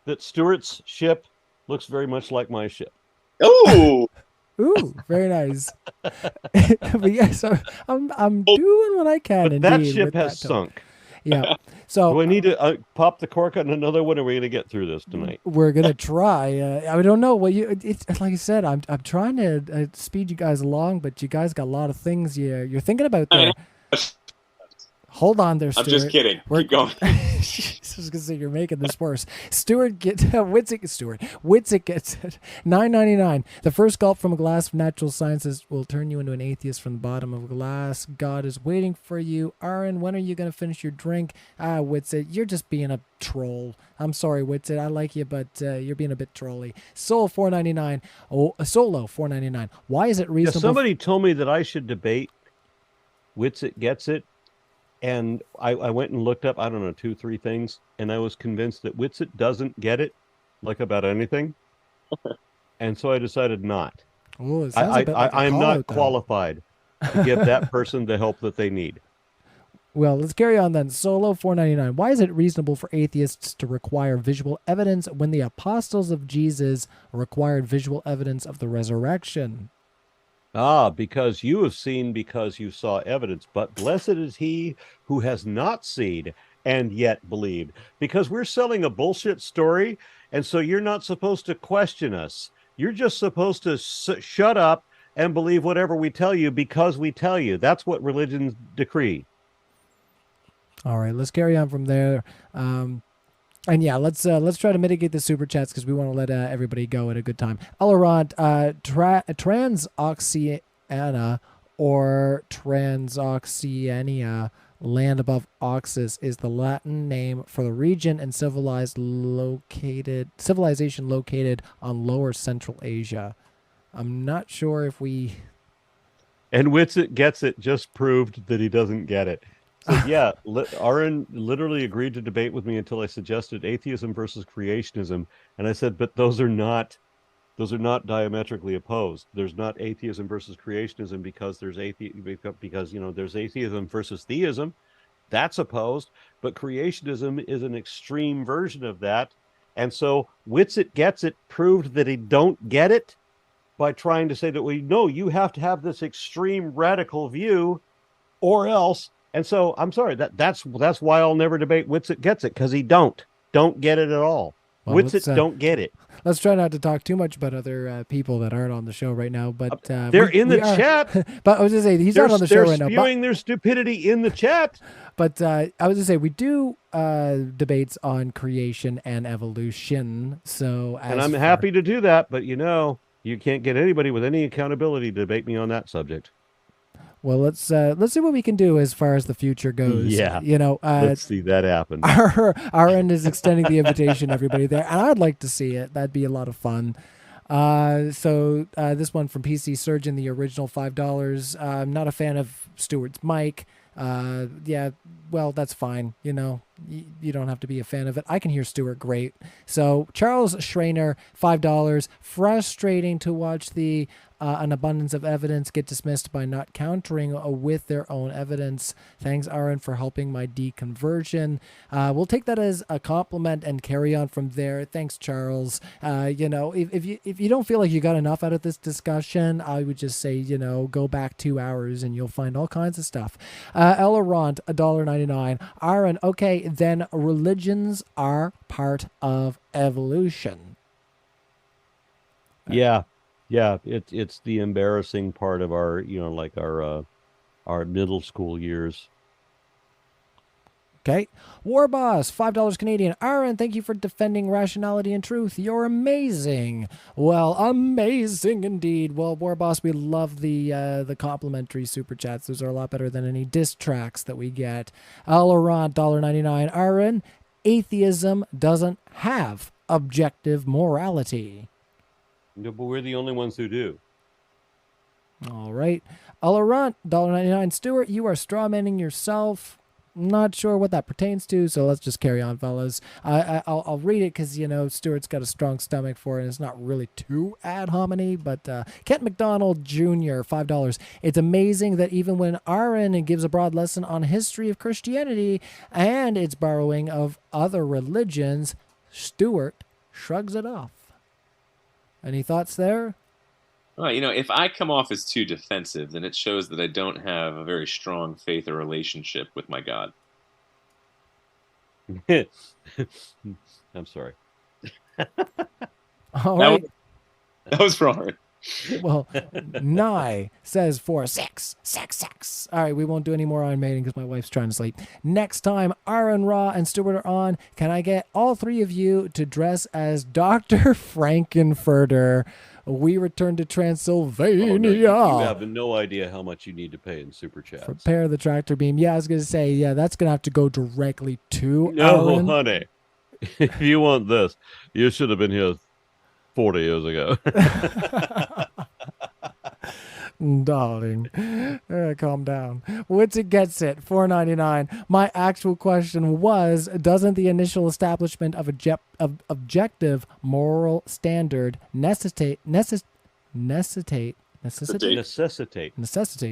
Speaker 4: that Stuart's ship looks very much like my ship.
Speaker 3: Oh,
Speaker 2: Ooh, very nice. But yes, I'm doing what I can.
Speaker 4: But
Speaker 2: indeed,
Speaker 4: that ship
Speaker 2: with
Speaker 4: has
Speaker 2: that tone.
Speaker 4: sunk.
Speaker 2: Yeah. So
Speaker 4: Do I need to pop the cork on another one? Or are we going to get through this tonight?
Speaker 2: we're gonna try. I don't know what you. It's like I said. I'm trying to speed you guys along, but you guys got a lot of things you're thinking about there. Hold on there,
Speaker 3: I'm
Speaker 2: Stuart.
Speaker 3: just kidding. Keep going.
Speaker 2: I was gonna say you're making this worse. Witzik gets it. $9.99. The first gulp from a glass of natural sciences will turn you into an atheist from the bottom of a glass. God is waiting for you. Aron, when are you gonna finish your drink? Witzik, you're just being a troll. I'm sorry, Witzik. I like you, but you're being a bit trolly. Solo $4.99. Oh, Solo $4.99. Why is it
Speaker 4: Yeah,
Speaker 2: reasonable?
Speaker 4: somebody told me that I should debate Witsit Gets It. And I went and looked up, I don't know, 2-3 things. And I was convinced that Witsit doesn't get it, like about anything. And so I decided not.
Speaker 2: Oh, it sounds a bit like a
Speaker 4: I'm
Speaker 2: call
Speaker 4: not
Speaker 2: out, though.
Speaker 4: qualified to give that person the help that they need.
Speaker 2: Well, let's carry on then. Solo $4.99. Why is it reasonable for atheists to require visual evidence when the apostles of Jesus required visual evidence of the resurrection?
Speaker 4: Because you have seen because you saw evidence, but blessed is he who has not seen and yet believed. Because we're selling a bullshit story, and so you're not supposed to question us. You're just supposed to shut up and believe whatever we tell you because we tell you. That's what religions decree.
Speaker 2: All right, let's carry on from there. And yeah, let's try to mitigate the super chats because we want to let everybody go at a good time. Aron, Transoxiana or Transoxiania, land above Oxus, is the Latin name for the region and civilization located on Lower Central Asia. I'm not sure if we.
Speaker 4: And Witsit Gets It just proved that he doesn't get it. So yeah, Aron literally agreed to debate with me until I suggested atheism versus creationism, and I said, but those are not diametrically opposed. There's not atheism versus creationism because there's there's atheism versus theism. That's opposed, but creationism is an extreme version of that. And so Witsit Gets It proved that he don't get it by trying to say that you have to have this extreme radical view or else. And so I'm sorry, that's why I'll never debate Witsit Gets It, because he don't get it at all. Well, Witsit don't get it.
Speaker 2: Let's try not to talk too much about other people that aren't on the show right now. But
Speaker 4: they're in the chat.
Speaker 2: But I was just saying he's not on the show right now.
Speaker 4: They're spewing their stupidity in the chat.
Speaker 2: But I was just say we do debates on creation and evolution. And
Speaker 4: I'm happy to do that, but you can't get anybody with any accountability to debate me on that subject.
Speaker 2: Well, let's see what we can do as far as the future goes.
Speaker 4: Yeah, let's see that happen.
Speaker 2: Aron is extending the invitation, everybody there, and I'd like to see it. That'd be a lot of fun. So this one from PC Surgeon, the original $5. I'm not a fan of Stuart's mic. Yeah, well, that's fine. You don't have to be a fan of it. I can hear Stuart great. So Charles Schreiner, $5. Frustrating to watch an abundance of evidence get dismissed by not countering with their own evidence. Thanks, Aron, for helping my deconversion. We'll take that as a compliment and carry on from there. Thanks, Charles. If you don't feel like you got enough out of this discussion, I would just say, go back 2 hours and you'll find all kinds of stuff. Elrond, $1.99. Aron, okay, then religions are part of evolution.
Speaker 4: Yeah, it's the embarrassing part of our our middle school years.
Speaker 2: Okay, War Boss, $5 Canadian. Aron, thank you for defending rationality and truth. You're amazing. Well, amazing indeed. Well, War Boss, we love the complimentary super chats. Those are a lot better than any diss tracks that we get. Elrond, $1.99. Aron, atheism doesn't have objective morality.
Speaker 4: No, but we're the only ones who do.
Speaker 2: All right. Elrond, $1.99. Stuart, you are strawmanning yourself. Not sure what that pertains to, so let's just carry on, fellas. I'll read it because, Stuart's got a strong stomach for it, and it's not really too ad hominem, but Kent McDonald Jr., $5. It's amazing that even when Aron gives a broad lesson on history of Christianity and its borrowing of other religions, Stuart shrugs it off. Any thoughts there?
Speaker 3: Well, if I come off as too defensive, then it shows that I don't have a very strong faith or relationship with my God.
Speaker 4: I'm sorry.
Speaker 2: All right.
Speaker 3: That was wrong.
Speaker 2: Well, Nye says for sex. All right, we won't do any more Iron Maiden because my wife's trying to sleep. Next time Aron Ra and Stuart are on, can I get all three of you to dress as Dr. Frankenfurter? We return to Transylvania.
Speaker 4: Oh, no, you have no idea how much you need to pay in super chats.
Speaker 2: Prepare the tractor beam. Yeah, I was going to say, that's going to have to go directly to
Speaker 4: No,
Speaker 2: Aron.
Speaker 4: honey. If you want this, you should have been here 40 years ago.
Speaker 2: Darling, calm down. Witsit gets it, $4.99. My actual question was, doesn't the initial establishment of objective moral standard necessitate,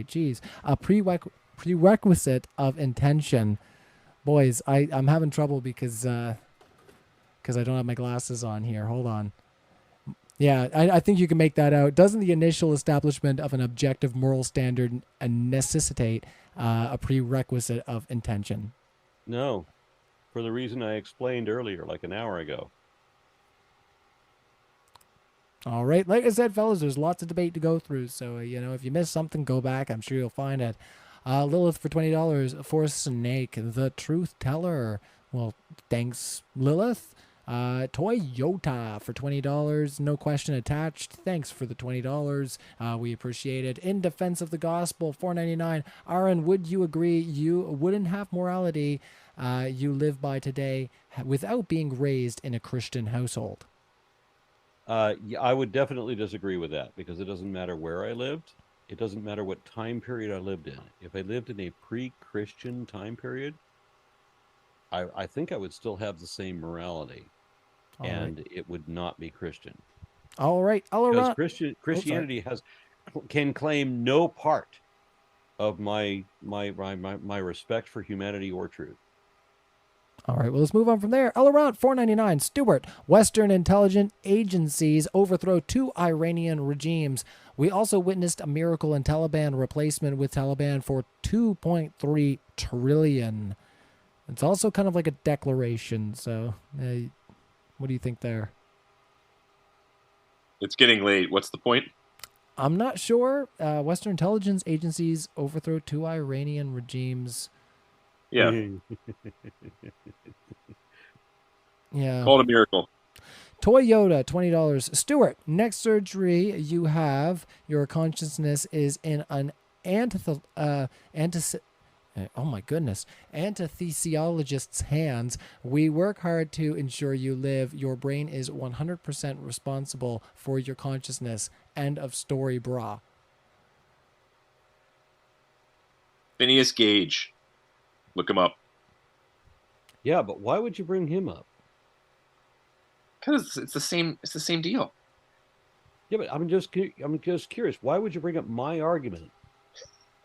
Speaker 2: geez, a prerequisite of intention? Boys, I'm having trouble because I don't have my glasses on here. Hold on. Yeah, I think you can make that out. Doesn't the initial establishment of an objective moral standard necessitate a prerequisite of intention?
Speaker 4: No, for the reason I explained earlier, like an hour ago.
Speaker 2: All right. Like I said, fellas, there's lots of debate to go through. So, if you missed something, go back. I'm sure you'll find it. Lilith for $20 for Snake, the truth teller. Well, thanks, Lilith. Toyota for $20, no question attached. Thanks for the $20. We appreciate it. In Defense of the Gospel, $4.99. Aron, would you agree you wouldn't have morality you live by today without being raised in a Christian household?
Speaker 4: Yeah, I would definitely disagree with that because it doesn't matter where I lived. It doesn't matter what time period I lived in. If I lived in a pre-Christian time period, I think I would still have the same morality. It would not be Christian.
Speaker 2: All right.
Speaker 4: Because Christianity can claim no part of my respect for humanity or truth.
Speaker 2: All right, well, let's move on from there. Aron, $4.99. Stuart, Western intelligence agencies overthrow 2 Iranian regimes. We also witnessed a miracle in Taliban replacement with Taliban for $2.3 trillion. It's also kind of like a declaration, so what do you think there?
Speaker 3: It's getting late. What's the point?
Speaker 2: I'm not sure. Western intelligence agencies overthrow 2 Iranian regimes.
Speaker 3: Yeah.
Speaker 2: Yeah.
Speaker 3: Called a miracle.
Speaker 2: Toyota, $20. Stuart, next surgery you have, your consciousness is in an anesthesiologist's hands. We work hard to ensure you live. Your brain is 100% responsible for your consciousness. End of story, brah.
Speaker 3: Phineas Gage. Look him up.
Speaker 4: Yeah, but why would you bring him up?
Speaker 3: Because it's the same deal.
Speaker 4: Yeah, but I'm just curious. Why would you bring up my argument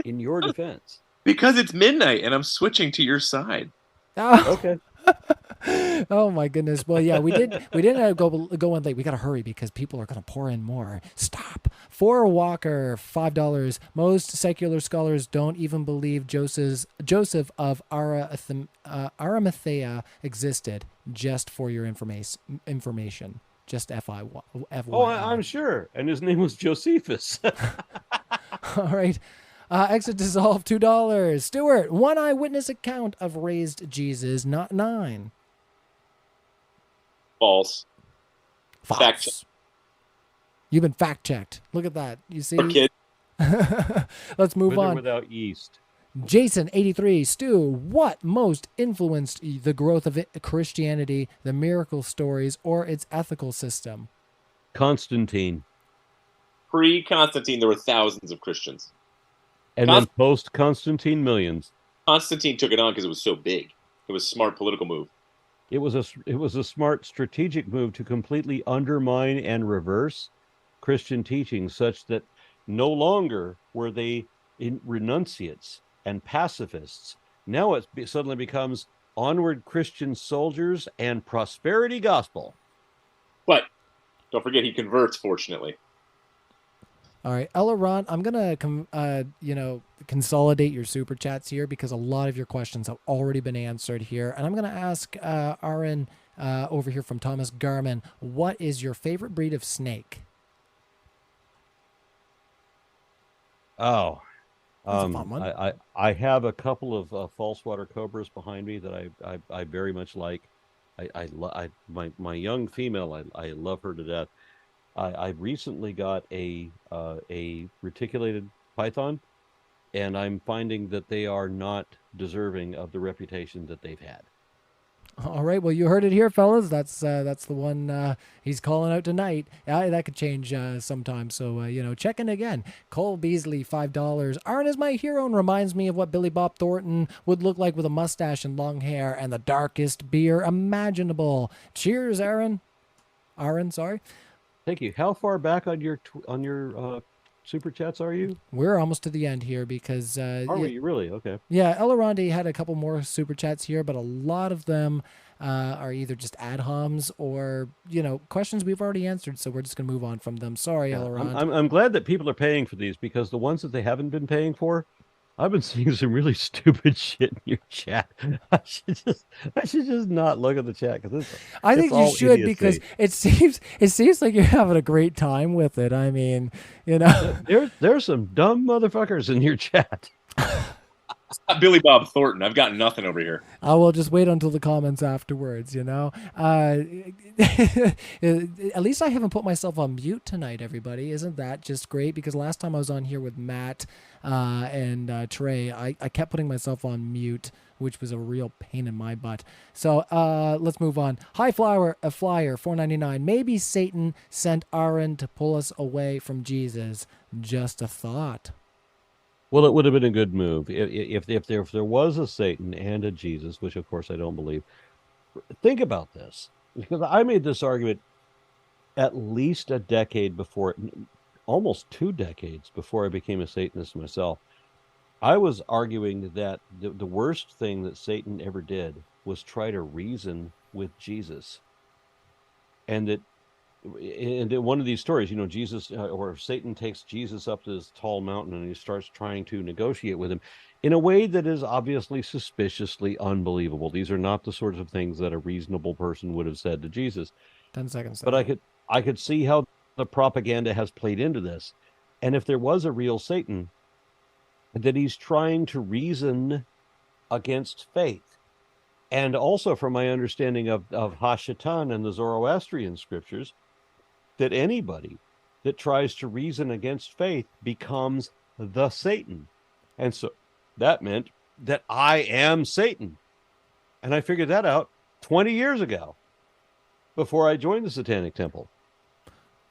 Speaker 4: in your defense?
Speaker 3: Because it's midnight and I'm switching to your side.
Speaker 4: Okay.
Speaker 2: Oh my goodness. Well, yeah, we didn't go in late. We got to hurry because people are going to pour in more. Stop. For Walker, $5. Most secular scholars don't even believe Joseph of Arimathea existed. Just for your information. Just FYI.
Speaker 4: Oh, I'm sure. And his name was Josephus.
Speaker 2: All right. Exit dissolve, $2. Stuart, 1 eyewitness account of raised Jesus, not 9.
Speaker 3: False.
Speaker 2: False. You've been fact checked. Look at that. You see?
Speaker 3: Okay.
Speaker 2: Let's move
Speaker 4: With or
Speaker 2: on.
Speaker 4: without yeast.
Speaker 2: Jason, 83. Stu, what most influenced the growth of Christianity, the miracle stories, or its ethical system?
Speaker 4: Constantine.
Speaker 3: Pre-Constantine, there were thousands of Christians.
Speaker 4: And then post-Constantine, millions.
Speaker 3: Constantine took it on because it was so big. It was a smart political move.
Speaker 4: It was a smart strategic move to completely undermine and reverse Christian teaching, such that no longer were they renunciates and pacifists. Now it suddenly becomes onward Christian soldiers and prosperity gospel.
Speaker 3: But don't forget he converts, fortunately.
Speaker 2: All right, Aron, I'm gonna consolidate your super chats here because a lot of your questions have already been answered here, and I'm gonna ask Aron over here from Thomas Garman, what is your favorite breed of snake?
Speaker 4: Oh,
Speaker 2: That's a fun one.
Speaker 4: I have a couple of false water cobras behind me that I very much like. My young female, I love her to death. I recently got a reticulated python, and I'm finding that they are not deserving of the reputation that they've had.
Speaker 2: All right, well, you heard it here, fellas. That's the one he's calling out tonight. That could change sometime. So check in again. Cole Beasley, $5. Aron is my hero and reminds me of what Billy Bob Thornton would look like with a mustache and long hair and the darkest beer imaginable. Cheers, Aron. Aron, sorry.
Speaker 4: Thank you. How far back on your super chats are you?
Speaker 2: We're almost to the end here because
Speaker 4: Are we really? Okay.
Speaker 2: Yeah, Elorandi had a couple more super chats here, but a lot of them are either just ad homs or questions we've already answered. So we're just gonna move on from them. Sorry, Elorand.
Speaker 4: I'm glad that people are paying for these, because the ones that they haven't been paying for, I've been seeing some really stupid shit in your chat. I should just not look at the chat, because
Speaker 2: I think you should, because it seems like you're having a great time with it. I mean,
Speaker 4: there's some dumb motherfuckers in your chat.
Speaker 3: It's not Billy Bob Thornton. I've got nothing over here.
Speaker 2: I will just wait until the comments afterwards. At least I haven't put myself on mute tonight, everybody. Isn't that just great? Because last time I was on here with Matt and Trey, I kept putting myself on mute, which was a real pain in my butt. So let's move on. High Flyer, a flyer, $4.99. Maybe Satan sent Aron to pull us away from Jesus. Just a thought.
Speaker 4: Well, it would have been a good move if there was a Satan and a Jesus, which of course I don't believe. Think about this, because I made this argument at least a decade before, almost 2 decades before I became a Satanist myself. I was arguing that the worst thing that Satan ever did was try to reason with Jesus, and that. And in one of these stories, Jesus or Satan takes Jesus up to this tall mountain, and he starts trying to negotiate with him in a way that is obviously suspiciously unbelievable. These are not the sorts of things that a reasonable person would have said to Jesus.
Speaker 2: 10 seconds.
Speaker 4: But I could see how the propaganda has played into this. And if there was a real Satan, that he's trying to reason against faith. And also, from my understanding of Hashatan and the Zoroastrian scriptures, that anybody that tries to reason against faith becomes the Satan. And so that meant that I am Satan. And I figured that out 20 years ago, before I joined the Satanic Temple.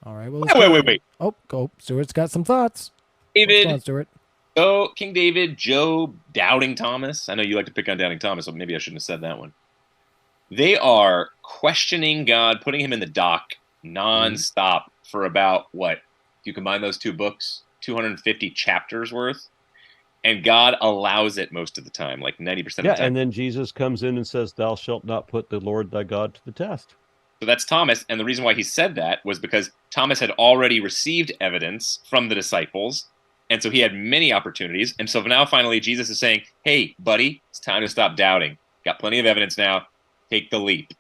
Speaker 2: All right. Well,
Speaker 3: wait.
Speaker 2: Oh, go. Stuart's got some thoughts.
Speaker 3: David.
Speaker 2: What's on, Stuart?
Speaker 3: King David, Job, Doubting Thomas. I know you like to pick on Doubting Thomas, so maybe I shouldn't have said that one. They are questioning God, putting him in the dock nonstop for about what? If you combine those two books, 250 chapters worth, and God allows it most of the time, like 90% of the time.
Speaker 4: Yeah, and then Jesus comes in and says, "Thou shalt not put the Lord thy God to the test."
Speaker 3: So that's Thomas, and the reason why he said that was because Thomas had already received evidence from the disciples, and so he had many opportunities. And so now finally Jesus is saying, "Hey, buddy, it's time to stop doubting. Got plenty of evidence now. Take the leap."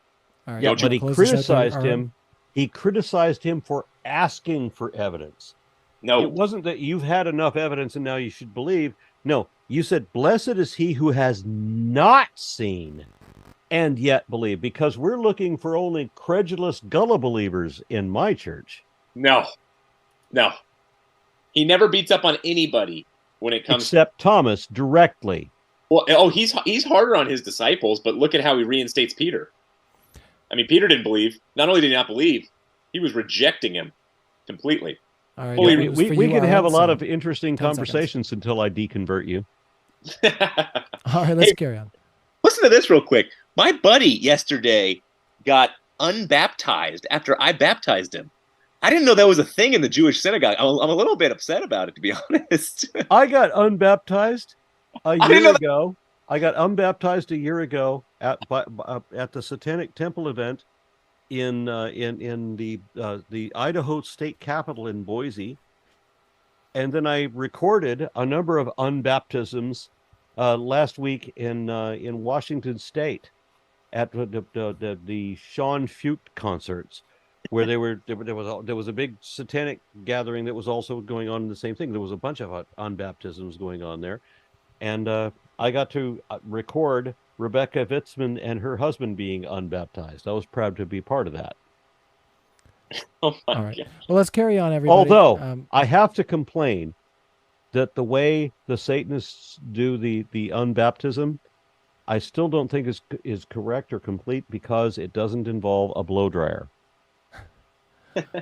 Speaker 2: All right,
Speaker 4: yeah, but he criticized him. He criticized him for asking for evidence.
Speaker 3: No,
Speaker 4: it wasn't that you've had enough evidence and now you should believe. No, you said, "Blessed is he who has not seen and yet believe," because we're looking for only credulous, gullible believers in my church.
Speaker 3: No. He never beats up on anybody when it comes
Speaker 4: except Thomas directly.
Speaker 3: Well, he's harder on his disciples, but look at how he reinstates Peter. I mean, Peter didn't believe. Not only did he not believe, he was rejecting him completely.
Speaker 2: All right,
Speaker 4: we could have a lot of interesting conversations until I deconvert you.
Speaker 2: All right, let's
Speaker 3: Hey,
Speaker 2: carry on.
Speaker 3: listen to this real quick. My buddy yesterday got unbaptized after I baptized him. I didn't know that was a thing in the Jewish synagogue. I'm a little bit upset about it, to be honest.
Speaker 4: I got unbaptized a
Speaker 3: I didn't
Speaker 4: year
Speaker 3: know that.
Speaker 4: ago. I got unbaptized a year ago at the Satanic Temple event in the Idaho State Capitol in Boise, and then I recorded a number of unbaptisms last week in Washington State at the Sean Fuchs concerts, where there was a big satanic gathering that was also going on in the same thing. There was a bunch of unbaptisms going on there, and I got to record Rebecca Vitzman and her husband being unbaptized. I was proud to be part of that.
Speaker 3: Oh my
Speaker 2: All right.
Speaker 3: God.
Speaker 2: Well, let's carry on, everybody.
Speaker 4: Although I have to complain that the way the Satanists do the unbaptism, I still don't think is correct or complete because it doesn't involve a blow dryer.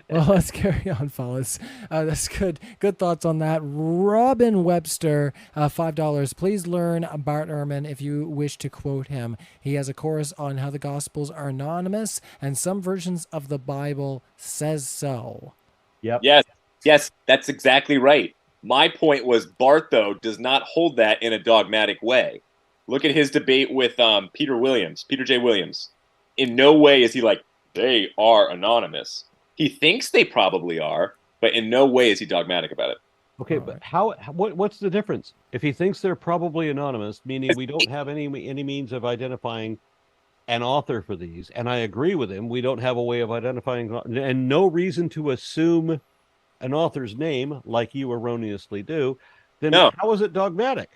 Speaker 2: Well, let's carry on, fellas. That's good. Good thoughts on that. Robin Webster, $5. Please learn Bart Ehrman if you wish to quote him. He has a course on how the Gospels are anonymous, and some versions of the Bible says so.
Speaker 4: Yep.
Speaker 3: Yes, that's exactly right. My point was Bart, though, does not hold that in a dogmatic way. Look at his debate with Peter J. Williams. In no way is he like, they are anonymous. He thinks they probably are, but in no way is he dogmatic about it.
Speaker 4: Okay, but what's the difference? If he thinks they're probably anonymous, meaning we don't have any means of identifying an author for these, and I agree with him, we don't have a way of identifying, and no reason to assume an author's name like you erroneously do, then how is it dogmatic?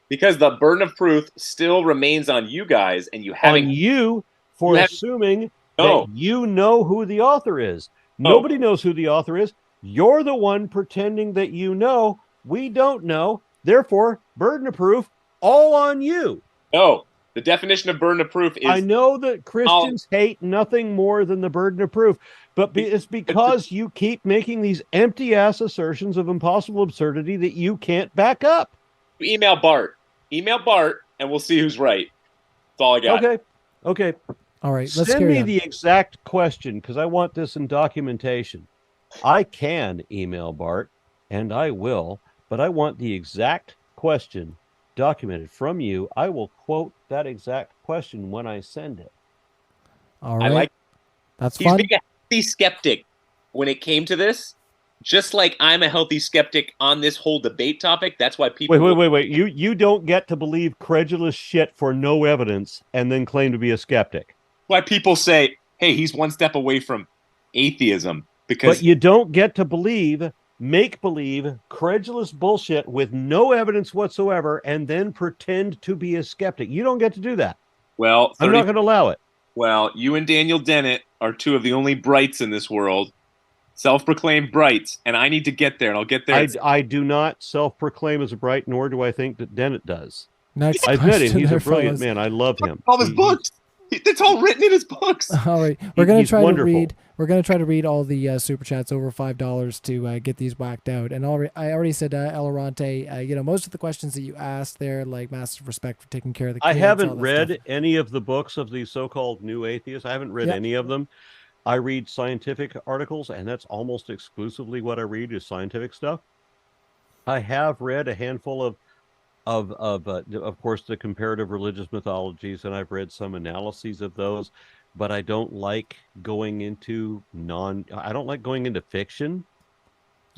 Speaker 3: Because the burden of proof still remains on you guys, and you haven't.
Speaker 4: On you for assuming that you know who the author is. Nobody knows who the author is. You're the one pretending that you know. We don't know. Therefore, burden of proof, all on you.
Speaker 3: No, the definition of burden of proof is...
Speaker 4: I know that Christians hate nothing more than the burden of proof, but it's because you keep making these empty-ass assertions of impossible absurdity that you can't back up.
Speaker 3: Email Bart, and we'll see who's right. That's all I got.
Speaker 4: Okay.
Speaker 2: All right, let's
Speaker 4: send
Speaker 2: carry
Speaker 4: me
Speaker 2: on.
Speaker 4: the exact question because I want this in documentation. I can email Bart, and I will, but I want the exact question documented from you. I will quote that exact question when I send it.
Speaker 2: All right. That's fun.
Speaker 3: He's being a healthy skeptic when it came to this. Just like I'm a healthy skeptic on this whole debate topic. That's why people...
Speaker 4: Wait. You don't get to believe credulous shit for no evidence and then claim to be a skeptic.
Speaker 3: Why people say, hey, he's one step away from atheism. But
Speaker 4: you don't get to make-believe, credulous bullshit with no evidence whatsoever and then pretend to be a skeptic. You don't get to do that.
Speaker 3: Well,
Speaker 4: I'm not going to allow it.
Speaker 3: Well, you and Daniel Dennett are two of the only brights in this world. Self-proclaimed brights, and I need to get there, and I'll get there.
Speaker 4: I do not self-proclaim as a bright, nor do I think that Dennett does.
Speaker 2: Next
Speaker 4: I've met him.
Speaker 2: question
Speaker 4: He's
Speaker 2: there,
Speaker 4: a brilliant
Speaker 2: fellas.
Speaker 4: man. I love him.
Speaker 3: All his books. It's all written in his books.
Speaker 2: All right, we're gonna try
Speaker 4: wonderful.
Speaker 2: to read. We're gonna try to read all the super chats over $5 to get these whacked out. And I already said, El Arante, most of the questions that you asked there, like massive respect for taking care of the kids.
Speaker 4: I haven't
Speaker 2: all that
Speaker 4: read
Speaker 2: stuff.
Speaker 4: any of the books of the so-called new atheists. I haven't read any of them. I read scientific articles, and that's almost exclusively what I read is scientific stuff. I have read a handful of course, the comparative religious mythologies, and I've read some analyses of those, but I don't like going into fiction.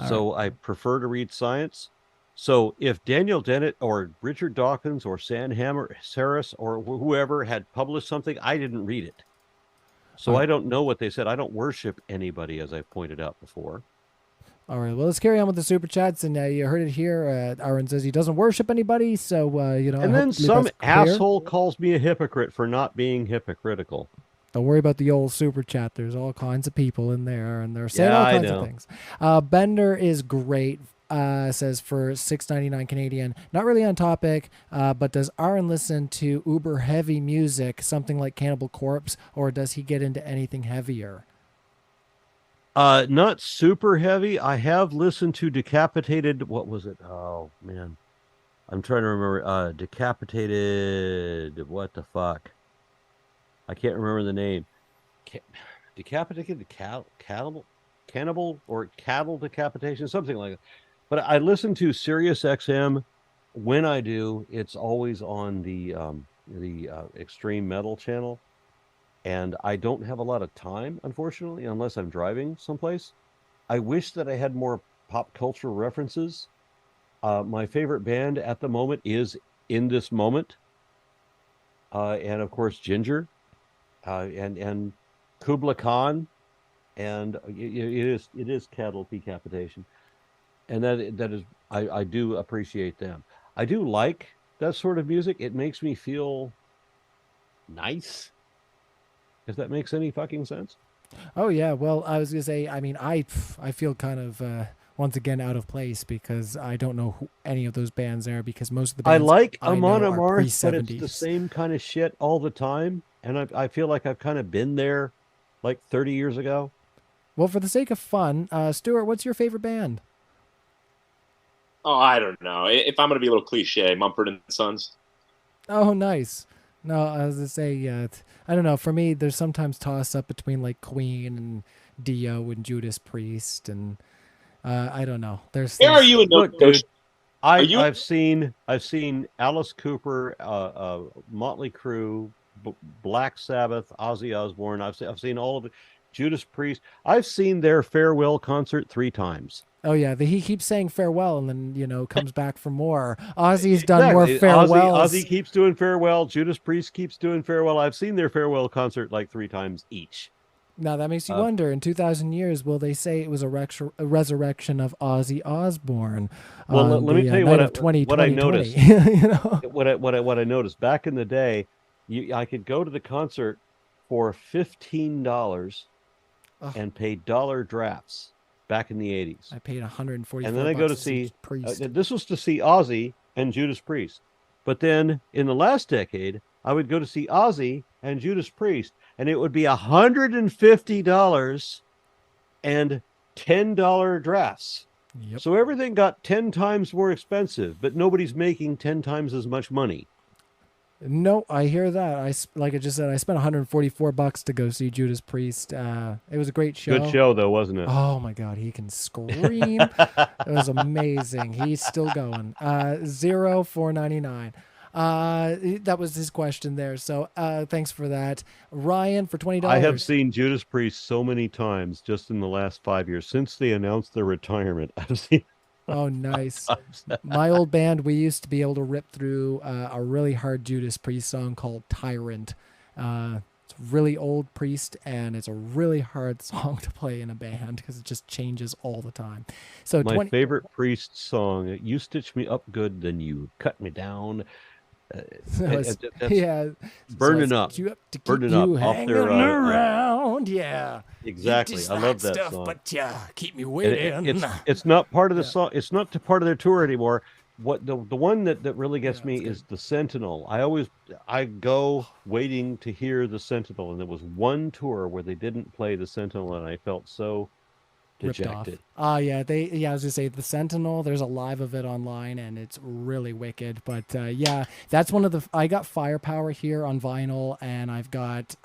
Speaker 4: So I prefer to read science. So if Daniel Dennett or Richard Dawkins or Sandhammer Harris or whoever had published something, I didn't read it. So I don't know what they said. I don't worship anybody, as I've pointed out before.
Speaker 2: All right, well, let's carry on with the super chats. And you heard it here. Aaron says he doesn't worship anybody. So,
Speaker 4: And then some asshole calls me a hypocrite for not being hypocritical.
Speaker 2: Don't worry about the old super chat. There's all kinds of people in there, and they're saying all kinds of things. Bender is great. Says for $6.99 Canadian. Not really on topic, but does Aron listen to uber heavy music, something like Cannibal Corpse, or does he get into anything heavier?
Speaker 4: Not super heavy. I have listened to Decapitated. What was it? Oh man, I'm trying to remember. Decapitated. What the fuck? I can't remember the name. Ca- Decapitated cannibal or cattle decapitation, something like that. But I listen to Sirius XM. When I do, it's always on the extreme metal channel, and I don't have a lot of time, unfortunately, unless I'm driving someplace. I wish that I had more pop culture references. My favorite band at the moment is In This Moment, and of course Ginger, and Kubla Khan, and it is cattle decapitation, and that is I do appreciate them. I do like that sort of music. It makes me feel nice. If that makes any fucking sense.
Speaker 2: Oh yeah, well, I was gonna say, I mean, I feel kind of once again out of place because I don't know who any of those bands are because most of the
Speaker 4: I
Speaker 2: bands
Speaker 4: like
Speaker 2: I
Speaker 4: Amon
Speaker 2: know are pre
Speaker 4: Amarth, but it's the
Speaker 2: 70s.
Speaker 4: same kind of shit all the time, and I feel like I've kind of been there like 30 years ago.
Speaker 2: Well, for the sake of fun, Stuart, what's your favorite band?
Speaker 3: Oh, I don't know. If I'm going to be a little cliche, Mumford and Sons.
Speaker 2: Oh, nice. No, I was gonna say, I don't know. For me, there's sometimes toss up between like Queen and Dio and Judas Priest, and I don't know.
Speaker 3: Where are
Speaker 2: There's
Speaker 3: you in Nova
Speaker 4: Look,
Speaker 3: Scotia?
Speaker 4: dude,
Speaker 3: Are
Speaker 4: I
Speaker 3: you?
Speaker 4: I've seen Alice Cooper, Motley Crue, Black Sabbath, Ozzy Osbourne. I've seen all of it. Judas Priest. I've seen their farewell concert 3 times.
Speaker 2: Oh yeah, he keeps saying farewell and then comes back for more. Ozzy's done more
Speaker 4: Exactly. Ozzy
Speaker 2: farewells.
Speaker 4: keeps doing farewell. Judas Priest keeps doing farewell. I've seen their farewell concert like 3 times each.
Speaker 2: Now that makes you
Speaker 4: Uh,
Speaker 2: wonder. In 2,000 years, will they say it was a resurrection of Ozzy Osbourne
Speaker 4: well,
Speaker 2: on
Speaker 4: let me
Speaker 2: the
Speaker 4: tell you
Speaker 2: night
Speaker 4: what
Speaker 2: of 20
Speaker 4: what I
Speaker 2: 2020?
Speaker 4: noticed.
Speaker 2: You know.
Speaker 4: What I noticed back in the day, I could go to the concert for $15
Speaker 2: Oh,
Speaker 4: and pay dollar drafts back in the 80s.
Speaker 2: I paid
Speaker 4: And then
Speaker 2: 144
Speaker 4: I go to
Speaker 2: bucks to see
Speaker 4: see
Speaker 2: Priest.
Speaker 4: this was to see Ozzy and Judas Priest. But then in the last decade, I would go to see Ozzy and Judas Priest, and it would be $150 and $10 drafts.
Speaker 2: Yep.
Speaker 4: So everything got 10 times more expensive, but nobody's making 10 times as much money.
Speaker 2: No, I hear that. Like I just said, I spent 144 bucks to go see Judas Priest. It was a great
Speaker 4: Good
Speaker 2: show.
Speaker 4: show, though, wasn't it?
Speaker 2: Oh my God, he can scream. It was amazing. He's still going. 0499. That was his question there. So thanks for that, Ryan, for $20.
Speaker 4: I have seen Judas Priest so many times just in the last 5 years since they announced their retirement. I've seen
Speaker 2: Oh, nice.
Speaker 4: times.
Speaker 2: My old band, we used to be able to rip through a really hard Judas Priest song called Tyrant. It's a really old Priest, and it's a really hard song to play in a band because it just changes all the time. So
Speaker 4: My
Speaker 2: 20.
Speaker 4: favorite Priest song, "You Stitch Me Up Good, Then You Cut Me Down." Uh,
Speaker 2: So
Speaker 4: that's
Speaker 2: yeah. So I
Speaker 4: burning up,
Speaker 2: set you up to keep
Speaker 4: burning up
Speaker 2: you
Speaker 4: off
Speaker 2: hanging
Speaker 4: their
Speaker 2: around. Yeah. You
Speaker 4: exactly.
Speaker 2: dish
Speaker 4: I
Speaker 2: the
Speaker 4: love
Speaker 2: hot
Speaker 4: that
Speaker 2: stuff,
Speaker 4: song.
Speaker 2: but keep me
Speaker 4: And
Speaker 2: waiting.
Speaker 4: it's not part of the
Speaker 2: Yeah.
Speaker 4: song. It's not part of their tour anymore. What the one that really
Speaker 2: Yeah,
Speaker 4: gets me
Speaker 2: it's good.
Speaker 4: is the Sentinel. I go waiting to hear the Sentinel, and there was one tour where they didn't play the Sentinel, and I felt so
Speaker 2: Ripped off.
Speaker 4: dejected.
Speaker 2: Yeah, I was gonna say the Sentinel. There's a live of it online, and it's really wicked. But yeah, that's one of the. I got Firepower here on vinyl, and I've got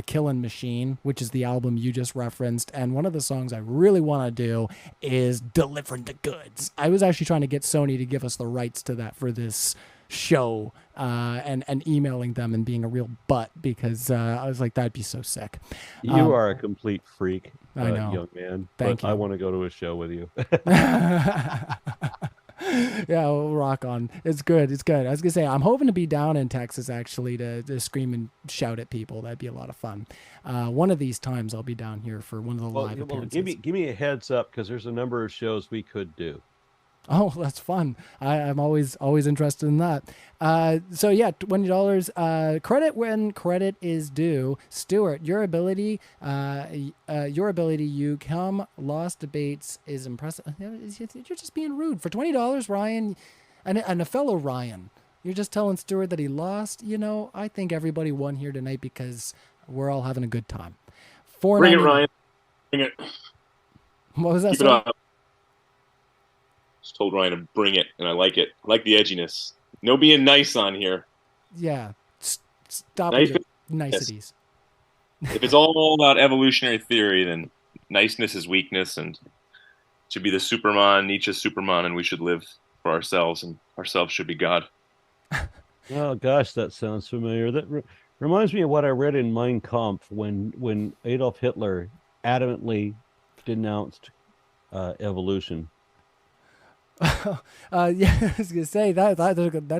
Speaker 2: Killin' Machine, which is the album you just referenced. And one of the songs I really want to do is Delivering the Goods. I was actually trying to get Sony to give us the rights to that for this show, and emailing them and being a real butt because I was like, that'd be so sick.
Speaker 4: You are a complete freak,
Speaker 2: I know.
Speaker 4: young man.
Speaker 2: Thank
Speaker 4: But I
Speaker 2: you.
Speaker 4: want to go to a show with you.
Speaker 2: Yeah, we'll rock on. It's good. It's good. I was gonna say I'm hoping to be down in Texas actually to scream and shout at people. That'd be a lot of fun. One of these times I'll be down here for one of the live appearances.
Speaker 4: Give me a heads up because there's a number of shows we could do.
Speaker 2: Oh, that's fun. I'm always interested in that. So yeah, $20. Credit when credit is due. Stuart, your ability, you come lost debates is impressive. You're just being rude for $20, Ryan, and a fellow Ryan. You're just telling Stuart that he lost. I think everybody won here tonight because we're all having a good time.
Speaker 3: Bring it, Ryan. Bring it.
Speaker 2: What was that?
Speaker 3: Keep it up. Just told Ryan to bring it, and I like it. I like the edginess. No being nice on here.
Speaker 2: Yeah. Stop
Speaker 3: Nice.
Speaker 2: with your niceties.
Speaker 3: If it's all about evolutionary theory, then niceness is weakness, and it should be the Superman, Nietzsche's Superman, and we should live for ourselves, and ourselves should be God.
Speaker 4: Oh gosh, that sounds familiar. That reminds me of what I read in Mein Kampf when Adolf Hitler adamantly denounced evolution.
Speaker 2: Yeah, I was gonna say that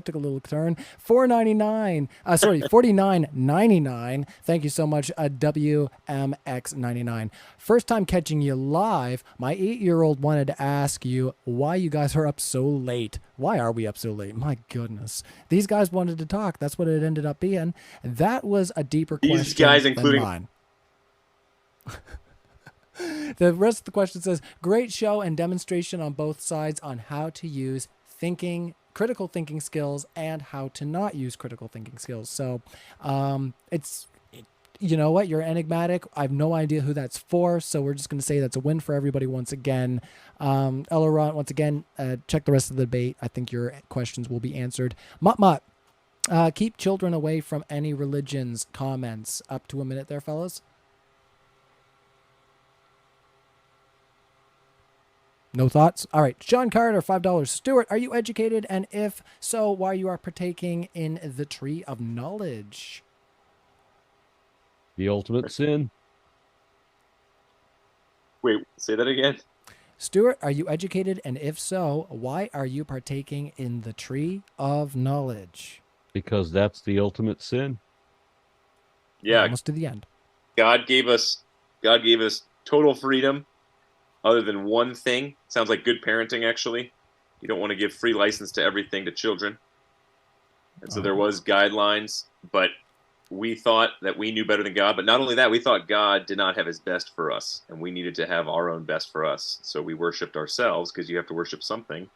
Speaker 2: took a little turn. $49.99. Thank you so much, WMX99. First time catching you live. My 8-year-old wanted to ask you why you guys are up so late. Why are we up so late? My goodness, these guys wanted to talk. That's what it ended up being. That was a deeper question.
Speaker 3: These guys, including
Speaker 2: than mine. The rest of the question says, great show and demonstration on both sides on how to use critical thinking skills and how to not use critical thinking skills. So you know what? You're enigmatic. I have no idea who that's for. So we're just going to say that's a win for everybody once again. Aron, once again, check the rest of the debate. I think your questions will be answered. Mutt, keep children away from any religions. Comments. Up to a minute there, fellas. No thoughts? All right. Sean Carter, $5. Stuart, are you educated? And if so, why you are partaking in the tree of knowledge?
Speaker 4: The ultimate sin.
Speaker 3: Wait, say that again.
Speaker 2: Stuart, are you educated? And if so, why are you partaking in the tree of knowledge?
Speaker 4: Because that's the ultimate sin.
Speaker 3: Yeah.
Speaker 2: Almost to the end.
Speaker 3: God gave us total freedom. Other than one thing. Sounds like good parenting, actually. You don't want to give free license to everything to children. And so there was guidelines, but we thought that we knew better than God. But not only that, we thought God did not have his best for us, and we needed to have our own best for us. So we worshipped ourselves, because you have to worship something.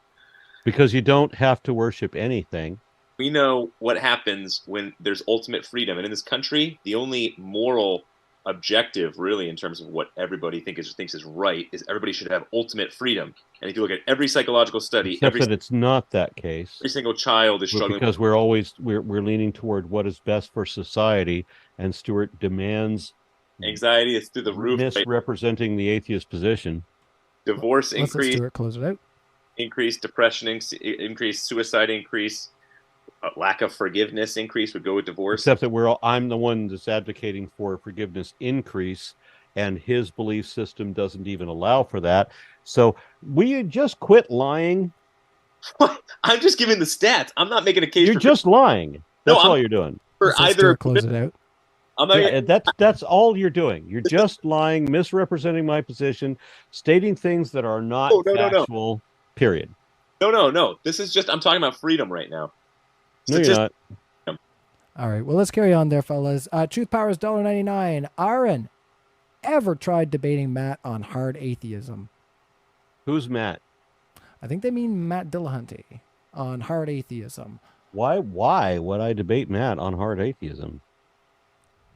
Speaker 4: Because you don't have to worship anything.
Speaker 3: We know what happens when there's ultimate freedom. And in this country, the only moral objective, really, in terms of what everybody thinks is right, is everybody should have ultimate freedom. And if you look at every psychological study,
Speaker 4: Except that it's not that case.
Speaker 3: Every single child is struggling
Speaker 4: because we're leaning toward what is best for society, and Stuart demands
Speaker 3: anxiety is through the roof.
Speaker 4: Misrepresenting the atheist position.
Speaker 3: Divorce increase.
Speaker 2: Stuart close it out.
Speaker 3: Increase depression, increase suicide, increase lack of forgiveness increase would go with divorce.
Speaker 4: Except that I'm the one that's advocating for forgiveness increase, and his belief system doesn't even allow for that. So we just quit lying.
Speaker 3: I'm just giving the stats. I'm not making a case.
Speaker 4: You're just lying. That's all you're doing.
Speaker 3: For either
Speaker 2: close it out.
Speaker 3: I'm not
Speaker 4: that's all you're doing. You're just lying, misrepresenting my position, stating things that are not factual. Period.
Speaker 3: No. This is just I'm talking about freedom right now.
Speaker 4: No, you're not.
Speaker 2: All right. Well, let's carry on there, fellas. Truth Power is $1.99. Aron, ever tried debating Matt on hard atheism?
Speaker 4: Who's Matt?
Speaker 2: I think they mean Matt Dillahunty on hard atheism.
Speaker 4: Why would I debate Matt on hard atheism?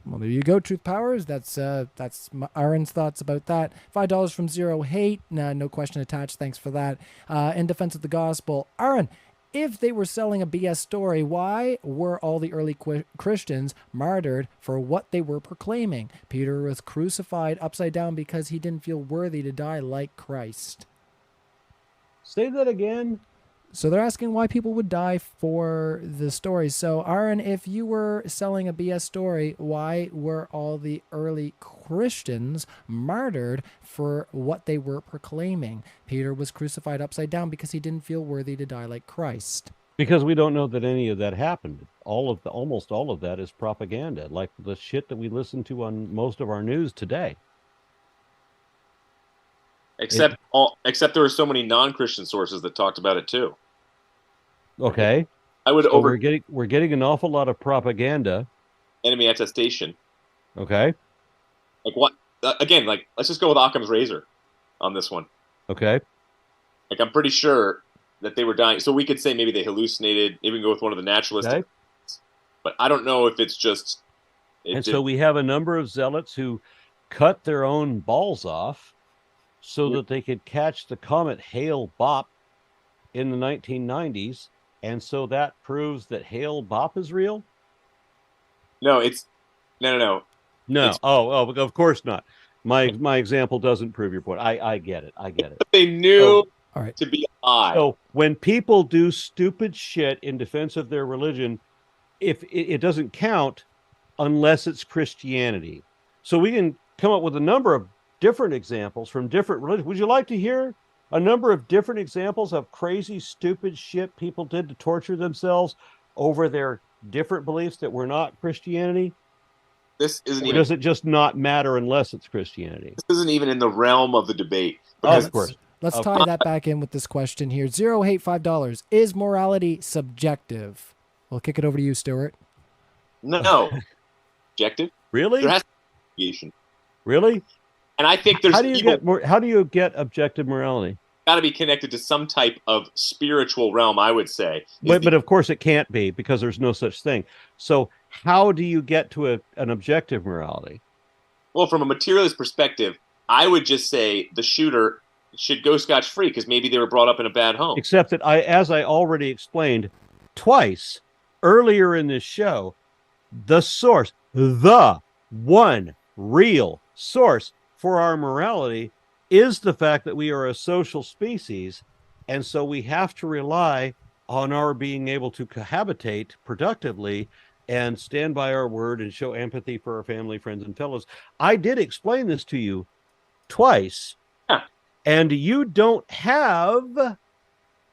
Speaker 2: Well, there you go, Truth Powers. That's Aron's thoughts about that. $5 from Zero Hate. No question attached. Thanks for that. In defense of the gospel, Aron, if they were selling a BS story, why were all the early Christians martyred for what they were proclaiming? Peter was crucified upside down because he didn't feel worthy to die like Christ.
Speaker 4: Say that again.
Speaker 2: So they're asking why people would die for the story. So, Aron, if you were selling a BS story, why were all the early Christians martyred for what they were proclaiming? Peter was crucified upside down because he didn't feel worthy to die like Christ.
Speaker 4: Because we don't know that any of that happened. Almost all of that is propaganda, like the shit that we listen to on most of our news today.
Speaker 3: Except there were so many non-Christian sources that talked about it too.
Speaker 4: Okay. We're getting an awful lot of propaganda.
Speaker 3: Enemy attestation.
Speaker 4: Okay.
Speaker 3: Like what? Again, like let's just go with Occam's razor on this one.
Speaker 4: Okay.
Speaker 3: Like I'm pretty sure that they were dying. So we could say maybe they hallucinated. Maybe go with one of the naturalistic.
Speaker 4: Okay.
Speaker 3: But I don't know if it's just.
Speaker 4: So we have a number of zealots who cut their own balls off so that they could catch the comet Hale-Bopp in the 1990s, and so that proves that Hale Bopp is real?
Speaker 3: No, it's no.
Speaker 4: No.
Speaker 3: It's
Speaker 4: Of course not. My example doesn't prove your point. I get it. I get it.
Speaker 3: they knew
Speaker 2: All right.
Speaker 3: to be I.
Speaker 4: So when people do stupid shit in defense of their religion, if it doesn't count unless it's Christianity. So we can come up with a number of different examples from different religions. Would you like to hear a number of different examples of crazy, stupid shit people did to torture themselves over their different beliefs that were not Christianity?
Speaker 3: This isn't
Speaker 4: Or
Speaker 3: even.
Speaker 4: does it just not matter unless it's Christianity?
Speaker 3: This isn't even in the realm of the debate.
Speaker 4: Of course.
Speaker 2: Let's tie that back in with this question here. Zero hate $5. Is morality subjective? We'll kick it over to you, Stuart.
Speaker 3: No. Objective.
Speaker 4: Really?
Speaker 3: There has to be obligation.
Speaker 4: Really?
Speaker 3: And I think there's
Speaker 4: How do you get objective morality?
Speaker 3: got to be connected to some type of spiritual realm, I would say.
Speaker 4: But of course it can't be, because there's no such thing. So how do you get to an objective morality?
Speaker 3: Well, from a materialist perspective, I would just say the shooter should go scotch-free because maybe they were brought up in a bad home.
Speaker 4: Except that as I already explained twice earlier in this show, the source, the one real source for our morality is the fact that we are a social species, and so we have to rely on our being able to cohabitate productively and stand by our word and show empathy for our family, friends, and fellows. I did explain this to you twice, and you don't have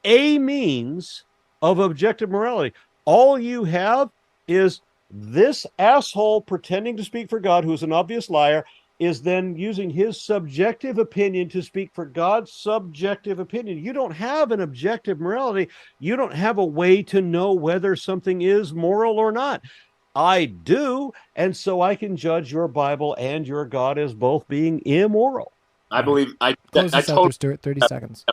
Speaker 4: a means of objective morality. All you have is this asshole pretending to speak for God, who is an obvious liar, is then using his subjective opinion to speak for God's subjective opinion. You don't have an objective morality. You don't have a way to know whether something is moral or not. I do, and so I can judge your Bible and your God as both being immoral.
Speaker 3: I believe
Speaker 2: Close this out
Speaker 3: totally
Speaker 2: there, Stuart. 30 seconds.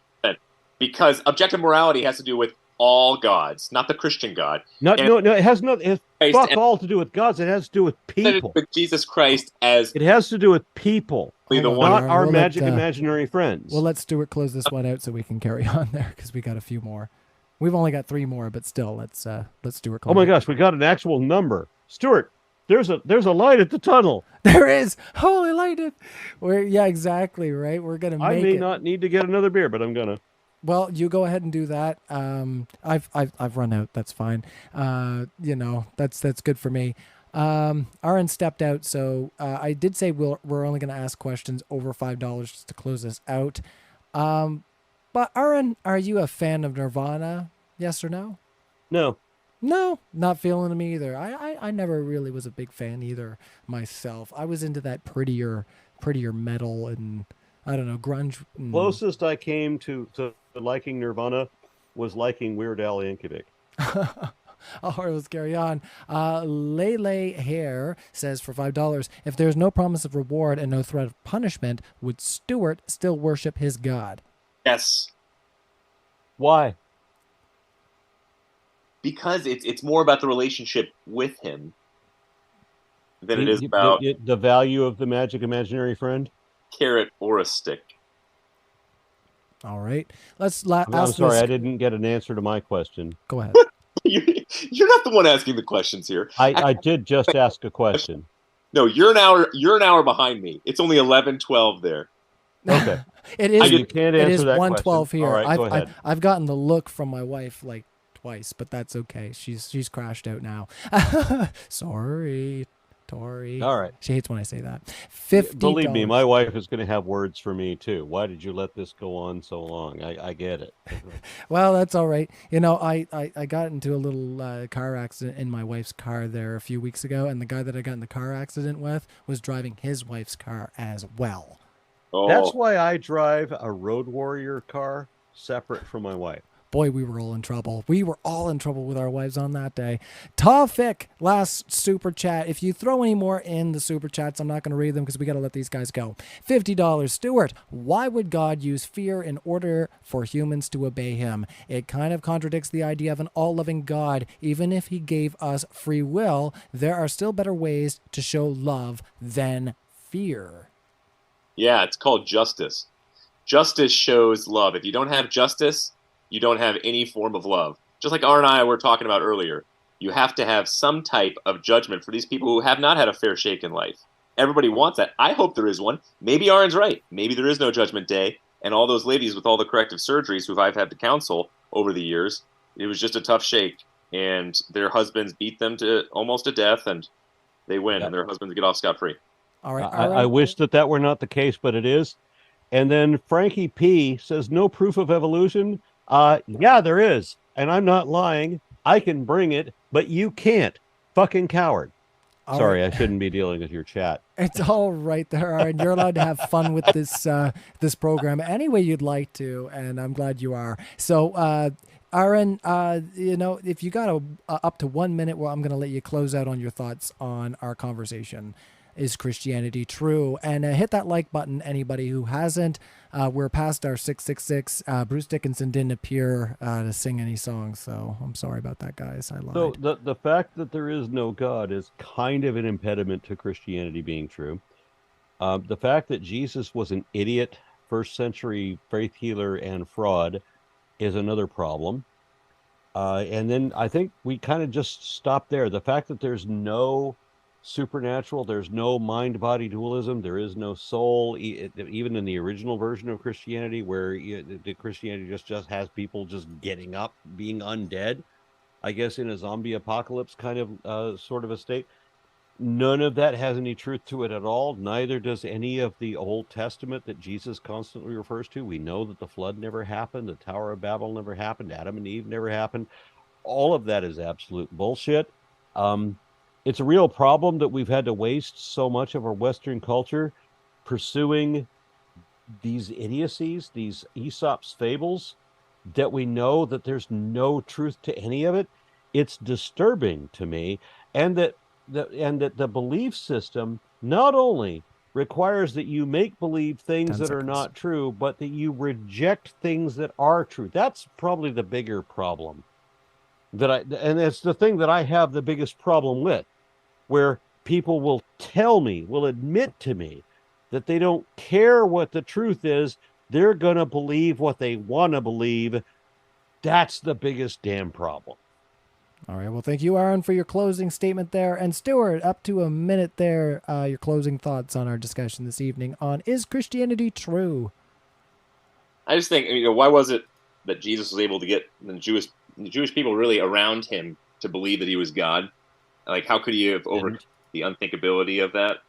Speaker 3: because objective morality has to do with all gods, not the Christian God.
Speaker 4: No, it has not. It has fuck
Speaker 3: and
Speaker 4: all to do with gods. It has to do with people.
Speaker 3: with Jesus Christ as
Speaker 4: It has to do with people,
Speaker 3: the
Speaker 2: Hold on,
Speaker 3: one.
Speaker 4: not
Speaker 2: Aron.
Speaker 4: our
Speaker 2: We'll
Speaker 4: magic
Speaker 2: let,
Speaker 4: imaginary friends.
Speaker 2: We'll let Stuart close this one out so we can carry on there because we got a few more. We've only got 3 more, but still, let's Stuart close.
Speaker 4: Oh my gosh, we got an actual number. Stuart, there's a light at the tunnel.
Speaker 2: There is. Holy light. Yeah, exactly, right? We're going to make
Speaker 4: I may
Speaker 2: it.
Speaker 4: not need to get another beer, but I'm gonna.
Speaker 2: Well, you go ahead and do that. I've run out. That's fine. That's good for me. Aron stepped out, so I did say we're only going to ask questions over $5 just to close this out. But Aron, are you a fan of Nirvana? Yes or no?
Speaker 4: No.
Speaker 2: No, not feeling them either. I never really was a big fan either myself. I was into that prettier metal and I don't know, grunge.
Speaker 4: Closest I came to liking Nirvana was liking Weird Al Yankovic.
Speaker 2: All right, let's carry on. Lele Hair says for $5, if there's no promise of reward and no threat of punishment, would Stuart still worship his God?
Speaker 3: Yes,
Speaker 4: Why?
Speaker 3: because it's more about the relationship with him than it is about
Speaker 4: the value of the magic imaginary friend.
Speaker 3: carrot or a stick.
Speaker 2: All right, let's
Speaker 4: I'm sorry, I didn't get an answer to my question.
Speaker 2: Go ahead.
Speaker 3: You're not the one asking the questions here.
Speaker 4: I did just ask a question.
Speaker 3: No, you're an hour behind me. It's only 11:12 there.
Speaker 4: Okay.
Speaker 2: It is.
Speaker 4: You can't answer
Speaker 2: It is
Speaker 4: that
Speaker 2: 1:12
Speaker 4: question.
Speaker 2: here.
Speaker 4: All right, go ahead.
Speaker 2: I've gotten the look from my wife like twice, but that's okay. She's crashed out now. Sorry, Tori.
Speaker 4: All right.
Speaker 2: She hates when I say that. $50.
Speaker 4: Believe me, my wife is going to have words for me too. Why did you let this go on so long? I get it.
Speaker 2: Well, that's all right. You know, I got into a little car accident in my wife's car there a few weeks ago, and the guy that I got in the car accident with was driving his wife's car as well.
Speaker 3: Oh,
Speaker 4: That's why I drive a Road Warrior car separate from my wife.
Speaker 2: Boy, we were all in trouble. We were all in trouble with our wives on that day. Tawfik, last super chat. If you throw any more in the super chats, I'm not going to read them because we got to let these guys go. $50. Stuart, why would God use fear in order for humans to obey him? It kind of contradicts the idea of an all-loving God. Even if he gave us free will, there are still better ways to show love than fear.
Speaker 3: yeah, it's called justice. Justice shows love. If you don't have justice, you don't have any form of love. Just like Aron and I were talking about earlier, you have to have some type of judgment for these people who have not had a fair shake in life. Everybody wants that. I hope there is one. Maybe Aron's right. Maybe there is no judgment day. And all those ladies with all the corrective surgeries who I've had to counsel over the years, it was just a tough shake. And their husbands beat them to almost to death, and they win, and their husbands get off scot-free.
Speaker 2: All right.
Speaker 4: I wish that were not the case, but it is. And then Frankie P says, no proof of evolution. Yeah, there is. And I'm not lying. I can bring it, but you can't. Fucking coward. Sorry, right. I shouldn't be dealing with your chat.
Speaker 2: It's all right there, Aron. You're allowed to have fun with this program any way you'd like to, and I'm glad you are. So, Aron, if you got up to 1 minute, well, I'm going to let you close out on your thoughts on our conversation. Is Christianity true? And hit that like button, anybody who hasn't. We're past our 666. Bruce Dickinson didn't appear to sing any songs, so I'm sorry about that, guys. I lied.
Speaker 4: So the fact that there is no God is kind of an impediment to Christianity being true. The fact that Jesus was an idiot, first century faith healer and fraud is another problem. And then I think we kind of just stop there. The fact that there's no supernatural, there's no mind-body dualism, there is no soul, even in the original version of Christianity, where the Christianity just has people just getting up, being undead, I guess in a zombie apocalypse kind of sort of a state. None of that has any truth to it at all. Neither does any of the Old Testament that Jesus constantly refers to. We know that the flood never happened, the Tower of Babel never happened, Adam and Eve never happened. All of that is absolute bullshit. It's a real problem that we've had to waste so much of our Western culture pursuing these idiocies, these Aesop's fables, that we know that there's no truth to any of it. It's disturbing to me, and that the belief system not only requires that you make believe things that are not true, but that you reject things that are true. That's probably the bigger problem. And it's the thing that I have the biggest problem with, where people will admit to me that they don't care what the truth is. They're going to believe what they want to believe. That's the biggest damn problem.
Speaker 2: All right. Well, thank you, Aron, for your closing statement there. And Stuart, up to a minute there, your closing thoughts on our discussion this evening on Is Christianity True?
Speaker 3: I just think, why was it that Jesus was able to get the Jewish people really around him to believe that he was God? Like, how could he have overcome the unthinkability of that?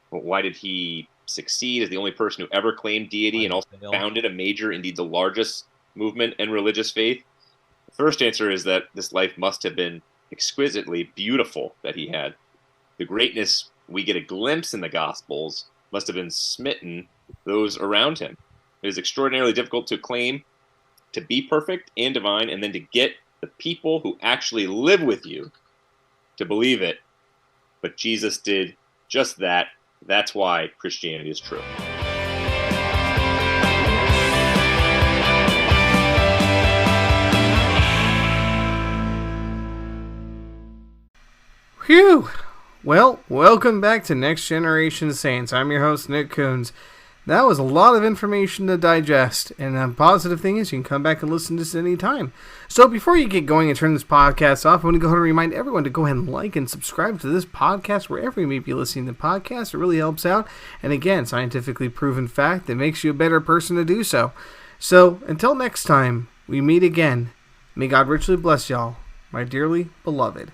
Speaker 3: Why did he succeed as the only person who ever claimed deity and also founded a major, indeed the largest movement and religious faith? The first answer is that this life must have been exquisitely beautiful that he had. The greatness we get a glimpse in the Gospels must have been smitten those around him. It is extraordinarily difficult to claim to be perfect and divine, and then to get the people who actually live with you to believe it. But Jesus did just that. That's why Christianity is true.
Speaker 1: Phew! Well, welcome back to Next Generation Saints. I'm your host, Nick Coons. That was a lot of information to digest, and the positive thing is you can come back and listen to this any time. So before you get going and turn this podcast off, I want to go ahead and remind everyone to go ahead and like and subscribe to this podcast wherever you may be listening to podcasts. It really helps out, and again, scientifically proven fact that makes you a better person to do so. So until next time, we meet again. May God richly bless y'all, my dearly beloved.